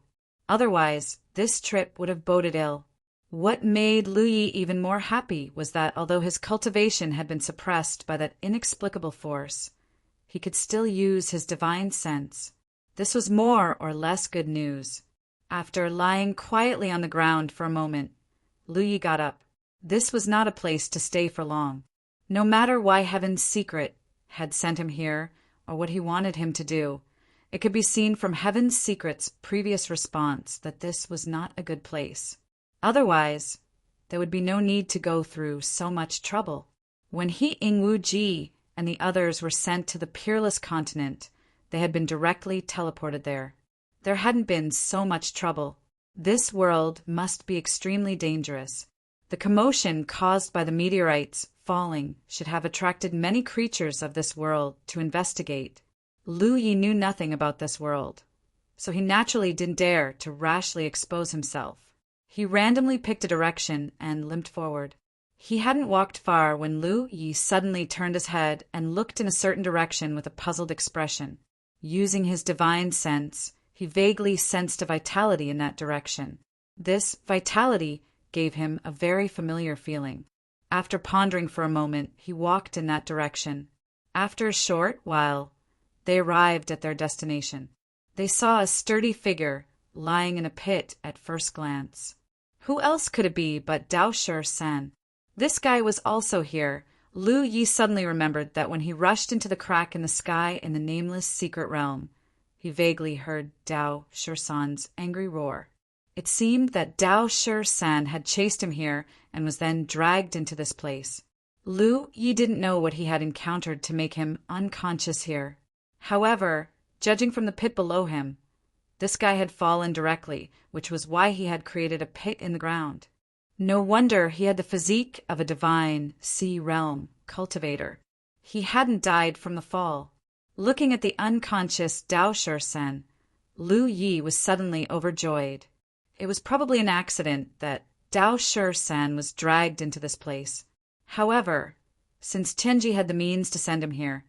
Otherwise, this trip would have boded ill. What made Lu Yi even more happy was that although his cultivation had been suppressed by that inexplicable force, he could still use his divine sense. This was more or less good news. After lying quietly on the ground for a moment, Lu Yi got up. This was not a place to stay for long. No matter why Heaven's secret had sent him here or what he wanted him to do, it could be seen from Heaven's secret's previous response that this was not a good place. Otherwise, there would be no need to go through so much trouble. When He Ingwu Ji and the others were sent to the Peerless Continent, they had been directly teleported there. There hadn't been so much trouble. This world must be extremely dangerous. The commotion caused by the meteorites falling should have attracted many creatures of this world to investigate. Lu Yi knew nothing about this world, so he naturally didn't dare to rashly expose himself. He randomly picked a direction and limped forward. He hadn't walked far when Lu Yi suddenly turned his head and looked in a certain direction with a puzzled expression. Using his divine sense, he vaguely sensed a vitality in that direction. This vitality gave him a very familiar feeling. After pondering for a moment, he walked in that direction. After a short while, they arrived at their destination. They saw a sturdy figure lying in a pit at first glance. Who else could it be but Dao Shi-san? This guy was also here. Lu Yi suddenly remembered that when he rushed into the crack in the sky in the nameless secret realm, he vaguely heard Dao Shi-san's angry roar. It seemed that Dao Shi-san had chased him here and was then dragged into this place. Lu Yi didn't know what he had encountered to make him unconscious here. However, judging from the pit below him, this guy had fallen directly, which was why he had created a pit in the ground. No wonder he had the physique of a divine sea realm cultivator. He hadn't died from the fall. Looking at the unconscious Dao Shi-san, Lu Yi was suddenly overjoyed. It was probably an accident that Dao Shi-san was dragged into this place. However, since Tianji had the means to send him here,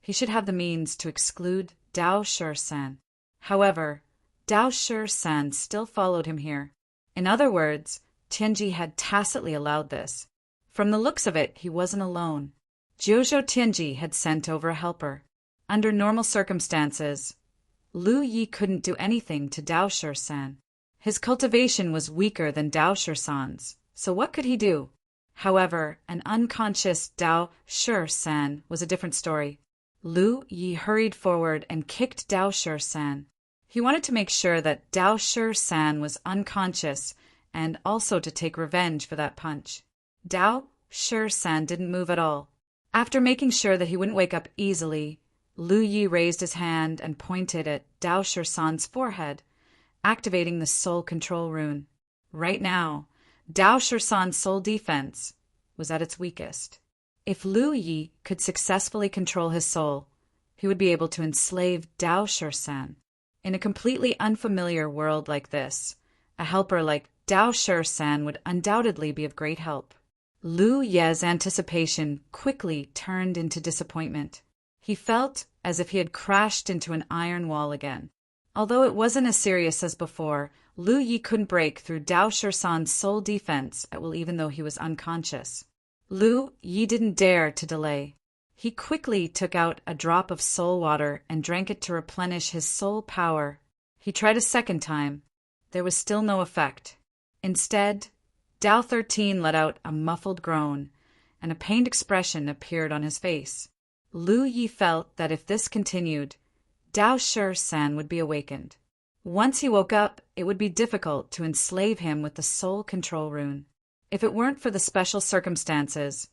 he should have the means to exclude Dao Shi-san. However, Dao Shi-san still followed him here. In other words, Tianji had tacitly allowed this. From the looks of it, he wasn't alone. Jiuzhou Tianji had sent over a helper. Under normal circumstances, Lu Yi couldn't do anything to Dao Shi-san. His cultivation was weaker than Dao Shi-san's, so what could he do? However, an unconscious Dao Shi-san was a different story. Lu Yi hurried forward and kicked Dao Shi-san. He wanted to make sure that Dao Shi-san was unconscious and also to take revenge for that punch. Dao Shi-san didn't move at all. After making sure that he wouldn't wake up easily, Lu Yi raised his hand and pointed at Dao Shi-san's forehead, activating the soul control rune. Right now, Dao Shi-san's soul defense was at its weakest. If Lu Yi could successfully control his soul, he would be able to enslave Dao Shi-san. In a completely unfamiliar world like this, a helper like Dao Shi-san would undoubtedly be of great help. Lu Ye's anticipation quickly turned into disappointment. He felt as if he had crashed into an iron wall again. Although it wasn't as serious as before, Lu Yi couldn't break through Dao Shi-san's soul defense at will even though he was unconscious. Lu Yi didn't dare to delay. He quickly took out a drop of soul water and drank it to replenish his soul power. He tried a second time. There was still no effect. Instead, Dao 13 let out a muffled groan, and a pained expression appeared on his face. Lu Yi felt that if this continued, Dao Shi-san would be awakened. Once he woke up, it would be difficult to enslave him with the soul control rune. If it weren't for the special circumstances,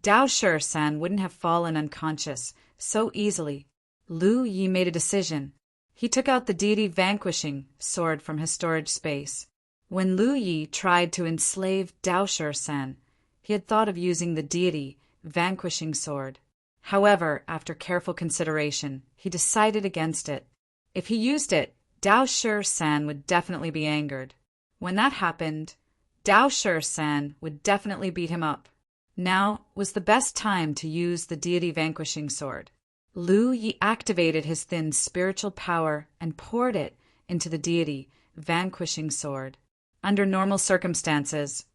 Dao Shi-san wouldn't have fallen unconscious so easily. Lu Yi made a decision. He took out the deity vanquishing sword from his storage space. When Lu Yi tried to enslave Dao Shi-san, he had thought of using the deity vanquishing sword. However, after careful consideration, he decided against it. If he used it, Dao Shi-san would definitely be angered. When that happened, Dao Shi-san would definitely beat him up. Now was the best time to use the deity vanquishing sword. Lu Yi activated his thin spiritual power and poured it into the deity vanquishing sword. Under normal circumstances,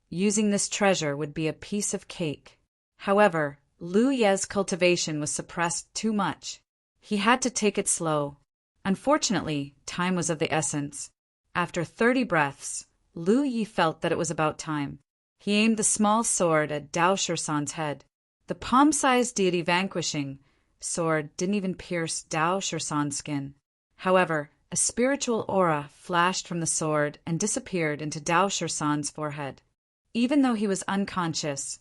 using this treasure would be a piece of cake. However, Lu Ye's cultivation was suppressed too much. He had to take it slow. Unfortunately, time was of the essence. After 30 breaths, Lu Yi felt that it was about time. He aimed the small sword at Dao Shi-san's head. The palm-sized deity vanquishing sword didn't even pierce Dao Shi-san's skin. However, a spiritual aura flashed from the sword and disappeared into Dao Shi-san's forehead. Even though he was unconscious,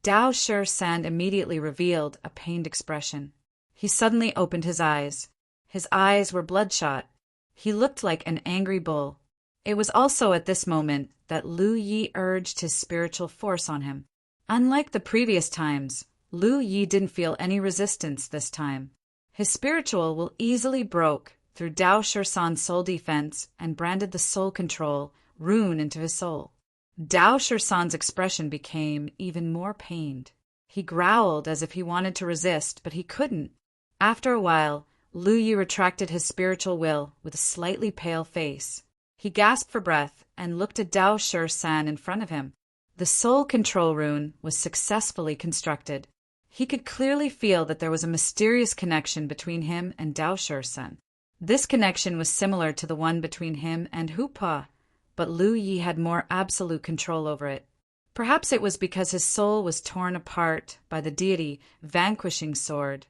Dao Shi-san immediately revealed a pained expression. He suddenly opened his eyes. His eyes were bloodshot. He looked like an angry bull. It was also at this moment that Lu Yi urged his spiritual force on him. Unlike the previous times, Lu Yi didn't feel any resistance this time. His spiritual will easily broke through Dao Shi-san's soul defense and branded the soul control rune into his soul. Dao Shursan's expression became even more pained. He growled as if he wanted to resist, but he couldn't. After a while, Lu Yi retracted his spiritual will with a slightly pale face. He gasped for breath and looked at Dao Shursan in front of him. The soul control rune was successfully constructed. He could clearly feel that there was a mysterious connection between him and Dao Shursan. This connection was similar to the one between him and Hupa, but Lu Yi had more absolute control over it. Perhaps it was because his soul was torn apart by the deity vanquishing sword.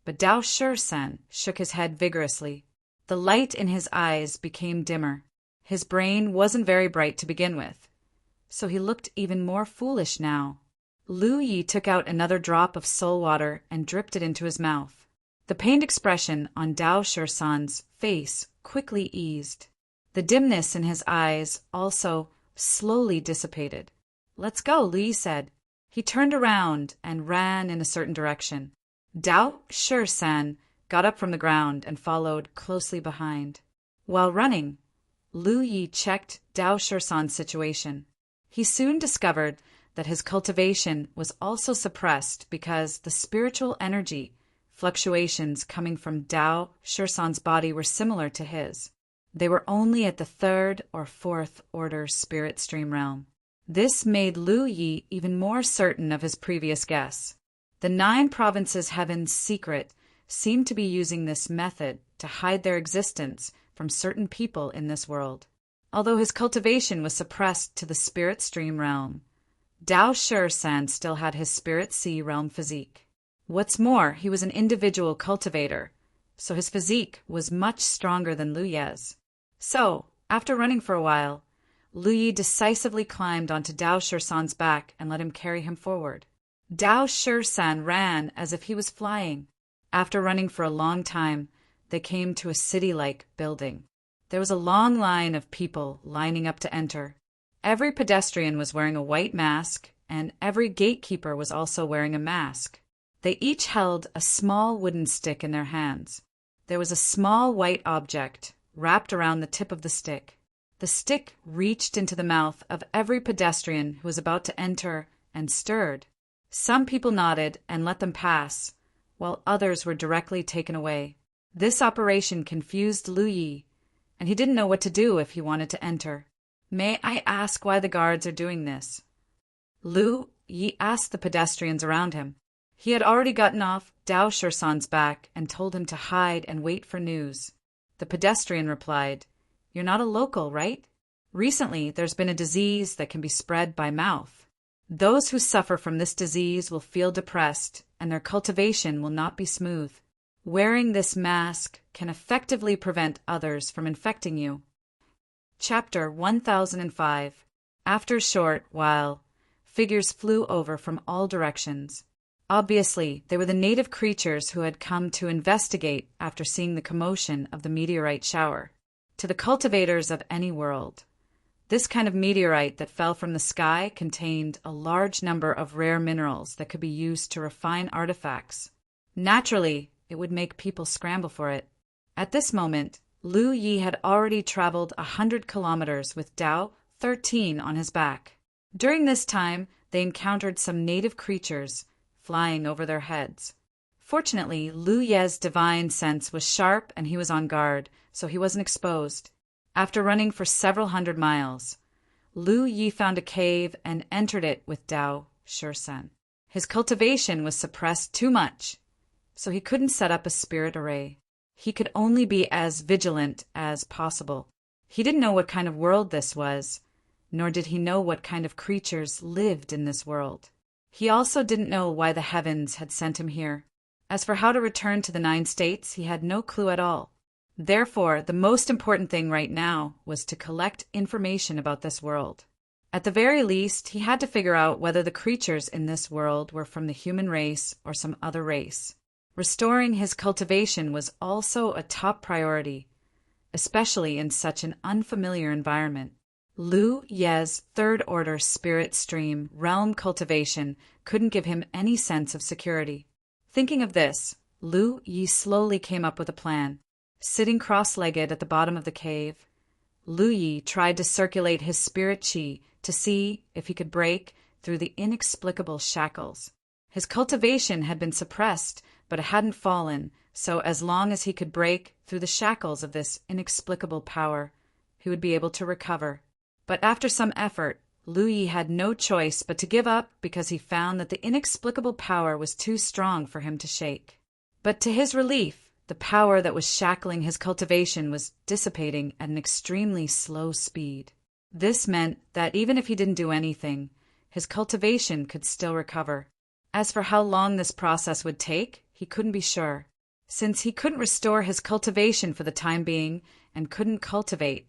But Dao Shursan shook his head vigorously. The light in his eyes became dimmer. His brain wasn't very bright to begin with, so he looked even more foolish now. Lu Yi took out another drop of soul water and dripped it into his mouth. The pained expression on Dao Shursan's face quickly eased. The dimness in his eyes also slowly dissipated. "Let's go," Lu Yi said. He turned around and ran in a certain direction. Dao Shursan got up from the ground and followed closely behind. While running, Lu Yi checked Dao Shursan's situation. He soon discovered that his cultivation was also suppressed because the spiritual energy fluctuations coming from Dao Shursan's body were similar to his. They were only at the 3rd or 4th order spirit stream realm. This made Lu Yi even more certain of his previous guess. The 9 provinces heaven's secret seemed to be using this method to hide their existence from certain people in this world. Although his cultivation was suppressed to the spirit stream realm, Dao Shursan still had his spirit sea realm physique. What's more, he was an individual cultivator, so his physique was much stronger than Lu Yi's. So, after running for a while, Lu Yi decisively climbed onto Dao Shursan's back and let him carry him forward. Dao Shursan ran as if he was flying. After running for a long time, they came to a city-like building. There was a long line of people lining up to enter. Every pedestrian was wearing a white mask, and every gatekeeper was also wearing a mask. They each held a small wooden stick in their hands. There was a small white object wrapped around the tip of the stick. The stick reached into the mouth of every pedestrian who was about to enter and stirred. Some people nodded and let them pass, while others were directly taken away. This operation confused Lu Yi, and he didn't know what to do if he wanted to enter. "May I ask why the guards are doing this?" Lu Yi asked the pedestrians around him. He had already gotten off Dao Shursan's back and told him to hide and wait for news. The pedestrian replied, "You're not a local, right? Recently, there's been a disease that can be spread by mouth. Those who suffer from this disease will feel depressed, and their cultivation will not be smooth. Wearing this mask can effectively prevent others from infecting you." Chapter 1005. After a short while, figures flew over from all directions. Obviously, they were the native creatures who had come to investigate after seeing the commotion of the meteorite shower. To the cultivators of any world, this kind of meteorite that fell from the sky contained a large number of rare minerals that could be used to refine artifacts. Naturally, it would make people scramble for it. At this moment, Lu Yi had already traveled 100 kilometers with Dao 13 on his back. During this time, they encountered some native creatures flying over their heads. Fortunately, Lu Yi's divine sense was sharp and he was on guard, so he wasn't exposed. After running for several hundred miles, Lu Yi found a cave and entered it with Dao Shursan. His cultivation was suppressed too much, so he couldn't set up a spirit array. He could only be as vigilant as possible. He didn't know what kind of world this was, nor did he know what kind of creatures lived in this world. He also didn't know why the heavens had sent him here. As for how to return to the 9 states, he had no clue at all. Therefore, the most important thing right now was to collect information about this world. At the very least, he had to figure out whether the creatures in this world were from the human race or some other race. Restoring his cultivation was also a top priority, especially in such an unfamiliar environment. Lu Yi's 3rd order spirit stream realm cultivation couldn't give him any sense of security. Thinking of this, Lu Yi slowly came up with a plan. Sitting cross-legged at the bottom of the cave, Lu Yi tried to circulate his spirit qi to see if he could break through the inexplicable shackles. His cultivation had been suppressed, but it hadn't fallen, so as long as he could break through the shackles of this inexplicable power, he would be able to recover. But after some effort, Lu Yi had no choice but to give up because he found that the inexplicable power was too strong for him to shake. But to his relief, the power that was shackling his cultivation was dissipating at an extremely slow speed. This meant that even if he didn't do anything, his cultivation could still recover. As for how long this process would take, he couldn't be sure. Since he couldn't restore his cultivation for the time being and couldn't cultivate,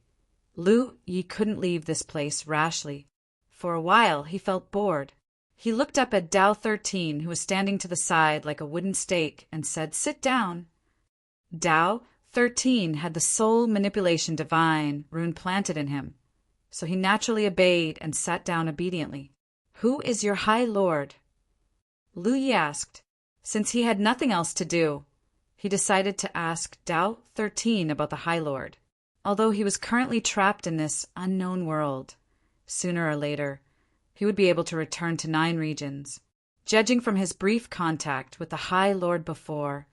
Lu Yi couldn't leave this place rashly. For a while he felt bored. He looked up at Tao 13, who was standing to the side like a wooden stake, and said, "Sit down." Tao 13 had the soul manipulation divine rune planted in him, so he naturally obeyed and sat down obediently. "Who is your High Lord?" Lu Yi asked. Since he had nothing else to do, he decided to ask Tao 13 about the High Lord. Although he was currently trapped in this unknown world, sooner or later, he would be able to return to 9 regions. Judging from his brief contact with the High Lord before,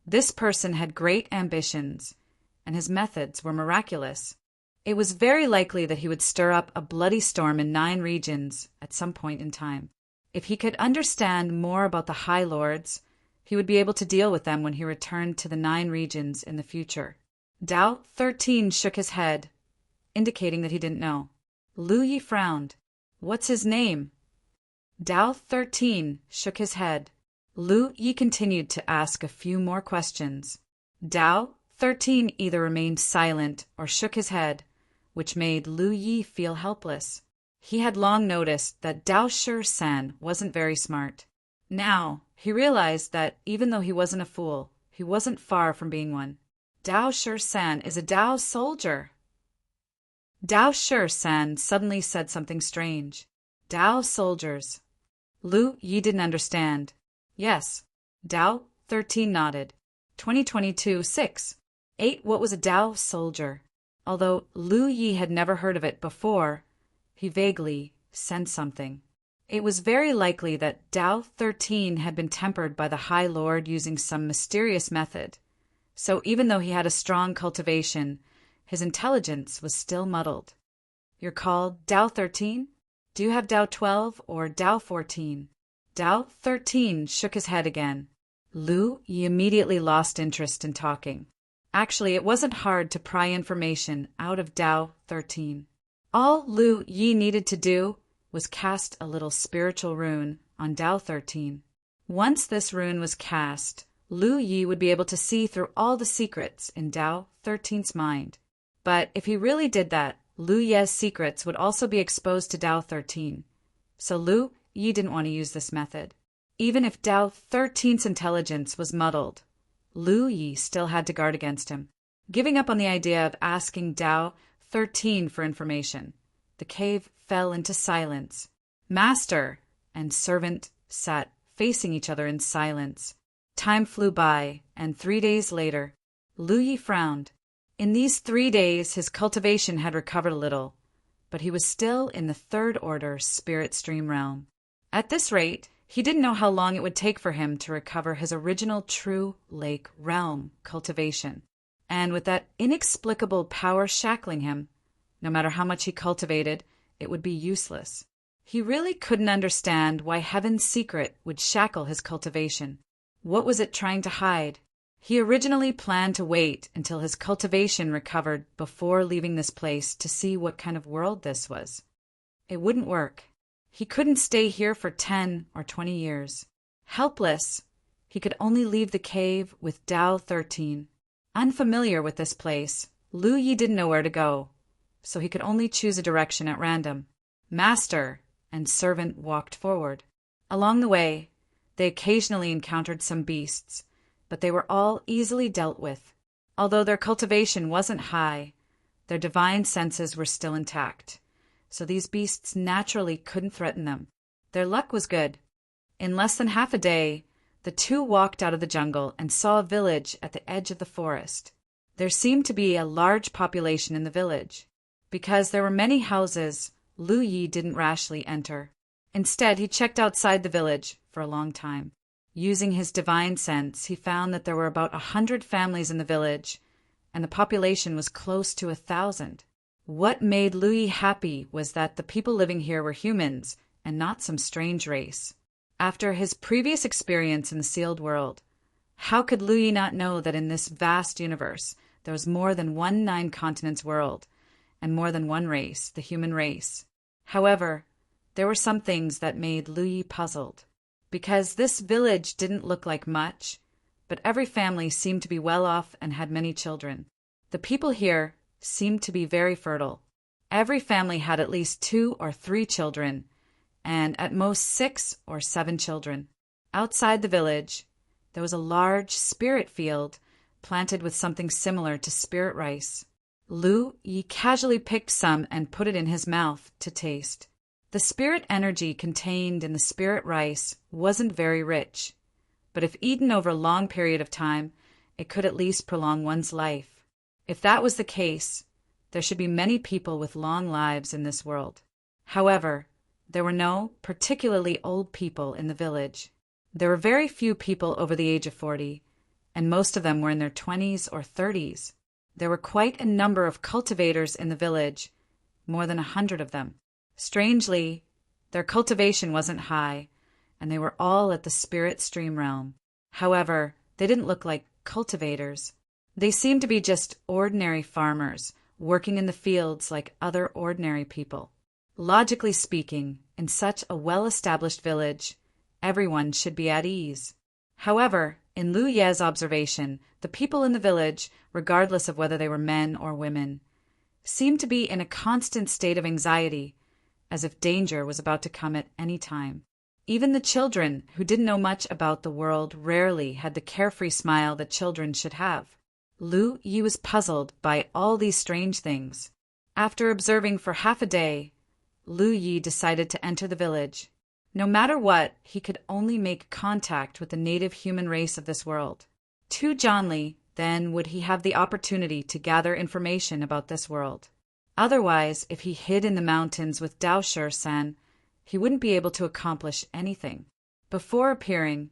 this person had great ambitions, and his methods were miraculous. It was very likely that he would stir up a bloody storm in 9 regions at some point in time. If he could understand more about the High Lords, he would be able to deal with them when he returned to the 9 regions in the future. Tao 13 shook his head, indicating that he didn't know. Lu Yi frowned. "What's his name?" Tao 13 shook his head. Lu Yi continued to ask a few more questions. Tao 13 either remained silent or shook his head, which made Lu Yi feel helpless. He had long noticed that Tao Shi-san wasn't very smart. Now, he realized that even though he wasn't a fool, he wasn't far from being one. Tao Shi-san is a Tao soldier. Tao Shi-san suddenly said something strange. Tao soldiers. Lu Yi didn't understand. Yes. Tao 13 nodded. 2022-6. 8. What was a Tao soldier? Although Lu Yi had never heard of it before, he vaguely sensed something. It was very likely that Tao 13 had been tempered by the High Lord using some mysterious method. So even though he had a strong cultivation, his intelligence was still muddled. "You're called Tao 13? Do you have Tao 12 or Tao 14? Tao 13 shook his head again. Lu Yi immediately lost interest in talking. Actually, it wasn't hard to pry information out of Tao 13. All Lu Yi needed to do was cast a little spiritual rune on Tao 13. Once this rune was cast, Lu Yi would be able to see through all the secrets in Tao 13's mind. But if he really did that, Lu Yi's secrets would also be exposed to Tao 13. So Lu Yi didn't want to use this method. Even if Tao 13's intelligence was muddled, Lu Yi still had to guard against him. Giving up on the idea of asking Tao 13 for information, the cave fell into silence. Master and servant sat facing each other in silence. Time flew by, and 3 days later, Lu Yi frowned. In these 3 days, his cultivation had recovered a little, but he was still in the 3rd order spirit stream realm. At this rate, he didn't know how long it would take for him to recover his original true lake realm cultivation. And with that inexplicable power shackling him, no matter how much he cultivated, it would be useless. He really couldn't understand why Heaven's secret would shackle his cultivation. What was it trying to hide? He originally planned to wait until his cultivation recovered before leaving this place to see what kind of world this was. It wouldn't work. He couldn't stay here for 10 or 20 years. Helpless, he could only leave the cave with Tao 13. Unfamiliar with this place, Lu Yi didn't know where to go, so he could only choose a direction at random. Master and servant walked forward. Along the way, they occasionally encountered some beasts, but they were all easily dealt with. Although their cultivation wasn't high, their divine senses were still intact, so these beasts naturally couldn't threaten them. Their luck was good. In less than half a day, the two walked out of the jungle and saw a village at the edge of the forest. There seemed to be a large population in the village. Because there were many houses, Lu Yi didn't rashly enter. Instead, he checked outside the village for a long time. Using his divine sense, he found that there were about 100 families in the village, and the population was close to 1,000. What made Lu Yi happy was that the people living here were humans and not some strange race. After his previous experience in the sealed world, how could Lu Yi not know that in this vast universe there was more than one nine-continents world and more than one race, the human race? However, there were some things that made Lu Yi puzzled. Because this village didn't look like much, but every family seemed to be well off and had many children. The people here seemed to be very fertile. Every family had at least 2 or 3 children, and at most 6 or 7 children. Outside the village, there was a large spirit field planted with something similar to spirit rice. Lu Yi casually picked some and put it in his mouth to taste. The spirit energy contained in the spirit rice wasn't very rich, but if eaten over a long period of time, it could at least prolong one's life. If that was the case, there should be many people with long lives in this world. However, there were no particularly old people in the village. There were very few people over the age of 40, and most of them were in their 20s or 30s. There were quite a number of cultivators in the village, more than 100 of them. Strangely, their cultivation wasn't high, and they were all at the spirit stream realm. However, they didn't look like cultivators. They seemed to be just ordinary farmers, working in the fields like other ordinary people. Logically speaking, in such a well-established village, everyone should be at ease. However, in Lu Ye's observation, the people in the village, regardless of whether they were men or women, seemed to be in a constant state of anxiety, as if danger was about to come at any time. Even the children, who didn't know much about the world, rarely had the carefree smile that children should have. Lu Yi was puzzled by all these strange things. After observing for half a day, Lu Yi decided to enter the village. No matter what, he could only make contact with the native human race of this world. To Zhongli, then, would he have the opportunity to gather information about this world. Otherwise, if he hid in the mountains with Dao Shi-san, he wouldn't be able to accomplish anything. Before appearing,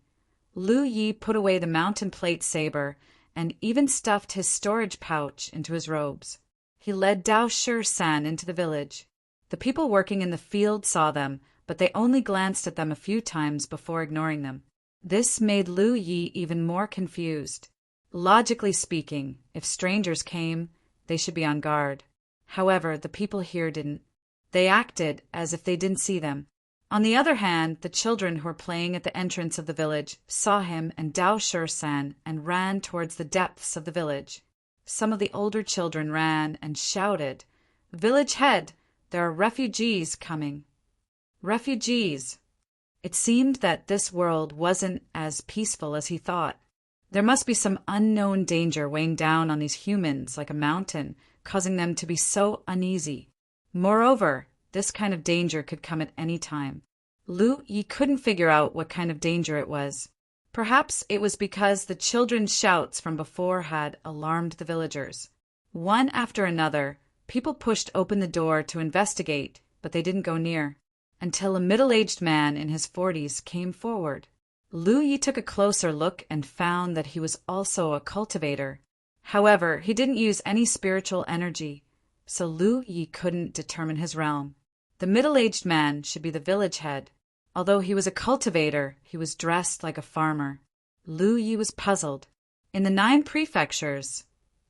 Lu Yi put away the mountain plate saber and even stuffed his storage pouch into his robes. He led Dao Shi-san into the village. The people working in the field saw them, but they only glanced at them a few times before ignoring them. This made Lu Yi even more confused. Logically speaking, if strangers came, they should be on guard. However, the people here didn't. They acted as if they didn't see them. On the other hand, the children who were playing at the entrance of the village saw him and Dao Shi-san and ran towards the depths of the village. Some of the older children ran and shouted, "Village head, there are refugees coming." Refugees. It seemed that this world wasn't as peaceful as he thought. There must be some unknown danger weighing down on these humans like a mountain, causing them to be so uneasy. Moreover, this kind of danger could come at any time. Lu Yi couldn't figure out what kind of danger it was. Perhaps it was because the children's shouts from before had alarmed the villagers. One after another, people pushed open the door to investigate, but they didn't go near, until a middle-aged man in his 40s came forward. Lu Yi took a closer look and found that he was also a cultivator. However, he didn't use any spiritual energy, so Lu Yi couldn't determine his realm. The middle-aged man should be the village head. Although he was a cultivator, he was dressed like a farmer. Lu Yi was puzzled. In the 9 prefectures,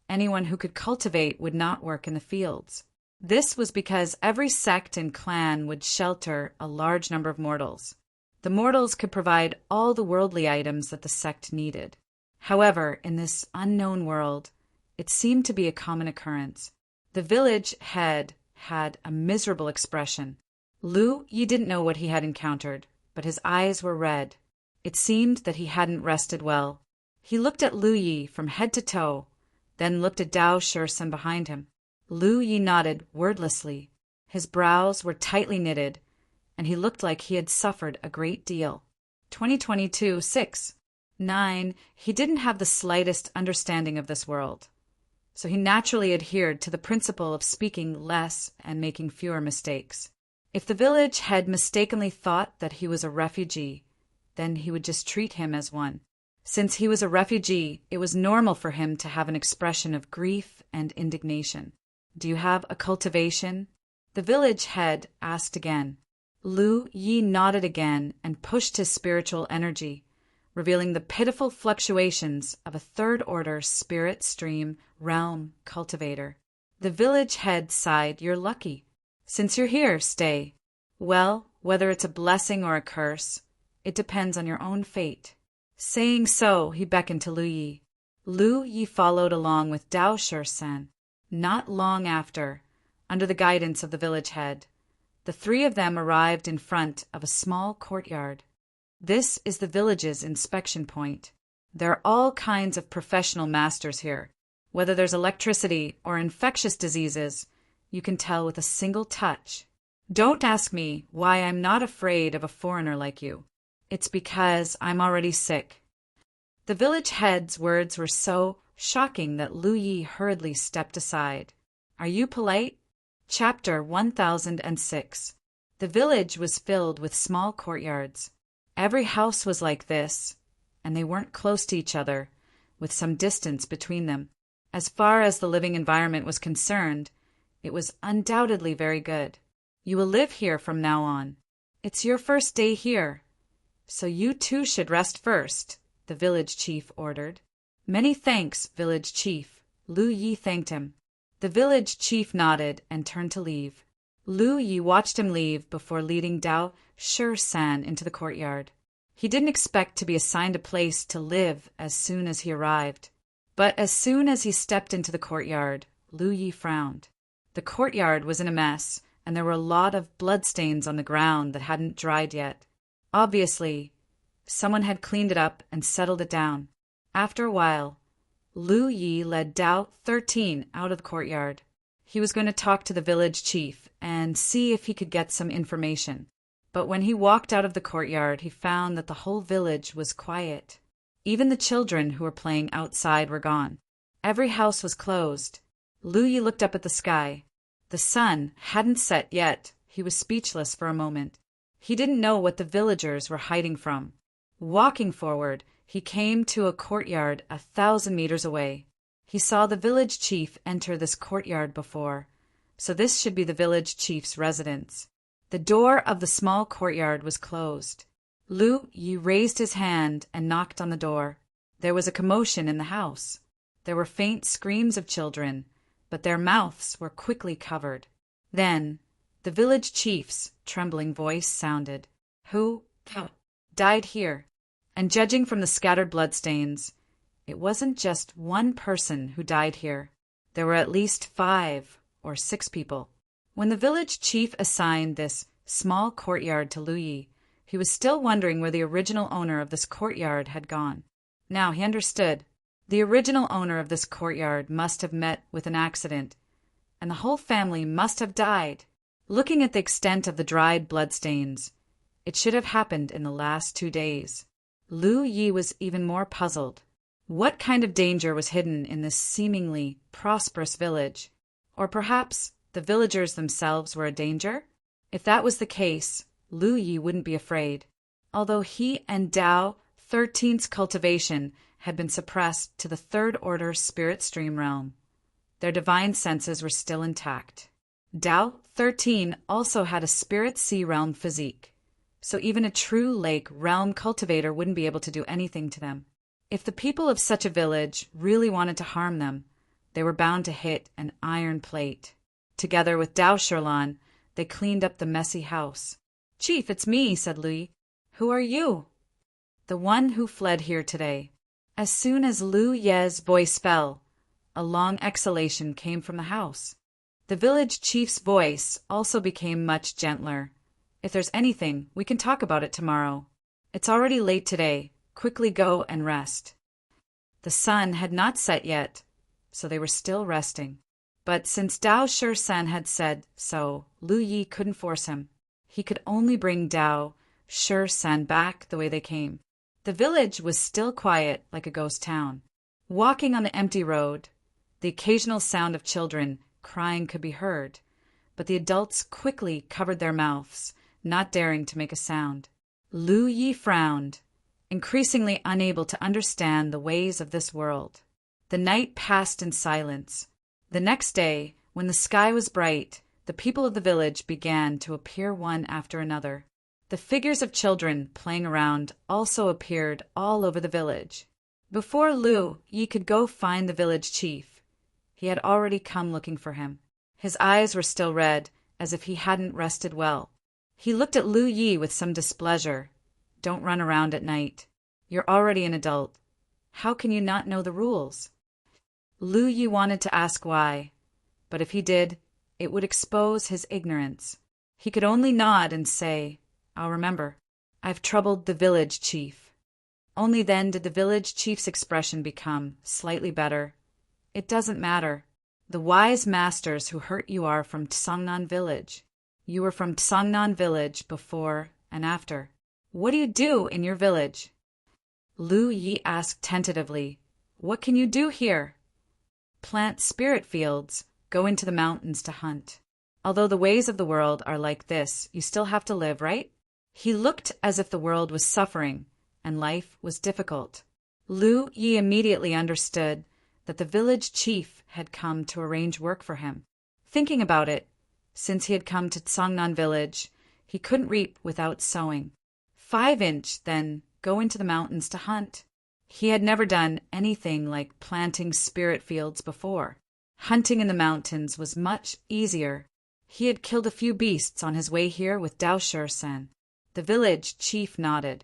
anyone who could cultivate would not work in the fields. This was because every sect and clan would shelter a large number of mortals. The mortals could provide all the worldly items that the sect needed. However, in this unknown world, it seemed to be a common occurrence. The village head had a miserable expression. Lu Yi didn't know what he had encountered, but his eyes were red. It seemed that he hadn't rested well. He looked at Lu Yi from head to toe, then looked at Dao Shi-san behind him. Lu Yi nodded wordlessly. His brows were tightly knitted, and he looked like he had suffered a great deal. 2022-6-9. He didn't have the slightest understanding of this world. so he naturally adhered to the principle of speaking less and making fewer mistakes. If the village head mistakenly thought that he was a refugee, then he would just treat him as one. Since he was a refugee, it was normal for him to have an expression of grief and indignation. "Do you have a cultivation?" the village head asked again. Lu Yi nodded again and pushed his spiritual energy, revealing the pitiful fluctuations of a third-order spirit stream realm cultivator. The village head sighed. "You're lucky. Since you're here, stay. Well, whether it's a blessing or a curse, it depends on your own fate." Saying so, he beckoned to Lu Yi. Lu Yi followed along with Dao Shi-san. Not long after, under the guidance of the village head, the three of them arrived in front of a small courtyard. This is the village's inspection point. There are all kinds of professional masters here. Whether there's electricity or infectious diseases, you can tell with a single touch. Don't ask me why I'm not afraid of a foreigner like you. It's because I'm already sick. The village head's words were so shocking that Lu Yi hurriedly stepped aside. "Are you polite?" Chapter 1006. The village was filled with small courtyards. Every house was like this, and they weren't close to each other, with some distance between them. As far as the living environment was concerned, it was undoubtedly very good. "You will live here from now on. It's your first day here, so you too should rest first," the village chief ordered. "Many thanks, village chief." Lu Yi thanked him. The village chief nodded and turned to leave. Lu Yi watched him leave before leading Dao Shi-san into the courtyard. He didn't expect to be assigned a place to live as soon as he arrived. But as soon as he stepped into the courtyard, Lu Yi frowned. The courtyard was in a mess, and there were a lot of bloodstains on the ground that hadn't dried yet. Obviously, someone had cleaned it up and settled it down. After a while, Lu Yi led Dao 13 out of the courtyard. He was going to talk to the village chief and see if he could get some information. But when he walked out of the courtyard, he found that the whole village was quiet. Even the children who were playing outside were gone. Every house was closed. Lu Yi looked up at the sky. The sun hadn't set yet. He was speechless for a moment. He didn't know what the villagers were hiding from. Walking forward, he came to a courtyard 1,000 meters away. He saw the village chief enter this courtyard before, so this should be the village chief's residence. The door of the small courtyard was closed. Lu Yi raised his hand and knocked on the door. There was a commotion in the house. There were faint screams of children, but their mouths were quickly covered. Then the village chief's trembling voice sounded. "Who died here?" And judging from the scattered bloodstains, it wasn't just one person who died here. There were at least 5 or 6 people. When the village chief assigned this small courtyard to Lu Yi, he was still wondering where the original owner of this courtyard had gone. Now he understood. The original owner of this courtyard must have met with an accident, and the whole family must have died. Looking at the extent of the dried bloodstains, it should have happened in the last 2 days. Lu Yi was even more puzzled. What kind of danger was hidden in this seemingly prosperous village? Or perhaps the villagers themselves were a danger? If that was the case, Lu Yi wouldn't be afraid. Although he and Dao 13's cultivation had been suppressed to the third-order spirit stream realm, their divine senses were still intact. Dao 13 also had a spirit sea realm physique, so even a true lake realm cultivator wouldn't be able to do anything to them. If the people of such a village really wanted to harm them, they were bound to hit an iron plate. Together with Dao Shi, they cleaned up the messy house. "Chief, it's me," said Lu Yi. "Who are you?" "The one who fled here today." As soon as Lu Ye's voice fell, a long exhalation came from the house. The village chief's voice also became much gentler. "If there's anything, we can talk about it tomorrow. It's already late today. Quickly go and rest." The sun had not set yet, so they were still resting. But since Dao Shi had said so, Lu Yi couldn't force him. He could only bring Dao Shi back the way they came. The village was still quiet like a ghost town. Walking on the empty road, The occasional sound of children crying could be heard, but the adults quickly covered their mouths, not daring to make a sound. Lu Yi frowned, increasingly unable to understand the ways of this world. The night passed in silence. The next day, when the sky was bright, the people of the village began to appear one after another. The figures of children playing around also appeared all over the village. Before Lu Yi could go find the village chief, he had already come looking for him. His eyes were still red, as if he hadn't rested well. He looked at Lu Yi with some displeasure. Don't run around at night. You're already an adult. How can you not know the rules? Lu Yi wanted to ask why, but if he did, it would expose his ignorance. He could only nod and say, I'll remember. I've troubled the village chief. Only then did the village chief's expression become slightly better. It doesn't matter. The wise masters who hurt you are from Tsangnan village. You were from Tsangnan village before and after. What do you do in your village? Lu Yi asked tentatively, What can you do here? Plant spirit fields, go into the mountains to hunt. Although the ways of the world are like this, you still have to live, right? He looked as if the world was suffering and life was difficult. Lu Yi immediately understood that the village chief had come to arrange work for him. Thinking about it, since he had come to Tsangnan village, he couldn't reap without sowing. 5-inch, then, go into the mountains to hunt. He had never done anything like planting spirit fields before. Hunting in the mountains was much easier. He had killed a few beasts on his way here with Dao Shur-san. The village chief nodded.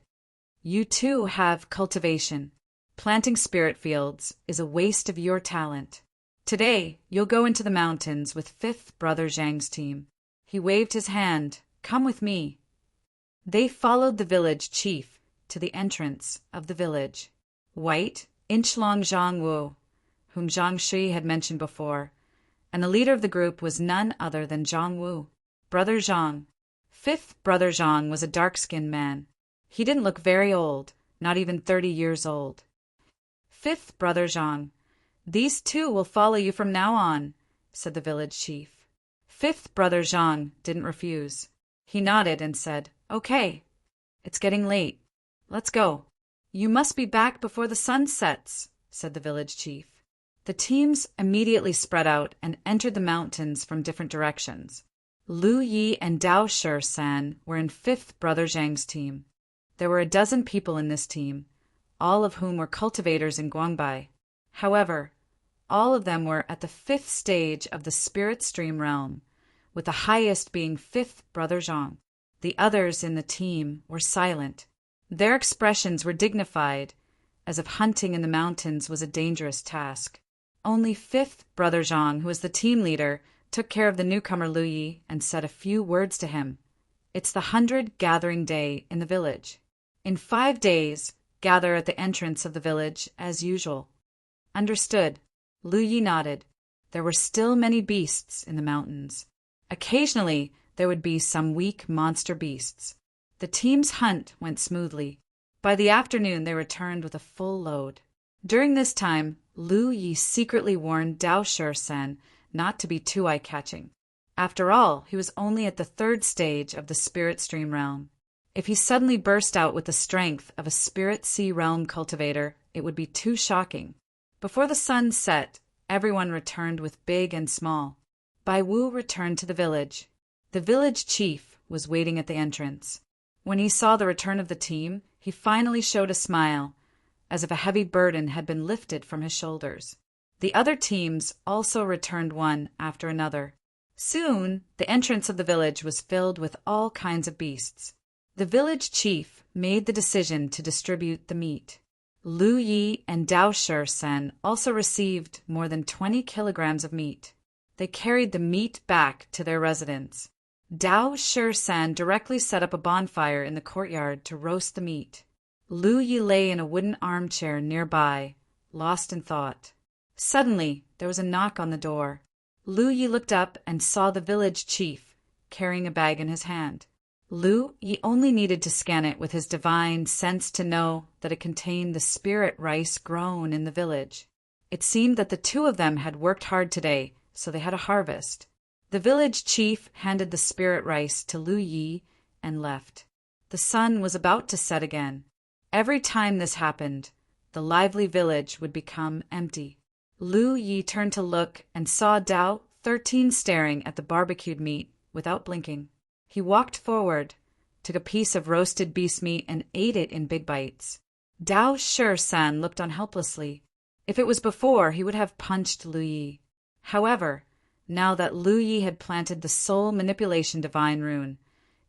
You too have cultivation. Planting spirit fields is a waste of your talent. Today, you'll go into the mountains with 5th Brother Zhang's team. He waved his hand. Come with me. They followed the village chief to the entrance of the village. White, inch-long Zhang Wu, whom Zhang Shi had mentioned before, and the leader of the group was none other than Zhang Wu, Brother Zhang. 5th Brother Zhang was a dark-skinned man. He didn't look very old, not even 30 years old. 5th Brother Zhang, these two will follow you from now on, said the village chief. 5th Brother Zhang didn't refuse. He nodded and said, Okay, it's getting late. Let's go. You must be back before the sun sets, said the village chief. The teams immediately spread out and entered the mountains from different directions. Lu Yi and Dao Shur-san were in 5th Brother Zhang's team. There were a dozen people in this team, all of whom were cultivators in Guangbai. However, all of them were at the 5th stage of the spirit stream realm, with the highest being 5th Brother Zhang. The others in the team were silent. Their expressions were dignified, as if hunting in the mountains was a dangerous task. Only 5th Brother Zhang, who was the team leader, took care of the newcomer Lu Yi and said a few words to him. It's the 100 gathering day in the village. In 5 days, gather at the entrance of the village as usual. Understood. Lu Yi nodded. There were still many beasts in the mountains. Occasionally, there would be some weak monster beasts. The team's hunt went smoothly. By the afternoon, they returned with a full load. During this time, Lu Yi secretly warned Dao Shur-san not to be too eye-catching. After all, he was only at the 3rd stage of the spirit stream realm. If he suddenly burst out with the strength of a spirit sea realm cultivator, it would be too shocking. Before the sun set, everyone returned with big and small. Bai Wu returned to the village. The village chief was waiting at the entrance. When he saw the return of the team, he finally showed a smile, as if a heavy burden had been lifted from his shoulders. The other teams also returned one after another. Soon, the entrance of the village was filled with all kinds of beasts. The village chief made the decision to distribute the meat. Lu Yi and Dao Shur-san also received more than 20 kilograms of meat. They carried the meat back to their residence. Dao Shur-san directly set up a bonfire in the courtyard to roast the meat. Lu Yi lay in a wooden armchair nearby, lost in thought. Suddenly, there was a knock on the door. Lu Yi looked up and saw the village chief, carrying a bag in his hand. Lu Yi only needed to scan it with his divine sense to know that it contained the spirit rice grown in the village. It seemed that the two of them had worked hard today, so they had a harvest. The village chief handed the spirit rice to Lu Yi and left. The sun was about to set again. Every time this happened, the lively village would become empty. Lu Yi turned to look and saw Dao 13 staring at the barbecued meat without blinking. He walked forward, took a piece of roasted beast meat and ate it in big bites. Dao Shi-san looked on helplessly. If it was before, he would have punched Lu Yi. However, now that Lu Yi had planted the soul manipulation divine rune,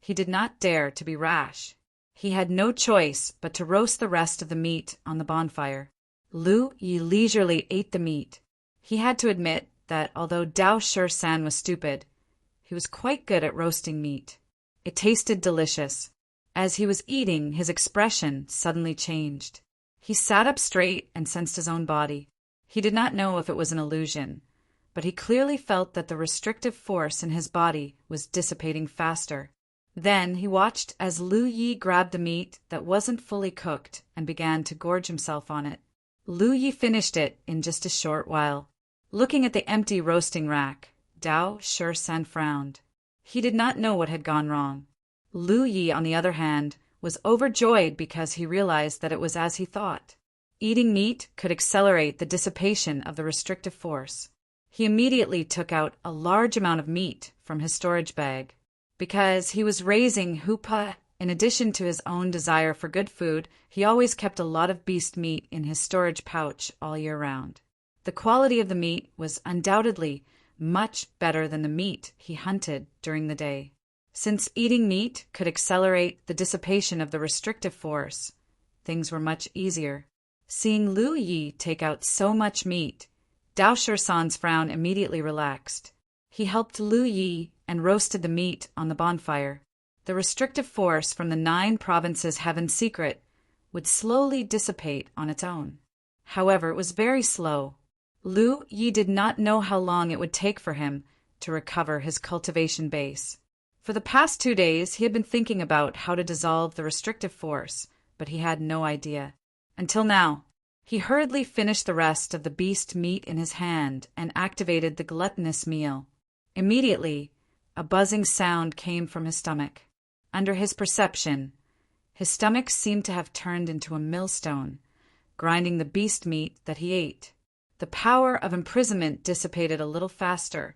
he did not dare to be rash. He had no choice but to roast the rest of the meat on the bonfire. Lu Yi leisurely ate the meat. He had to admit that although Dao Shi-san was stupid, he was quite good at roasting meat. It tasted delicious. As he was eating, his expression suddenly changed. He sat up straight and sensed his own body. He did not know if it was an illusion, but he clearly felt that the restrictive force in his body was dissipating faster. Then he watched as Lu Yi grabbed the meat that wasn't fully cooked and began to gorge himself on it. Lu Yi finished it in just a short while. Looking at the empty roasting rack, Dao Shi-san frowned. He did not know what had gone wrong. Lu Yi, on the other hand, was overjoyed because he realized that it was as he thought. Eating meat could accelerate the dissipation of the restrictive force. He immediately took out a large amount of meat from his storage bag. Because he was raising Hupa, in addition to his own desire for good food, he always kept a lot of beast meat in his storage pouch all year round. The quality of the meat was undoubtedly much better than the meat he hunted during the day. Since eating meat could accelerate the dissipation of the restrictive force, things were much easier. Seeing Lu Yi take out so much meat, Dao Shi-san's frown immediately relaxed. He helped Lu Yi and roasted the meat on the bonfire. The restrictive force from the 9 provinces' heaven secret would slowly dissipate on its own. However, it was very slow. Lu Yi did not know how long it would take for him to recover his cultivation base. For the past 2 days, he had been thinking about how to dissolve the restrictive force, but he had no idea. Until now, he hurriedly finished the rest of the beast meat in his hand and activated the gluttonous meal. Immediately, a buzzing sound came from his stomach. Under his perception, his stomach seemed to have turned into a millstone, grinding the beast meat that he ate. The power of imprisonment dissipated a little faster.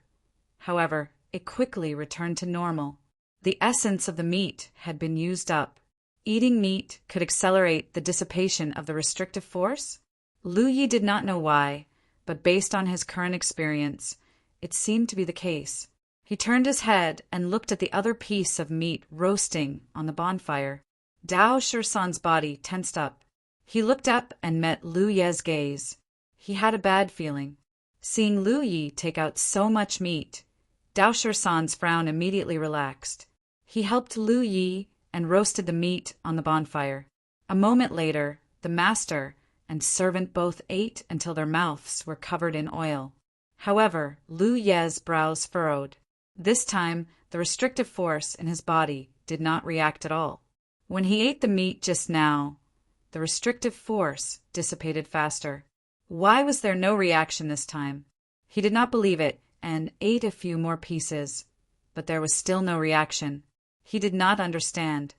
However, it quickly returned to normal. The essence of the meat had been used up. Eating meat could accelerate the dissipation of the restrictive force? Lu Yi did not know why, but based on his current experience, it seemed to be the case. He turned his head and looked at the other piece of meat roasting on the bonfire. Dao Shi-san's body tensed up. He looked up and met Lu Ye's gaze. He had a bad feeling. Seeing Lu Yi take out so much meat, Dao Shi-san's frown immediately relaxed. He helped Lu Yi and roasted the meat on the bonfire. A moment later, the master and servant both ate until their mouths were covered in oil. However, Lu Ye's brows furrowed. This time, the restrictive force in his body did not react at all. When he ate the meat just now, the restrictive force dissipated faster. Why was there no reaction this time? He did not believe it and ate a few more pieces, but there was still no reaction. He did not understand.